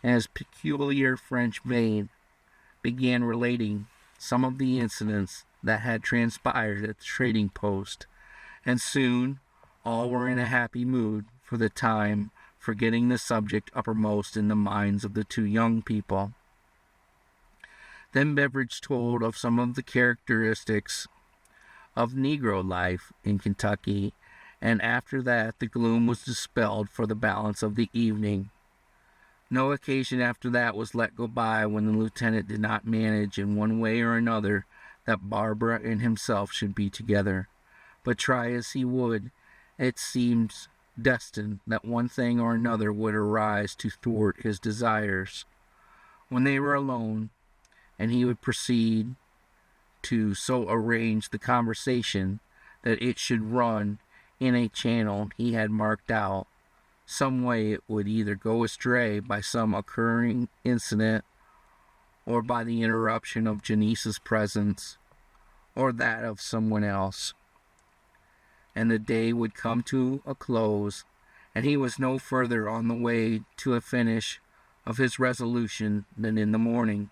in his peculiar French vein, began relating some of the incidents that had transpired at the trading post, and soon all were in a happy mood for the time, forgetting the subject uppermost in the minds of the two young people. Then Beveridge told of some of the characteristics of Negro life in Kentucky, and after that the gloom was dispelled for the balance of the evening. No occasion after that was let go by when the lieutenant did not manage in one way or another that Barbara and himself should be together. But try as he would, it seems destined that one thing or another would arise to thwart his desires. When they were alone, and he would proceed to so arrange the conversation that it should run in a channel he had marked out, some way it would either go astray by some occurring incident, or by the interruption of Janice's presence, or that of someone else. And the day would come to a close, and he was no further on the way to a finish of his resolution than in the morning.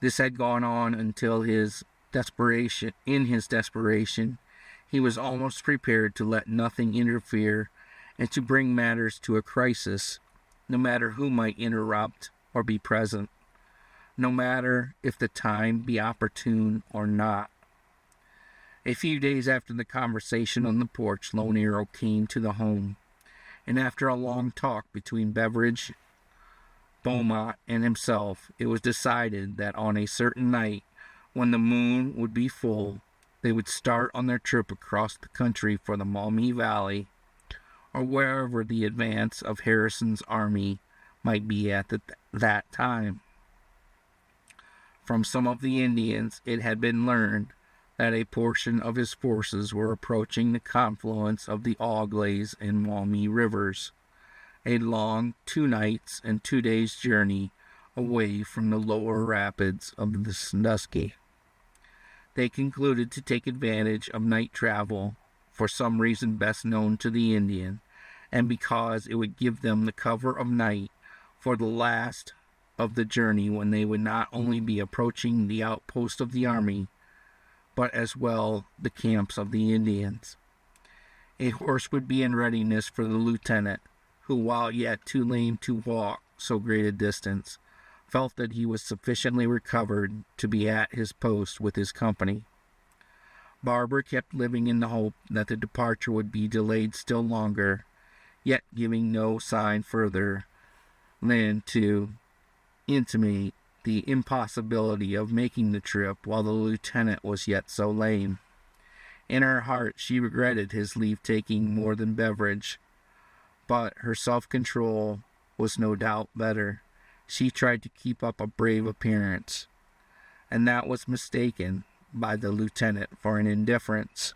This had gone on until in his desperation, he was almost prepared to let nothing interfere and to bring matters to a crisis, no matter who might interrupt or be present, no matter if the time be opportune or not. A few days after the conversation on the porch, Lone Arrow came to the home, and after a long talk between Beveridge, Beaumont, and himself, it was decided that on a certain night, when the moon would be full, they would start on their trip across the country for the Maumee Valley, or wherever the advance of Harrison's army might be at that time. From some of the Indians, it had been learned that a portion of his forces were approaching the confluence of the Auglaize and Maumee rivers, a long 2 nights and 2 days journey away from the lower rapids of the Sandusky. They concluded to take advantage of night travel for some reason best known to the Indian, and because it would give them the cover of night for the last of the journey, when they would not only be approaching the outpost of the army, but as well the camps of the Indians. A horse would be in readiness for the lieutenant, who, while yet too lame to walk so great a distance, felt that he was sufficiently recovered to be at his post with his company. Barbara kept living in the hope that the departure would be delayed still longer, yet giving no sign further than to intimate the impossibility of making the trip while the lieutenant was yet so lame. In her heart she regretted his leave-taking more than Beveridge, but her self-control was no doubt better. She tried to keep up a brave appearance, and that was mistaken by the lieutenant for an indifference,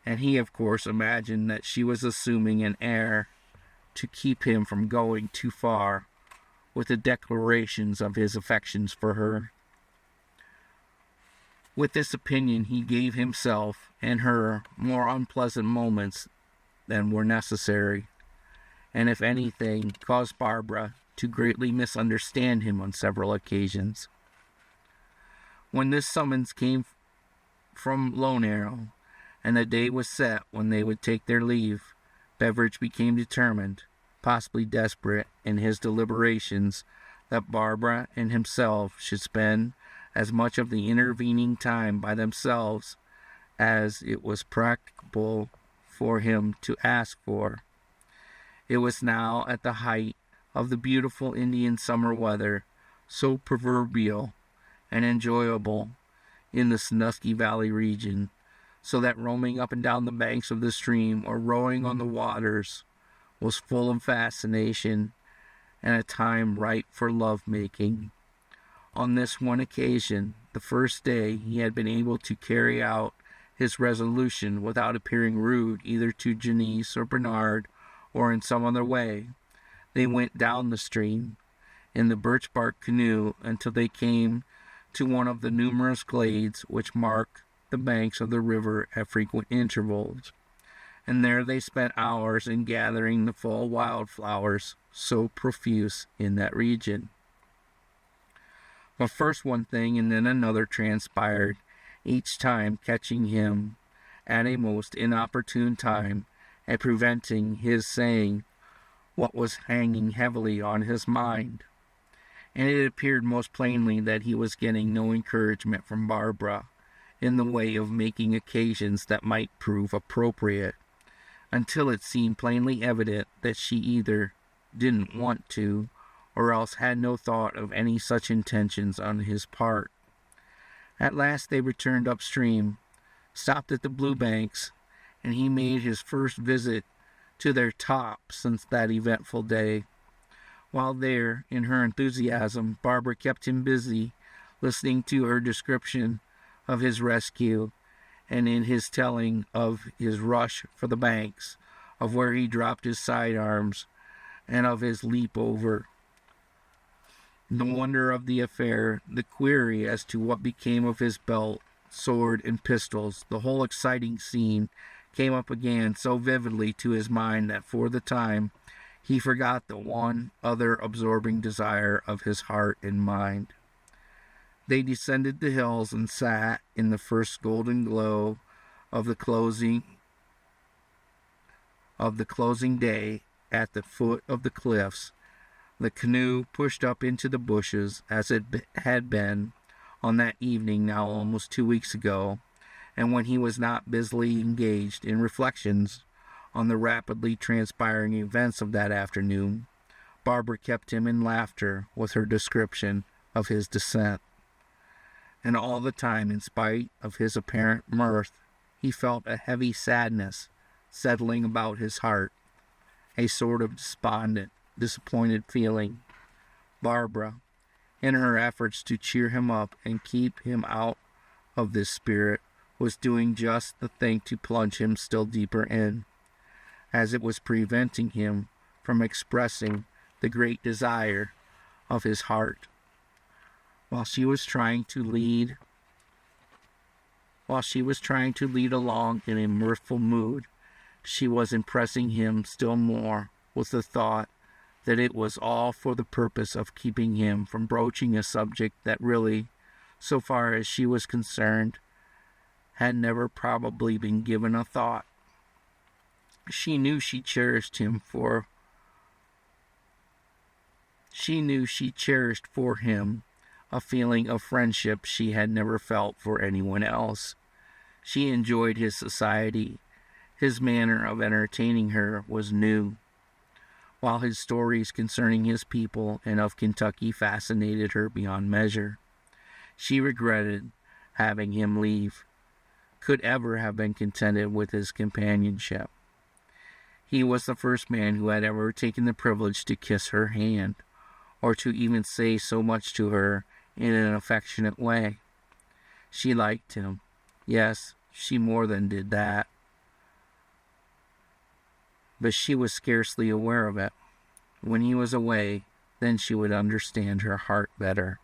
and he of course imagined that she was assuming an air to keep him from going too far with the declarations of his affections for her. With this opinion he gave himself and her more unpleasant moments than were necessary, and if anything caused Barbara to greatly misunderstand him on several occasions. When this summons came from Lone Arrow, and the day was set when they would take their leave, Beveridge became determined, possibly desperate, in his deliberations that Barbara and himself should spend as much of the intervening time by themselves as it was practicable for him to ask for. It was now at the height of the beautiful Indian summer weather, so proverbial and enjoyable in the Sandusky Valley region, so that roaming up and down the banks of the stream or rowing on the waters was full of fascination and a time ripe for love-making. On this one occasion, the first day, he had been able to carry out his resolution without appearing rude either to Janice or Bernard or in some other way. They went down the stream in the birch bark canoe until they came to one of the numerous glades which mark the banks of the river at frequent intervals, and there they spent hours in gathering the fall wildflowers so profuse in that region. But first one thing and then another transpired, each time catching him at a most inopportune time and preventing his saying what was hanging heavily on his mind. And it appeared most plainly that he was getting no encouragement from Barbara in the way of making occasions that might prove appropriate, until it seemed plainly evident that she either didn't want to, or else had no thought of any such intentions on his part. At last they returned upstream, stopped at the Blue Banks, and he made his first visit to their top since that eventful day. While there, in her enthusiasm, Barbara kept him busy, listening to her description of his rescue, and in his telling of his rush for the banks, of where he dropped his sidearms, and of his leap over. The wonder of the affair, the query as to what became of his belt, sword, and pistols, the whole exciting scene came up again so vividly to his mind that for the time he forgot the one other absorbing desire of his heart and mind. They descended the hills and sat in the first golden glow of the closing day at the foot of the cliffs. The canoe pushed up into the bushes as it had been on that evening now almost 2 weeks ago, and when he was not busily engaged in reflections on the rapidly transpiring events of that afternoon, Barbara kept him in laughter with her description of his descent. And all the time, in spite of his apparent mirth, he felt a heavy sadness settling about his heart, a sort of despondent, disappointed feeling. Barbara, in her efforts to cheer him up and keep him out of this spirit, was doing just the thing to plunge him still deeper in, as it was preventing him from expressing the great desire of his heart. While she was trying to lead along in a mirthful mood, she was impressing him still more with the thought that it was all for the purpose of keeping him from broaching a subject that really, so far as she was concerned, had never probably been given a thought. She knew she cherished for him a feeling of friendship she had never felt for anyone else. She enjoyed his society. His manner of entertaining her was new, while his stories concerning his people and of Kentucky fascinated her beyond measure. She regretted having him leave, could ever have been contented with his companionship. He was the first man who had ever taken the privilege to kiss her hand, or to even say so much to her in an affectionate way. She liked him. Yes, she more than did that. But she was scarcely aware of it. When he was away, then she would understand her heart better.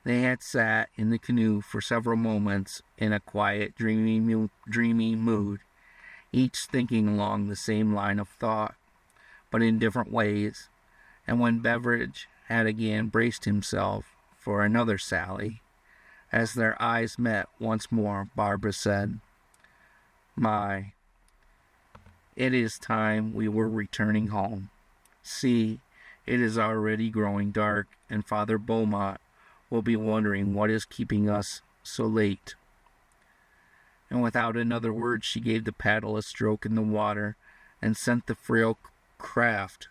They had sat in the canoe for several moments in a quiet, dreamy mood, each thinking along the same line of thought, but in different ways. And when Beveridge had again braced himself for another sally, as their eyes met once more, Barbara said, "My, it is time we were returning home. See, it is already growing dark, and Father Beaumont will be wondering what is keeping us so late." And without another word, she gave the paddle a stroke in the water and sent the frail craft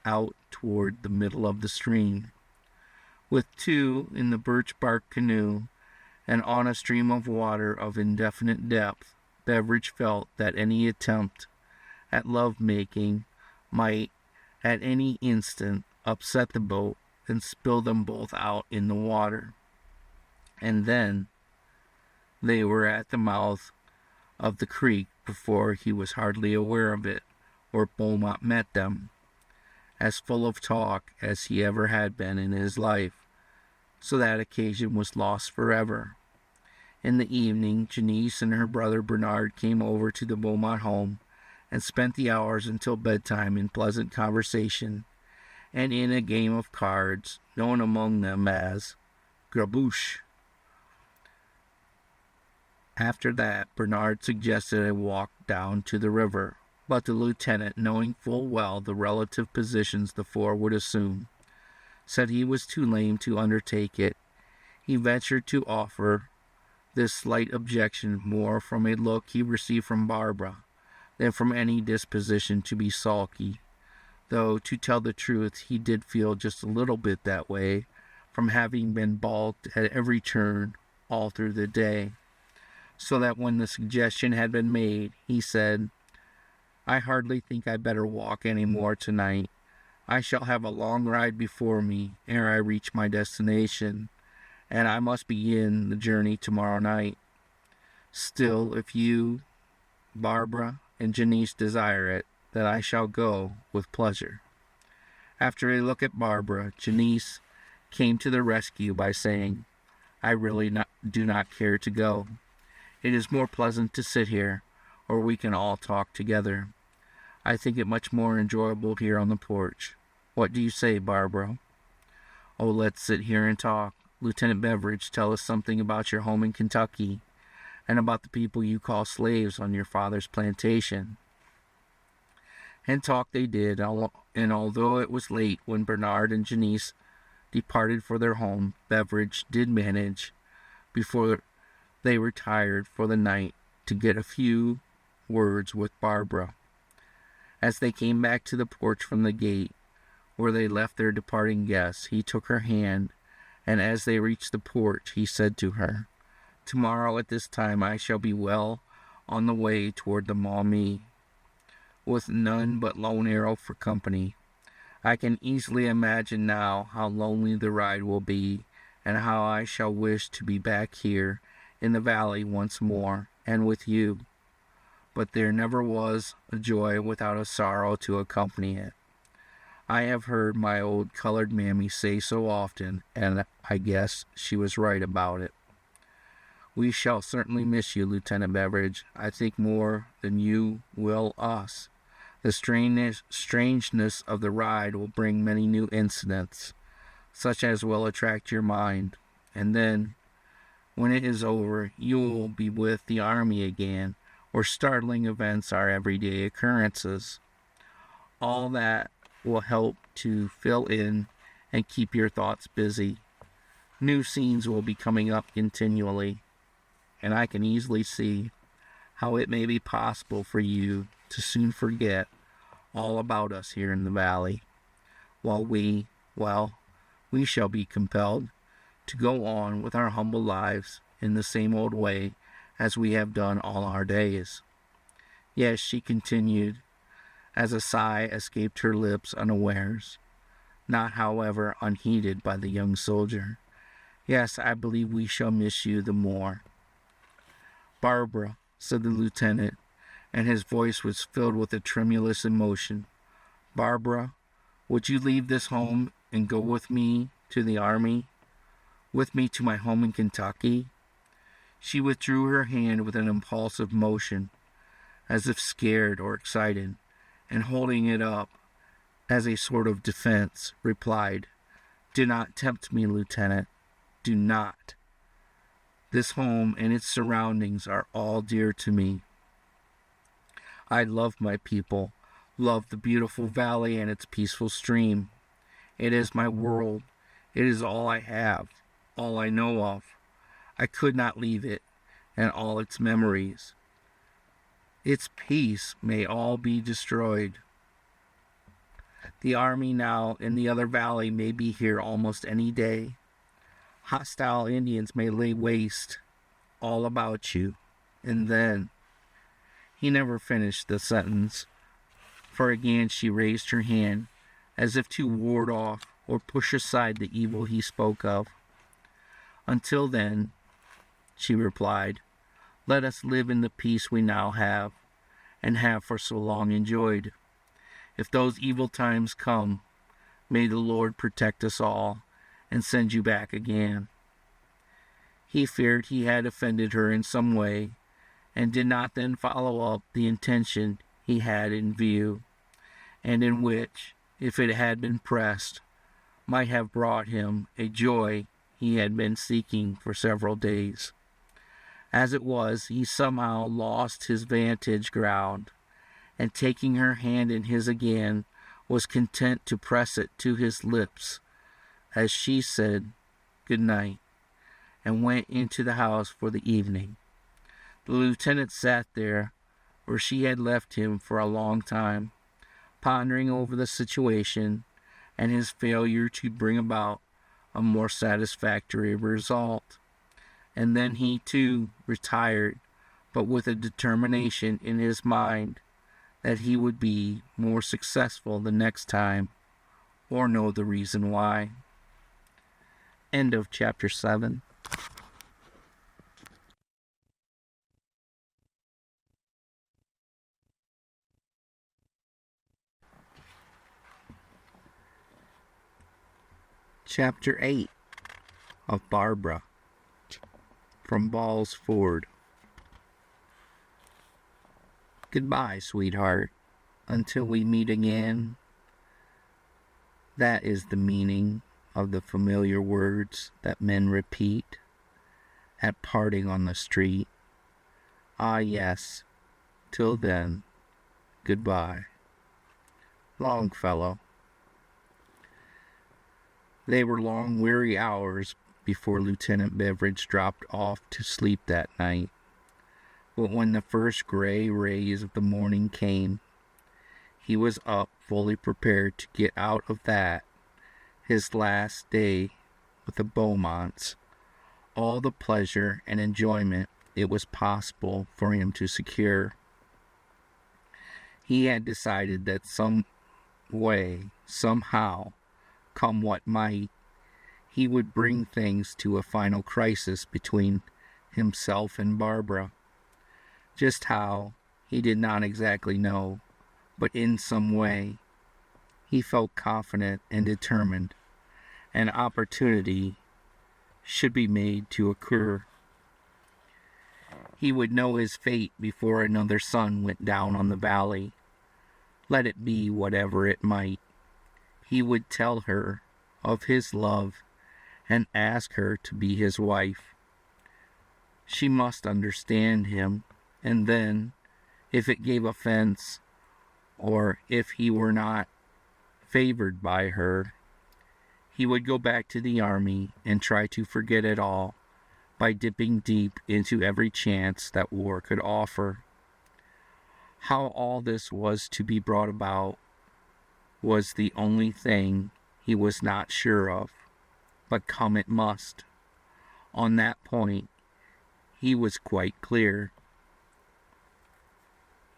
out toward the middle of the stream. With two in the birch bark canoe and on a stream of water of indefinite depth, Beveridge felt that any attempt at love-making might at any instant upset the boat and spill them both out in the water. And then they were at the mouth of the creek before he was hardly aware of it, where Beaumont met them, as full of talk as he ever had been in his life, so that occasion was lost forever. In the evening, Janice and her brother Bernard came over to the Beaumont home and spent the hours until bedtime in pleasant conversation and in a game of cards known among them as grabouche. After that, Bernard suggested a walk down to the river, but the lieutenant, knowing full well the relative positions the four would assume, said he was too lame to undertake it. He ventured to offer this slight objection more from a look he received from Barbara than from any disposition to be sulky, though, to tell the truth, he did feel just a little bit that way from having been balked at every turn all through the day, so that when the suggestion had been made, he said, "I hardly think I'd better walk any more tonight. I shall have a long ride before me ere I reach my destination, and I must begin the journey tomorrow night. Still, if you, Barbara, and Janice desire it, that I shall go with pleasure." After a look at Barbara, Janice came to the rescue by saying, "I really do not care to go. It is more pleasant to sit here, or we can all talk together. I think it much more enjoyable here on the porch. What do you say, Barbara?" "Oh, let's sit here and talk. Lieutenant Beveridge, tell us something about your home in Kentucky, and about the people you call slaves on your father's plantation." And talk they did, and although it was late when Bernard and Janice departed for their home, Beveridge did manage, before They retired for the night to get a few words with Barbara. As they came back to the porch from the gate where they left their departing guests, he took her hand, and as they reached the porch, he said to her, "Tomorrow at this time I shall be well on the way toward the Maumee, with none but Lone Arrow for company. I can easily imagine now how lonely the ride will be, and how I shall wish to be back here in the valley once more, and with you. But there never was a joy without a sorrow to accompany it. I have heard my old colored mammy say so often, and I guess she was right about it. We shall certainly miss you, Lieutenant Beveridge. I think more than you will us. The strangeness of the ride will bring many new incidents, such as will attract your mind, and then, when it is over, you will be with the Army again, where startling events are everyday occurrences. All that will help to fill in and keep your thoughts busy. New scenes will be coming up continually, and I can easily see how it may be possible for you to soon forget all about us here in the valley, while we shall be compelled to go on with our humble lives in the same old way as we have done all our days." "Yes," she continued, as a sigh escaped her lips unawares, not however unheeded by the young soldier. "Yes, I believe we shall miss you the more." "Barbara," said the lieutenant, and his voice was filled with a tremulous emotion. "Barbara, would you leave this home and go with me to the Army, with me to my home in Kentucky?" She withdrew her hand with an impulsive motion, as if scared or excited, and holding it up as a sort of defense, replied, "Do not tempt me, Lieutenant. Do not. This home and its surroundings are all dear to me. I love my people, love the beautiful valley and its peaceful stream. It is my world. It is all I have, all I know of. I could not leave it and all its memories. Its peace may all be destroyed. The Army now in the other valley may be here almost any day. Hostile Indians may lay waste all about you, and then—" He never finished the sentence, for again she raised her hand, as if to ward off or push aside the evil he spoke of. "Until then," she replied, "let us live in the peace we now have, and have for so long enjoyed. If those evil times come, may the Lord protect us all, and send you back again." He feared he had offended her in some way, and did not then follow up the intention he had in view, and in which, if it had been pressed, might have brought him a joy he had been seeking for several days. As it was, he somehow lost his vantage ground, and taking her hand in his again, was content to press it to his lips as she said good night, and went into the house for the evening. The lieutenant sat there where she had left him for a long time, pondering over the situation and his failure to bring about a more satisfactory result. And then he too retired, but with a determination in his mind that he would be more successful the next time, or know the reason why. End of chapter 7. Chapter 8 of Barbara, from Ball's Ford. Goodbye, sweetheart, until we meet again. That is the meaning of the familiar words that men repeat at parting on the street. Ah, yes, till then, goodbye. Longfellow. They were long, weary hours before Lieutenant Beveridge dropped off to sleep that night. But when the first gray rays of the morning came, he was up, fully prepared to get out of that, his last day with the Beaumonts, all the pleasure and enjoyment it was possible for him to secure. He had decided that some way, somehow, come what might, he would bring things to a final crisis between himself and Barbara. Just how, he did not exactly know, but in some way, he felt confident and determined an opportunity should be made to occur. He would know his fate before another sun went down on the valley. Let it be whatever it might. He would tell her of his love and ask her to be his wife. She must understand him, and then, if it gave offense, or if he were not favored by her, he would go back to the army and try to forget it all by dipping deep into every chance that war could offer. How all this was to be brought about was the only thing he was not sure of, but come it must. On that point, he was quite clear.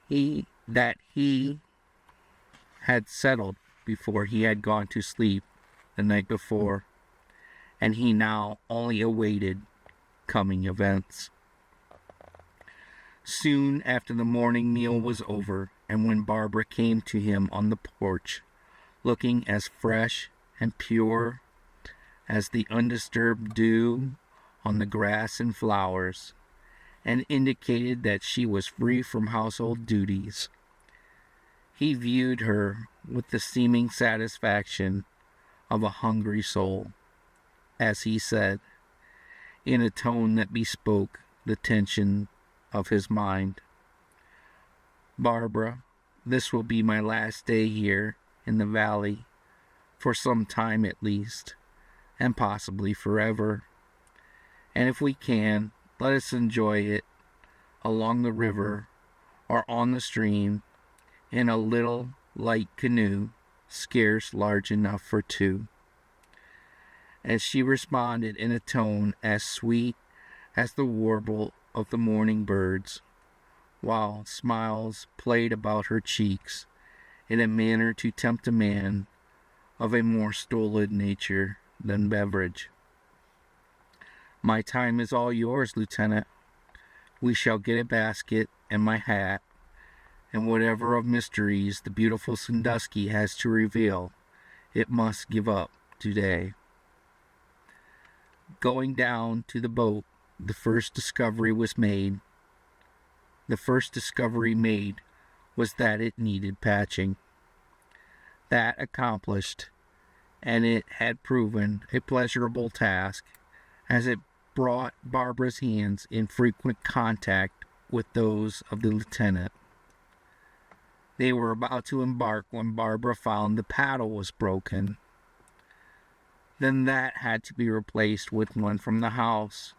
He had settled before he had gone to sleep the night before, and he now only awaited coming events. Soon after the morning meal was over, and when Barbara came to him on the porch, looking as fresh and pure as the undisturbed dew on the grass and flowers, and indicated that she was free from household duties, he viewed her with the seeming satisfaction of a hungry soul, as he said, in a tone that bespoke the tension of his mind, "Barbara, this will be my last day here in the valley, for some time at least, and possibly forever. And if we can, let us enjoy it along the river or on the stream in a little light canoe, scarce large enough for two." As she responded in a tone as sweet as the warble of the morning birds, while smiles played about her cheeks in a manner to tempt a man of a more stolid nature than Beveridge. "My time is all yours, Lieutenant. We shall get a basket and my hat, and whatever of mysteries the beautiful Sandusky has to reveal, it must give up today." Going down to the boat, the first discovery made was that it needed patching. That accomplished, and it had proven a pleasurable task, as it brought Barbara's hands in frequent contact with those of the lieutenant. They were about to embark when Barbara found the paddle was broken. Then that had to be replaced with one from the house,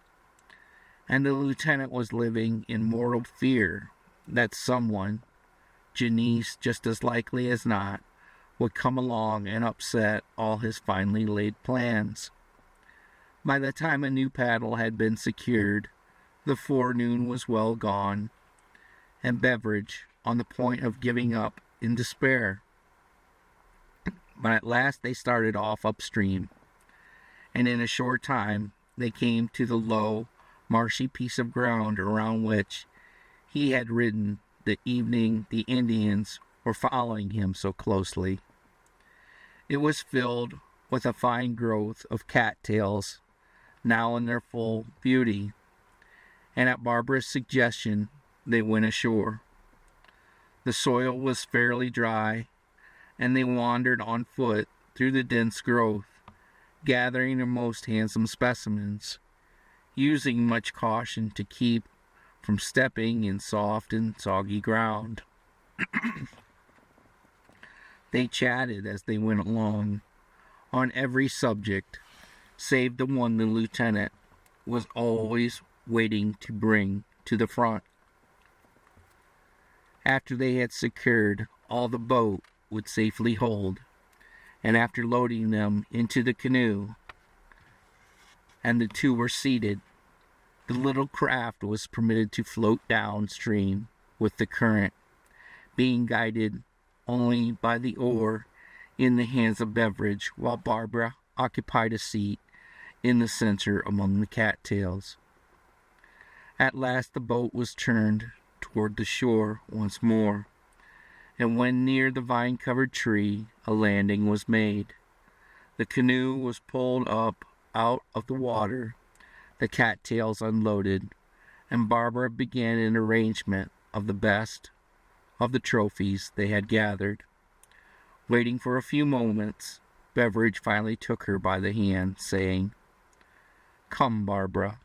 and the lieutenant was living in mortal fear that someone, Janice just as likely as not, would come along and upset all his finely laid plans. By the time a new paddle had been secured, the forenoon was well gone, and Beveridge on the point of giving up in despair. But at last they started off upstream, and in a short time they came to the low, marshy piece of ground around which he had ridden the evening the Indians were following him so closely. It was filled with a fine growth of cattails, now in their full beauty, and at Barbara's suggestion they went ashore. The soil was fairly dry, and they wandered on foot through the dense growth, gathering the most handsome specimens, using much caution to keep from stepping in soft and soggy ground. They chatted as they went along, on every subject, save the one the lieutenant was always waiting to bring to the front. After they had secured all the boat would safely hold, and after loading them into the canoe, and the two were seated, the little craft was permitted to float downstream with the current, being guided only by the oar in the hands of Beveridge, while Barbara occupied a seat in the center among the cattails. At last the boat was turned toward the shore once more, and when near the vine-covered tree, a landing was made. The canoe was pulled up out of the water, the cattails unloaded, and Barbara began an arrangement of the best of the trophies they had gathered. Waiting for a few moments, Beveridge finally took her by the hand, saying, "Come, Barbara,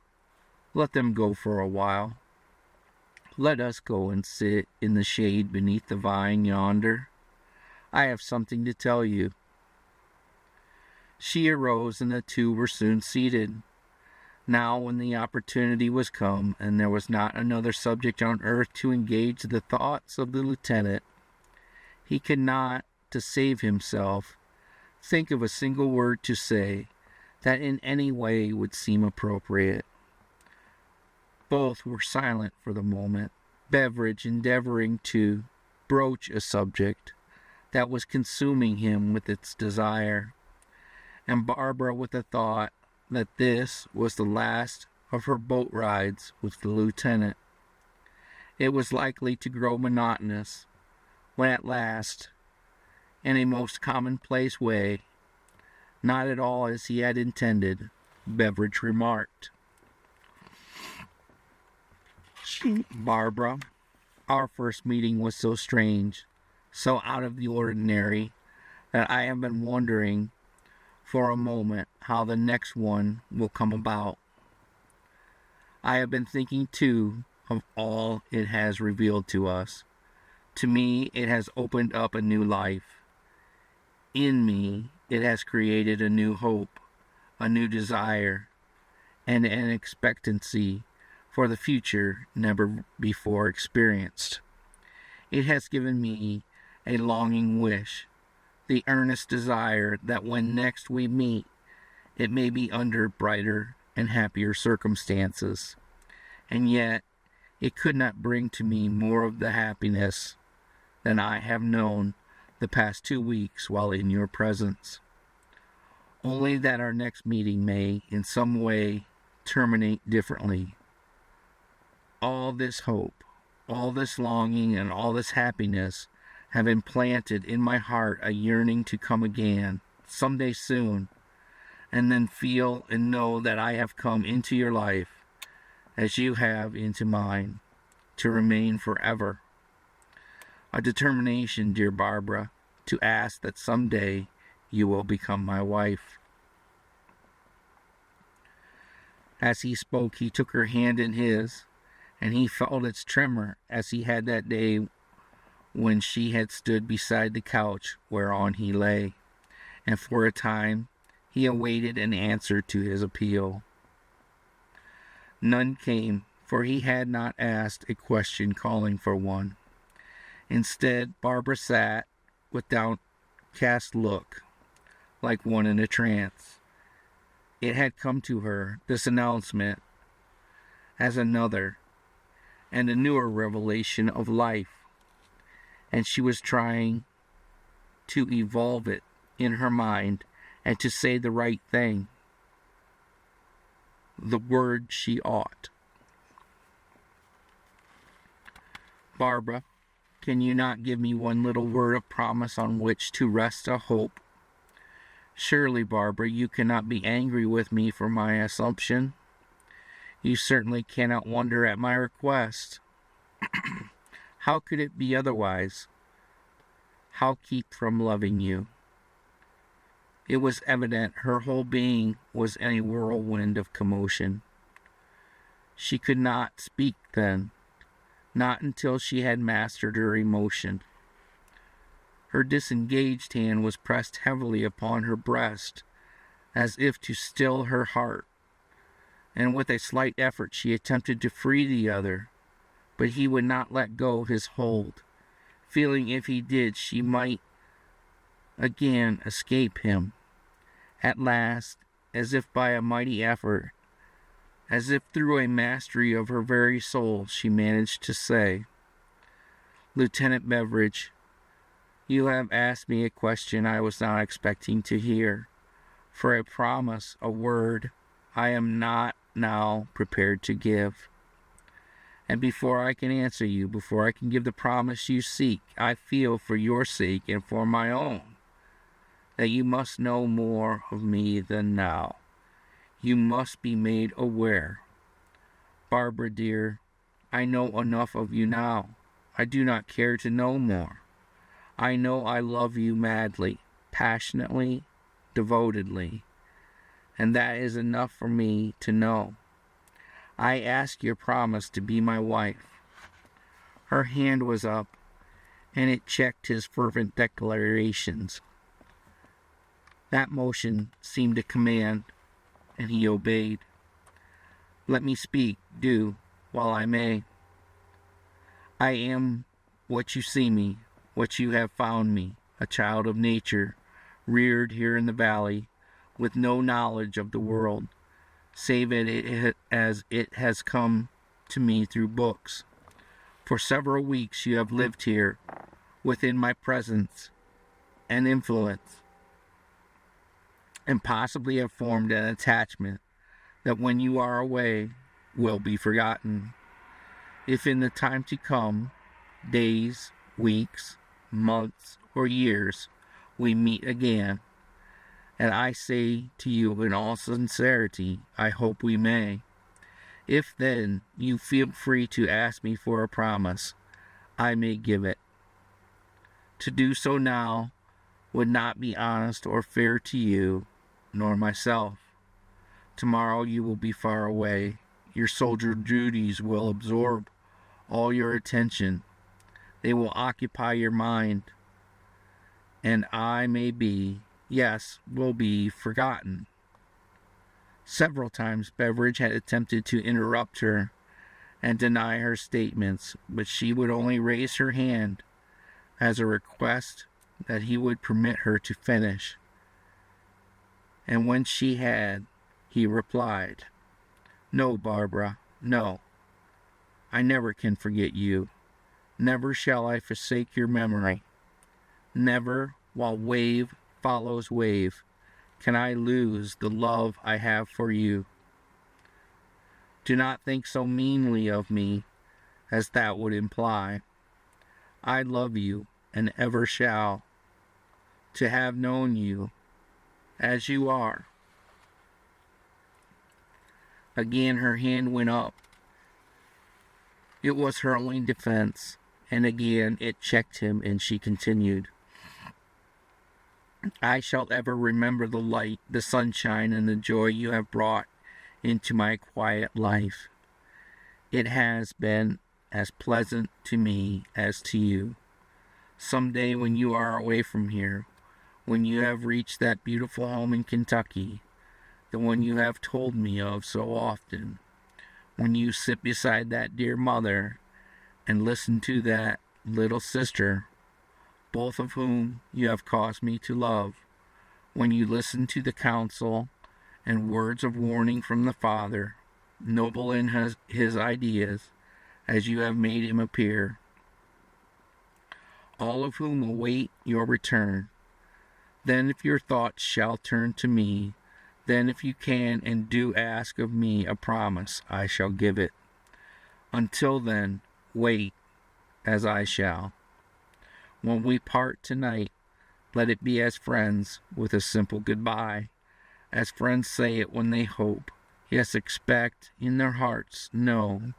let them go for a while. Let us go and sit in the shade beneath the vine yonder. I have something to tell you." She arose, and the two were soon seated. Now, when the opportunity was come, and there was not another subject on earth to engage the thoughts of the lieutenant, he could not, to save himself, think of a single word to say that in any way would seem appropriate. Both were silent for the moment, Beveridge endeavoring to broach a subject that was consuming him with its desire, and Barbara with the thought that this was the last of her boat rides with the lieutenant. It was likely to grow monotonous when at last, in a most commonplace way, not at all as he had intended, Beveridge remarked, "Barbara, our first meeting was so strange, so out of the ordinary, that I have been wondering for a moment how the next one will come about. I have been thinking, too, of all it has revealed to us. To me, it has opened up a new life. In me, it has created a new hope, a new desire, and an expectancy for the future never before experienced. It has given me a longing wish, the earnest desire that when next we meet, it may be under brighter and happier circumstances. And yet, it could not bring to me more of the happiness than I have known the past 2 weeks while in your presence. Only that our next meeting may, in some way, terminate differently. All this hope, all this longing, and all this happiness have implanted in my heart a yearning to come again, someday soon, and then feel and know that I have come into your life, as you have into mine, to remain forever. A determination, dear Barbara, to ask that someday you will become my wife." As he spoke, he took her hand in his, and he felt its tremor as he had that day when she had stood beside the couch whereon he lay, and for a time he awaited an answer to his appeal. None came, for he had not asked a question calling for one. Instead, Barbara sat with downcast look, like one in a trance. It had come to her, this announcement, as another and a newer revelation of life, and she was trying to evolve it in her mind and to say the right thing, the word she ought. "Barbara, can you not give me one little word of promise on which to rest a hope? Surely, Barbara, you cannot be angry with me for my assumption. You certainly cannot wonder at my request. How could it be otherwise? How keep from loving you?" It was evident her whole being was in a whirlwind of commotion. She could not speak then, not until she had mastered her emotion. Her disengaged hand was pressed heavily upon her breast, as if to still her heart, and with a slight effort she attempted to free the other, but he would not let go his hold, feeling if he did she might again escape him. At last, as if by a mighty effort, as if through a mastery of her very soul, she managed to say, "Lieutenant Beveridge, you have asked me a question I was not expecting to hear. For a promise, a word, I am not now prepared to give. And before I can answer you, before I can give the promise you seek, I feel for your sake and for my own that you must know more of me than now. You must be made aware. Barbara, dear, I know enough of you now. I do not care to know more. I know I love you madly, passionately, devotedly, and that is enough for me to know. I ask your promise to be my wife." Her hand was up, and it checked his fervent declarations. That motion seemed a command, and he obeyed. "Let me speak, do, while I may. I am what you see me, what you have found me, a child of nature, reared here in the valley, with no knowledge of the world, save as it has come to me through books. For several weeks you have lived here, within my presence and influence, and possibly have formed an attachment that when you are away will be forgotten. If in the time to come, days, weeks, months, or years, we meet again, and I say to you in all sincerity, I hope we may. If then you feel free to ask me for a promise, I may give it. To do so now would not be honest or fair to you, nor myself. Tomorrow you will be far away. Your soldier duties will absorb all your attention. They will occupy your mind, and I may be, yes, will be forgotten." Several times Beveridge had attempted to interrupt her and deny her statements, but she would only raise her hand as a request that he would permit her to finish. And when she had, he replied, "No, Barbara, no. I never can forget you. Never shall I forsake your memory. Never, while wave follows wave, can I lose the love I have for you. Do not think so meanly of me as that would imply. I love you and ever shall. To have known you as you are." Again her hand went up. It was her only defense, and again it checked him, and she continued, "I shall ever remember the light, the sunshine, and the joy you have brought into my quiet life. It has been as pleasant to me as to you. Some day when you are away from here, when you have reached that beautiful home in Kentucky, the one you have told me of so often, when you sit beside that dear mother and listen to that little sister, both of whom you have caused me to love, when you listen to the counsel and words of warning from the Father, noble in his ideas, as you have made him appear, all of whom await your return, then if your thoughts shall turn to me, then if you can and do ask of me a promise, I shall give it. Until then, wait, as I shall. When we part tonight, let it be as friends with a simple goodbye, as friends say it when they hope, yes, expect in their hearts, know,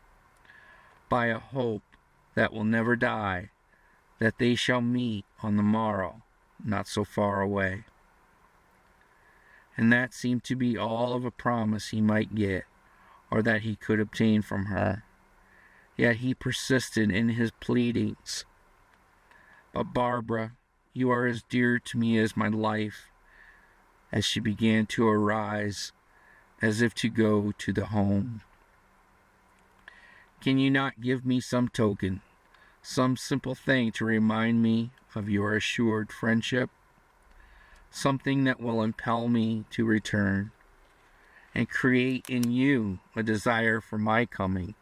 by a hope that will never die, that they shall meet on the morrow, not so far away." And that seemed to be all of a promise he might get, or that he could obtain from her. Yet he persisted in his pleadings. "But Barbara, you are as dear to me as my life. as she began to arise as if to go to the home. Can you not give me some token, some simple thing to remind me of your assured friendship? Something that will impel me to return and create in you a desire for my coming,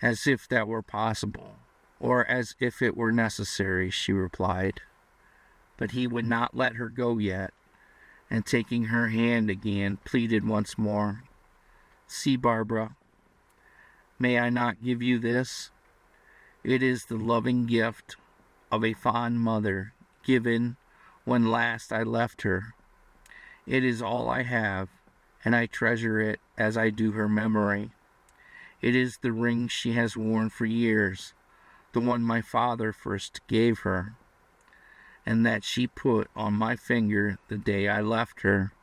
as if that were possible, or as if it were necessary, she replied. But he would not let her go yet, and taking her hand again, pleaded once more. See, Barbara, may I not give you this? It is the loving gift of a fond mother, given when last I left her. It is all I have, and I treasure it as I do her memory. It is the ring she has worn for years, the one my father first gave her, and that she put on my finger the day I left her.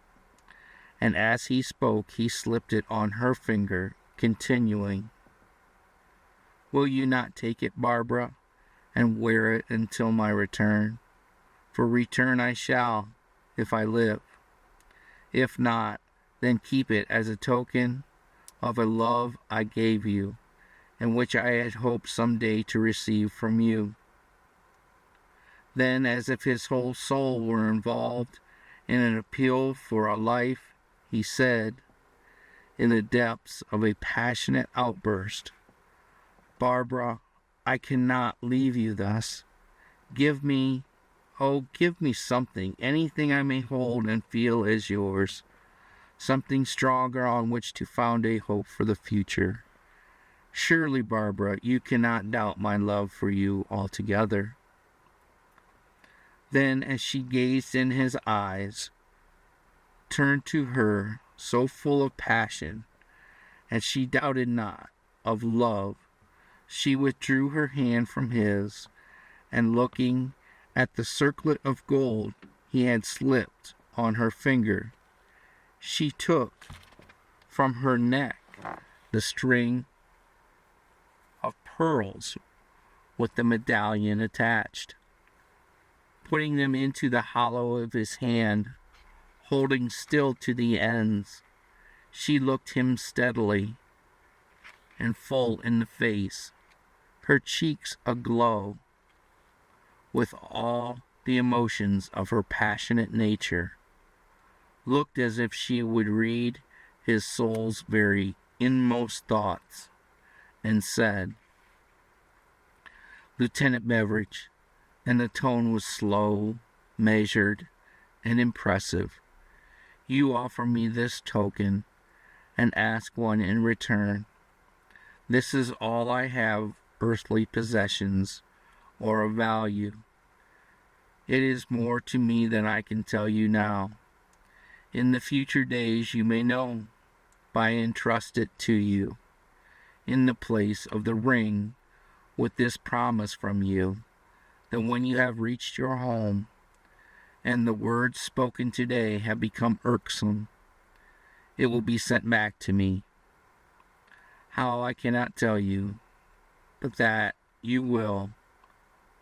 And as he spoke, he slipped it on her finger, continuing, Will you not take it, Barbara, and wear it until my return? For return I shall, if I live. If not, then keep it as a token of a love I gave you, and which I had hoped some day to receive from you. Then, as if his whole soul were involved in an appeal for a life, he said, in the depths of a passionate outburst, Barbara, I cannot leave you thus. Give me something, anything I may hold and feel as yours, something stronger on which to found a hope for the future. Surely, Barbara, you cannot doubt my love for you altogether. Then, as she gazed in his eyes, turned to her so full of passion, and she doubted not of love, she withdrew her hand from his, and looking at the circlet of gold he had slipped on her finger, she took from her neck the string of pearls with the medallion attached. Putting them into the hollow of his hand, holding still to the ends, she looked him steadily and full in the face, her cheeks aglow with all the emotions of her passionate nature, looked as if she would read his soul's very inmost thoughts, and said, Lieutenant Beveridge, and the tone was slow, measured, and impressive, you offer me this token and ask one in return. This is all I have, earthly possessions, or of value. It is more to me than I can tell you now. In the future days you may know, but I entrust it to you, in the place of the ring, with this promise from you, that when you have reached your home, and the words spoken today have become irksome, it will be sent back to me. How I cannot tell you, but that you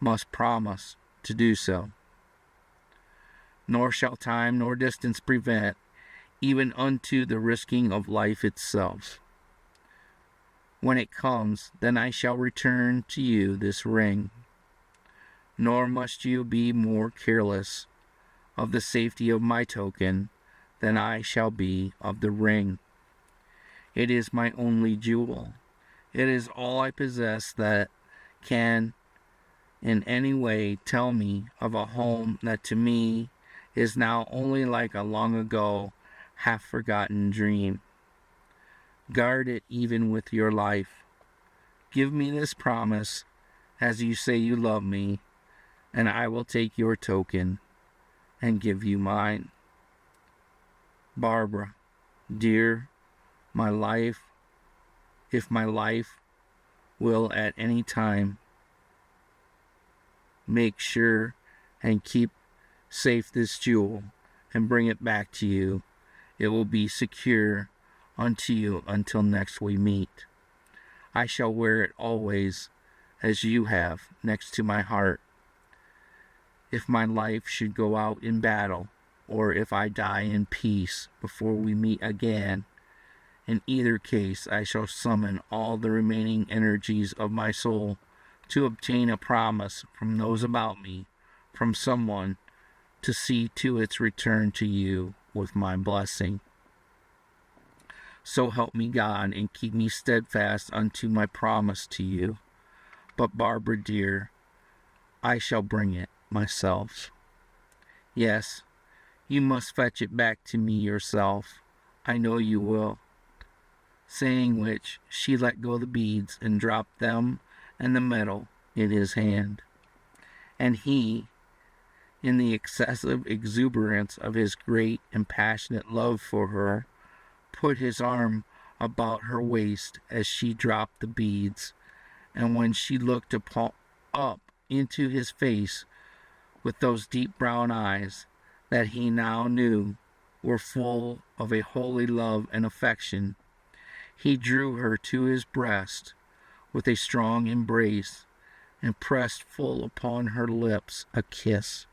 must promise to do so. Nor shall time nor distance prevent, even unto the risking of life itself. When it comes, then I shall return to you this ring. Nor must you be more careless of the safety of my token than I shall be of the ring. It is my only jewel. It is all I possess that can in any way tell me of a home that to me is now only like a long ago half-forgotten dream. Guard it even with your life. Give me this promise, as you say you love me, and I will take your token and give you mine. Barbara, dear, my life, if my life will at any time make sure and keep safe this jewel and bring it back to you, it will be secure unto you until next we meet. I shall wear it always as you have next to my heart. if my life should go out in battle, or if I die in peace before we meet again. In either case, I shall summon all the remaining energies of my soul to obtain a promise from those about me, from someone, to see to its return to you with my blessing. So help me God, and keep me steadfast unto my promise to you. But Barbara dear, I shall bring it myself. Yes, you must fetch it back to me yourself. I know you will. Saying which, she let go the beads and dropped them and the medal in his hand. And he, in the excessive exuberance of his great and passionate love for her, put his arm about her waist as she dropped the beads, and when she looked up into his face with those deep brown eyes that he now knew were full of a holy love and affection, he drew her to his breast with a strong embrace and pressed full upon her lips a kiss,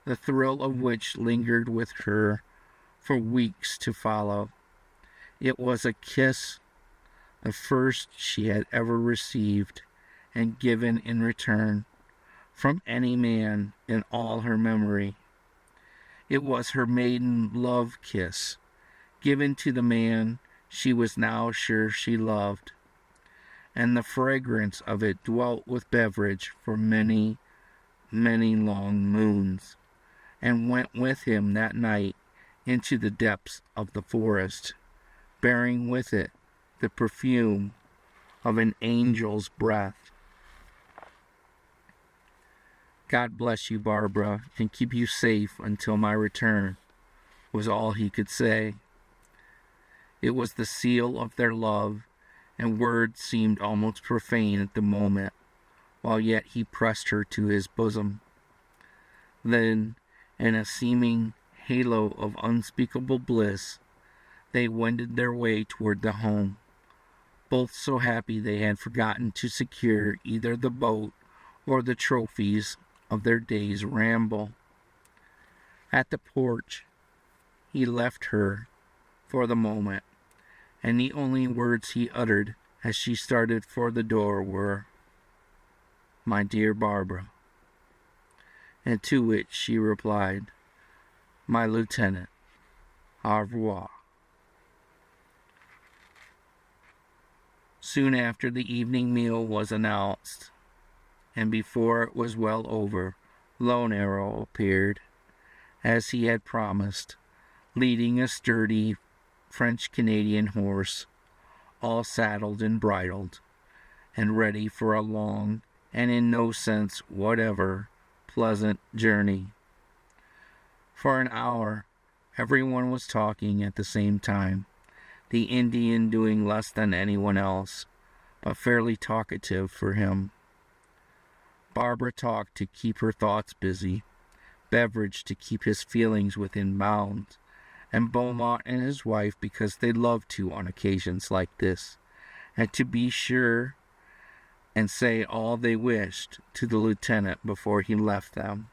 the thrill of which lingered with her for weeks to follow. It was a kiss, the first she had ever received and given in return from any man in all her memory. It was her maiden love kiss, given to the man she was now sure she loved, and the fragrance of it dwelt with Beveridge for many, many long moons, and went with him that night into the depths of the forest, bearing with it the perfume of an angel's breath. God bless you, Barbara, and keep you safe until my return, was all he could say. It was the seal of their love, and words seemed almost profane at the moment, while yet he pressed her to his bosom. Then, in a seeming halo of unspeakable bliss, they wended their way toward the home, both so happy they had forgotten to secure either the boat or the trophies of their day's ramble. At the porch, he left her for the moment, and the only words he uttered as she started for the door were, "My dear Barbara," and to which she replied, "My lieutenant, au revoir." Soon after, the evening meal was announced, and before it was well over, Lone Arrow appeared, as he had promised, leading a sturdy French-Canadian horse, all saddled and bridled, and ready for a long, and in no sense whatever, pleasant journey. For an hour, everyone was talking at the same time, the Indian doing less than anyone else, but fairly talkative for him. Barbara talked to keep her thoughts busy, Beveridge to keep his feelings within bounds, and Beaumont and his wife because they loved to on occasions like this, and to be sure and say all they wished to the lieutenant before he left them,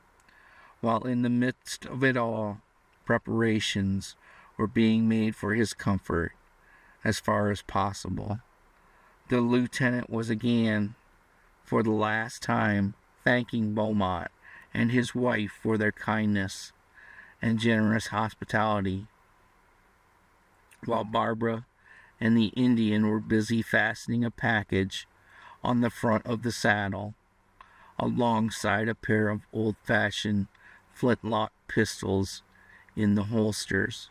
while in the midst of it all, preparations were being made for his comfort as far as possible. The lieutenant was again, for the last time, thanking Beaumont and his wife for their kindness and generous hospitality, while Barbara and the Indian were busy fastening a package on the front of the saddle, alongside a pair of old-fashioned flintlock pistols in the holsters,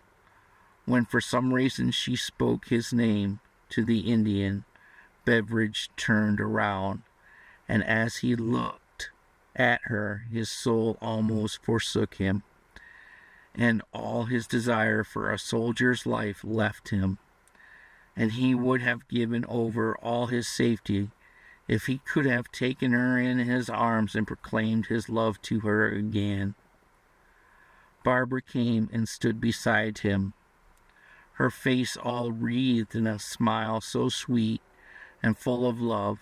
when for some reason she spoke his name to the Indian. Beveridge turned around, and as he looked at her, his soul almost forsook him, and all his desire for a soldier's life left him, and he would have given over all his safety if he could have taken her in his arms and proclaimed his love to her again. Barbara came and stood beside him, her face all wreathed in a smile so sweet and full of love,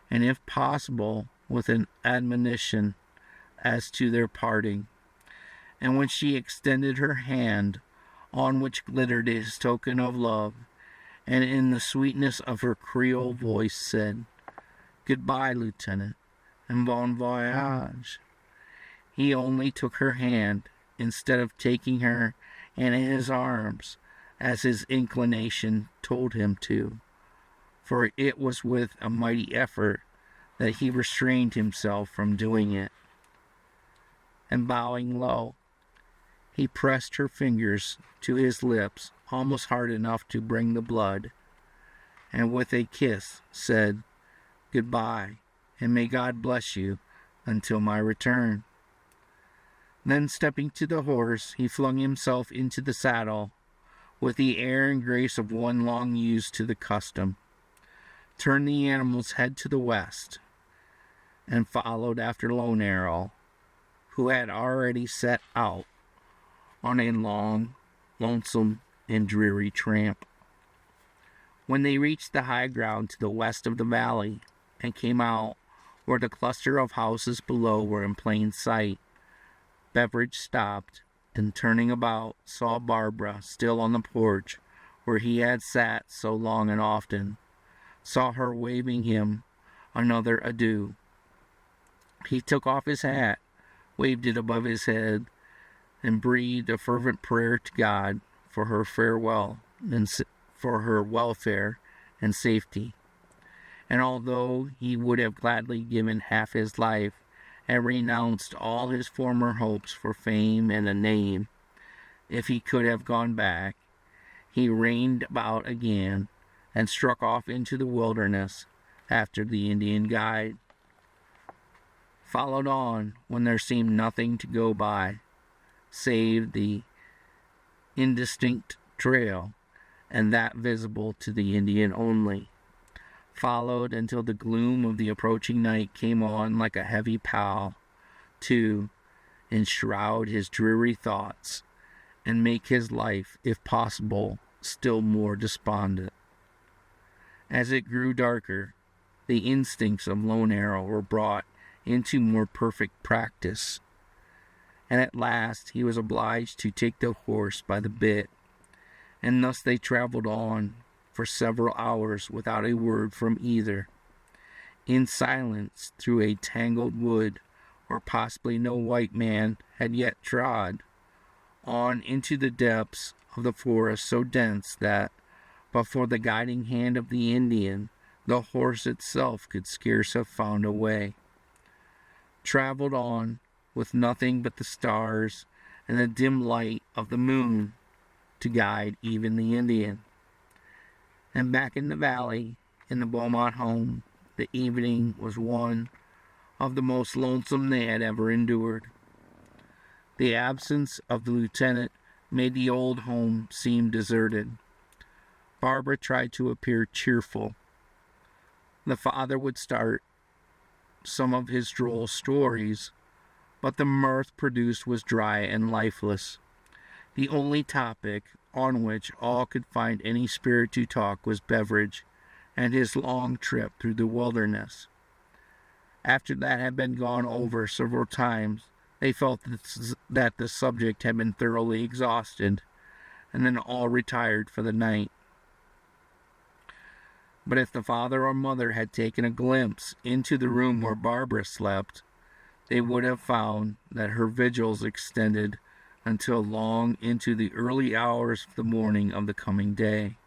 and if possible with an admonition as to their parting. And when she extended her hand, on which glittered his token of love, and in the sweetness of her Creole voice said, "Goodbye, Lieutenant, and bon voyage," he only took her hand, instead of taking her in his arms, as his inclination told him to, for it was with a mighty effort that he restrained himself from doing it. And bowing low, he pressed her fingers to his lips almost hard enough to bring the blood, and with a kiss said, "Goodbye, and may God bless you until my return." Then stepping to the horse, he flung himself into the saddle with the air and grace of one long used to the custom, turned the animal's head to the west, and followed after Lone Arrow, who had already set out on a long, lonesome, and dreary tramp. When they reached the high ground to the west of the valley, and came out where the cluster of houses below were in plain sight, Beveridge stopped, and turning about, saw Barbara still on the porch where he had sat so long and often, saw her waving him another adieu. He took off his hat, waved it above his head, and breathed a fervent prayer to God for her farewell and for her welfare and safety. And although he would have gladly given half his life and renounced all his former hopes for fame and a name, if he could have gone back, he reined about again and struck off into the wilderness after the Indian guide. Followed on when there seemed nothing to go by, save the indistinct trail, and that visible to the Indian only. Followed until the gloom of the approaching night came on like a heavy pall to enshroud his dreary thoughts and make his life, if possible, still more despondent. As it grew darker, the instincts of Lone Arrow were brought into more perfect practice, and at last he was obliged to take the horse by the bit, and thus they traveled on for several hours without a word from either, in silence through a tangled wood where possibly no white man had yet trod, on into the depths of the forest so dense that, but for the guiding hand of the Indian, the horse itself could scarce have found a way. Traveled on with nothing but the stars and the dim light of the moon to guide even the Indian. And back in the valley, in the Beaumont home, the evening was one of the most lonesome they had ever endured. The absence of the lieutenant made the old home seem deserted. Barbara tried to appear cheerful. The father would start some of his droll stories, but the mirth produced was dry and lifeless. The only topic on which all could find any spirit to talk was Beveridge and his long trip through the wilderness. After that had been gone over several times, they felt that the subject had been thoroughly exhausted, and then all retired for the night. But if the father or mother had taken a glimpse into the room where Barbara slept, they would have found that her vigils extended until long into the early hours of the morning of the coming day,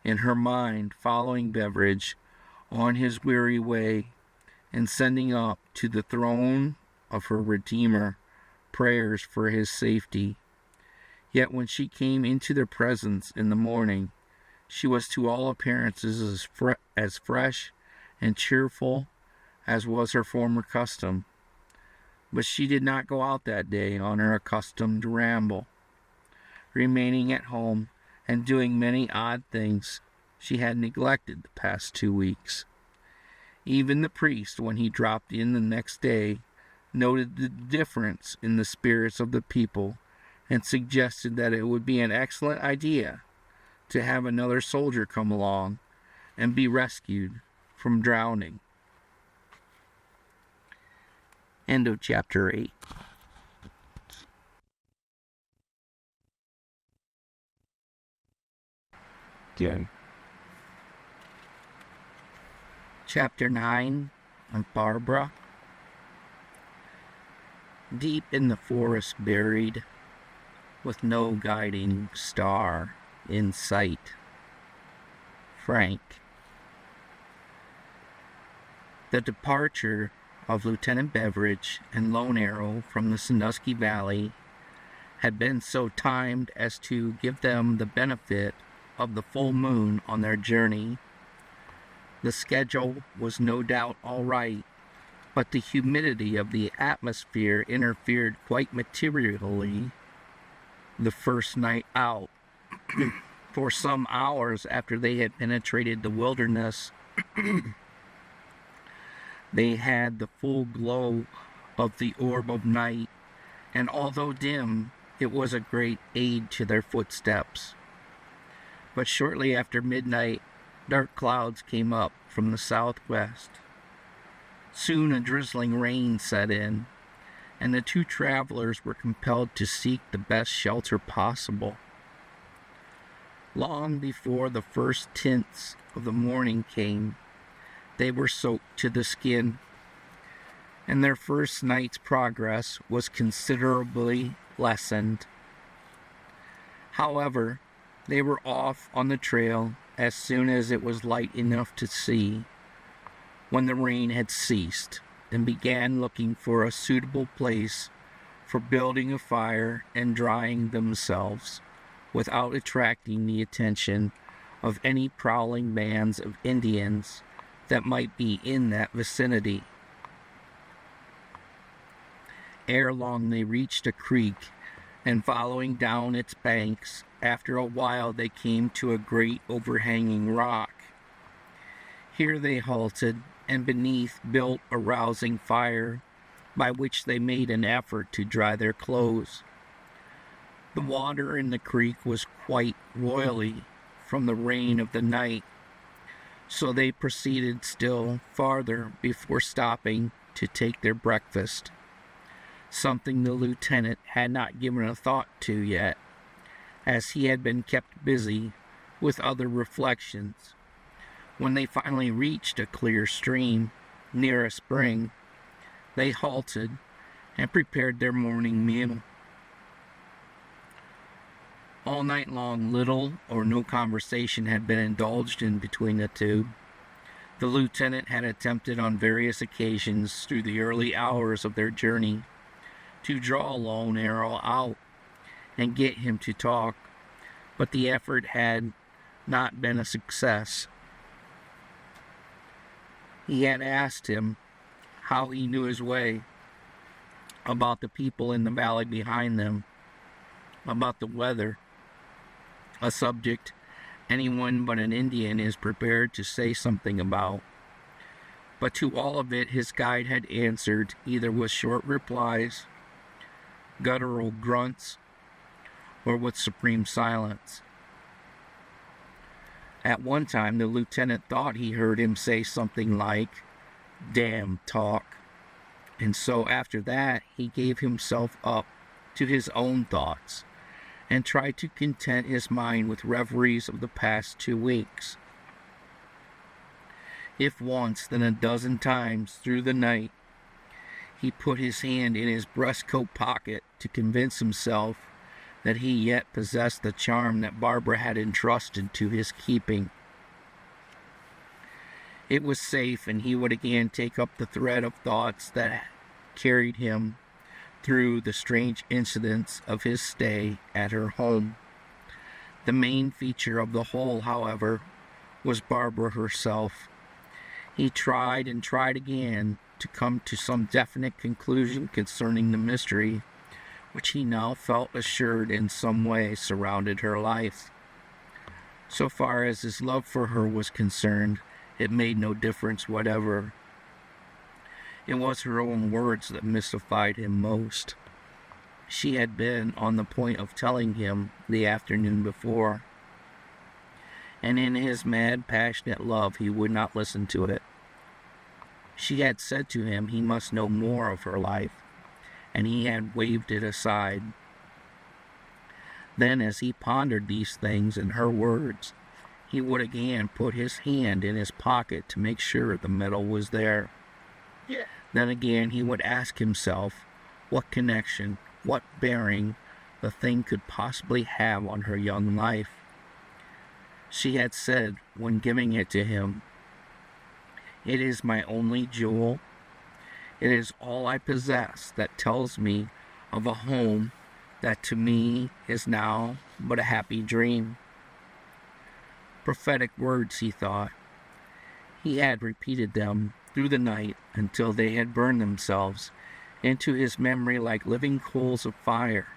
in her mind following Beveridge on his weary way, and sending up to the throne of her Redeemer prayers for his safety. Yet when she came into their presence in the morning, she was to all appearances as fresh and cheerful as was her former custom. But she did not go out that day on her accustomed ramble, remaining at home and doing many odd things she had neglected the past 2 weeks. Even the priest, when he dropped in the next day, noted the difference in the spirits of the people and suggested that it would be an excellent idea to have another soldier come along and be rescued from drowning. End of chapter 8. Again. Chapter 9 of Barbara. Deep in the forest buried, with no guiding star in sight. Frank. The departure of Lieutenant Beveridge and Lone Arrow from the Sandusky Valley had been so timed as to give them the benefit of the full moon on their journey. The schedule was no doubt all right, but the humidity of the atmosphere interfered quite materially the first night out. For some hours after they had penetrated the wilderness, they had the full glow of the orb of night, and although dim, it was a great aid to their footsteps. But shortly after midnight, dark clouds came up from the southwest. Soon a drizzling rain set in, and the two travelers were compelled to seek the best shelter possible. Long before the first tints of the morning came, they were soaked to the skin, and their first night's progress was considerably lessened. However, they were off on the trail as soon as it was light enough to see, when the rain had ceased, and began looking for a suitable place for building a fire and drying themselves, without attracting the attention of any prowling bands of Indians that might be in that vicinity. Ere long they reached a creek, and following down its banks, after a while they came to a great overhanging rock. Here they halted, and beneath built a rousing fire, by which they made an effort to dry their clothes. The water in the creek was quite roily from the rain of the night, so they proceeded still farther before stopping to take their breakfast, something the lieutenant had not given a thought to yet, as he had been kept busy with other reflections. When they finally reached a clear stream near a spring, they halted and prepared their morning meal. All night long, little or no conversation had been indulged in between the two. The lieutenant had attempted on various occasions through the early hours of their journey to draw Lone Arrow out and get him to talk, but the effort had not been a success. He had asked him how he knew his way, about the people in the valley behind them, about the weather, a subject anyone but an Indian is prepared to say something about. But to all of it his guide had answered either with short replies, guttural grunts, or with supreme silence. At one time the lieutenant thought he heard him say something like, "Damn talk," and so after that he gave himself up to his own thoughts and tried to content his mind with reveries of the past 2 weeks. If once, then a dozen times through the night, he put his hand in his breastcoat pocket to convince himself that he yet possessed the charm that Barbara had entrusted to his keeping. It was safe, and he would again take up the thread of thoughts that carried him through the strange incidents of his stay at her home. The main feature of the whole, however, was Barbara herself. He tried and tried again to come to some definite conclusion concerning the mystery, which he now felt assured in some way surrounded her life. So far as his love for her was concerned, it made no difference whatever. It was her own words that mystified him most. She had been on the point of telling him the afternoon before, and in his mad, passionate love he would not listen to it. She had said to him he must know more of her life, and he had waved it aside. Then, as he pondered these things and her words, he would again put his hand in his pocket to make sure the medal was there. Then again he would ask himself what connection, what bearing the thing could possibly have on her young life. She had said, when giving it to him, "It is my only jewel. It is all I possess that tells me of a home that to me is now but a happy dream." Prophetic words, he thought. He had repeated them through the night until they had burned themselves into his memory like living coals of fire.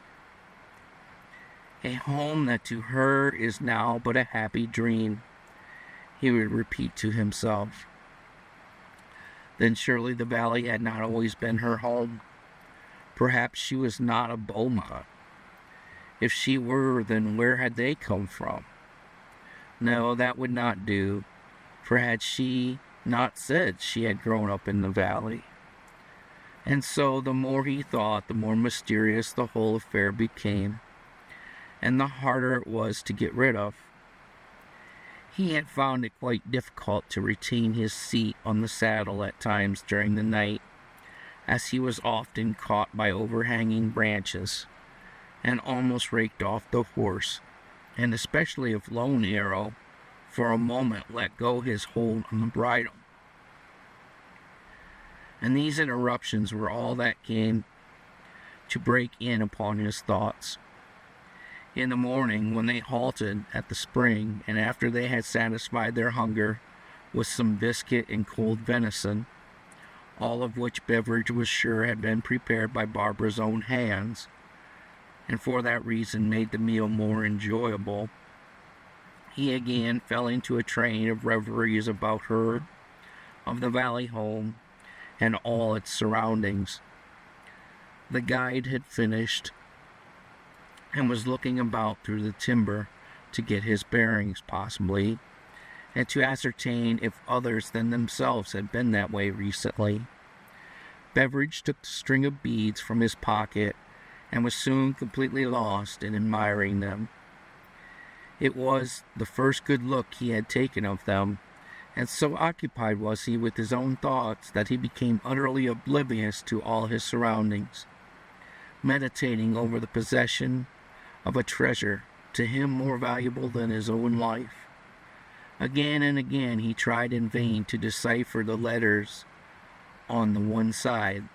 A home that to her is now but a happy dream, he would repeat to himself. Then surely the valley had not always been her home. Perhaps she was not a Beaumont. If she were, then where had they come from? No, that would not do, for had she not said she had grown up in the valley? And so the more he thought, the more mysterious the whole affair became, and the harder it was to get rid of. He had found it quite difficult to retain his seat on the saddle at times during the night, as he was often caught by overhanging branches, and almost raked off the horse, and especially if Lone Arrow for a moment let go his hold on the bridle. And these interruptions were all that came to break in upon his thoughts. In the morning, when they halted at the spring, and after they had satisfied their hunger with some biscuit and cold venison, all of which Beveridge was sure had been prepared by Barbara's own hands, and for that reason made the meal more enjoyable, he again fell into a train of reveries about her, of the valley home, and all its surroundings. The guide had finished, and was looking about through the timber to get his bearings, possibly, and to ascertain if others than themselves had been that way recently. Beveridge took the string of beads from his pocket, and was soon completely lost in admiring them. It was the first good look he had taken of them, and so occupied was he with his own thoughts that he became utterly oblivious to all his surroundings, meditating over the possession of a treasure to him more valuable than his own life. Again and again he tried in vain to decipher the letters on the one side.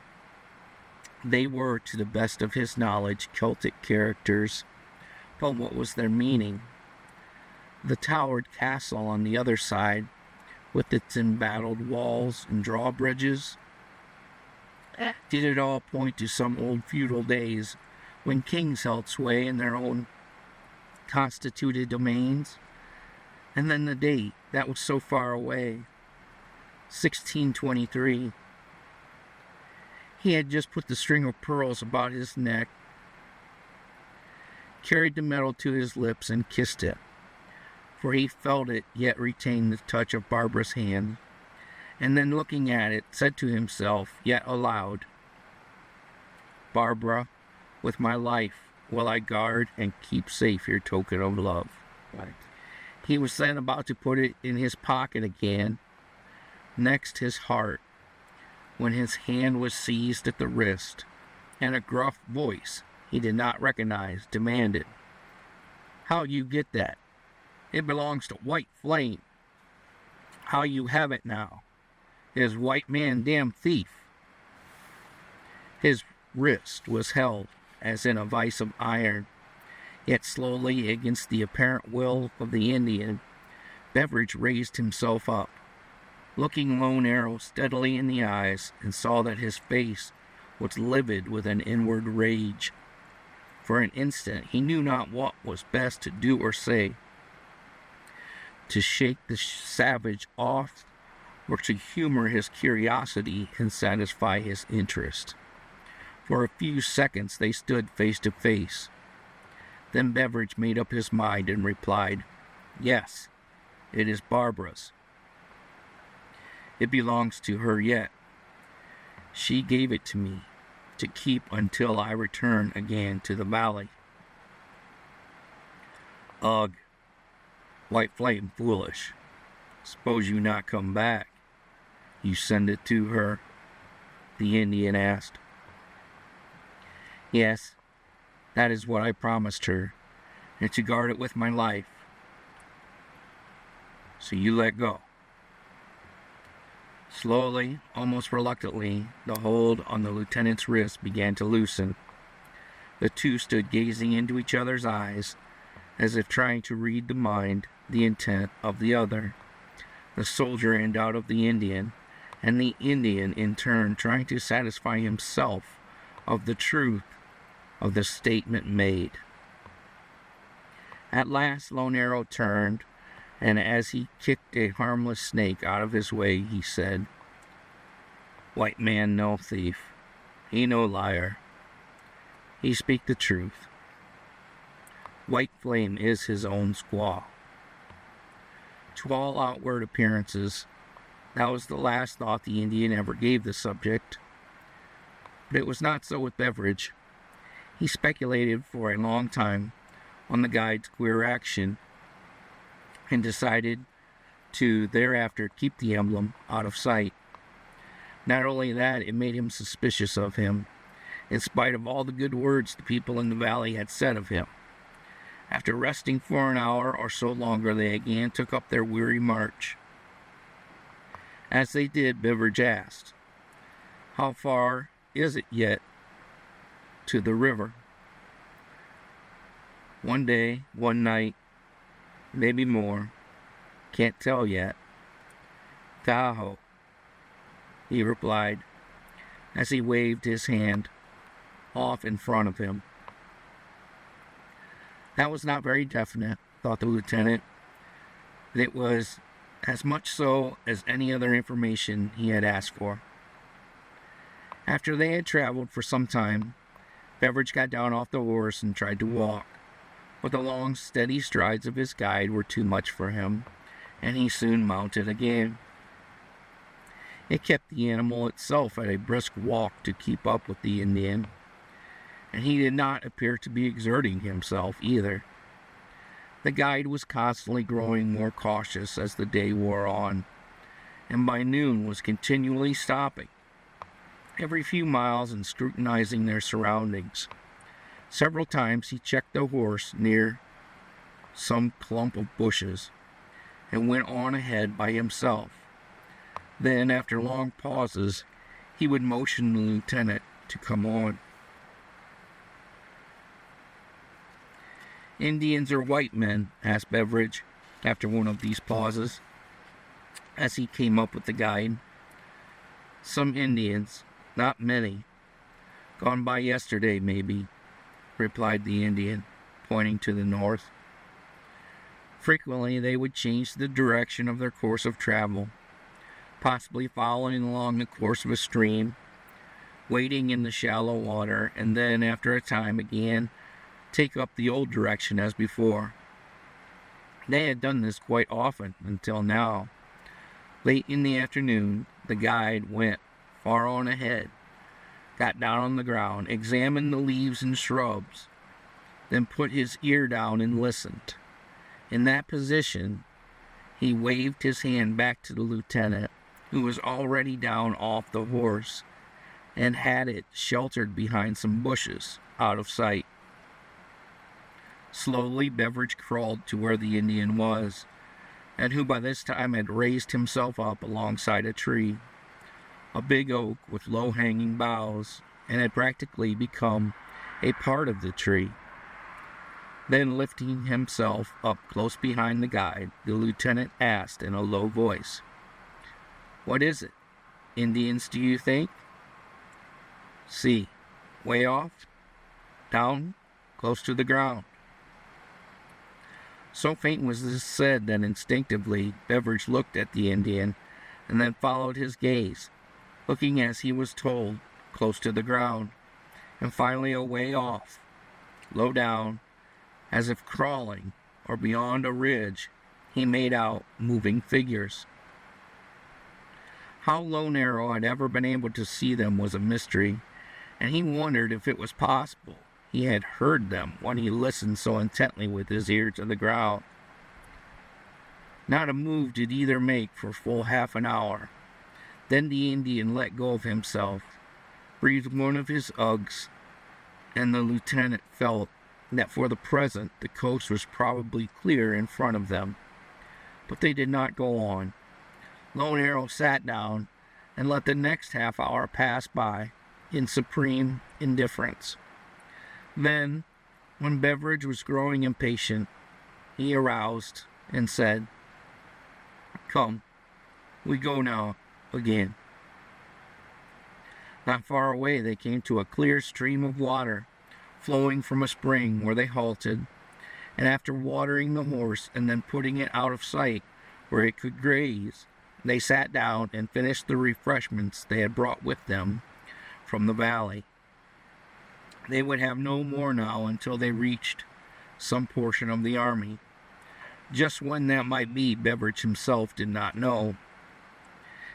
They were, to the best of his knowledge, Celtic characters, but what was their meaning? The towered castle on the other side, with its embattled walls and drawbridges, did it all point to some old feudal days when kings held sway in their own constituted domains? And then the date, that was so far away, 1623. He had just put the string of pearls about his neck, carried the medal to his lips, and kissed it, for he felt it yet retained the touch of Barbara's hand, and then looking at it, said to himself, yet aloud, "Barbara, with my life will I guard and keep safe your token of love." Right. He was then about to put it in his pocket again, next his heart, when his hand was seized at the wrist, and a gruff voice he did not recognize demanded, "How you get that? It belongs to White Flame. How you have it now? Is white man damn thief?" His wrist was held as in a vice of iron, yet slowly, against the apparent will of the Indian, Beveridge raised himself up, looking Lone Arrow steadily in the eyes, and saw that his face was livid with an inward rage. For an instant he knew not what was best to do or say, to shake the savage off, or to humor his curiosity and satisfy his interest. For a few seconds they stood face to face. Then Beveridge made up his mind and replied, "Yes, it is Barbara's. It belongs to her yet, She gave it to me to keep until I return again to the valley. Ugh, White Flame foolish. Suppose you not come back. You send it to her? The Indian asked. Yes, that is what I promised her, and to guard it with my life. So you let go. Slowly, almost reluctantly, the hold on the lieutenant's wrist began to loosen. The two stood gazing into each other's eyes, as if trying to read the mind, the intent of the other. The soldier and out of the Indian, and the Indian in turn trying to satisfy himself of the truth of the statement made. At last Lone Arrow turned, and as he kicked a harmless snake out of his way, he said, White man no thief. He no liar. He speak the truth. White Flame is his own squaw. To all outward appearances, that was the last thought the Indian ever gave the subject. But it was not so with Beveridge. He speculated for a long time on the guide's queer action, and decided to thereafter keep the emblem out of sight. Not only that, it made him suspicious of him, in spite of all the good words the people in the valley had said of him. After resting for an hour or so longer, they again took up their weary march. As they did, Beveridge asked, How far is it yet to the river? One day, one night, maybe more. Can't tell yet. Tahoe, he replied, as he waved his hand off in front of him. That was not very definite, thought the lieutenant, but it was as much so as any other information he had asked for. After they had traveled for some time, Beveridge got down off the horse and tried to walk, but the long, steady strides of his guide were too much for him, and he soon mounted again. It kept the animal itself at a brisk walk to keep up with the Indian, and he did not appear to be exerting himself either. The guide was constantly growing more cautious as the day wore on, and by noon was continually stopping every few miles and scrutinizing their surroundings. Several times he checked the horse near some clump of bushes and went on ahead by himself. Then, after long pauses, he would motion the lieutenant to come on. Indians or white men? Asked Beveridge, after one of these pauses, as he came up with the guide. Some Indians, not many. Gone by yesterday, maybe, replied the Indian, pointing to the north. Frequently they would change the direction of their course of travel, possibly following along the course of a stream, wading in the shallow water, and then, after a time, again take up the old direction as before. They had done this quite often until now. Late in the afternoon, the guide went far on ahead, got down on the ground, examined the leaves and shrubs, then put his ear down and listened. In that position, he waved his hand back to the lieutenant, who was already down off the horse, and had it sheltered behind some bushes, out of sight. Slowly, Beveridge crawled to where the Indian was, and who by this time had raised himself up alongside a tree, a big oak with low-hanging boughs, and had practically become a part of the tree. Then, lifting himself up close behind the guide, the lieutenant asked in a low voice, What is it? Indians, do you think? See, way off, down, close to the ground. So faint was this said that instinctively Beveridge looked at the Indian and then followed his gaze, looking as he was told, close to the ground, and finally a way off, low down, as if crawling, or beyond a ridge, he made out moving figures. How Lone Arrow had ever been able to see them was a mystery, and he wondered if it was possible he had heard them when he listened so intently with his ear to the ground. Not a move did either make for full half an hour. Then the Indian let go of himself, breathed one of his ugs, and the lieutenant felt that for the present the coast was probably clear in front of them. But they did not go on. Lone Arrow sat down and let the next half hour pass by in supreme indifference. Then, when Beveridge was growing impatient, he aroused and said, "Come, we go now again." Not far away they came to a clear stream of water flowing from a spring where they halted, and after watering the horse and then putting it out of sight where it could graze, they sat down and finished the refreshments they had brought with them from the valley. They would have no more now until they reached some portion of the army. Just when that might be, Beveridge himself did not know,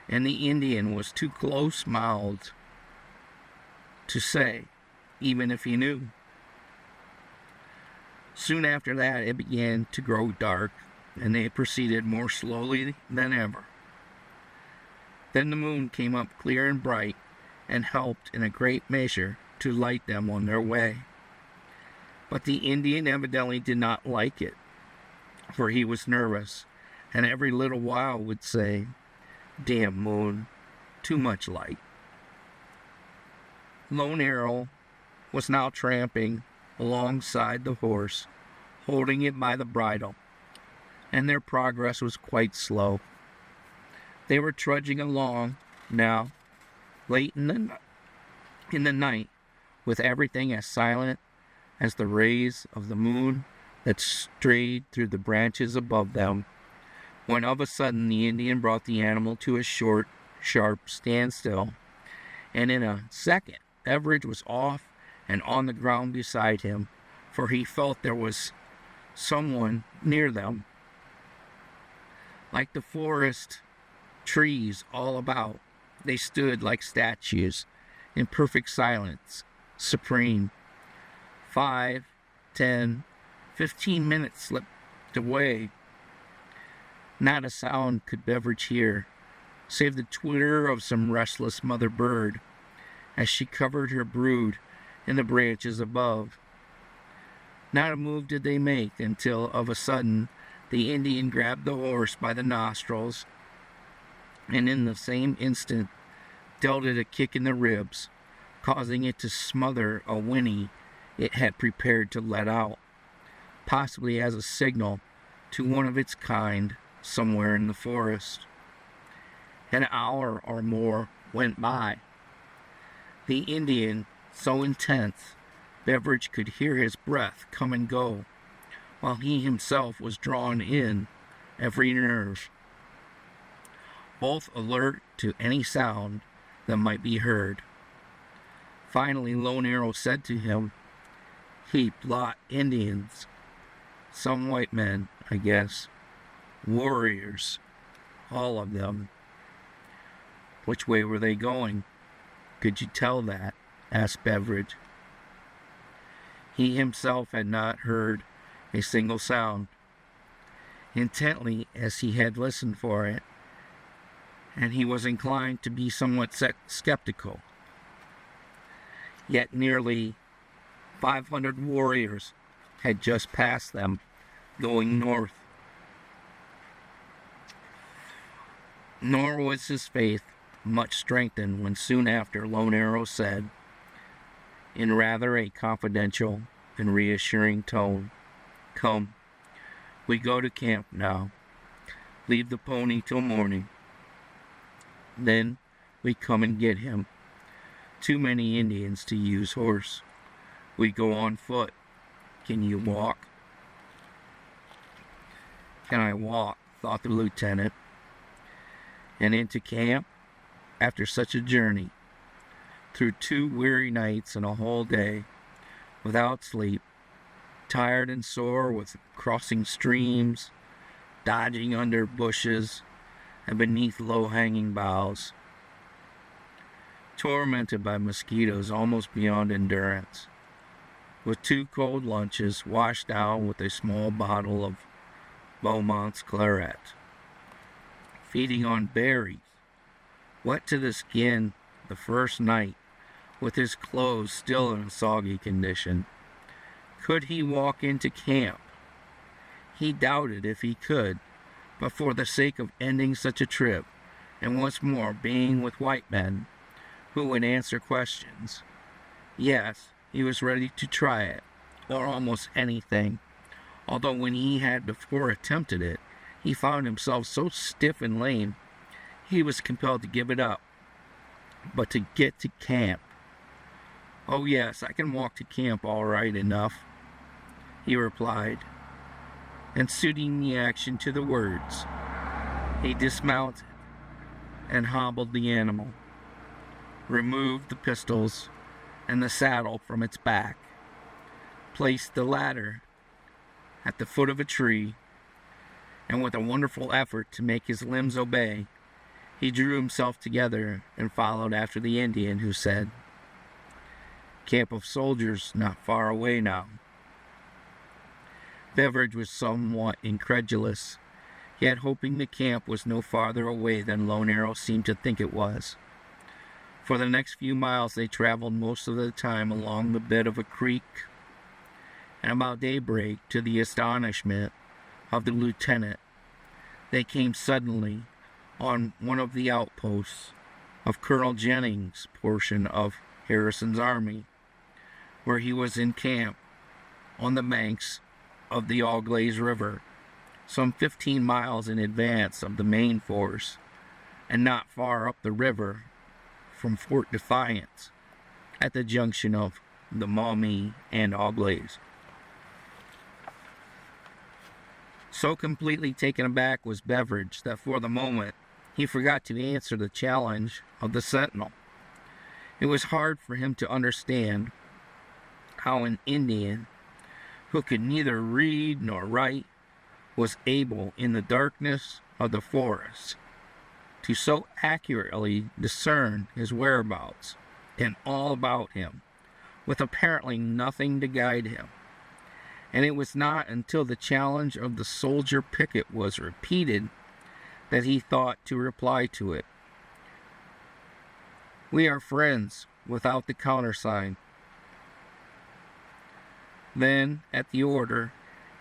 and the Indian was too close-mouthed to say, even if he knew. Soon after that, it began to grow dark, and they proceeded more slowly than ever. Then the moon came up clear and bright, and helped in a great measure to light them on their way. But the Indian evidently did not like it, for he was nervous, and every little while would say, "Damn moon, too much light." Lone Arrow was now tramping alongside the horse, holding it by the bridle, and their progress was quite slow. They were trudging along now, late in the night, with everything as silent as the rays of the moon that strayed through the branches above them, when of a sudden the Indian brought the animal to a short, sharp standstill, and in a second Beveridge was off and on the ground beside him, for he felt there was someone near them. Like the forest trees all about, they stood like statues, in perfect silence, supreme. 5, 10, 15 minutes slipped away. Not a sound could Beveridge hear, save the twitter of some restless mother bird, as she covered her brood in the branches above. Not a move did they make until, of a sudden, the Indian grabbed the horse by the nostrils, and in the same instant dealt it a kick in the ribs, causing it to smother a whinny it had prepared to let out, possibly as a signal to one of its kind somewhere in the forest. An hour or more went by. The Indian, so intense, Beveridge could hear his breath come and go, while he himself was drawn in every nerve, both alert to any sound that might be heard. Finally, Lone Arrow said to him, "Heap lot Indians. Some white men, I guess. Warriors. All of them." "Which way were they going? Could you tell that?" asked Beveridge. He himself had not heard a single sound, intently as he had listened for it, and he was inclined to be somewhat skeptical. Yet nearly 500 warriors had just passed them, going north. Nor was his faith much strengthened when soon after Lone Arrow said, in rather a confidential and reassuring tone, "Come, we go to camp now. Leave the pony till morning. Then we come and get him. Too many Indians to use horse. We go on foot. Can you walk?" "Can I walk?" thought the lieutenant. And into camp, after such a journey, through 2 weary nights and a whole day, without sleep, tired and sore with crossing streams, dodging under bushes and beneath low-hanging boughs, tormented by mosquitoes almost beyond endurance, with 2 cold lunches washed down with a small bottle of Beaumont's claret, feeding on berries, wet to the skin the first night, with his clothes still in a soggy condition. Could he walk into camp? He doubted if he could, but for the sake of ending such a trip, and once more being with white men who would answer questions, yes, he was ready to try it, or almost anything, although when he had before attempted it, he found himself so stiff and lame, he was compelled to give it up. But to get to camp, "Oh yes, I can walk to camp all right enough," he replied, and suiting the action to the words, he dismounted and hobbled the animal, removed the pistols and the saddle from its back, placed the latter at the foot of a tree, and with a wonderful effort to make his limbs obey, he drew himself together and followed after the Indian, who said, "Camp of soldiers not far away now." Beveridge was somewhat incredulous, yet hoping the camp was no farther away than Lone Arrow seemed to think it was. For the next few miles they traveled most of the time along the bed of a creek, and about daybreak, to the astonishment of the lieutenant, they came suddenly on one of the outposts of Colonel Jennings' portion of Harrison's army, where he was in camp on the banks of the Auglaize River, some 15 miles in advance of the main force, and not far up the river from Fort Defiance, at the junction of the Maumee and Auglaize. So completely taken aback was Beveridge that for the moment he forgot to answer the challenge of the sentinel. It was hard for him to understand how an Indian who could neither read nor write was able, in the darkness of the forest, to so accurately discern his whereabouts and all about him, with apparently nothing to guide him. And it was not until the challenge of the soldier picket was repeated that he thought to reply to it. "We are friends," without the countersign. Then, at the order,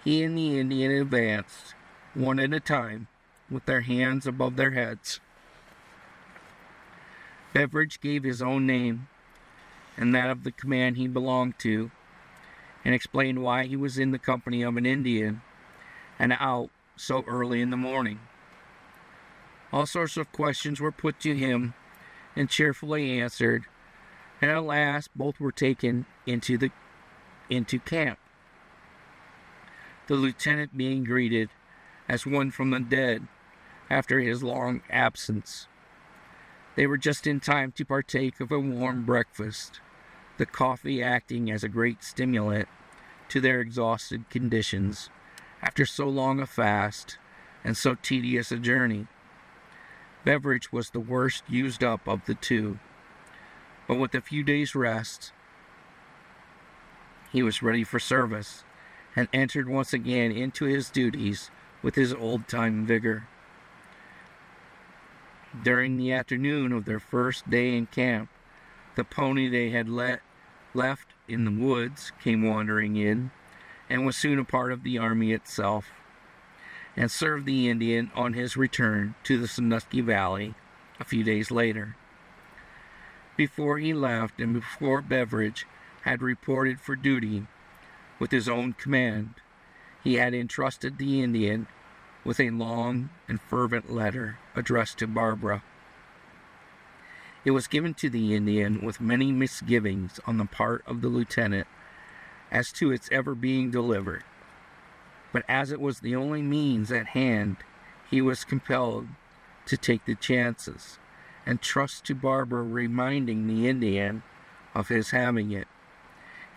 he and the Indian advanced, one at a time, with their hands above their heads. Beveridge gave his own name and that of the command he belonged to, and explained why he was in the company of an Indian and out so early in the morning. All sorts of questions were put to him and cheerfully answered, and at last both were taken into camp, the lieutenant being greeted as one from the dead after his long absence. They were just in time to partake of a warm breakfast, the coffee acting as a great stimulant to their exhausted conditions after so long a fast and so tedious a journey. Beveridge was the worst used up of the two, but with a few days' rest, he was ready for service, and entered once again into his duties with his old-time vigor. During the afternoon of their first day in camp, the pony they had left in the woods came wandering in, and was soon a part of the army itself, and served the Indian on his return to the Sandusky Valley a few days later. Before he left, and before Beveridge had reported for duty with his own command, he had entrusted the Indian with a long and fervent letter addressed to Barbara. It was given to the Indian with many misgivings on the part of the lieutenant as to its ever being delivered, but as it was the only means at hand, he was compelled to take the chances and trust to Barbara reminding the Indian of his having it.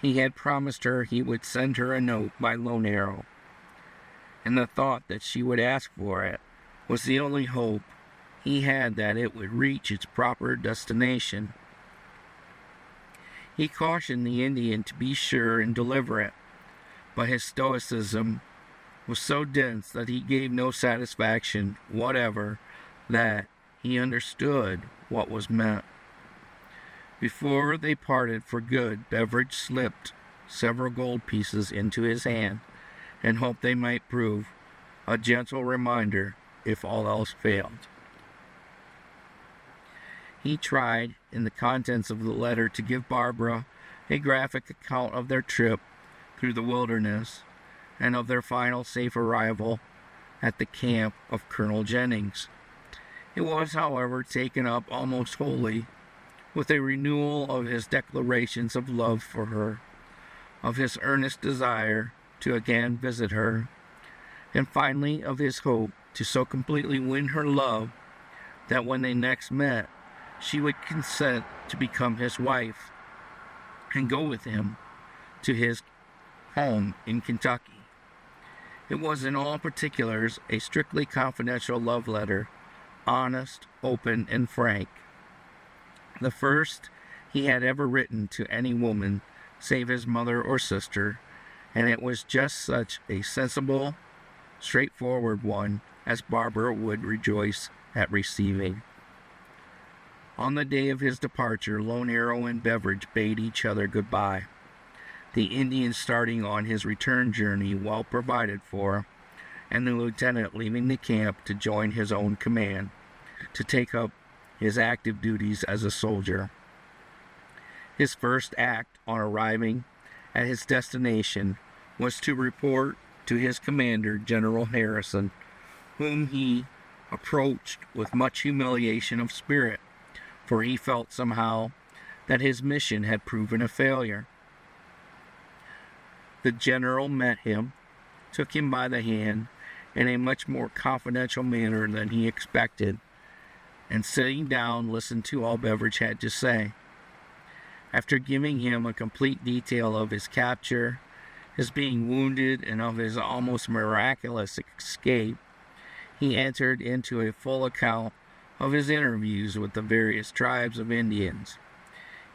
He had promised her he would send her a note by Lone Arrow, and the thought that she would ask for it was the only hope he had that it would reach its proper destination. He cautioned the Indian to be sure and deliberate, but his stoicism was so dense that he gave no satisfaction whatever that he understood what was meant. Before they parted for good, Beveridge slipped several gold pieces into his hand and hoped they might prove a gentle reminder if all else failed. He tried, in the contents of the letter, to give Barbara a graphic account of their trip through the wilderness and of their final safe arrival at the camp of Colonel Jennings. It was, however, taken up almost wholly with a renewal of his declarations of love for her, of his earnest desire to again visit her, and finally of his hope to so completely win her love that when they next met, she would consent to become his wife and go with him to his home in Kentucky. It was in all particulars a strictly confidential love letter, honest, open, and frank. The first he had ever written to any woman save his mother or sister, and it was just such a sensible, straightforward one as Barbara would rejoice at receiving. On the day of his departure, Lone Arrow and Beveridge bade each other goodbye, the Indian starting on his return journey well provided for, and the lieutenant leaving the camp to join his own command, to take up his active duties as a soldier. His first act on arriving at his destination was to report to his commander, General Harrison, whom he approached with much humiliation of spirit, for he felt somehow that his mission had proven a failure. The general met him, took him by the hand in a much more confidential manner than he expected, and sitting down listened to all Beveridge had to say. After giving him a complete detail of his capture, his being wounded, and of his almost miraculous escape, he entered into a full account of his interviews with the various tribes of Indians.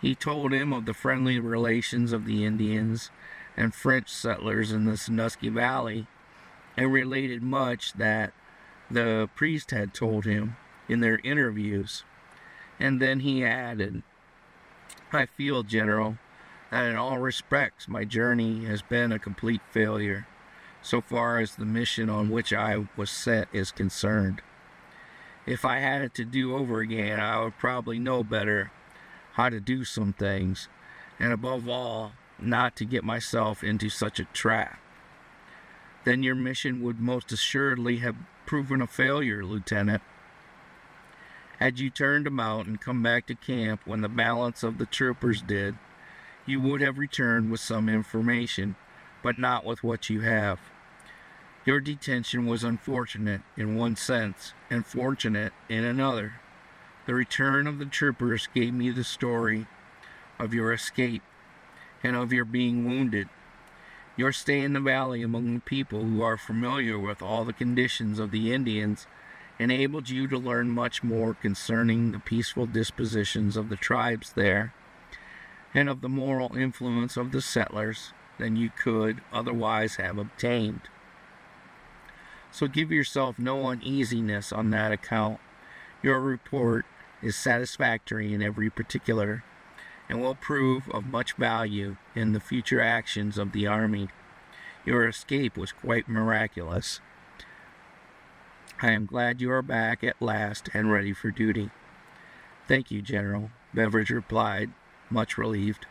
He told him of the friendly relations of the Indians and French settlers in the Sandusky Valley, and related much that the priest had told him in their interviews. And then he added, "I feel, General, that in all respects my journey has been a complete failure, so far as the mission on which I was sent is concerned. If I had it to do over again, I would probably know better how to do some things, and above all, not to get myself into such a trap." "Then your mission would most assuredly have proven a failure, Lieutenant. Had you turned about and come back to camp when the balance of the troopers did, you would have returned with some information, but not with what you have. Your detention was unfortunate in one sense, and fortunate in another. The return of the troopers gave me the story of your escape and of your being wounded. Your stay in the valley among the people who are familiar with all the conditions of the Indians enabled you to learn much more concerning the peaceful dispositions of the tribes there, and of the moral influence of the settlers, than you could otherwise have obtained. So give yourself no uneasiness on that account. Your report is satisfactory in every particular, and will prove of much value in the future actions of the army. Your escape was quite miraculous. I am glad you are back at last and ready for duty." "Thank you, General," Beveridge replied, much relieved.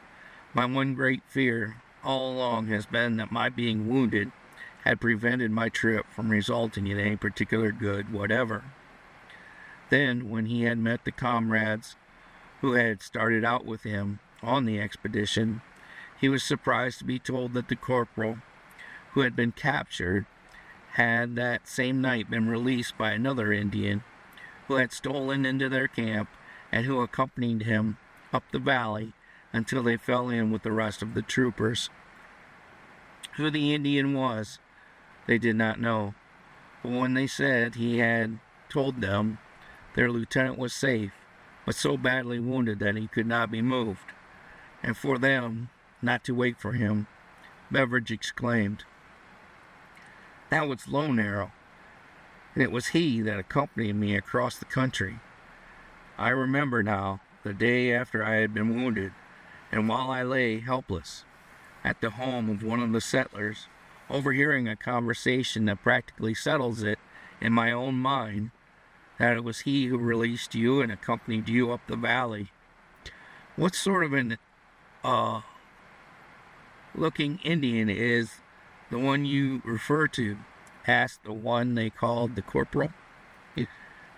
"My one great fear all along has been that my being wounded had prevented my trip from resulting in any particular good whatever." Then, when he had met the comrades who had started out with him on the expedition, he was surprised to be told that the corporal who had been captured had that same night been released by another Indian who had stolen into their camp and who accompanied him up the valley until they fell in with the rest of the troopers. Who the Indian was, they did not know, but when they said he had told them their lieutenant was safe, but so badly wounded that he could not be moved, and for them not to wait for him, Beveridge exclaimed. That was Lone Arrow, and it was he that accompanied me across the country. I remember now, the day after I had been wounded, and while I lay helpless at the home of one of the settlers, overhearing a conversation that practically settles it in my own mind, that it was he who released you and accompanied you up the valley. What sort of an looking Indian is the one you refer to? Asked the one they called the corporal.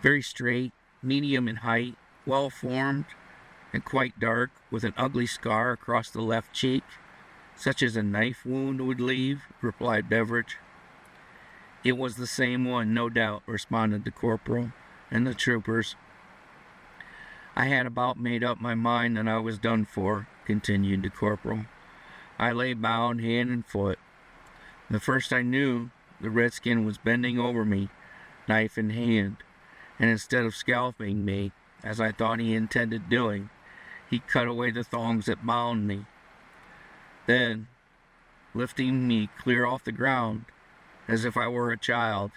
Very straight, medium in height, well formed, and quite dark, with an ugly scar across the left cheek, such as a knife wound would leave, replied Beveridge. It was the same one, no doubt, responded the corporal and the troopers. I had about made up my mind that I was done for, continued the corporal. I lay bound hand and foot. The first I knew, the redskin was bending over me, knife in hand, and instead of scalping me, as I thought he intended doing, he cut away the thongs that bound me. Then, lifting me clear off the ground, as if I were a child,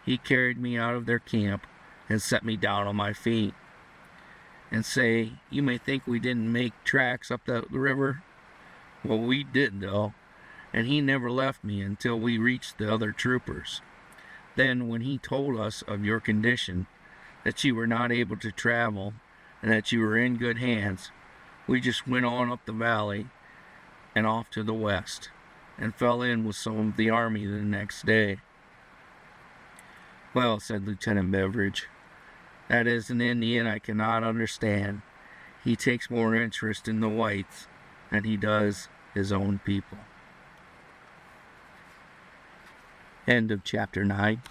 he carried me out of their camp and set me down on my feet. And say, you may think we didn't make tracks up the river. Well, we did, though, and he never left me until we reached the other troopers. Then, when he told us of your condition, that you were not able to travel, and that you were in good hands, we just went on up the valley and off to the west, and fell in with some of the army the next day. Well, said Lieutenant Beveridge, that is an Indian I cannot understand. He takes more interest in the whites than he does his own people. End of chapter 9.